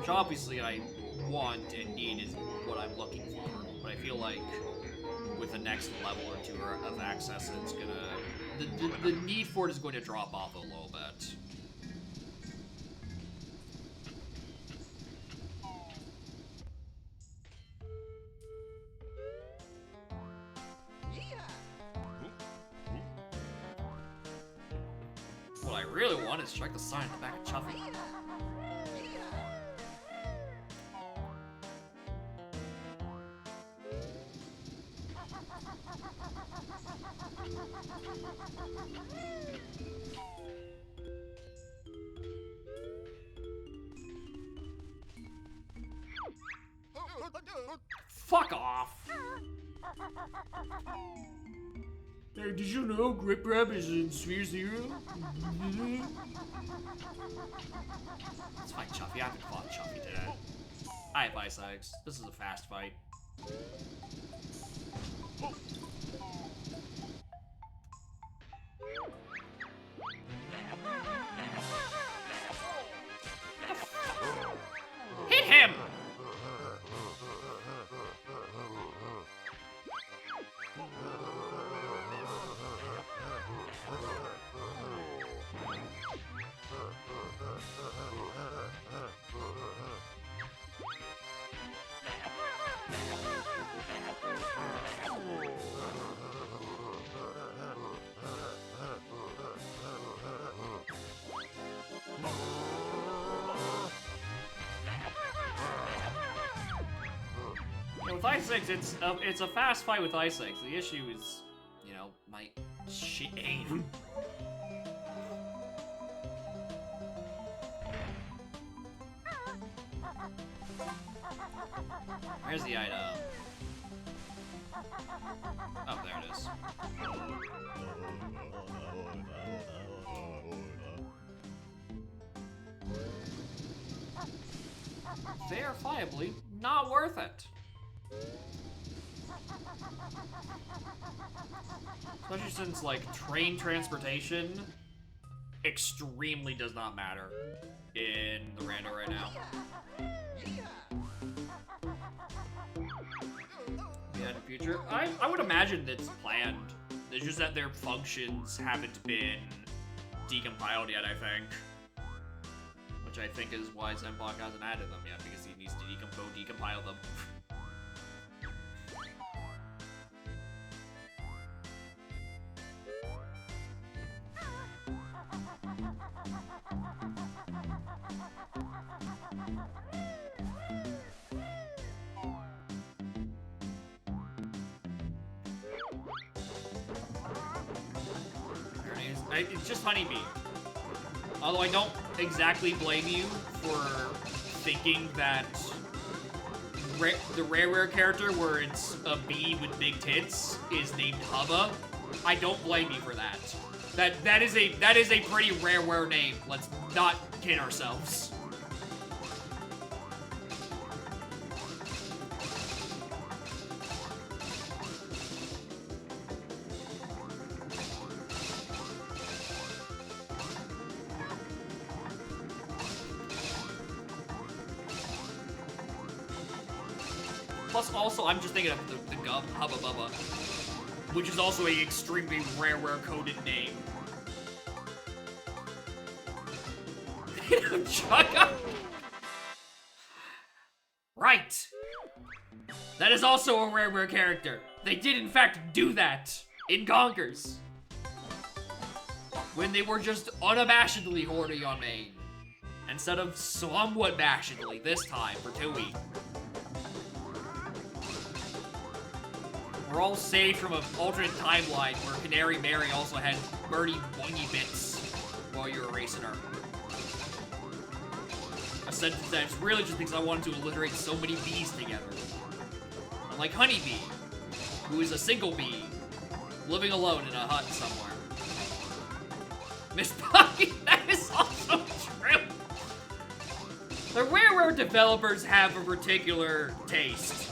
Which obviously I want and need is what I'm looking for. But I feel like with the next level or two of access, it's gonna... The need for it is going to drop off a little bit. What I really want is check the sign at the back of Chuffy. Fuck off! Hey, did you know Grip Grab is in Sphere Zero? Let's fight Chuffy. I haven't fought Chuffy today. I have Ice Eggs. This is a fast fight. Hit him! With Ice Eggs, it's a fast fight with Ice Eggs. The issue is, you know, my shit aim. Where's the item? Oh, there it is. Verifiably not worth it. Especially since, like, train transportation extremely does not matter in the rando right now. Yeah, in the future. I would imagine it's planned It's just that their functions haven't been decompiled yet, I think. Which I think is why Zenblock hasn't added them yet, because he needs to decompile them. It's just Honeybee. Although I don't exactly blame you for thinking that the rare character where it's a bee with big tits is named Hubba. I don't blame you for that. That is a pretty rare name. Let's not kid ourselves. Plus, also, I'm just thinking of the Gub Hubba Bubba, which is also a extremely rare coded name. Chugga? Right. That is also a rare character. They did, in fact, do that in Conkers. When they were just unabashedly horny on main. Instead of somewhat bashedly this time for Tui. We're all saved from an alternate timeline where Canary Mary also had birdie boingy bits while you were erasing her. A sentence that's really just because I wanted to alliterate so many bees together. Unlike Honeybee, who is a single bee, living alone in a hut somewhere. Miss Pocky, that is also true! The rare developers have a particular taste.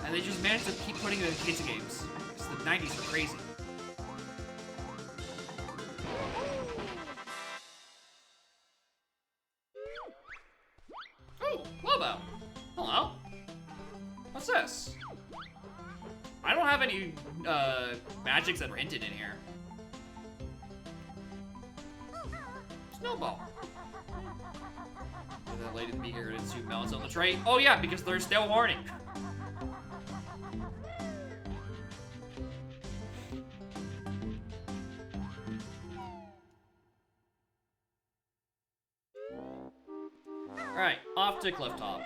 And they just managed to keep putting them in kids' games. Because the 90s were crazy. Oh, Lobo. Hello. What's this? I don't have any magics that are hinted in here. Snowball. That lady be here to shoot melons on the tray. Oh yeah, because they're still warning. Alright, off to Clifftop.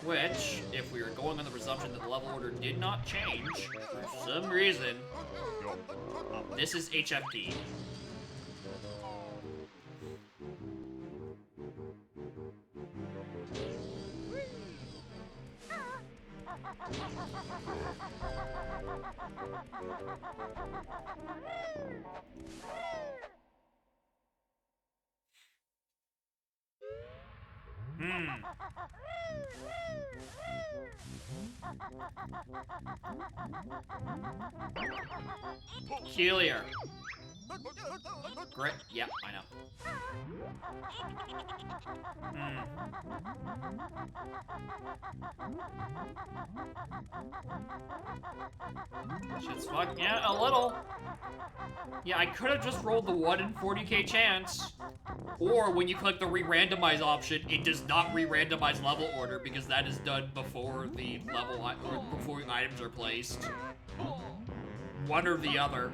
Which, if we are going on the presumption that the level order did not change, for some reason, this is HFP. Peculiar. Great. Yep, I know. Shit's fucked. Yeah, a little. Yeah, I could have just rolled the 1 in 40k chance. Or when you click the re-randomize option, it does not re-randomize level order because that is done before the level or before items are placed. One or the other.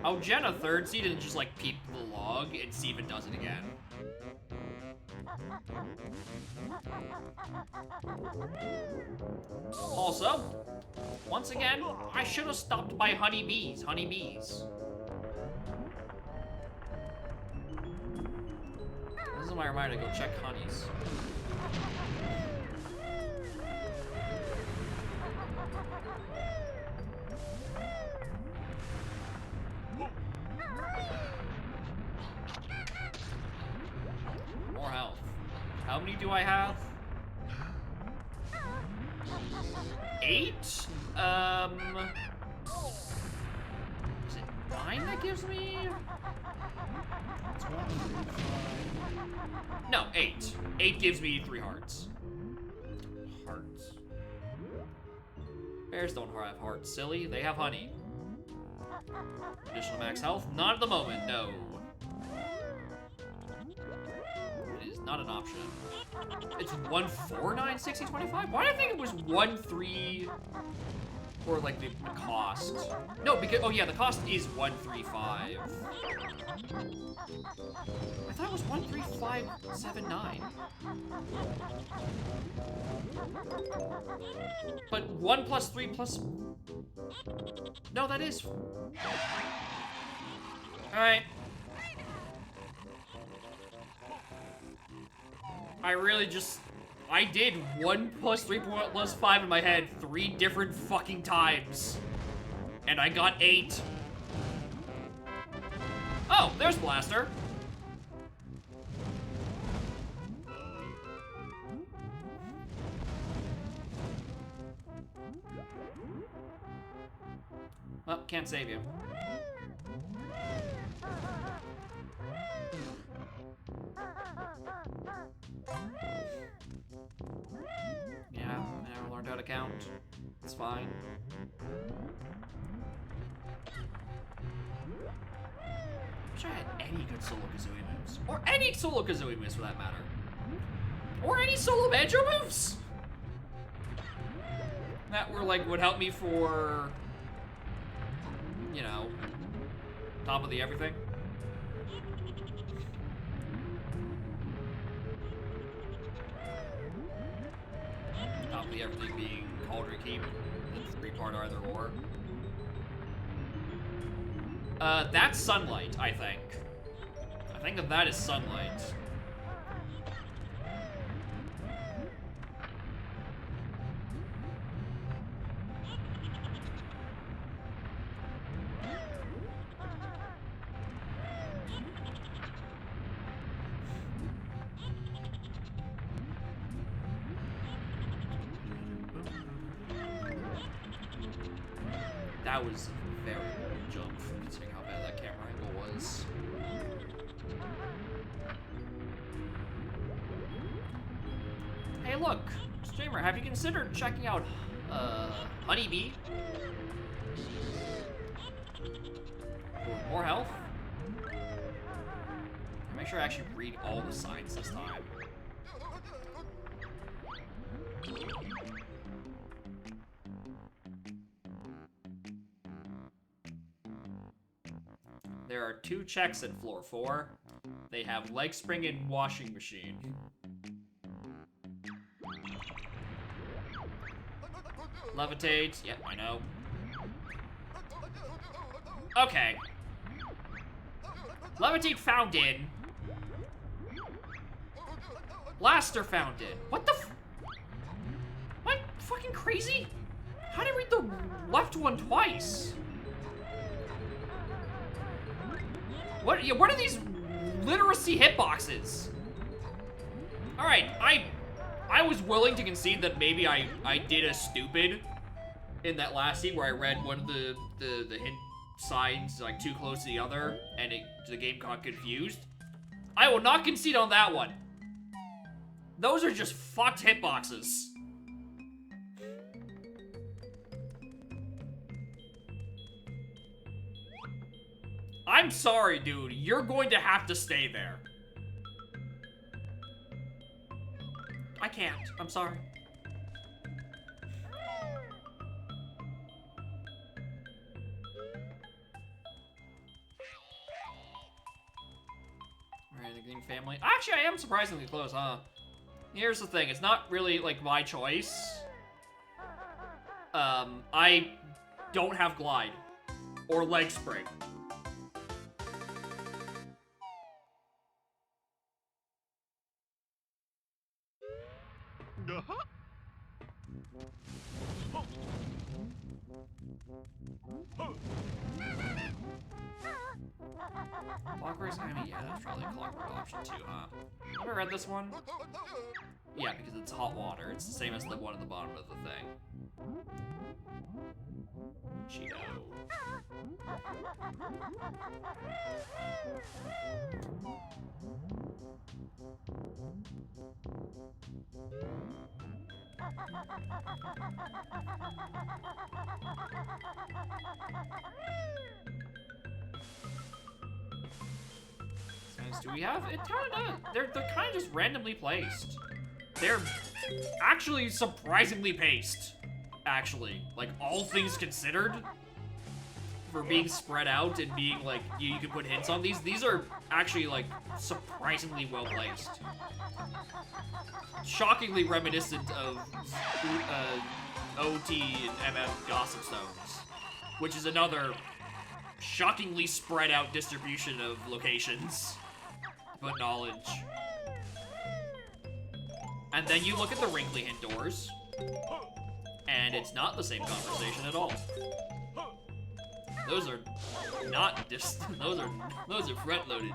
Oh, Jenna third seed and just like peep the log and see if it does it again. Also, once again, I should have stopped by honeybees. This is my reminder to go check honeys. More health. How many do I have? 8? Is it 9 that gives me... No, 8. 8 gives me 3 hearts. Hearts. Bears don't have hearts, silly. They have honey. Additional max health? Not at the moment, no. It is not an option. It's 149, 60, 25? Why did I think it was 13... Or like the cost. No, because, oh yeah, the cost is 135. I thought it was 13579. But 1 plus 3 plus... No, that is... Alright. I really just... I did 1 plus 3 plus 5 in my head 3 different fucking times. And I got 8. Oh, there's Blaster. Well, can't save you. Yeah, never learned how to count. It's fine. Wish I had any good solo Kazooie moves. Or any solo Kazooie moves for that matter. Or any solo Banjo moves! That were like, would help me for, you know, top of the everything. Top of the everything being Cauldron Keep, the 3-part either or. That's Sunlight, I think. I think that is Sunlight. That was a very bold jump, considering how bad that camera angle was. Hey look, streamer, have you considered checking out, Honeybee? For more health? Make sure I actually read all the signs this time. There are 2 checks at floor 4. They have leg spring and washing machine. Levitate, yep, I know. Okay. Levitate found in. Blaster found in. What the f- Am I fucking crazy? How did I read the left one twice? What are these literacy hitboxes? Alright, I was willing to concede that maybe I did a stupid in that last scene where I read one of the hint signs like too close to the other and the game got confused. I will not concede on that one. Those are just fucked hitboxes. I'm sorry, dude. You're going to have to stay there. I can't. I'm sorry. Alright, the Green family. Actually, I am surprisingly close, huh? Here's the thing. It's not really, like, my choice. I don't have Glide. Or Leg Spring. Clockwork's enemy? Yeah, that's probably a clockwork option too, huh? Have I read this one? Yeah, because it's hot water. It's the same as the one at the bottom of the thing. Cheeto. Do we have it? They're kind of just randomly placed. They're actually surprisingly paced. Actually, like all things considered, for being spread out and being like you can put hints on these. These are actually like surprisingly well placed. Shockingly reminiscent of OT and MM Gossip Stones, which is another shockingly spread out distribution of locations, but knowledge. And then you look at the wrinkly hint doors, and it's not the same conversation at all. Those are not just those are front loaded.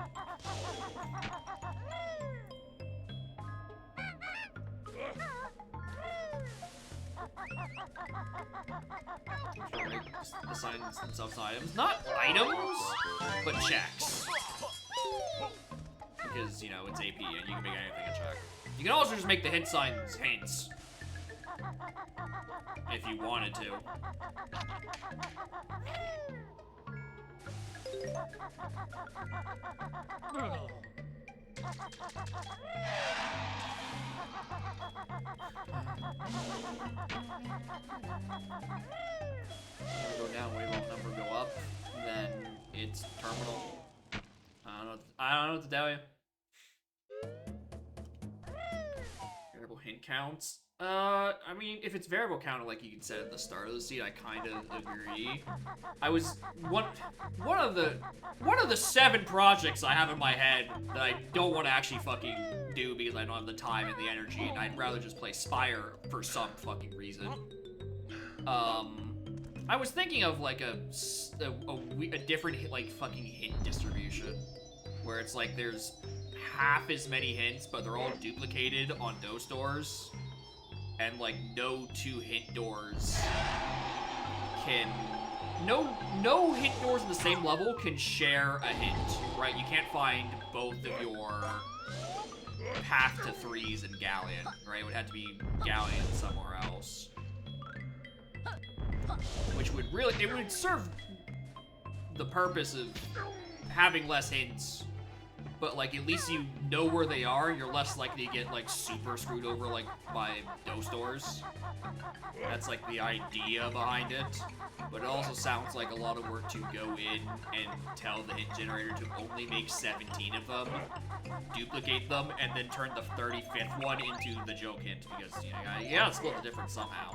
Assign themselves items. Not items, but checks. Because, you know, it's AP and you can make anything a check. You can also just make the hint signs hints. If you wanted to. Go down, waveout number go up, then it's terminal. I don't know what to tell you. Variable hint counts. I mean, if it's variable counter like you can set at the start of the seed, I kind of agree. I was one of the 7 projects I have in my head that I don't want to actually fucking do because I don't have the time and the energy, and I'd rather just play Spire for some fucking reason. I was thinking of like a different like fucking hint distribution, where it's like there's half as many hints, but they're all duplicated on those doors. And like no 2 hint doors can no hint doors in the same level can share a hint, right? You can't find both of your path to 3s and Galleon, right? It would have to be Galleon somewhere else. Which would really, it would serve the purpose of having less hints, but like at least you know where they are, and you're less likely to get like super screwed over like by those doors. That's like the idea behind it, but it also sounds like a lot of work to go in and tell the hint generator to only make 17 of them, duplicate them, and then turn the 35th one into the joke hint, because you know, you gotta split the difference somehow.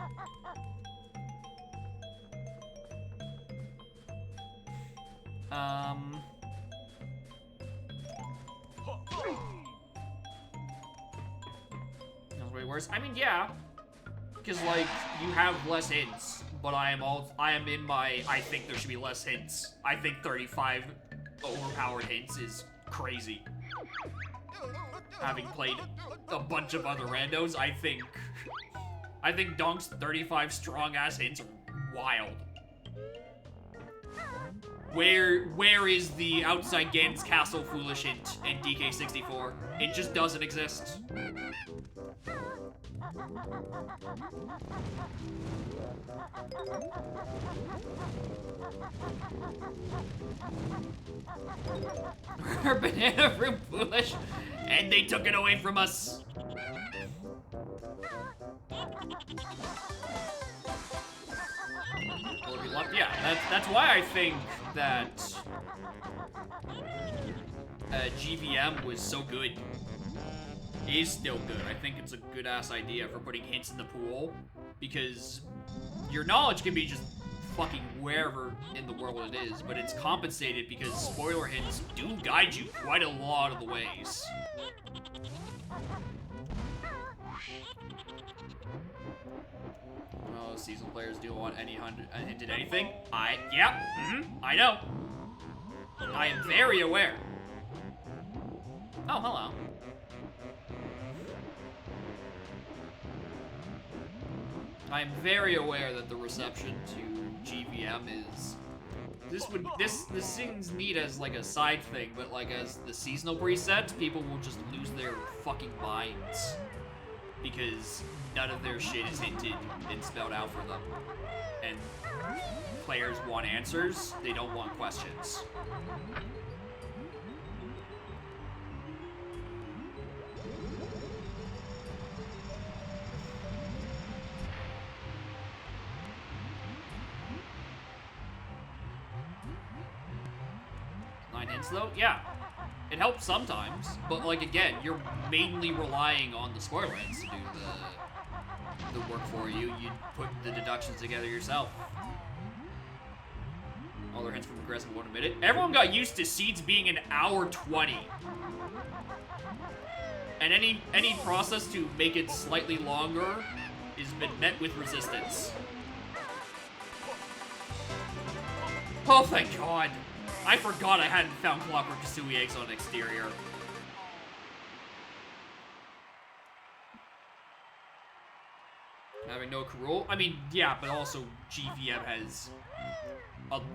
That's way worse. I mean, yeah, because like you have less hints, but I am in my I think there should be less hints. I think 35 overpowered hints is crazy. Having played a bunch of other randos, I think Donk's 35 strong ass hints are wild. Where is the outside Ganon's Castle foolish hint in DK64? It just doesn't exist. We're banana fruit foolish, and they took it away from us. Yeah, that's why I think that GVM was so good. Is still good. I think it's a good ass idea for putting hints in the pool, because your knowledge can be just fucking wherever in the world it is, but it's compensated because spoiler hints do guide you quite a lot of the ways. Oh, seasoned players do want any hinted anything. I know. I am very aware. Oh, hello. I am very aware that the reception to GVM is this seems neat as like a side thing, but like as the seasonal preset, people will just lose their fucking minds because none of their shit is hinted and spelled out for them, and players want answers. They don't want questions. Though, yeah, it helps sometimes, but like again, you're mainly relying on the spoilers to do the work for you. You put the deductions together yourself. All their hints from progressive won't admit it. Everyone got used to seeds being an hour 20, and any process to make it slightly longer has been met with resistance. Oh, thank God. I forgot I hadn't found Clockwork Kasui eggs on exterior. Having no Karul? I mean, yeah, but also GVM has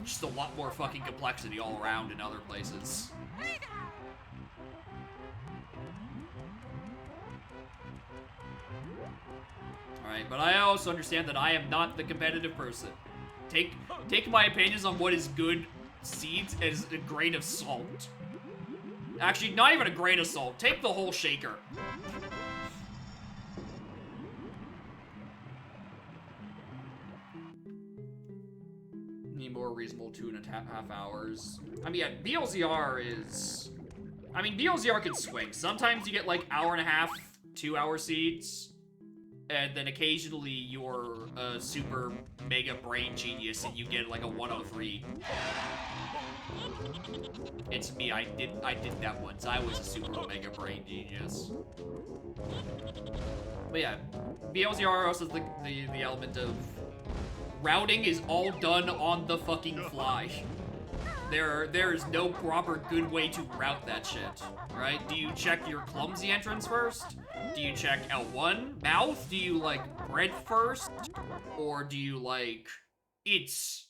just a lot more fucking complexity all around in other places. Alright, but I also understand that I am not the competitive person. Take my opinions on what is good seeds as a grain of salt. Actually, not even a grain of salt. Take the whole shaker. Need more reasonable 2.5 hours. I mean, yeah, BLZR is... I mean, BLZR can swing. Sometimes you get like 1.5 2-hour seeds. And then occasionally you're a super mega brain genius and you get like a 103. It's me, I did that once. I was a super omega brain genius. But yeah, BLZR also has the element of routing is all done on the fucking fly. There is no proper good way to route that shit, right? Do you check your clumsy entrance first? Do you check L1 mouth? Do you like bread first? Or do you like it's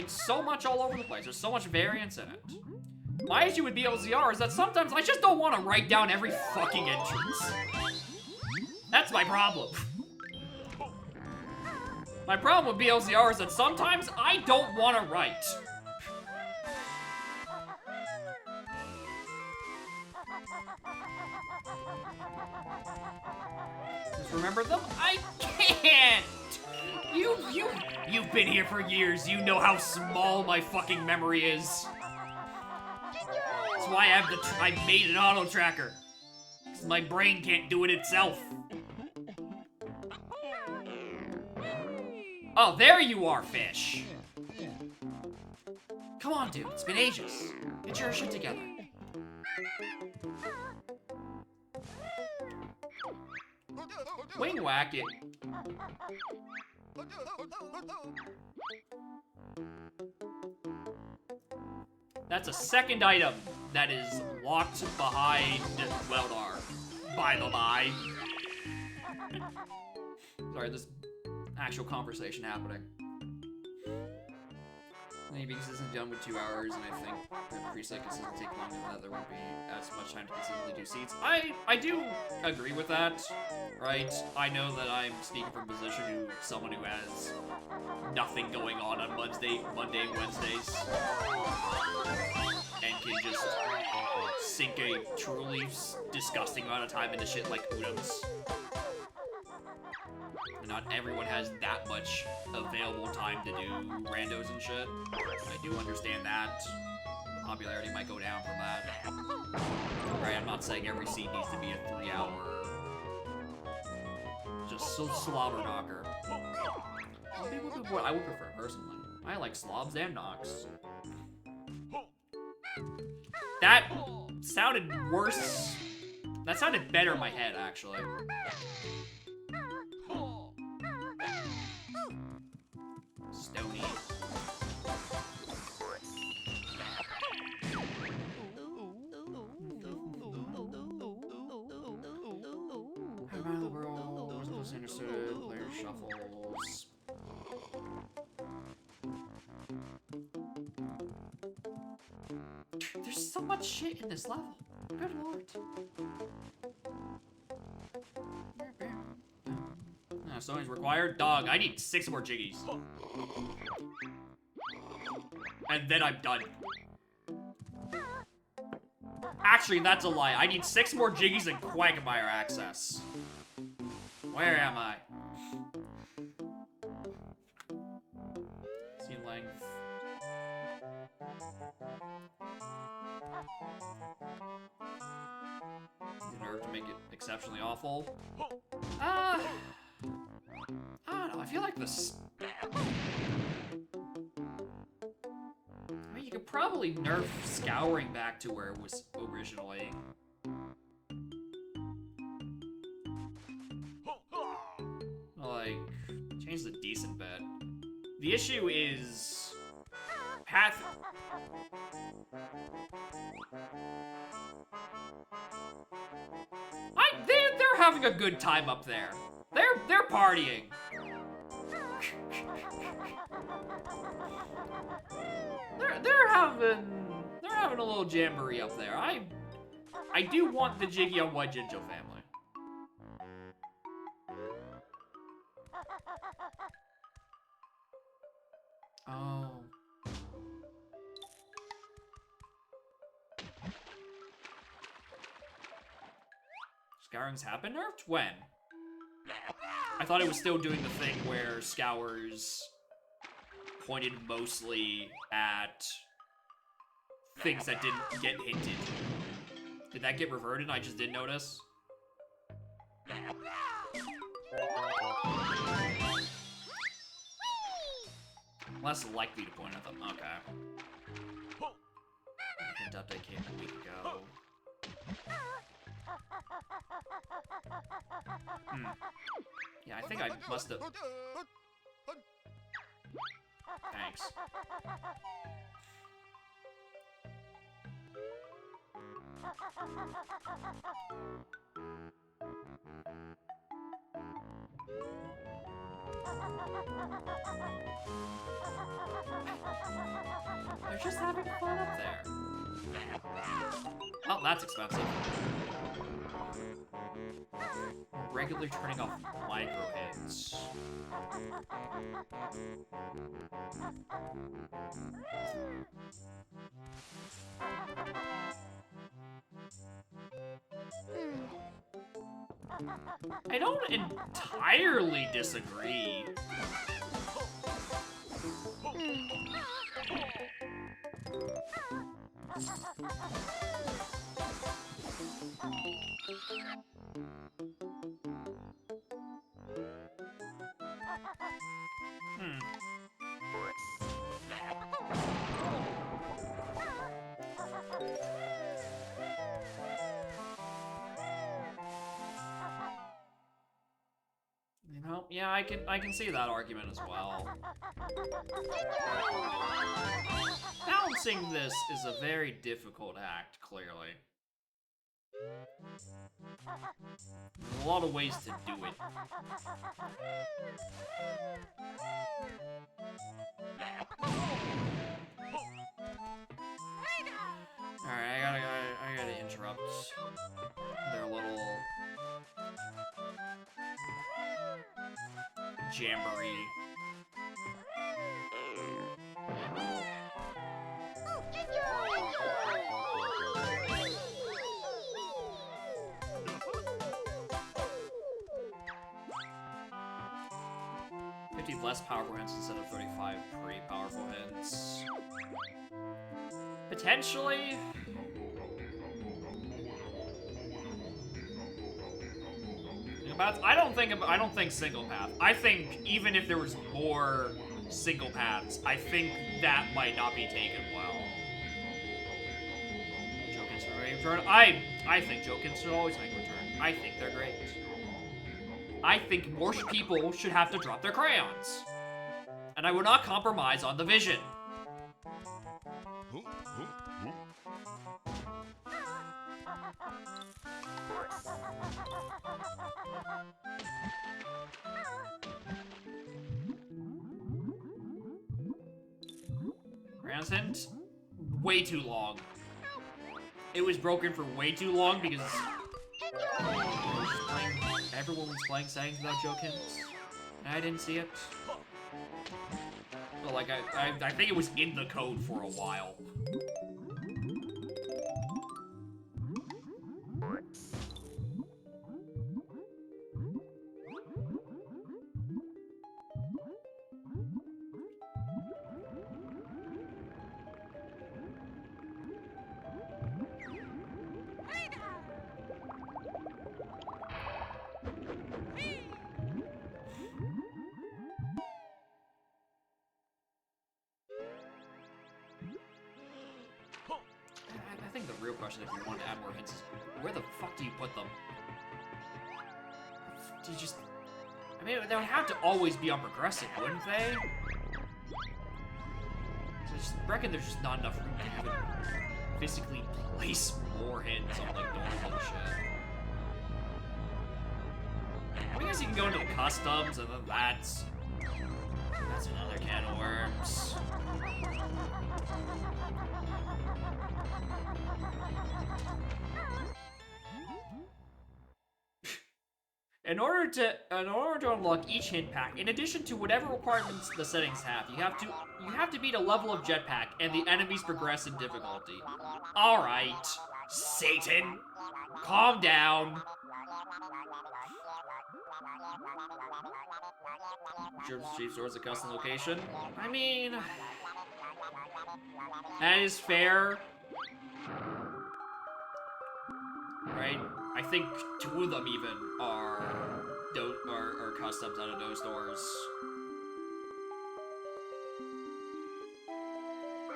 so much all over the place. There's so much variance in it. My issue with BLZR is that sometimes I just don't want to write down every fucking entrance. That's my problem. My problem with BLZR is that sometimes I don't want to write. Just remember them? I can't! You've been here for years. You know how small my fucking memory is. That's why I made an auto tracker. 'Cause my brain can't do it itself. Oh, there you are, fish. Come on, dude. It's been ages. Get your shit together. Wing whack it. That's a second item that is locked behind Weldar. By the by. Sorry, this actual conversation happening. Maybe this isn't done with 2 hours, and I think the preset consistently take longer than that. There won't be as much time to consistently do seats. I do agree with that, right? I know that I'm speaking from a position of someone who has nothing going on Monday, Wednesdays, and can just sink a truly disgusting amount of time into shit like Udams. Not everyone has that much available time to do randos and shit. I do understand that. Popularity might go down from that. Right, I'm not saying every seed needs to be a 3-hour... just slobber knocker. I would prefer personally. I like slobs and knocks. That sounded worse. That sounded better in my head, actually. Stony. Around the world, was misunderstood, player shuffles. There's so much shit in this level. Good lord. Stoning's required. Dog, I need 6 more jiggies. And then I'm done. Actually, that's a lie. I need 6 more jiggies and Quagmire access. Where am I? See length. In order to make it exceptionally awful. I don't know. I feel like this. I mean, you could probably nerf Scouring back to where it was originally. Like, change the decent bit. The issue is path. They're having a good time up there. They're partying. They're having a little jamboree up there. I do want the Jiggy on White Jinjo family. Oh. Scouring's have been nerfed? When? I thought it was still doing the thing where Scours pointed mostly at things that didn't get hinted. Did that get reverted and I just didn't notice? Less likely to point at them. Okay. I can update came a week ago. Yeah, I think I must have. Thanks. They're just having fun up there. Oh, that's expensive. Regularly turning off micro hits. I don't entirely disagree. You know, yeah, I can see that argument as well. Balancing this is a very difficult act, clearly. There's a lot of ways to do it. Alright, I gotta interrupt their little jamboree. Less powerful hints instead of 35 pre-powerful hints. Potentially. I don't think single path. I think even if there was more single paths, I think that might not be taken well. Jokins for return. I think Jokins should always make a return. I think they're great. I think more people should have to drop their crayons. And I will not compromise on the vision. As hint, way too long. It was broken for way too long because everyone was playing settings without joke hints, and I didn't see it. But like, I think it was in the code for a while. I think the real question, if you want to add more hints, is where the fuck do you put them? Do you just... I mean, they would have to always be on progressive, wouldn't they? So I just reckon there's just not enough room to even physically place more hints on, like, normal and shit. I guess you can go into the customs, and then that's another can of worms. In order to unlock each hint pack, in addition to whatever requirements the settings have, you have to beat a level of jetpack, and the enemies progress in difficulty. All right, Satan, calm down. Chief Store's a custom location. I mean, that is fair, right? I think 2 of them even are customs out of those doors.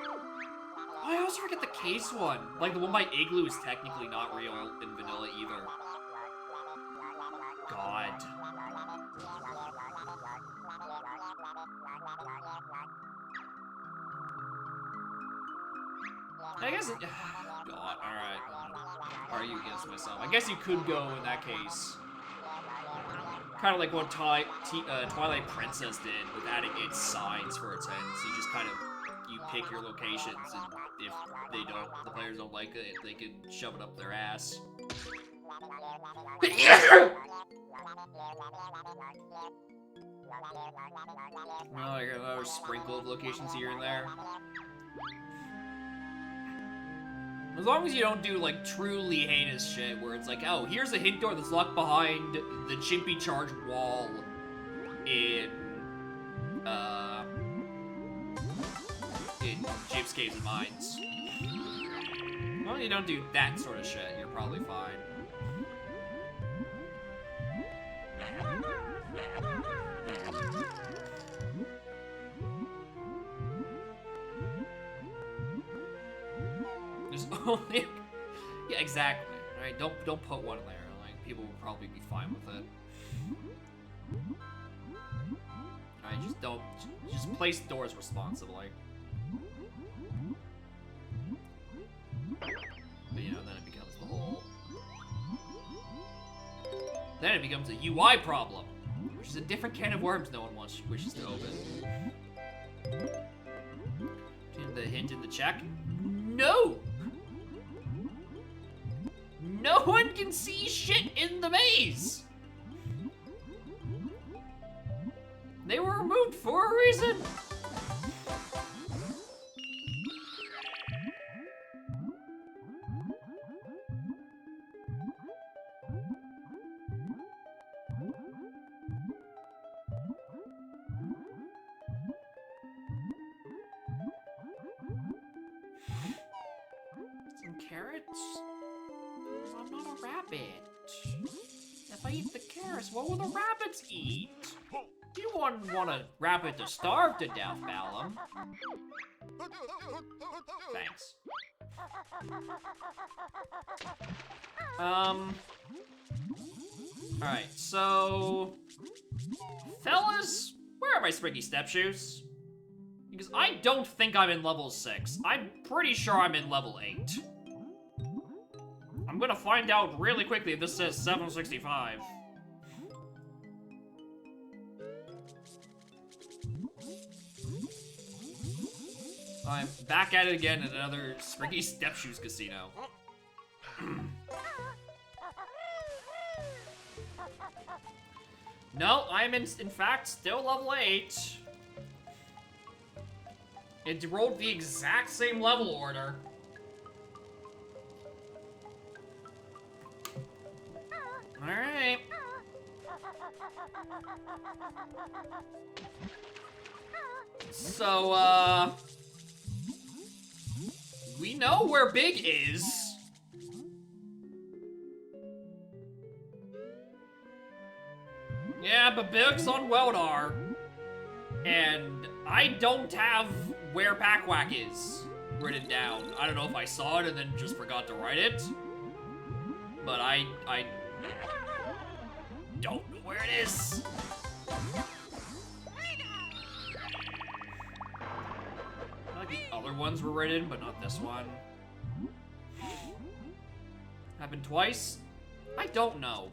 Oh, I also forget the case one. Like, the one by Igloo is technically not real in vanilla either. God. I guess it... God, alright. Argue against myself. I guess you could go in that case. Kind of like what Twilight Princess did with adding its signs for its hints. You just kind of... You pick your locations, and if the players don't like it, they can shove it up their ass. Oh, I got another sprinkle of locations here and there. As long as you don't do, like, truly heinous shit, where it's like, oh, here's a hint door that's locked behind the Chimpy Charge wall in James Caves and Mines. As long as you don't do that sort of shit, you're probably fine. There's only... Yeah, exactly. Right? Don't put one in there. Like, people will probably be fine with it. Alright, just place doors responsibly. But, you know, then it becomes the whole... Then it becomes a UI problem, which is a different can of worms no one wishes to open. The hint in the check? No! No one can see shit in the maze! They were removed for a reason! Some carrots? I'm not a rabbit. If I eat the carrots, what will the rabbits eat? You wouldn't want a rabbit to starve to death, Ballum. Thanks. Alright, so... Fellas, where are my springy step shoes? Because I don't think I'm in level 6. I'm pretty sure I'm in level 8. I'm gonna find out really quickly if this says 765. I'm back at it again at another Springy Step Shoes Casino. No, I'm in fact still level 8. It rolled the exact same level order. Alright. So, we know where Big is. Yeah, but Big's on Weldar. And I don't have where Packwack is written down. I don't know if I saw it and then just forgot to write it. But I don't know where it is. Like the other ones were written, but not this one. Happened twice? I don't know.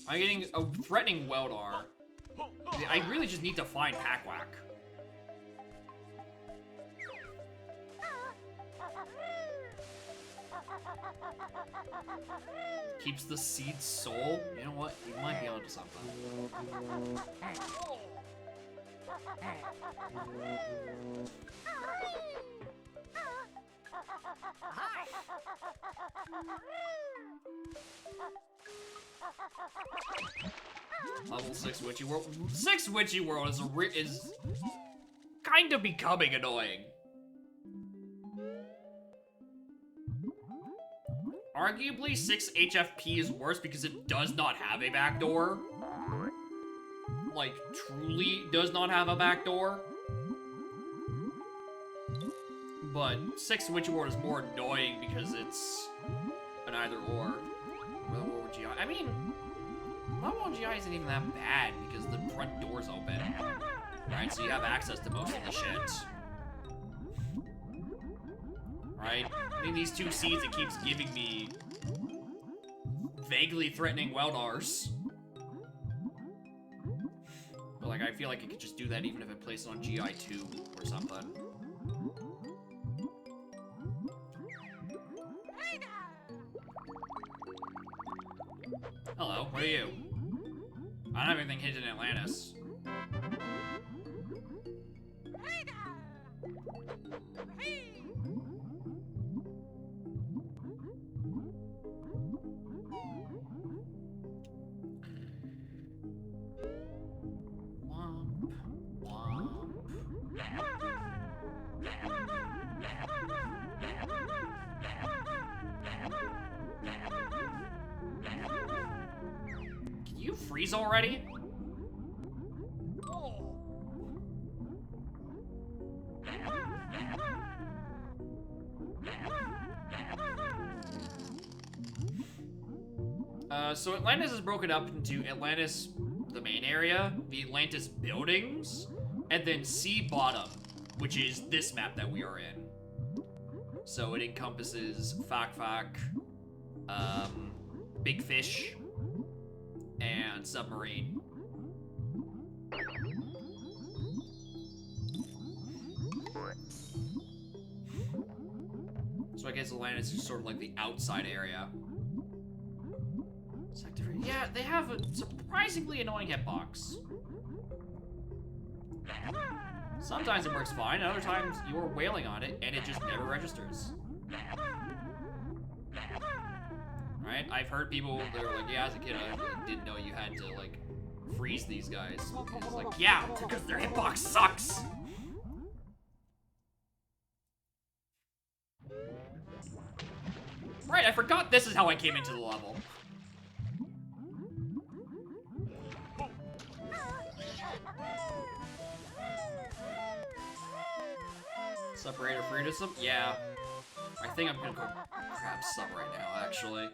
I'm getting a threatening Weldar. I really just need to find Packwack. Keeps the seed's soul? You know what? You might be onto something. Level 6 Witchy World. 6 Witchy World is kind of becoming annoying. Arguably, 6 HFP is worse because it does not have a backdoor. Like, truly does not have a backdoor. But 6 Witchy World is more annoying because it's an either or. Level GI. I mean, level GI isn't even that bad because the front door's open. Right? So you have access to most of the shit. Right? I mean, these 2 seeds, it keeps giving me vaguely threatening Weldars. But, like, I feel like it could just do that even if it placed it on GI2 or something. Hello, what are you? I don't have anything hidden in Atlantis. Can you freeze already? So Atlantis is broken up into Atlantis, the main area, the Atlantis buildings, and then Sea Bottom, which is this map that we are in. So it encompasses Fak, Big Fish, and Submarine. So I guess Atlantis is sort of like the outside area. Sector, yeah, they have a surprisingly annoying hitbox. Sometimes it works fine, and other times you're wailing on it, and it just never registers. Right? I've heard people that are like, yeah, as a kid, I didn't know you had to, like, freeze these guys. It's like, yeah, because their hitbox sucks! Right, I forgot this is how I came into the level. Separator freedom? Yeah. I think I'm gonna go grab some right now, actually.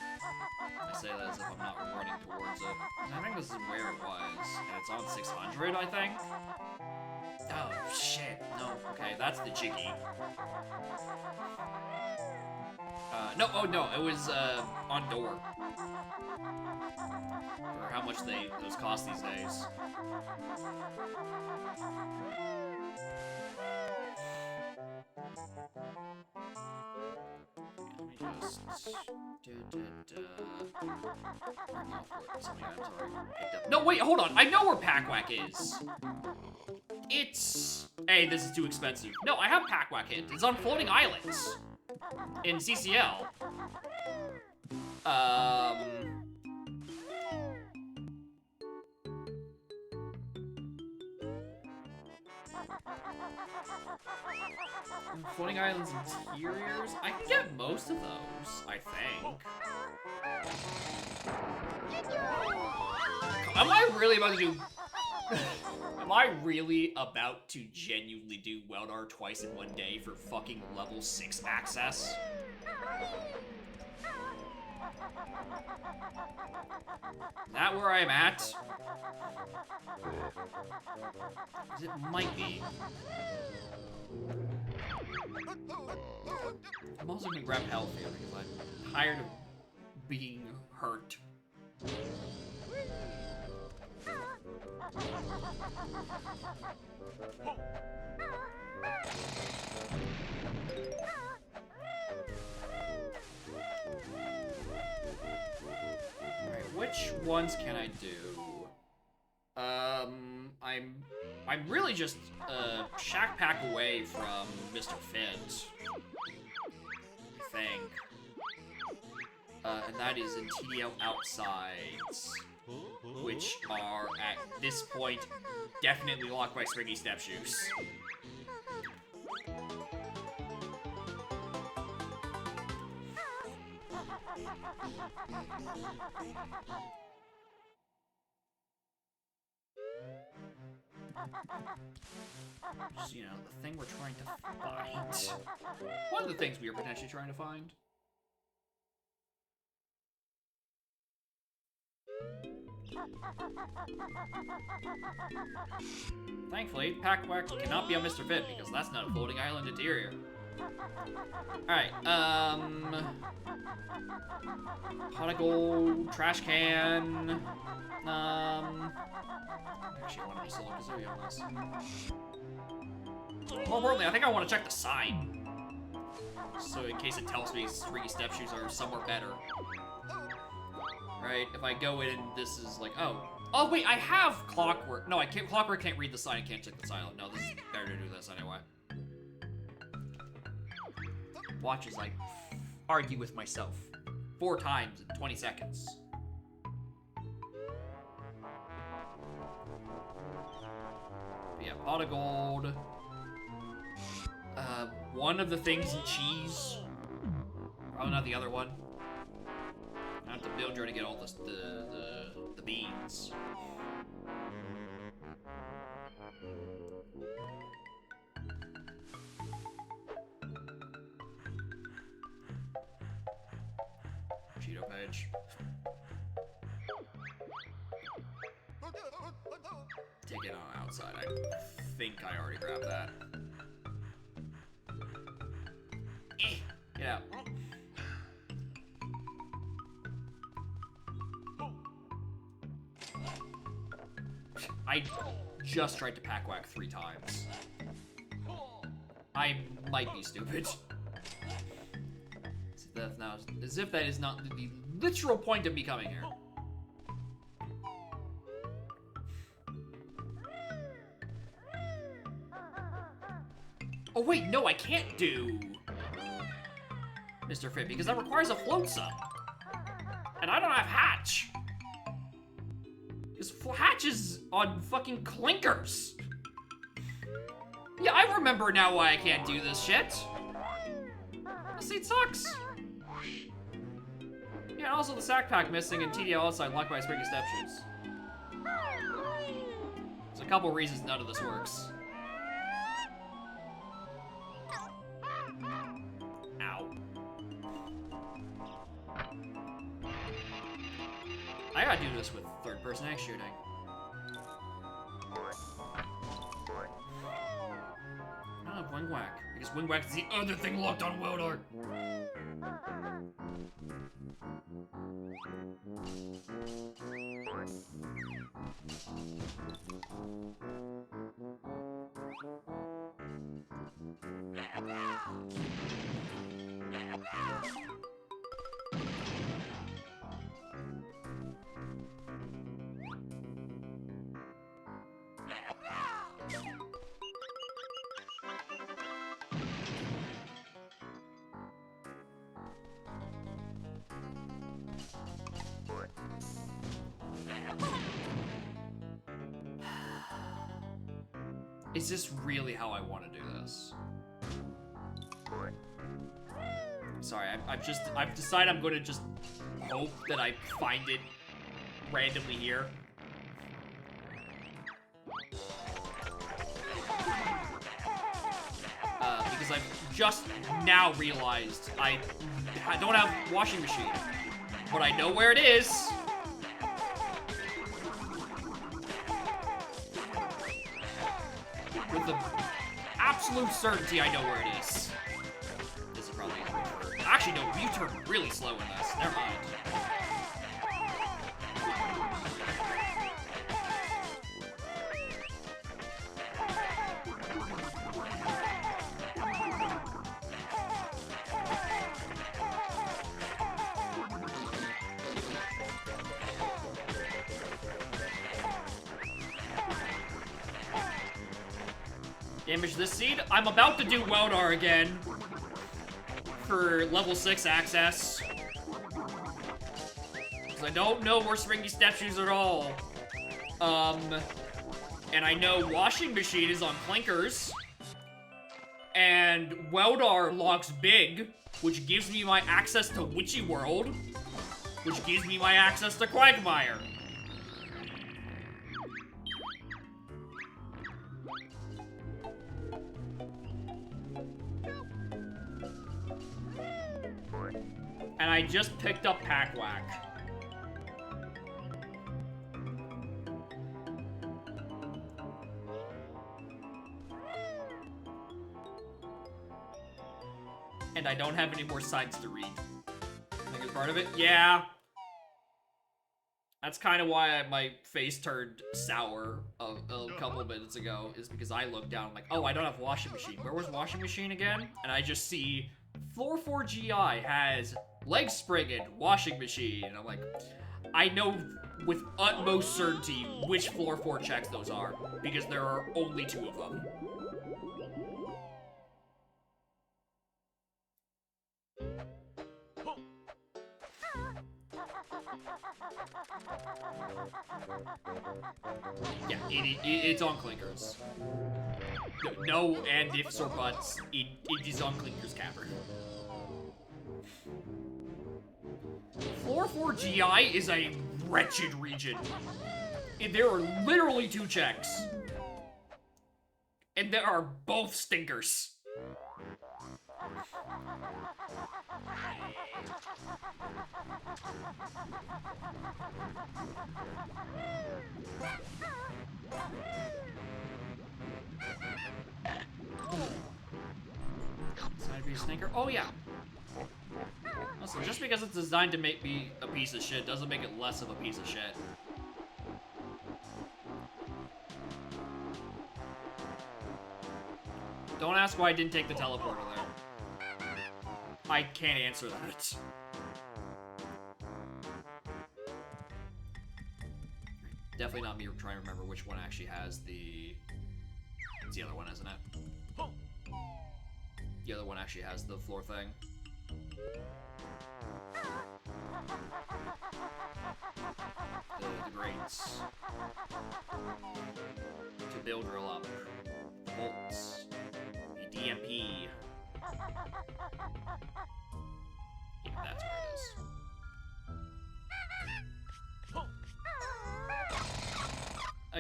I say that as if I'm not running towards it. I think this is where it was. And it's on 600, I think? Oh, shit. No, okay, that's the Jiggy. No, oh no, it was, on door. For how much those cost these days. just... No, wait, hold on. I know where Packwack is. It's... Hey, this is too expensive. No, I have Packwack hint. It's on floating islands. In CCL. Floating Islands interiors? I can get most of those, I think. Am I really about to do... Am I really about to genuinely do Weldar twice in one day for fucking level 6 access? Is that where I'm at? It might be. I'm also gonna grab health here because I'm tired of being hurt. Alright, which ones can I do? I'm really just shack pack away from Mr. Fit, I think. And that is in TDL outsides, which are at this point definitely locked by Springy Step Shoes. Just, you know, the thing we're trying to find. One of the things we are potentially trying to find. Thankfully, Packwack cannot be on Mr. Fit because that's not a floating island interior. Alright, pot of gold, trash can, actually I want to be solo Kazooie on this. More importantly, I think I want to check the sign. So in case it tells me Springy Step Shoes are somewhere better. Right, if I go in, this is like, oh. Oh wait, I have Clockwork. No, I can't, Clockwork can't read the sign, I can't check the sign. No, this is better to do this anyway. Watch as I argue with myself 4 times in 20 seconds. But yeah, pot of gold. One of the things in cheese. Probably not the other one. I have to build her to get all the beans. Cheeto page. Take it on outside. I think I already grabbed that. Get out. I just tried to Packwack 3 times. I might be stupid. As if that is not the literal point of me coming here. Oh wait, no, I can't do Mr. Fit because that requires a float sub. And I don't have Hatch. Because Hatch is on fucking clinkers. Yeah, I remember now why I can't do this shit. This seat sucks. Yeah, and also the sack pack missing and TDL outside locked by Springy Step Shoes. There's a couple reasons none of this works. Ow. I gotta do this with third-person X shooting. I don't have Wing Whack, because Wing Whack is the other thing locked on Weldar. Is this really how I want to do this? Sorry, I've decided I'm going to just hope that I find it randomly here. Because I've just now realized I don't have a washing machine, but I know where it is. With the absolute certainty, I know where it is. This is probably actually no. You turn really slow in this. Never mind. Damage this seed. I'm about to do Weldar again for level 6 access. Because I don't know where Springy Step Shoes at all. And I know Washing Machine is on Clinkers. And Weldar locks Big, which gives me my access to Witchy World, which gives me my access to Quagmire. And I just picked up Pack Whack. And I don't have any more sides to read. I think it's part of it. Yeah. That's kind of why my face turned sour a couple of minutes ago, is because I looked down, I'm like, oh, I don't have washing machine. Where was washing machine again? And I just see Floor 4 GI has leg springing, washing machine. And I'm like, I know with utmost certainty which Floor 4 checks those are, because there are only 2 of them. Yeah, it's on Clinkers. No and ifs or buts, it is on Clinkers Cavern. Floor 4 GI is a wretched region. And there are literally 2 checks. And there are both stinkers. Designed to be a stinker? Oh yeah. Listen, just because it's designed to make me a piece of shit doesn't make it less of a piece of shit. Don't ask why I didn't take the teleporter there. I can't answer that. Definitely not me trying to remember which one actually has the... It's the other one, isn't it? The other one actually has the floor thing. The grates. To build drill up. Bolts. The DMP. Yeah, that's where it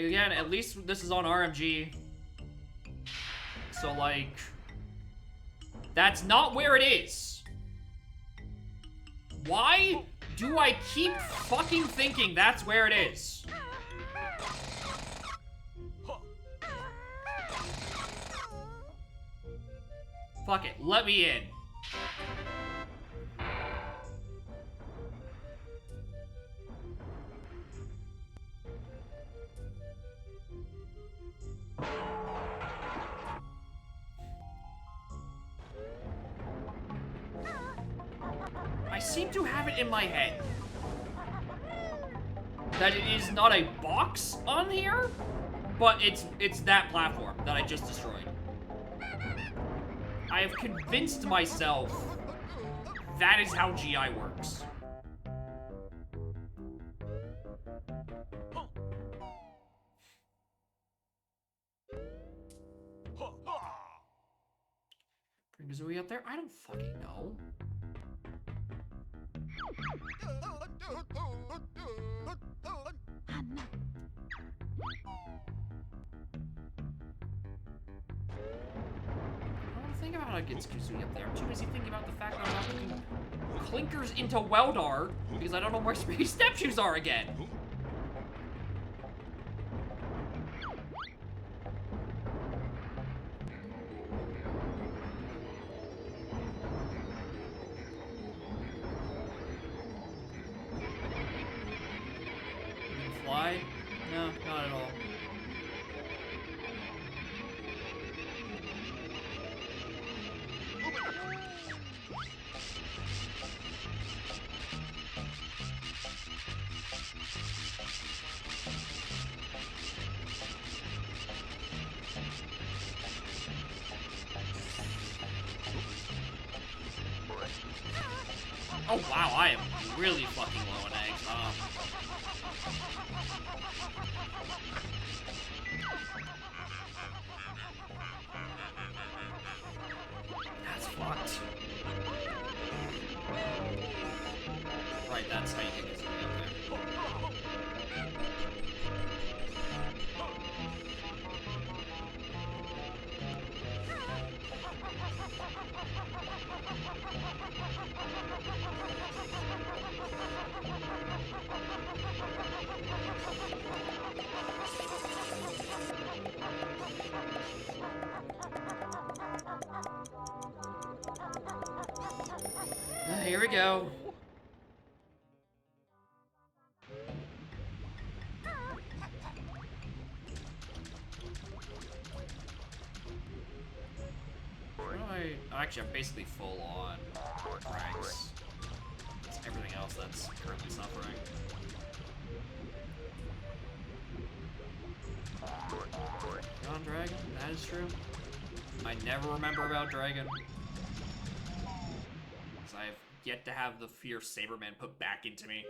is. Again, at least this is on RMG. So, like... That's not where it is. Why do I keep fucking thinking that's where it is? Fuck it, let me in. I seem to have it in my head that it is not a box on here, but it's that platform that I just destroyed. I have convinced myself that is how GI works. Is we up there? I don't fucking know. I don't think about how to get Kazooie up there. I'm too busy thinking about the fact that I'm not putting clinkers into Weldar because I don't know where Space Step Shoes are again. Fly? No, not at all. Oh wow, I am really fucking low on eggs, huh? That's fucked. Right, that's how you get this thing up there. Here we go. Actually, I'm basically full on ranks. It's everything else that's currently suffering. On Dragon, that is true. I never remember about Dragon. Because I have yet to have the Fierce Saberman put back into me.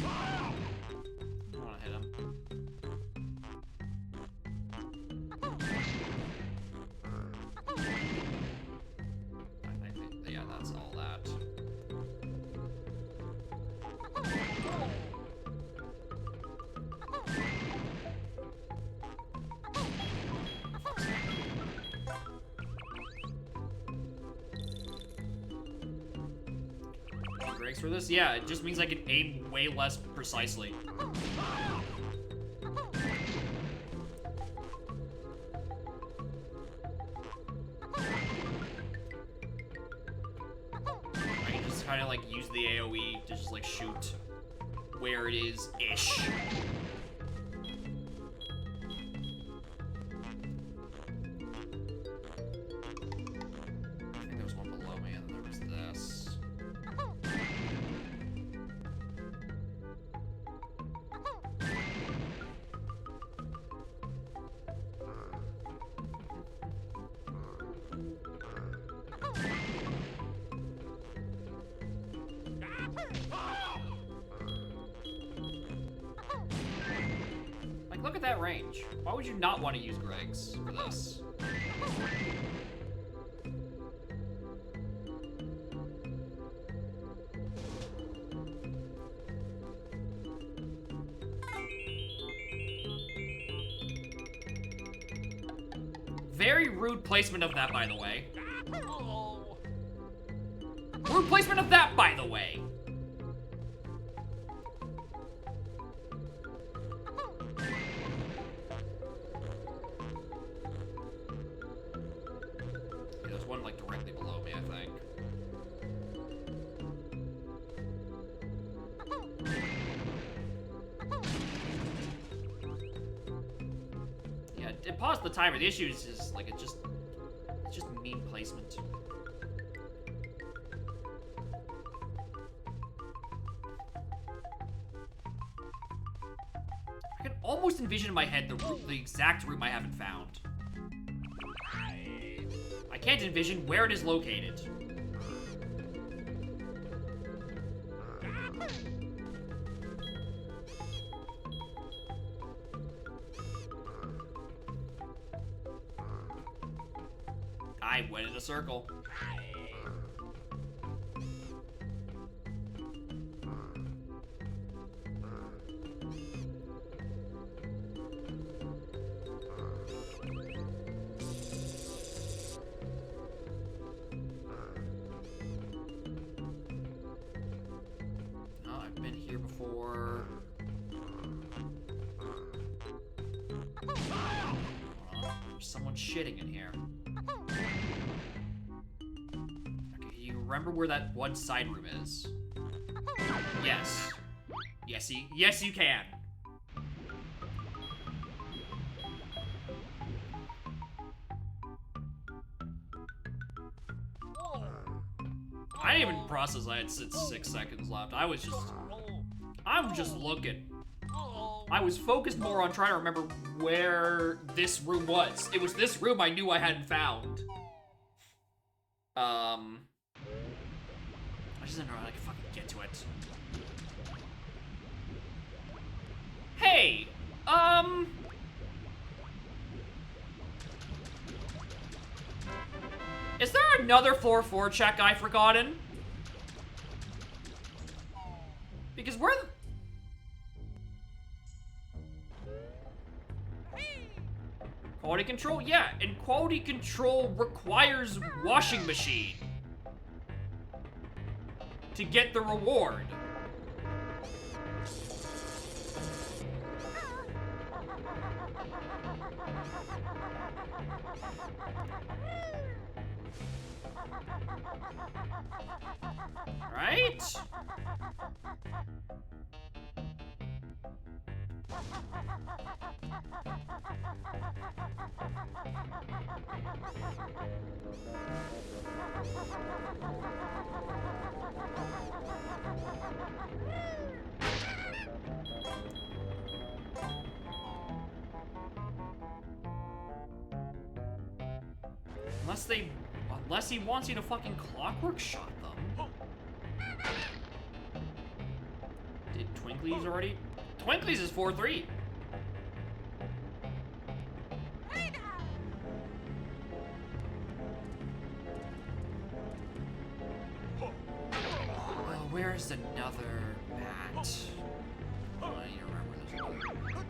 I want to hit him. I think, yeah, that's all that. Breaks for this? Yeah, it just means I can aim way less precisely. I can just kind of like use the AoE to just like shoot where it is-ish. I think there was one below me and then there was this. Like, look at that range. Why would you not want to use Greg's for this? Very rude placement of that, by the way. Rude placement of that, by the way. Yeah, there's one like directly below me, I think. Yeah, it paused the timer. The issue is just like it's just mean placement. I can almost envision in my head the exact room I haven't found. I can't envision where it is located. I went in a circle. Oh, I've been here before. There's someone shitting in here. Okay, you remember where that one side room is? Yes. Yes, you can. I didn't even process I had 6 seconds left. I'm just looking. I was focused more on trying to remember where this room was. It was this room I knew I hadn't found. I just didn't know how I could fucking get to it. Hey, is there another 4-4 check I've forgotten? Because we're... Quality control? Yeah, and quality control requires washing machine to get the reward. Right? Unless he wants you to fucking clockwork shot them. Did Twinklies already? Twinklies is 4-3. Where's another bat? Oh, I need to remember there's another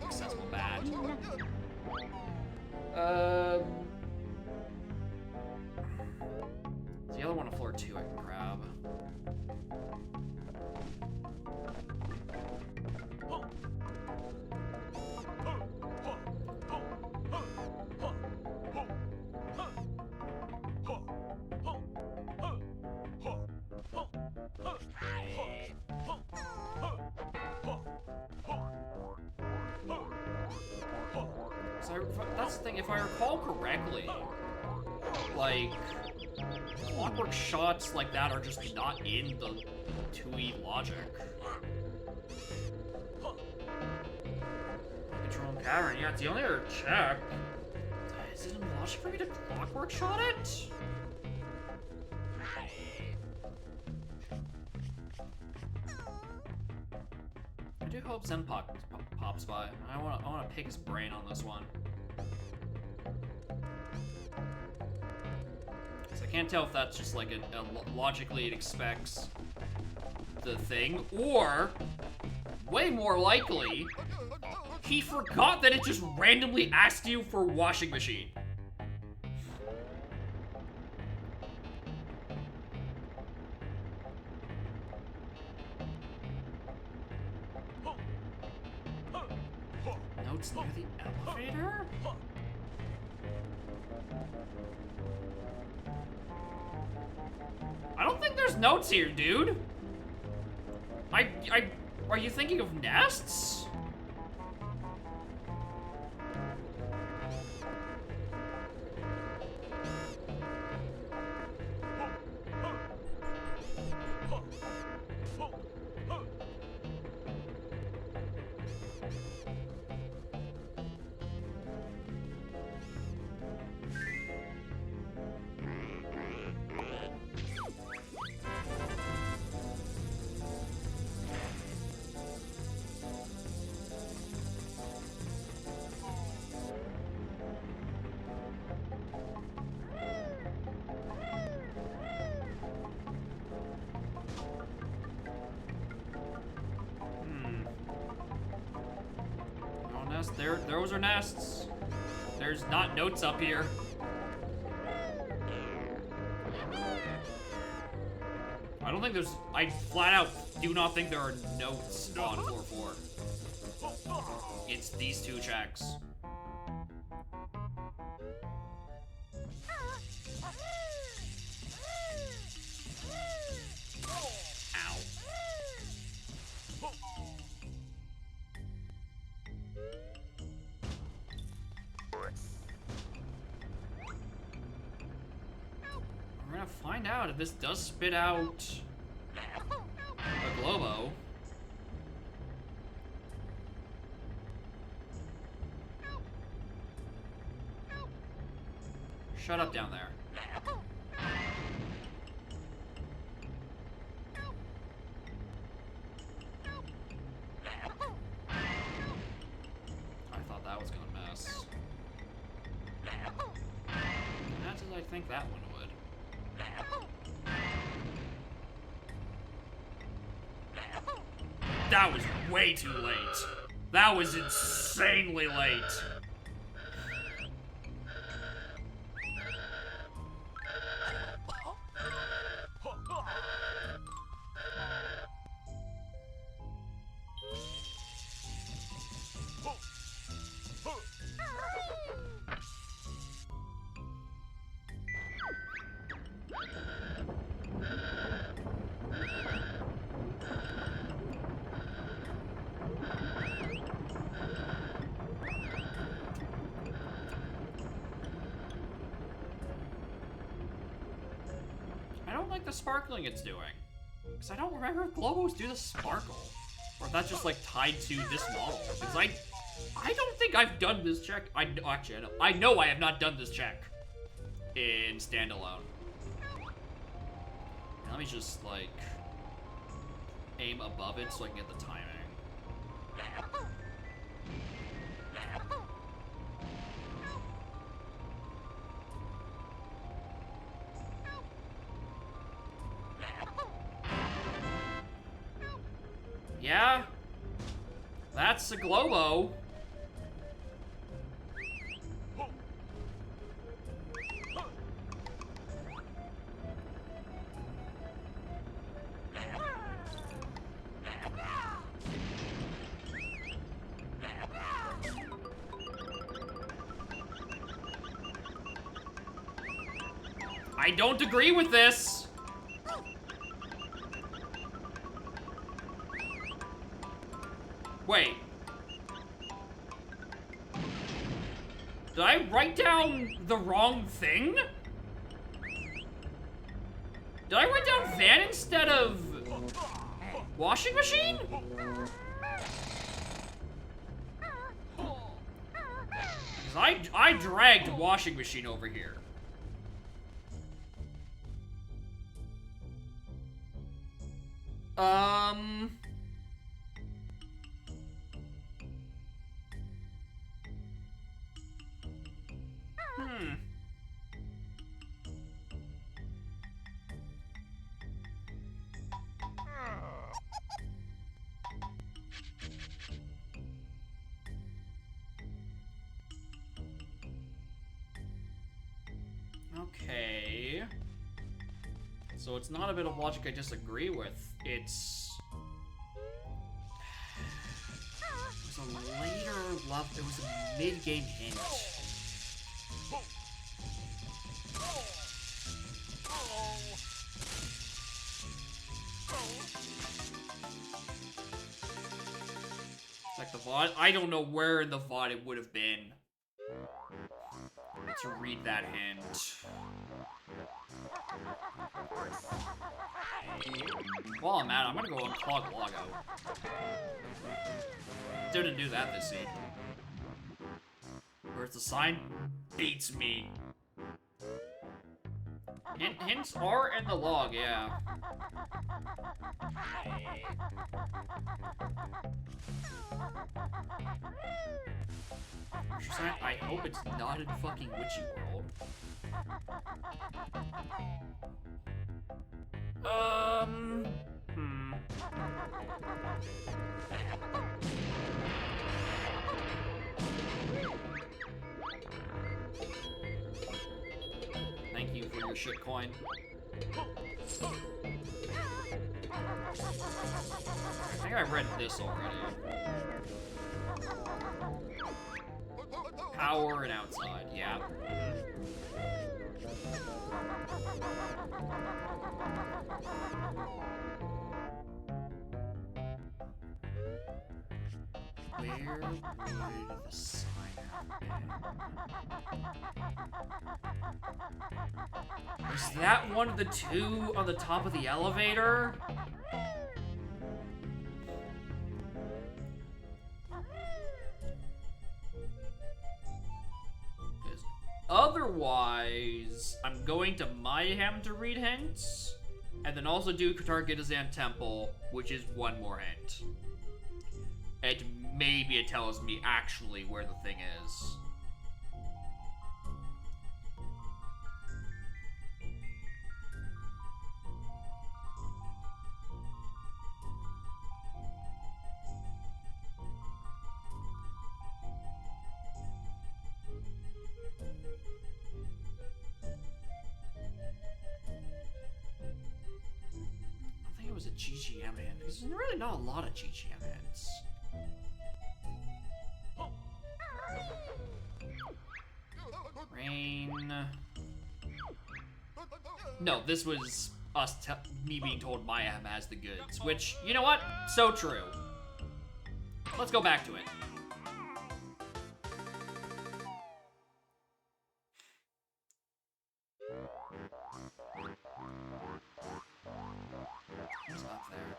accessible bat. The other one on floor 2 I can grab. So that's the thing, if I recall correctly, like, clockwork shots like that are just not in the 2E logic. Control cavern, yeah, it's the only other check. Is it in logic for me to clockwork shot it? I do hope Zen pops by. I wanna pick his brain on this one. So I can't tell if that's just like logically it expects the thing, or way more likely, he forgot that it just randomly asked you for washing machine. Notes near the elevator? I don't think there's notes here, dude. Are you thinking of nests? Yes, those are nests. There's not notes up here. I don't think there's... I flat out do not think there are notes on floor 4. It's these 2 checks. Ow. We're gonna find out if this does spit out a Globo. Shut up down there. I thought that was gonna miss. How did I think that one would? That was way too late. That was insanely late. I don't like the sparkling it's doing. Because I don't remember if Globos do the sparkle. Or if that's just like tied to this model. Because I don't think I've done this check. Actually, I know I have not done this check in standalone. Now, let me just like aim above it so I can get the timing. Yeah, that's a Globo. I don't agree with this. Wait. Did I write down the wrong thing? Did I write down van instead of washing machine? Because I dragged washing machine over here. Okay. So it's not a bit of logic I disagree with. It was a later level. It was a mid-game hint. Like the VOD. I don't know where in the VOD it would have been to read that hint. While I'm at it, I'm gonna go unclog logout. Didn't do that this scene. Where's the sign? Beats me. Hints are in the log, yeah. I hope it's not in fucking Witchy World. your shit coin. I think I read this already. Power and outside, yeah. Where would the sign have been? Was that one of the two on the top of the elevator? Because otherwise, I'm going to Mayhem to read hints, and then also do Qatar Gitazan Temple, which is one more hint. And maybe it tells me actually where the thing is. I think it was a GGM hand, because there's really not a lot of GGM hands. Rain. No, this was me being told Mayhem has the goods, which, you know what? So true. Let's go back to it. What's up there?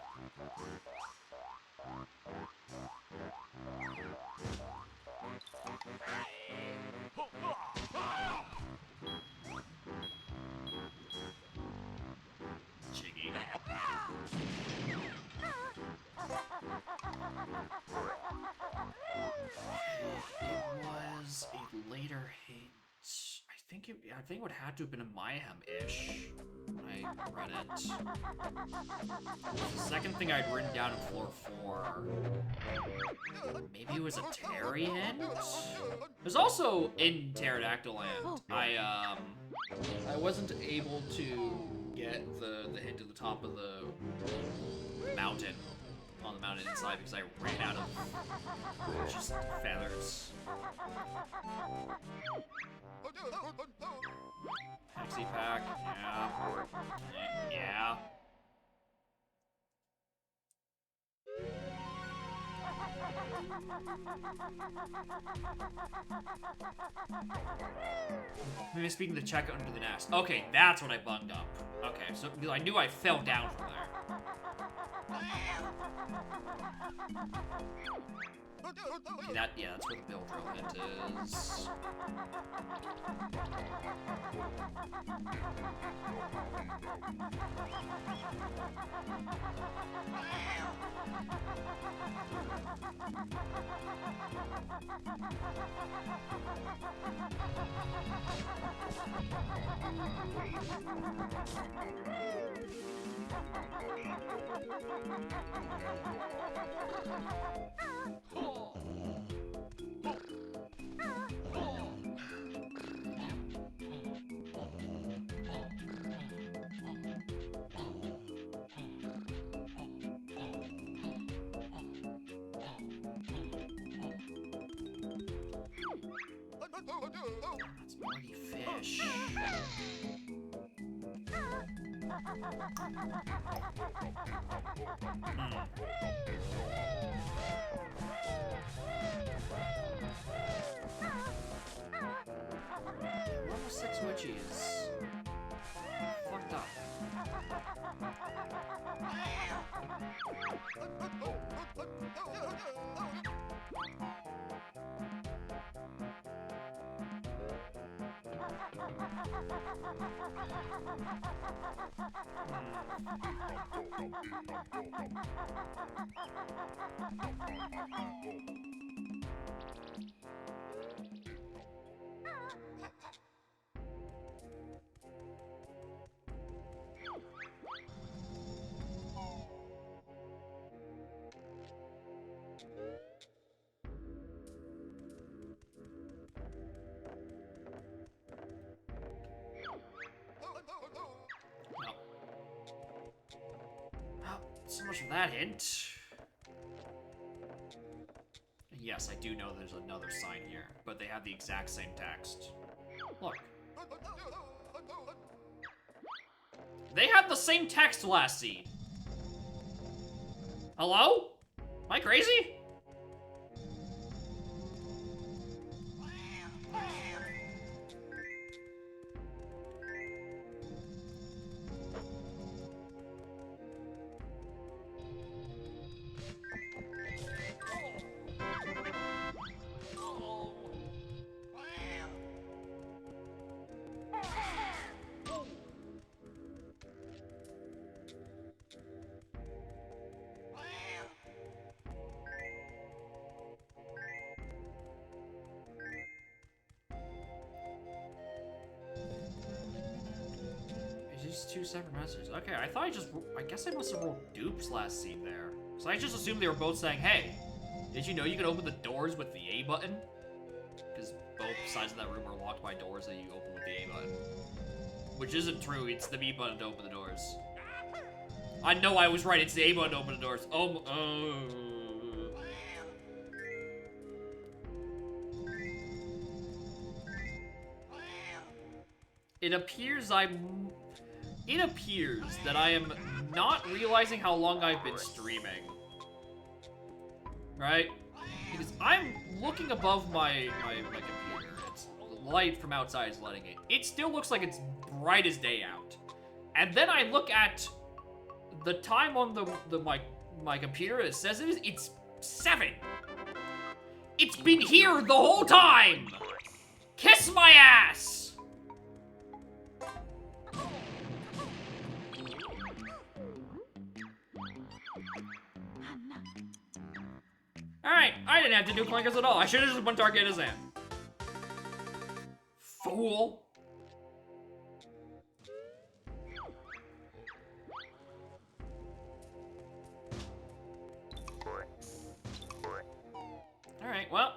Jiggy. It was a later hint. I think it would have to have been a Mayhem-ish when I read it. The second thing I'd written down in floor 4. Maybe it was a Terry hint? There's also in Pterodactyl Land. I wasn't able to get the hint at the top of the mountain, on the mountain inside, because I ran out of just feathers. Taxi pack, yeah. Yeah. Maybe speaking to check under the nest. Okay, that's what I bunged up. Okay, so I knew I fell down from there. Okay, that's where the bill drill hint is. That's bloody fish. Level 6 witches. Fucked up. So much for that hint. Yes, I do know there's another sign here, but they have the exact same text. Look. They had the same text last scene. Hello? Am I crazy? These two separate messages. Okay, I thought I guess I must have rolled dupes last scene there. So I just assumed they were both saying, hey, did you know you can open the doors with the A button? Because both sides of that room are locked by doors that you open with the A button. Which isn't true, it's the B button to open the doors. I know I was right, it's the A button to open the doors. It appears that I am not realizing how long I've been streaming. Right? Because I'm looking above my computer. It's light from outside is letting in. It still looks like it's bright as day out. And then I look at the time on my computer. It says it's 7. It's been here the whole time. Kiss my ass. Alright, I didn't have to do clankers at all. I should have just one target his hand. Fool. Alright, well.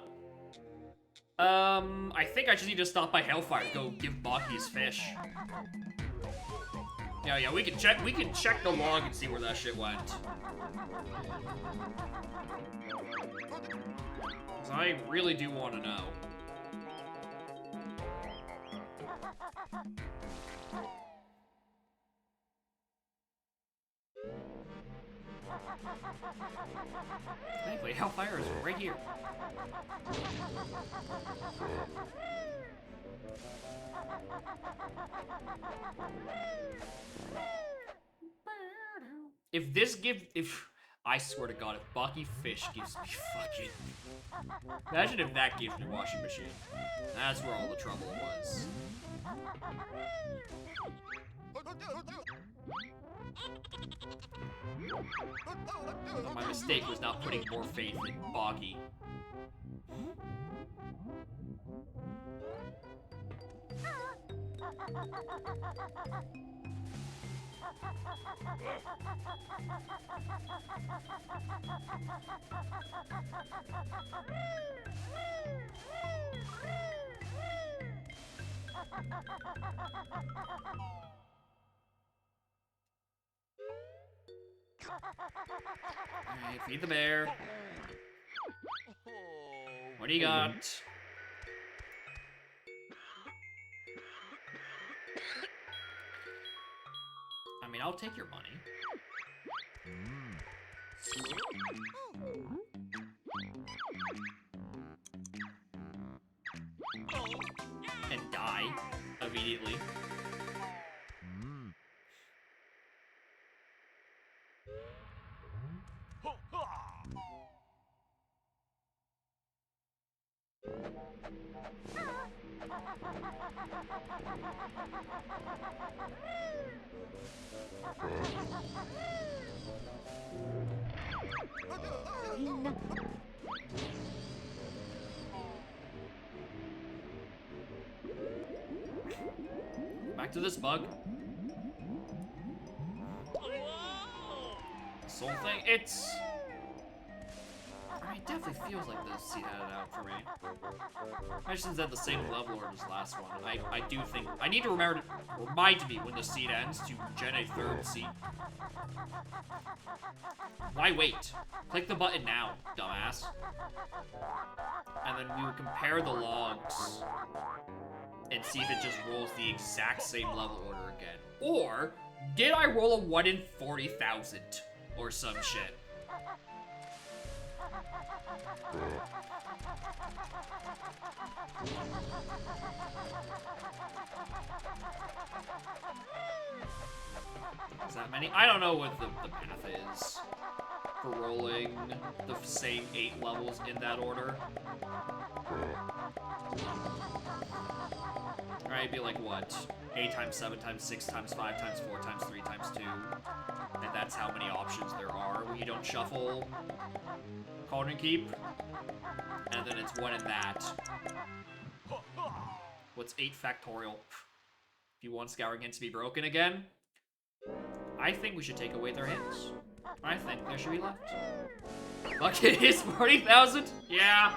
I think I just need to stop by Hellfire to go give Baki his fish. Yeah, we can check the log and see where that shit went. Cause I really do want to know. Thankfully, Hellfire is right here. If I swear to God, if Baki Fish gives me fucking... Imagine if that gives me washing machine. That's where all the trouble was. My mistake was not putting more faith in Baki. Alright, feed the bear. What do you got? I mean, I'll take your money. And die immediately. Back to this bug. Soul thing, it's... mean, it definitely feels like the seat had it out for me. Mission's at the same level or this last one. I do think I need to remind me when the seat ends to gen a third seat. Why wait? Click the button now, dumbass. And then we will compare the logs and see if it just rolls the exact same level order again. Or did I roll a 1 in 40,000 or some shit? Is that many? I don't know what the path is for rolling the same 8 levels in that order. Alright, it'd be like what? 8 times 7 times 6 times 5 times 4 times 3 times 2. And that's how many options there are when you don't shuffle Cauldron Keep. And then it's 1 in that. What's 8 factorial? If you want Scouring Hints to be broken again, I think we should take away their hints. I think there should be left. Look, it is 40,000? Yeah.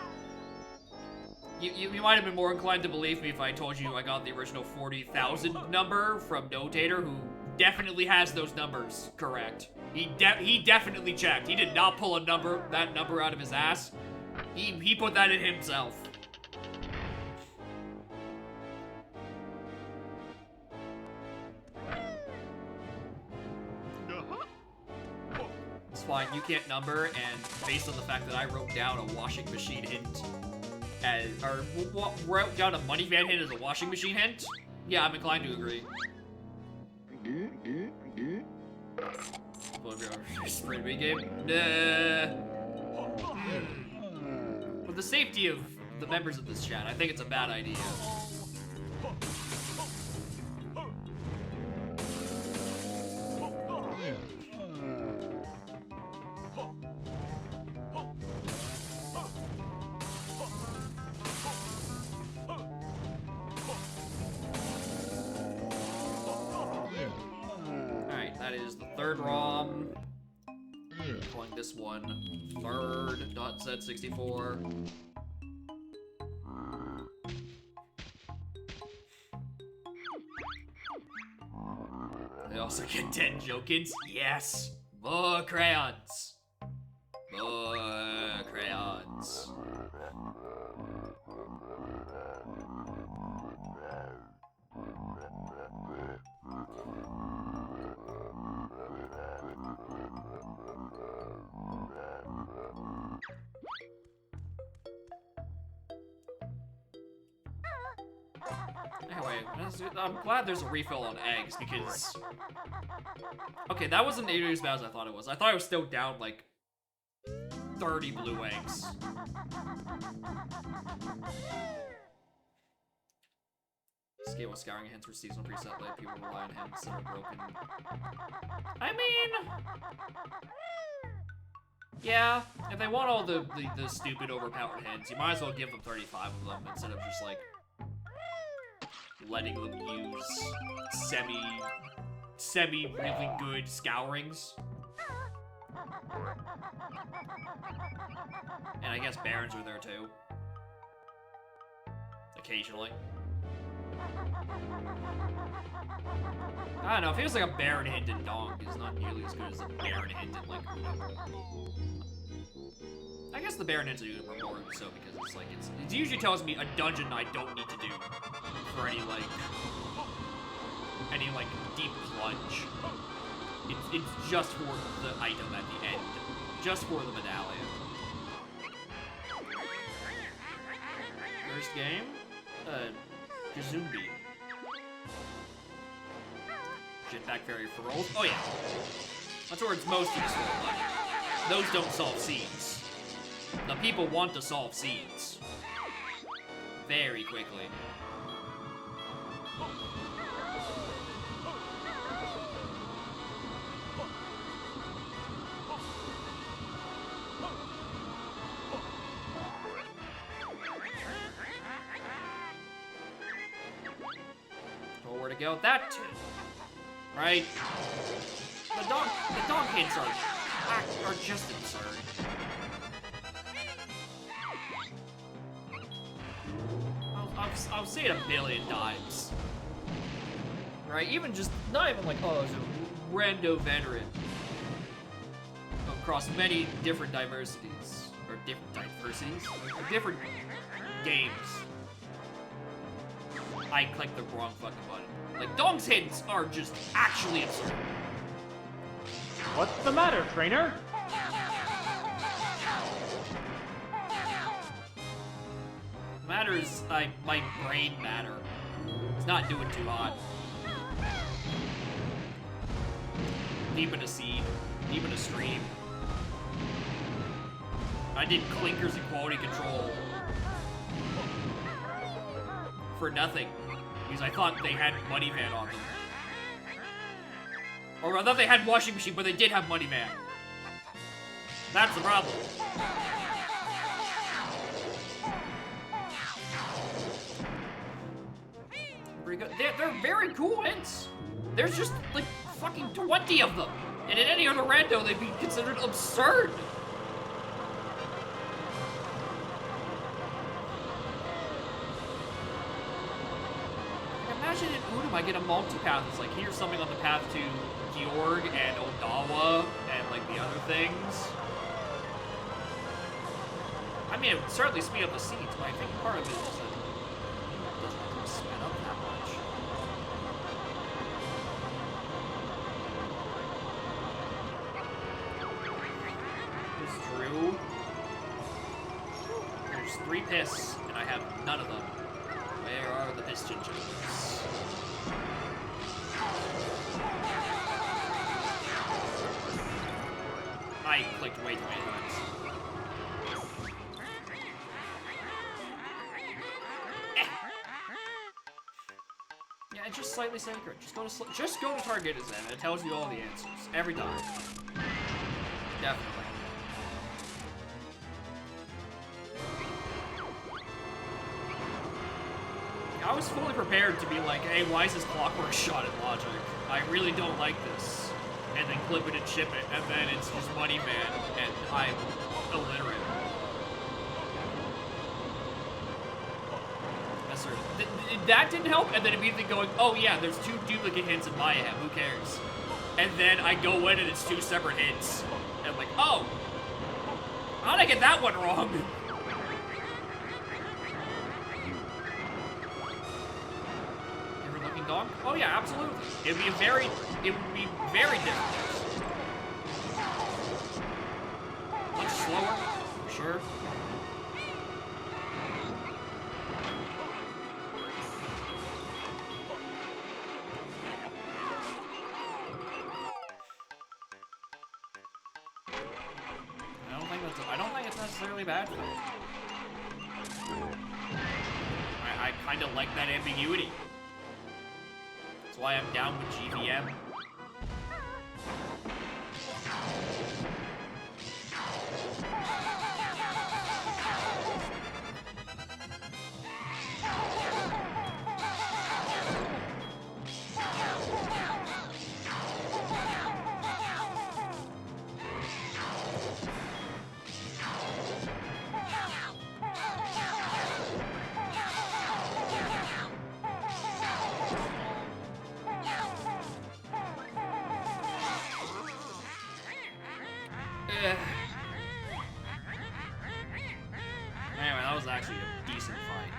You might have been more inclined to believe me if I told you I got the original 40,000 number from Notator, who definitely has those numbers correct. He definitely checked. He did not pull that number out of his ass. He put that in himself. It's fine, you can't number, and based on the fact that I wrote down a washing machine hint wrote down a money van hint as a washing machine hint, yeah, I'm inclined to agree. Sprint me game? Nah. For the safety of the members of this chat, I think it's a bad idea. Third ROM. Calling this one third.z64. They also get 10 Jokins. Yes! More crayons! More crayons. Anyway, I'm glad there's a refill on eggs, because... Okay, that wasn't nearly as bad as I thought it was. I thought I was still down, like, 30 blue eggs. Scale with Scouring Hints for seasonal preset, let people rely on hints that are broken. I mean... Yeah, if they want all the stupid overpowered hints, you might as well give them 35 of them instead of just, like, letting them use semi really good scourings. And I guess Barons are there too. Occasionally. I don't know, it feels like a Baron hint in Donk is not nearly as good as a Baron hint in, like, I guess the Baron hints are more so because it's like, it usually tells me a dungeon I don't need to do for any deep plunge. It's just for the item at the end. Just for the medallion. First game? Gazumbi. Jetpack Fairy for rolls? Oh yeah. That's where it's most useful, but those don't solve seeds. The people want to solve seeds. Very quickly. Or where to go with that to? Right? The dog hints are just absurd. I'll say it a billion times. Right? Even just, not even like, oh, it's a rando veteran. Across many different diversities. Or different diversities? Or different games. I clicked the wrong fucking button. Like, Dong's hints are just actually absurd. What's the matter, trainer? Matters, my brain matter. It's not doing too hot. Deep in a seed. Deep in a stream. I did clinkers and quality control. For nothing. Because I thought they had Money Van on them. Or I thought they had washing machine, but they did have Money Van. That's the problem. Pretty good. They're very cool hints. There's just like fucking 20 of them. And in any other rando, they'd be considered absurd. Imagine in Unum I get a multipath. It's like, here's something on the path to Georg and Odawa and like the other things. I mean, it would certainly speed up the seeds, but I think part of it is that it doesn't really speed up that much. It's true. There's 3 piss, and I have none of them. Where are the piss gingers? I clicked way too many times. Yeah, it's just slightly sacred. Just go to Target and it tells you all the answers every time. Definitely. I was fully prepared to be like, hey, why is this clockwork shot in logic? I really don't like this. And then clip it and ship it, and then it's just Money Van, and I'm illiterate. Yes, sir. That didn't help, and then immediately going, oh yeah, there's 2 duplicate hints in Mayhem, who cares? And then I go in and it's 2 separate hints. And I'm like, oh! How did I get that one wrong? Dog? Oh yeah, absolutely. It would be very different. Much slower, for sure. I don't think it's necessarily bad for it. I kind of like that ambiguity. That's why I'm down with GVM. Anyway, that was actually a decent fight.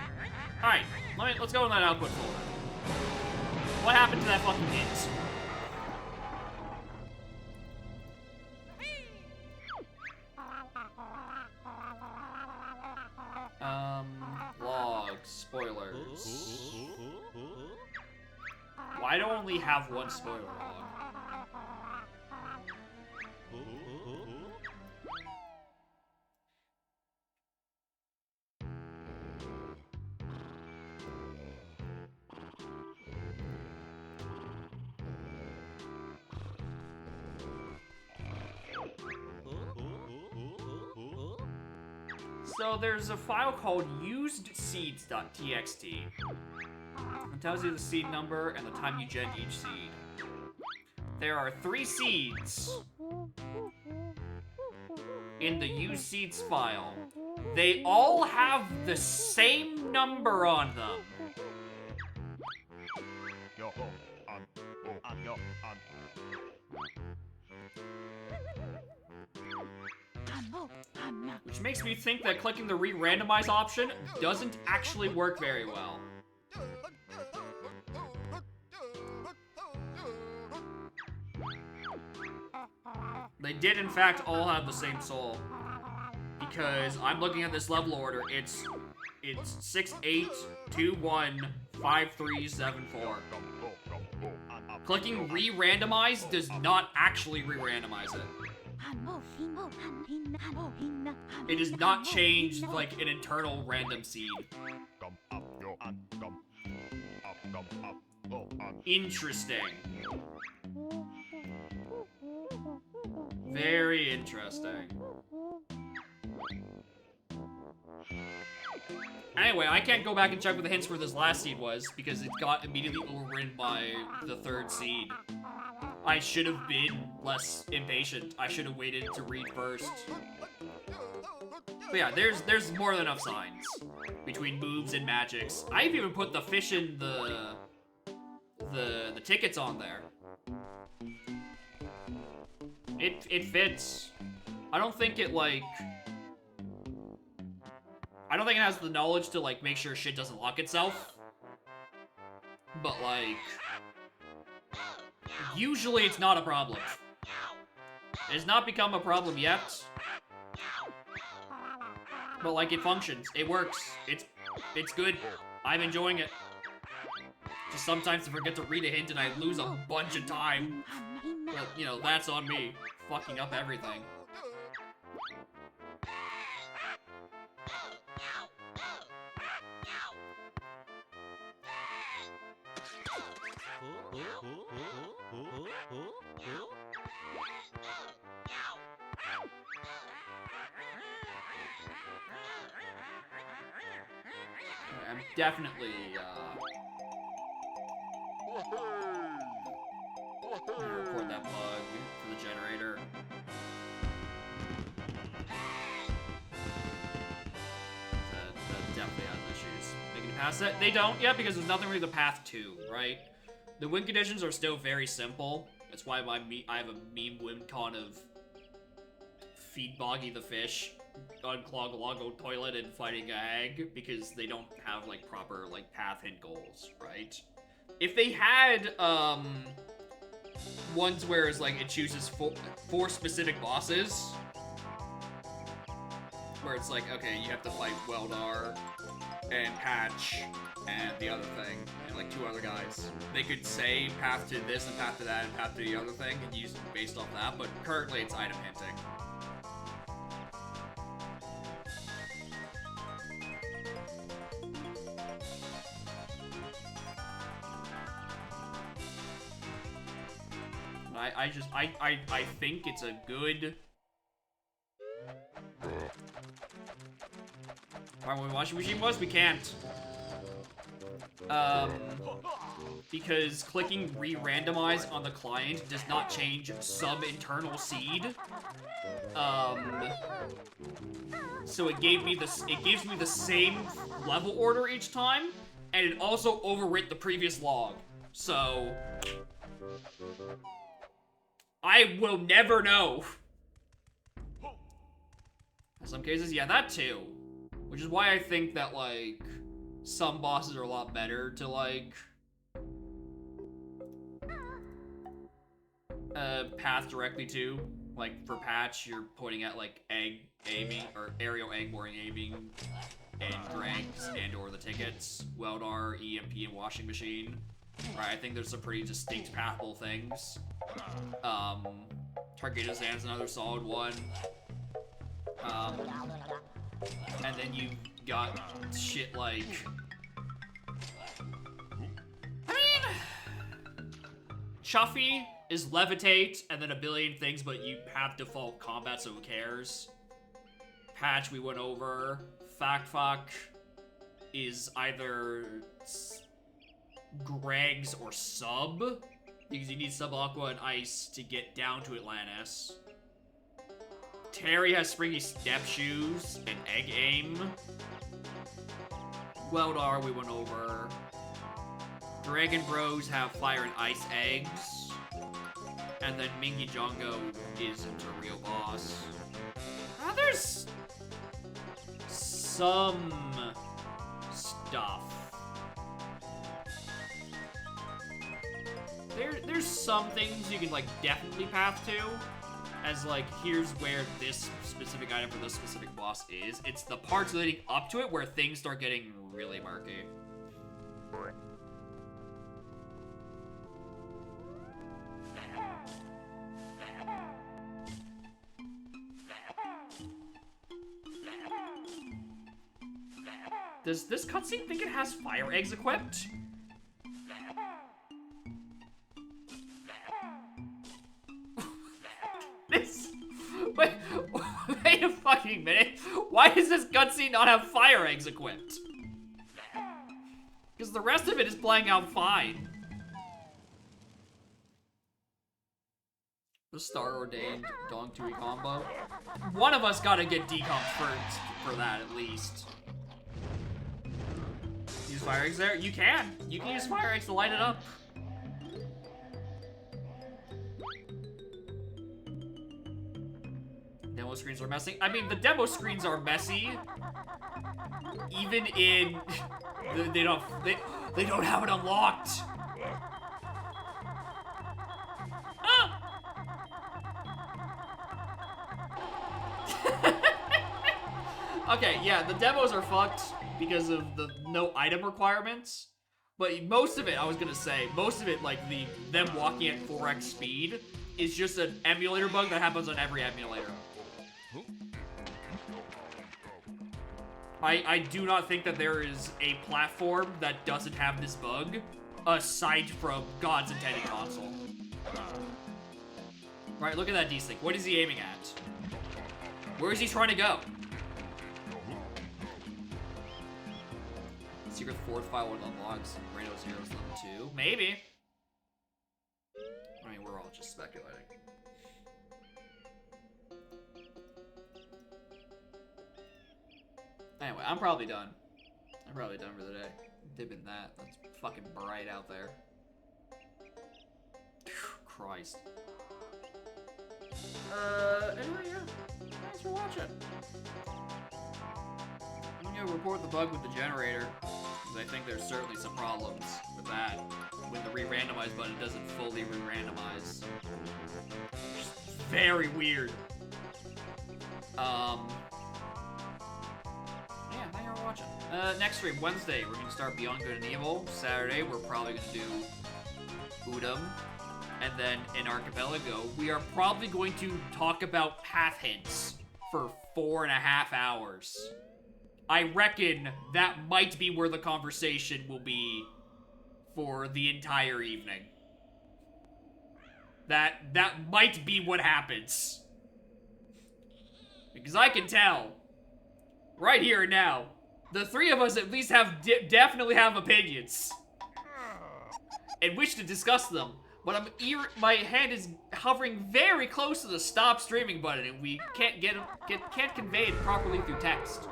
Alright, let's go in that output folder. What happened to that fucking hint? Logs, spoilers. Why do I only have one spoiler log? So there's a file called usedseeds.txt. It tells you the seed number and the time you gen each seed. There are 3 seeds in the used seeds file They all have the same number on them. Which makes me think that clicking the re-randomize option doesn't actually work very well. They did, in fact, all have the same soul. Because I'm looking at this level order, it's 6, 8, 2, 1, 5, 3, 7, 4. Clicking re-randomize does not actually re-randomize it. It does not change, like, an internal random seed. Interesting. Very interesting. Anyway, I can't go back and check what the hints where this last seed was, because it got immediately overridden by the third seed. I should have been less impatient. I should have waited to read first. But yeah, there's more than enough signs between moves and magics. I've even put the fish in the tickets on there. It fits. I don't think it, like... I don't think it has the knowledge to, like, make sure shit doesn't lock itself. But, like... usually it's not a problem. It's not become a problem yet. But, like, it functions. It works. It's good. I'm enjoying it. Just sometimes I forget to read a hint and I lose a bunch of time. But, you know, that's on me. Fucking up everything. I'm definitely, gonna report that bug for the generator. That definitely has issues. They can pass it? They don't yet, because there's nothing really the path to, right? The win conditions are still very simple. That's why I have a meme win con of feed Boggy the fish, unclog a Longo toilet, and fighting a hag, because they don't have, like, proper, like, path hint goals, right? If they had, ones where it's like it chooses four specific bosses, where it's like, okay, you have to fight Weldar and Patch and the other thing, and like 2 other guys. They could say path to this and path to that and path to the other thing and use it based off that, but currently it's item hinting. I think it's a good... Alright, when washing machine was, we can't. Because clicking re-randomize on the client does not change sub-internal seed. So it gives me the same level order each time, and it also overwrit the previous log. So... I will never know. In some cases, yeah, that too. Which is why I think that, like, some bosses are a lot better to, like, path directly to. Like, for Patch, you're pointing at, like, egg aiming, or aerial egg boring aiming, and dregs, and or the tickets. Weldar, EMP, and washing machine. Right, I think there's some pretty distinct pathable things. Targeted Zan's another solid one. And then you got shit like... I mean... Chuffy is levitate, and then a billion things, but you have default combat, so who cares? Patch we went over. Fuck is either Greg's or Sub, because you need Sub Aqua and Ice to get down to Atlantis. Terry has springy step shoes and egg aim. Weldar we went over. Dragon Bros have fire and ice eggs. And then Mingy Jongo isn't a real boss. There's some stuff. There's some things you can, like, definitely path to. As, like, here's where this specific item for this specific boss is. It's the parts leading up to it where things start getting really murky. Does this cutscene think it has fire eggs equipped? Wait a fucking minute. Why does this cutscene not have fire eggs equipped? Because the rest of it is playing out fine. The star-ordained Dong Tui combo. One of us gotta get decomped first for that, at least. Use fire eggs there? You can. You can use fire eggs to light it up. Demo screens are messy. I mean, the demo screens are messy. Even in... they don't have it unlocked. Ah! Okay, yeah, the demos are fucked because of the no item requirements. But most of it, I was gonna say, most of it, like them walking at 4x speed, is just an emulator bug that happens on every emulator. I do not think that there is a platform that doesn't have this bug, aside from God's intended console. Right, look at that D-Sync. What is he aiming at? Where is he trying to go? Secret fourth file one unlocks Rado Zero's level 2. Maybe. I mean, we're all just speculating. Anyway, I'm probably done. I'm probably done for the day. Dipping that. That's fucking bright out there. Christ. Anyway, yeah. Thanks for watching. I'm gonna report the bug with the generator, because I think there's certainly some problems with that. When the re-randomize button doesn't fully re-randomize. Very weird. Yeah, thank you for watching. Next stream, Wednesday, we're gonna start Beyond Good and Evil. Saturday, we're probably gonna do Udam. And then in Archipelago, we are probably going to talk about path hints for 4.5 hours. I reckon that might be where the conversation will be for the entire evening. That might be what happens. Because I can tell, right here and now, the three of us at least definitely have opinions. And wish to discuss them. But my hand is hovering very close to the stop streaming button, and we can't can't convey it properly through text.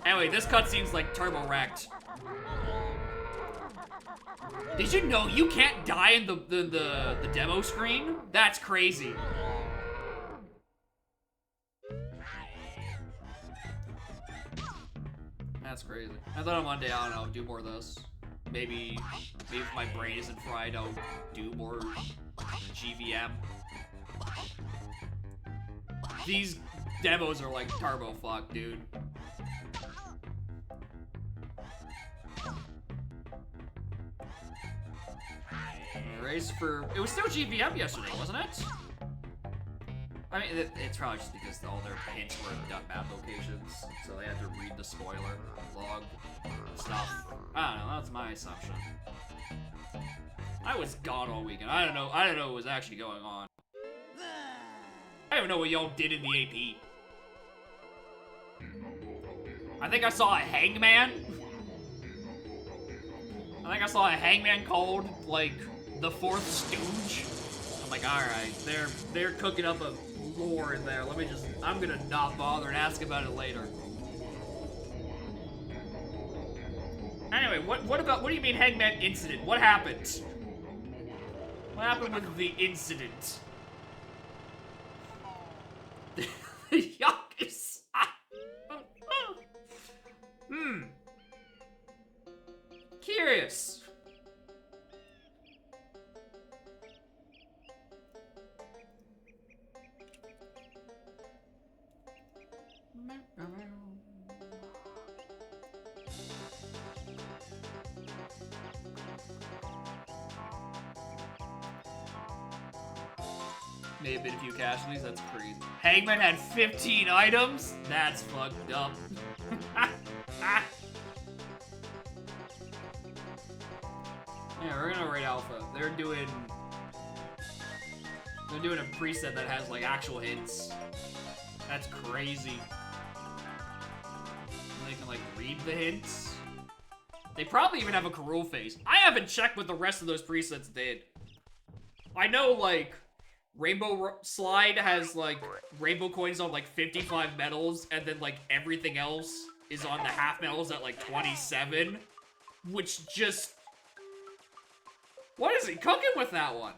Anyway, this cutscene's like turbo wrecked. Did you know you can't die in the demo screen? That's crazy. That's crazy. I thought on Monday, I don't know, do more of this. Maybe if my brain isn't fried, I'll do more GVM. These demos are like turbo fuck, dude. Race for... It was still GVM yesterday, wasn't it? I mean, it's probably just because all their hints were in map locations, so they had to read the spoiler log and stuff. I don't know, that's my assumption. I was gone all weekend. I don't know what was actually going on. I don't know what y'all did in the AP. I think I saw a hangman. I think I saw a hangman called, like, the fourth stooge. I'm like, alright, they're cooking up a lore in there. I'm gonna not bother and ask about it later. Anyway, what do you mean Hangman incident? What happened? What happened with the incident? Yuck. Curious. May have been a few casualties, that's crazy. Hangman had 15 items? That's fucked up. Yeah, we're gonna raid Alpha. They're doing a preset that has like actual hints. That's crazy. And they can like read the hints. They probably even have a Karul face. I haven't checked what the rest of those presets did. I know like Rainbow Slide has like rainbow coins on like 55 medals, and then like everything else is on the half medals at like 27, which just... What is he cooking with that one?